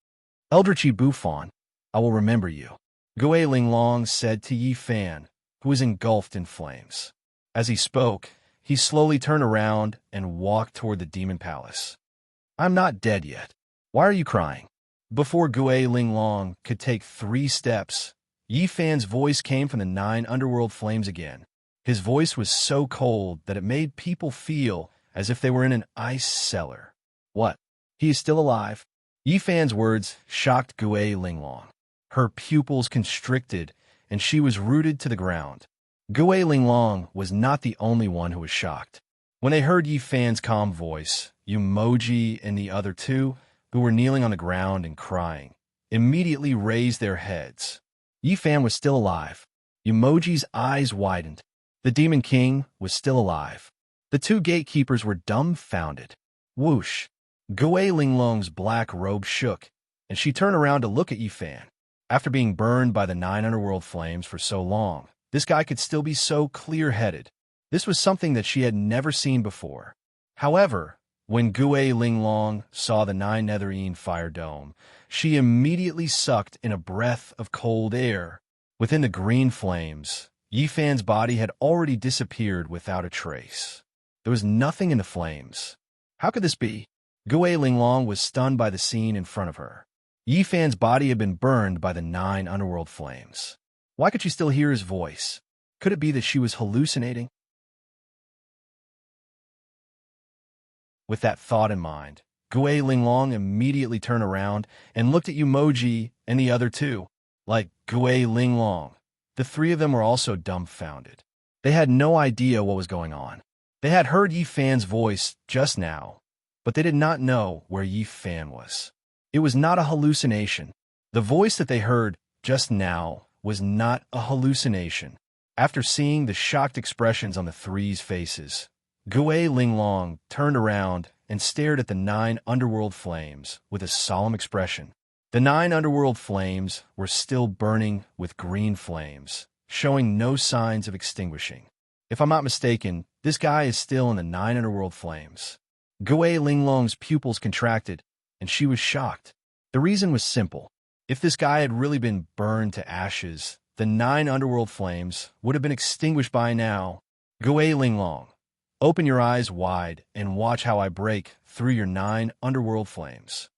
Eldritchy Buffon, I will remember you, Gue Linglong said to Yi Fan, who was engulfed in flames. As he spoke, he slowly turned around and walked toward the demon palace. I'm not dead yet. Why are you crying? Before Gue Linglong could take 3 steps, Yi Fan's voice came from the 9 underworld flames again. His voice was so cold that it made people feel as if they were in an ice cellar. What? He is still alive? Yi Fan's words shocked Gue Linglong. Her pupils constricted, and she was rooted to the ground. Gue Linglong was not the only one who was shocked. When they heard Yi Fan's calm voice, Yumoji and the other 2, who were kneeling on the ground and crying, immediately raised their heads. Yi Fan was still alive. Yumoji's eyes widened. The Demon King was still alive. The 2 gatekeepers were dumbfounded. Whoosh! Gue Linglong's black robe shook, and she turned around to look at Yi Fan. After being burned by the 9 underworld flames for so long, This guy could still be so clear-headed. This was something that she had never seen before. However, when Gui Linglong saw the 9 netherine fire dome, she immediately sucked in a breath of cold air. Within the green flames, Yifan's body had already disappeared without a trace. There was nothing in the flames. How could this be? Gui Linglong was stunned by the scene in front of her. Yifan's body had been burned by the 9 underworld flames. Why could she still hear his voice? Could it be that she was hallucinating? With that thought in mind, Gui Linglong immediately turned around and looked at Yumoji and the other two. Like Gui Linglong, the 3 of them were also dumbfounded. They had no idea what was going on. They had heard Yifan's voice just now, but they did not know where Yifan was. It was not a hallucination. The voice that they heard just now was not a hallucination. After seeing the shocked expressions on the 3's faces, Gui Linglong turned around and stared at the 9 underworld flames with a solemn expression. The 9 underworld flames were still burning with green flames, showing no signs of extinguishing. If I'm not mistaken, this guy is still in the 9 underworld flames. Gui Linglong's pupils contracted, and she was shocked. The reason was simple. If this guy had really been burned to ashes, the 9 underworld flames would have been extinguished by now. Gui Linglong, open your eyes wide and watch how I break through your 9 underworld flames.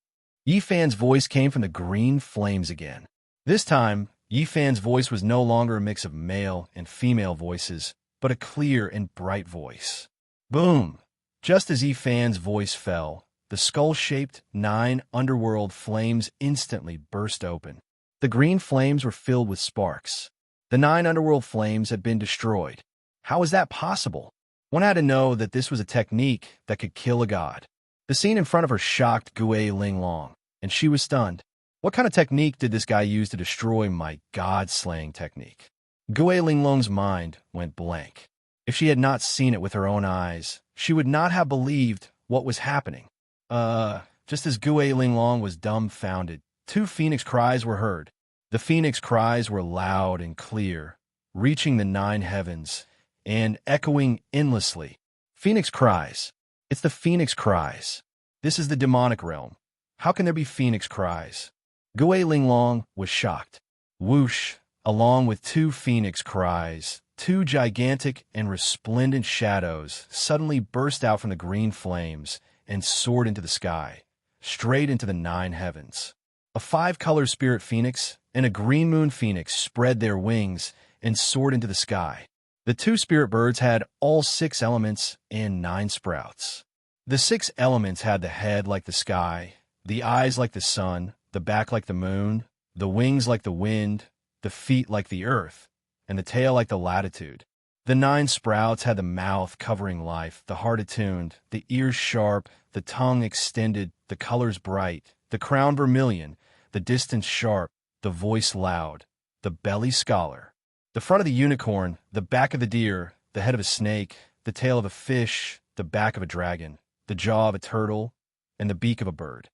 Yifan's voice came from the green flames again. This time, Yifan's voice was no longer a mix of male and female voices, but a clear and bright voice. Boom! Just as Yifan's voice fell, the skull-shaped 9 underworld flames instantly burst open. The green flames were filled with sparks. The 9 underworld flames had been destroyed. How was that possible? One had to know that this was a technique that could kill a god. The scene in front of her shocked Gui Linglong, and she was stunned. What kind of technique did this guy use to destroy my god-slaying technique? Gui Linglong's mind went blank. If she had not seen it with her own eyes, she would not have believed what was happening. Just as Gui Linglong was dumbfounded, 2 phoenix cries were heard. The phoenix cries were loud and clear, reaching the 9 heavens and echoing endlessly. Phoenix cries. It's the phoenix cries. This is the demonic realm. How can there be phoenix cries? Gui Linglong was shocked. Whoosh! Along with 2 phoenix cries, 2 gigantic and resplendent shadows suddenly burst out from the green flames and soared into the sky, straight into the 9 heavens. A 5-color spirit phoenix and a green moon phoenix spread their wings and soared into the sky. The 2 spirit birds had all 6 elements and 9 sprouts. The 6 elements had the head like the sky, the eyes like the sun, the back like the moon, the wings like the wind, the feet like the earth, and the tail like the latitude. The 9 sprouts had the mouth covering life, the heart attuned, the ears sharp, the tongue extended, the colors bright, the crown vermilion, the distance sharp, the voice loud, the belly scholar. The front of the unicorn, the back of the deer, the head of a snake, the tail of a fish, the back of a dragon, the jaw of a turtle, and the beak of a bird.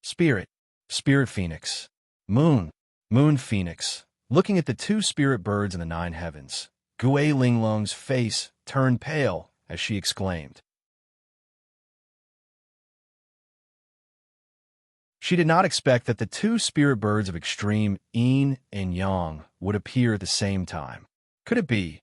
Spirit, spirit phoenix. Moon, moon phoenix. Looking at the 2 spirit birds in the 9 heavens, Gui Linglong's face turned pale as she exclaimed. She did not expect that the 2 spirit birds of extreme yin and yang would appear at the same time. Could it be?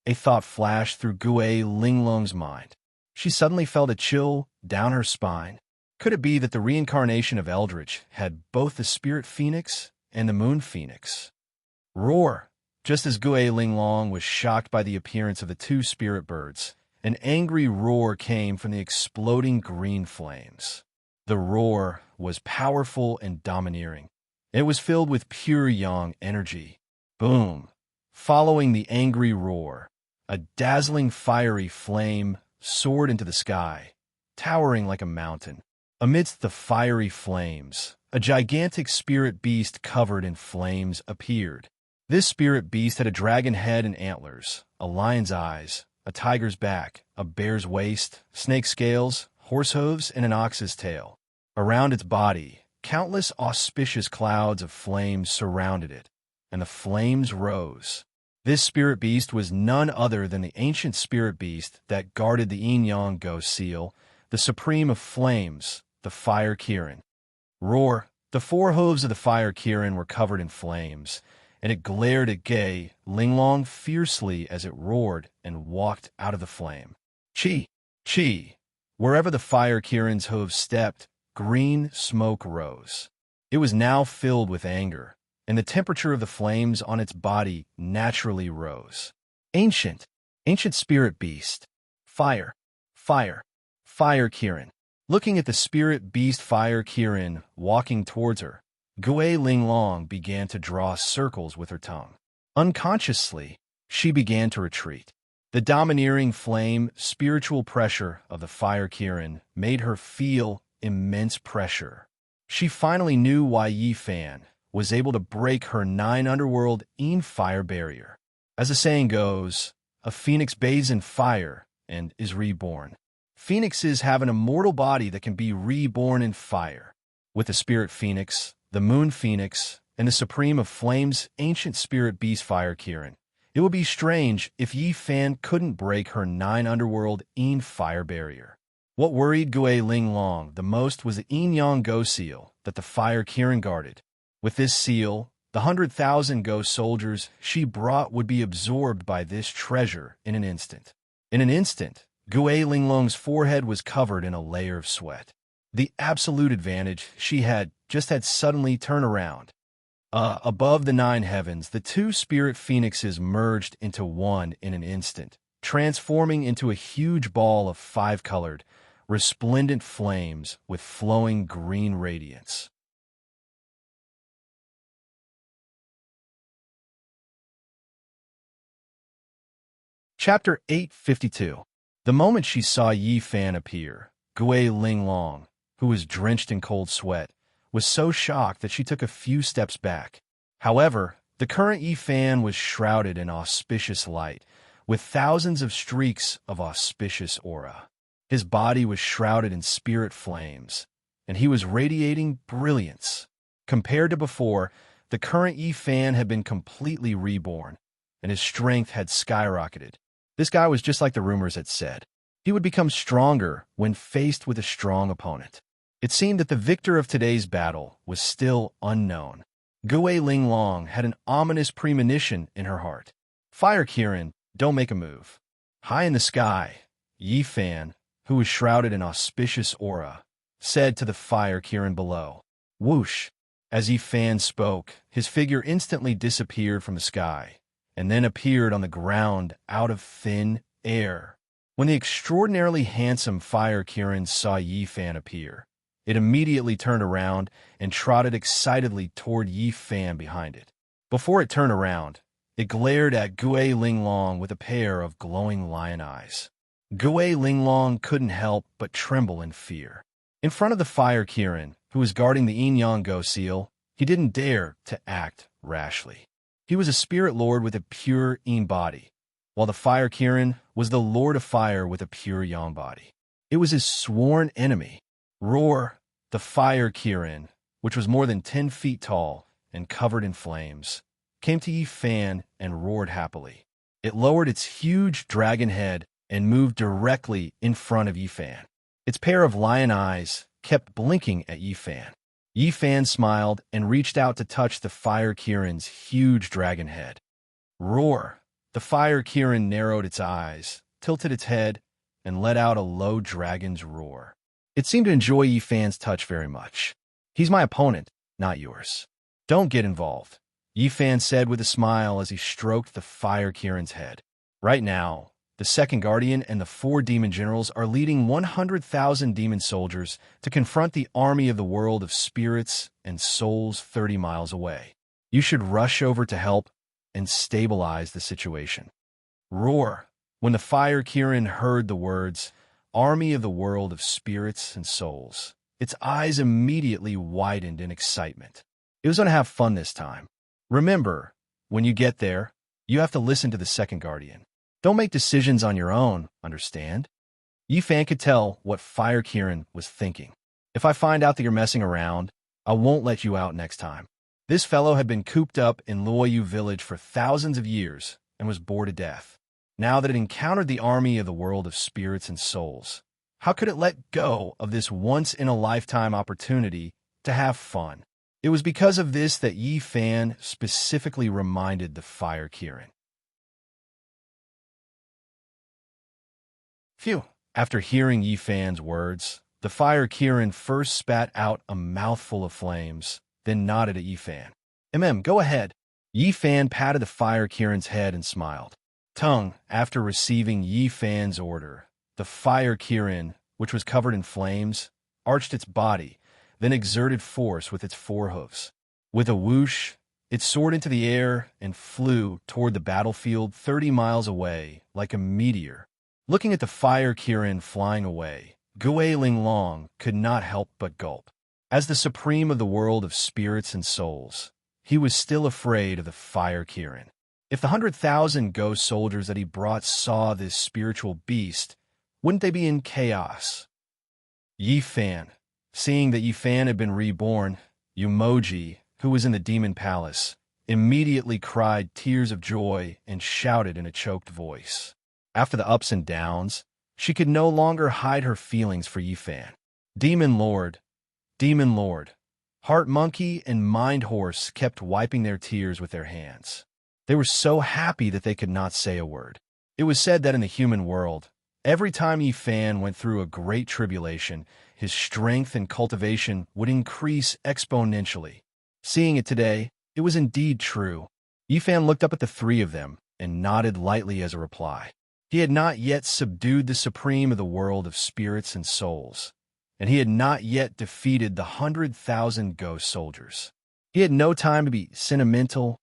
A thought flashed through Gui Linglong's mind. She suddenly felt a chill down her spine. Could it be that the reincarnation of Eldritch had both the spirit phoenix and the moon phoenix? Roar! Just as Gui Linglong was shocked by the appearance of the 2 spirit birds, an angry roar came from the exploding green flames. The roar was powerful and domineering. It was filled with pure yang energy. Boom! Following the angry roar, a dazzling fiery flame soared into the sky, towering like a mountain. Amidst the fiery flames, a gigantic spirit beast covered in flames appeared. This spirit beast had a dragon head and antlers, a lion's eyes, a tiger's back, a bear's waist, snake scales, horse hooves, and an ox's tail. Around its body, countless auspicious clouds of flames surrounded it, and the flames rose. This spirit beast was none other than the ancient spirit beast that guarded the yin-yang ghost seal, the supreme of flames, the fire Kirin. Roar! The four hooves of the fire Kirin were covered in flames, and it glared at Gay Linglong fiercely as it roared and walked out of the flame. Chi! Chi! Wherever the fire Kirin's hooves stepped, green smoke rose. It was now filled with anger, and the temperature of the flames on its body naturally rose. Ancient spirit beast. Fire Kirin. Looking at the spirit beast fire Kirin walking towards her, Gui Linglong began to draw circles with her tongue. Unconsciously, she began to retreat. The domineering flame, spiritual pressure of the fire Kirin made her feel immense pressure. She finally knew why Yi Fan was able to break her 9 underworld fire barrier. As the saying goes, a phoenix bathes in fire and is reborn. Phoenixes have an immortal body that can be reborn in fire. With the spirit phoenix, the moon phoenix, and the supreme of flames, ancient spirit beast fire Kirin, it would be strange if Yi Fan couldn't break her 9 underworld fire barrier. What worried Gui Linglong the most was the yin-yang ghost seal that the fire Kirin guarded. With this seal, the 100,000 ghost soldiers she brought would be absorbed by this treasure in an instant. In an instant, Gui Linglong's forehead was covered in a layer of sweat. The absolute advantage she had just had suddenly turned around. Above the 9 heavens, the 2 spirit phoenixes merged into one in an instant, transforming into a huge ball of 5-colored, resplendent flames with flowing green radiance. Chapter 852. The moment she saw Yi Fan appear, Gui Linglong, who was drenched in cold sweat, was so shocked that she took a few steps back. However, the current Yi Fan was shrouded in auspicious light, with thousands of streaks of auspicious aura. His body was shrouded in spirit flames, and he was radiating brilliance. Compared to before, the current Yi Fan had been completely reborn, and his strength had skyrocketed. This guy was just like the rumors had said. He would become stronger when faced with a strong opponent. It seemed that the victor of today's battle was still unknown. Gui Linglong had an ominous premonition in her heart. Fire Kirin, don't make a move. High in the sky, Yi Fan, who was shrouded in auspicious aura, said to the fire Kirin below. Whoosh! As Yi Fan spoke, his figure instantly disappeared from the sky, and then appeared on the ground out of thin air. When the extraordinarily handsome fire Kirin saw Yi Fan appear, it immediately turned around and trotted excitedly toward Yi Fan behind it. Before it turned around, it glared at Gui Linglong with a pair of glowing lion eyes. Gui Linglong couldn't help but tremble in fear. In front of the fire Kirin, who was guarding the yin-yang ghost seal, he didn't dare to act rashly. He was a spirit lord with a pure yin body, while the fire Kirin was the lord of fire with a pure yang body. It was his sworn enemy. Roar! The fire Kirin, which was more than 10 feet tall and covered in flames, came to Yi Fan and roared happily. It lowered its huge dragon head and moved directly in front of Yi Fan. Its pair of lion eyes kept blinking at Yi Fan. Yi Fan smiled and reached out to touch the fire Kirin's huge dragon head. Roar! The fire Kirin narrowed its eyes, tilted its head, and let out a low dragon's roar. It seemed to enjoy Yi Fan's touch very much. He's my opponent, not yours. Don't get involved, Yi Fan said with a smile as he stroked the fire Kirin's head. Right now, the second guardian and the 4 demon generals are leading 100,000 demon soldiers to confront the army of the world of spirits and souls 30 miles away. You should rush over to help and stabilize the situation. Roar! When the fire Kirin heard the words, army of the world of spirits and souls, its eyes immediately widened in excitement. It was going to have fun this time. Remember, when you get there, you have to listen to the second guardian. Don't make decisions on your own, understand? Yi Fan could tell what fire Kirin was thinking. If I find out that you're messing around, I won't let you out next time. This fellow had been cooped up in Luoyu village for thousands of years and was bored to death. Now that it encountered the army of the world of spirits and souls, how could it let go of this once-in-a-lifetime opportunity to have fun? It was because of this that Yi Fan specifically reminded the Fire Kirin. Phew! After hearing Yi Fan's words, the Fire Kirin first spat out a mouthful of flames, then nodded at Yi Fan. Go ahead. Yi Fan patted the Fire Kirin's head and smiled. After receiving Yi Fan's order, the Fire Kirin, which was covered in flames, arched its body, then exerted force with its four hooves. With a whoosh, it soared into the air and flew toward the battlefield 30 miles away, like a meteor. Looking at the Fire Kirin flying away, Gui Linglong could not help but gulp. As the supreme of the world of spirits and souls, he was still afraid of the Fire Kirin. If the 100,000 ghost soldiers that he brought saw this spiritual beast, wouldn't they be in chaos? Yi Fan. Seeing that Yi Fan had been reborn, Yumoji, who was in the demon palace, immediately cried tears of joy and shouted in a choked voice. After the ups and downs, she could no longer hide her feelings for Yi Fan. Demon Lord, Heart Monkey and Mind Horse kept wiping their tears with their hands. They were so happy that they could not say a word. It was said that in the human world, every time Yi Fan went through a great tribulation, his strength and cultivation would increase exponentially. Seeing it today, it was indeed true. Yi Fan looked up at the three of them and nodded lightly as a reply. He had not yet subdued the supreme of the world of spirits and souls, and he had not yet defeated the 100,000 ghost soldiers. He had no time to be sentimental.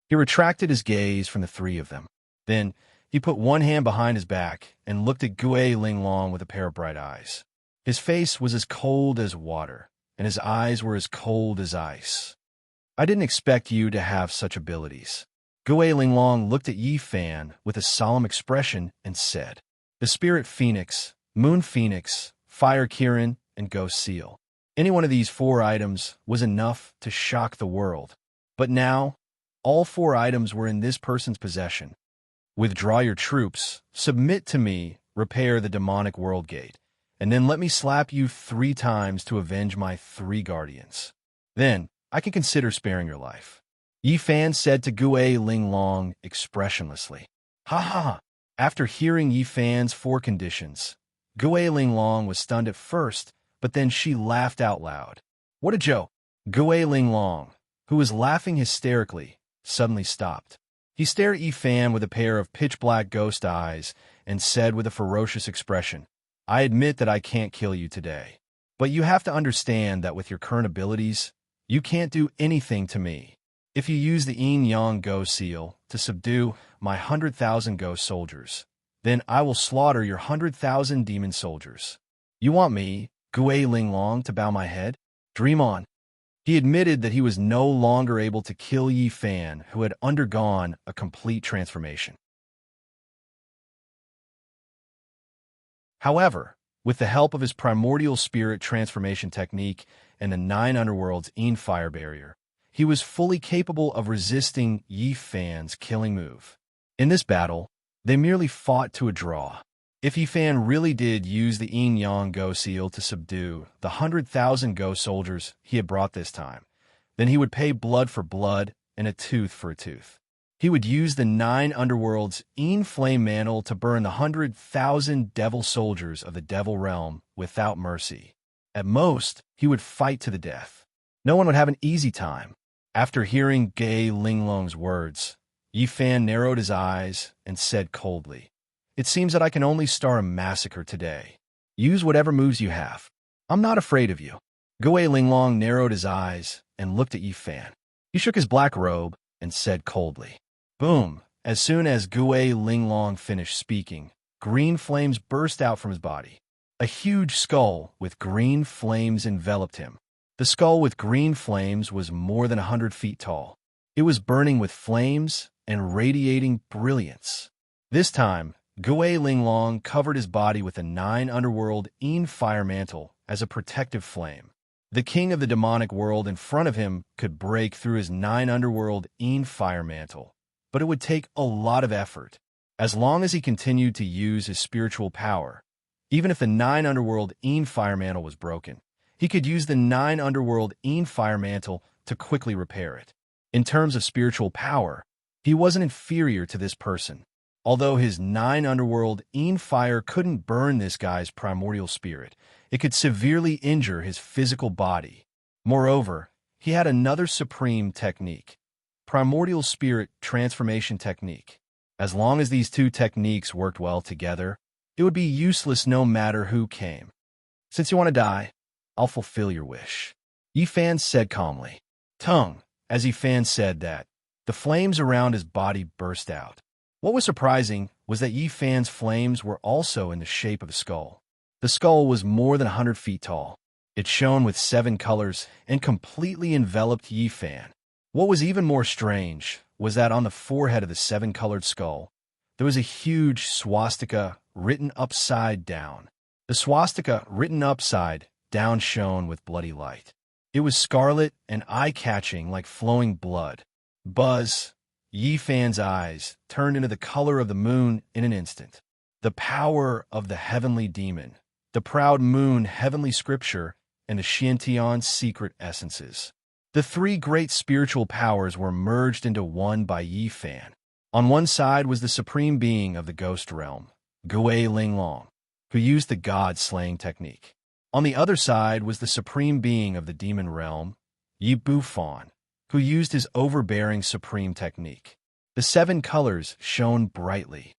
He retracted his gaze from the three of them. Then, he put one hand behind his back and looked at Gui Linglong with a pair of bright eyes. His face was as cold as water, and his eyes were as cold as ice. I didn't expect you to have such abilities. Gui Linglong looked at Yi Fan with a solemn expression and said, the Spirit Phoenix, Moon Phoenix, Fire Kirin, and Ghost Seal. Any one of these 4 items was enough to shock the world. But now, all 4 items were in this person's possession. Withdraw your troops, submit to me, repair the demonic world gate, and then let me slap you 3 times to avenge my 3 guardians. Then, I can consider sparing your life. Yi Fan said to Gui Linglong expressionlessly. Ha ha! After hearing Yi Fan's 4 conditions, Gui Linglong was stunned at first, but then she laughed out loud. What a joke! Gui Linglong, who was laughing hysterically, suddenly stopped. He stared at Yi Fan with a pair of pitch-black ghost eyes and said with a ferocious expression, I admit that I can't kill you today, but you have to understand that with your current abilities, you can't do anything to me. If you use the Yin-Yang Ghost Seal to subdue my 100,000 ghost soldiers, then I will slaughter your 100,000 demon soldiers. You want me, Gui Linglong, to bow my head? Dream on. He admitted that he was no longer able to kill Yi Fan, who had undergone a complete transformation. However, with the help of his primordial spirit transformation technique and the 9 underworld's Yin Fire Barrier, he was fully capable of resisting Yi Fan's killing move. In this battle, they merely fought to a draw. If Yi Fan really did use the Yin-Yang Ghost Seal to subdue the 100,000 ghost soldiers he had brought this time, then he would pay blood for blood and a tooth for a tooth. He would use the 9 underworld's Yin Flame Mantle to burn the 100,000 devil soldiers of the devil realm without mercy. At most, he would fight to the death. No one would have an easy time. After hearing Gui Linglong's words, Yi Fan narrowed his eyes and said coldly, It seems that I can only start a massacre today. Use whatever moves you have. I'm not afraid of you. Gui Linglong narrowed his eyes and looked at Yi Fan. He shook his black robe and said coldly, Boom! As soon as Gui Linglong finished speaking, green flames burst out from his body. A huge skull with green flames enveloped him. The skull with green flames was more than 100 feet tall. It was burning with flames and radiating brilliance. This time, Gui Linglong covered his body with a 9 underworld Yin Fire Mantle as a protective flame. The king of the demonic world in front of him could break through his 9 underworld Yin Fire Mantle, but it would take a lot of effort. As long as he continued to use his spiritual power, even if the 9 Underworld Fire Mantle was broken, he could use the 9 Underworld Fire Mantle to quickly repair it. In terms of spiritual power, he wasn't inferior to this person. Although his 9 Underworld Fire couldn't burn this guy's primordial spirit, it could severely injure his physical body. Moreover, he had another supreme technique, primordial spirit transformation technique. As long as these two techniques worked well together, it would be useless no matter who came. Since you want to die, I'll fulfill your wish, Yifan said calmly. Tongue, as Yifan said that, the flames around his body burst out. What was surprising was that Yifan's flames were also in the shape of a skull. The skull was more than 100 feet tall. It shone with 7 colors and completely enveloped Yifan. What was even more strange was that on the forehead of the 7-colored skull, there was a huge swastika written upside down. The swastika written upside down shone with bloody light. It was scarlet and eye-catching like flowing blood. Buzz, Yifan's eyes turned into the color of the moon in an instant. The power of the heavenly demon, the proud moon heavenly scripture, and the Xiantian secret essences. The 3 great spiritual powers were merged into one by Yifan. On one side was the supreme being of the ghost realm, Gui Linglong, who used the god-slaying technique. On the other side was the supreme being of the demon realm, Yi Bufan, who used his overbearing supreme technique. The 7 colors shone brightly.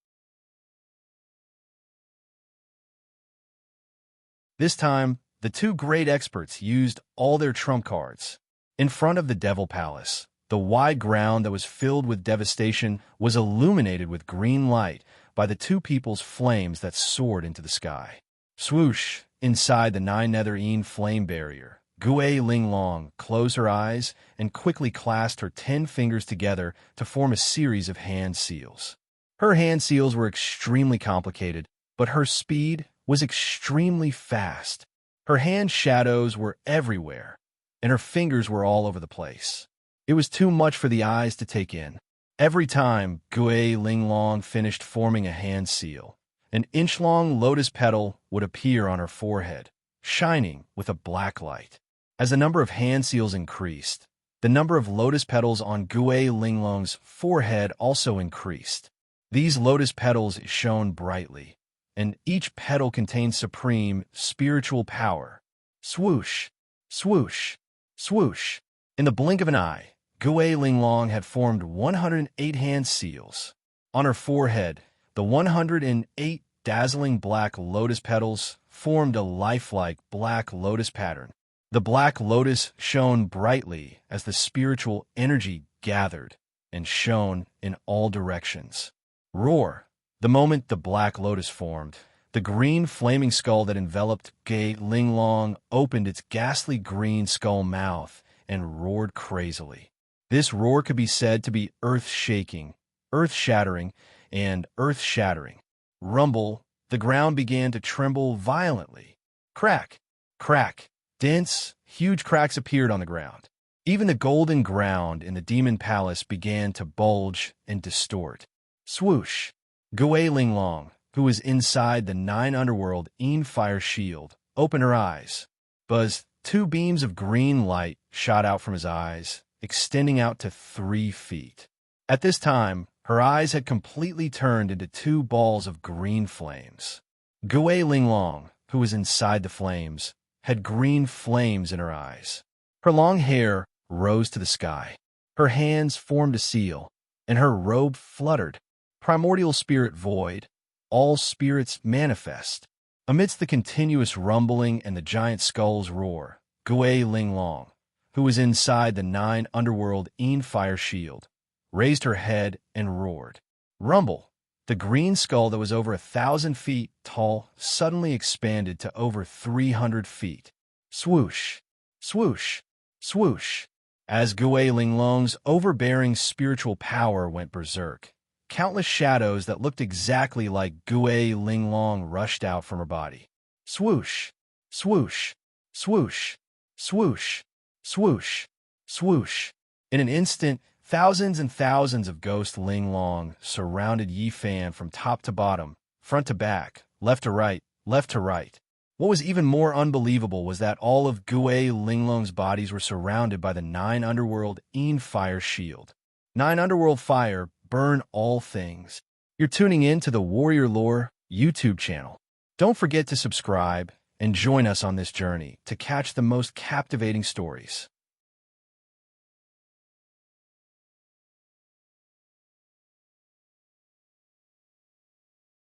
This time, the 2 great experts used all their trump cards. In front of the Devil Palace, the wide ground that was filled with devastation was illuminated with green light by the 2 people's flames that soared into the sky. Swoosh! Inside the 9 Netherine flame barrier, Gui Linglong closed her eyes and quickly clasped her 10 fingers together to form a series of hand seals. Her hand seals were extremely complicated, but her speed was extremely fast. Her hand shadows were everywhere, and her fingers were all over the place. It was too much for the eyes to take in. Every time Gui Linglong finished forming a hand seal, an inch-long lotus petal would appear on her forehead, shining with a black light. As the number of hand seals increased, the number of lotus petals on Gui Linglong's forehead also increased. These lotus petals shone brightly, and each petal contained supreme spiritual power. Swoosh! Swoosh! Swoosh! In the blink of an eye, Gui Linglong had formed 108 hand seals. On her forehead, the 108 dazzling black lotus petals formed a lifelike black lotus pattern. The black lotus shone brightly as the spiritual energy gathered and shone in all directions. Roar! The moment the black lotus formed, the green flaming skull that enveloped Gui Linglong opened its ghastly green skull mouth and roared crazily. This roar could be said to be earth-shaking, earth-shattering, and earth-shattering. Rumble! The ground began to tremble violently. Crack! Crack! Dense, huge cracks appeared on the ground. Even the golden ground in the demon palace began to bulge and distort. Swoosh! Gui Linglong, who was inside the 9 Underworld Fire shield, opened her eyes. Buzz! 2 beams of green light shot out from his eyes, extending out to 3 feet. At this time, her eyes had completely turned into 2 balls of green flames. Gui Linglong, who was inside the flames, had green flames in her eyes. Her long hair rose to the sky. Her hands formed a seal, and her robe fluttered. Primordial spirit void, all spirits manifest. Amidst the continuous rumbling and the giant skull's roar, Gui Linglong, who was inside the 9 Underworld Fire shield, raised her head and roared. Rumble! The green skull that was over 1,000 feet tall suddenly expanded to over 300 feet. Swoosh! Swoosh! Swoosh! As Gui Linglong's overbearing spiritual power went berserk, countless shadows that looked exactly like Gui Linglong rushed out from her body. Swoosh! Swoosh! Swoosh! Swoosh! Swoosh! Swoosh! In an instant, Thousands and thousands of ghost Ling Long surrounded Yi Fan from top to bottom, front to back, left to right, left to right. What was even more unbelievable was that all of Gue Linglong's bodies were surrounded by the 9 Underworld Fire shield. 9 Underworld Fire, burn all things. You're tuning in to the Warrior Lore YouTube channel. Don't forget to subscribe and join us on this journey to catch the most captivating stories.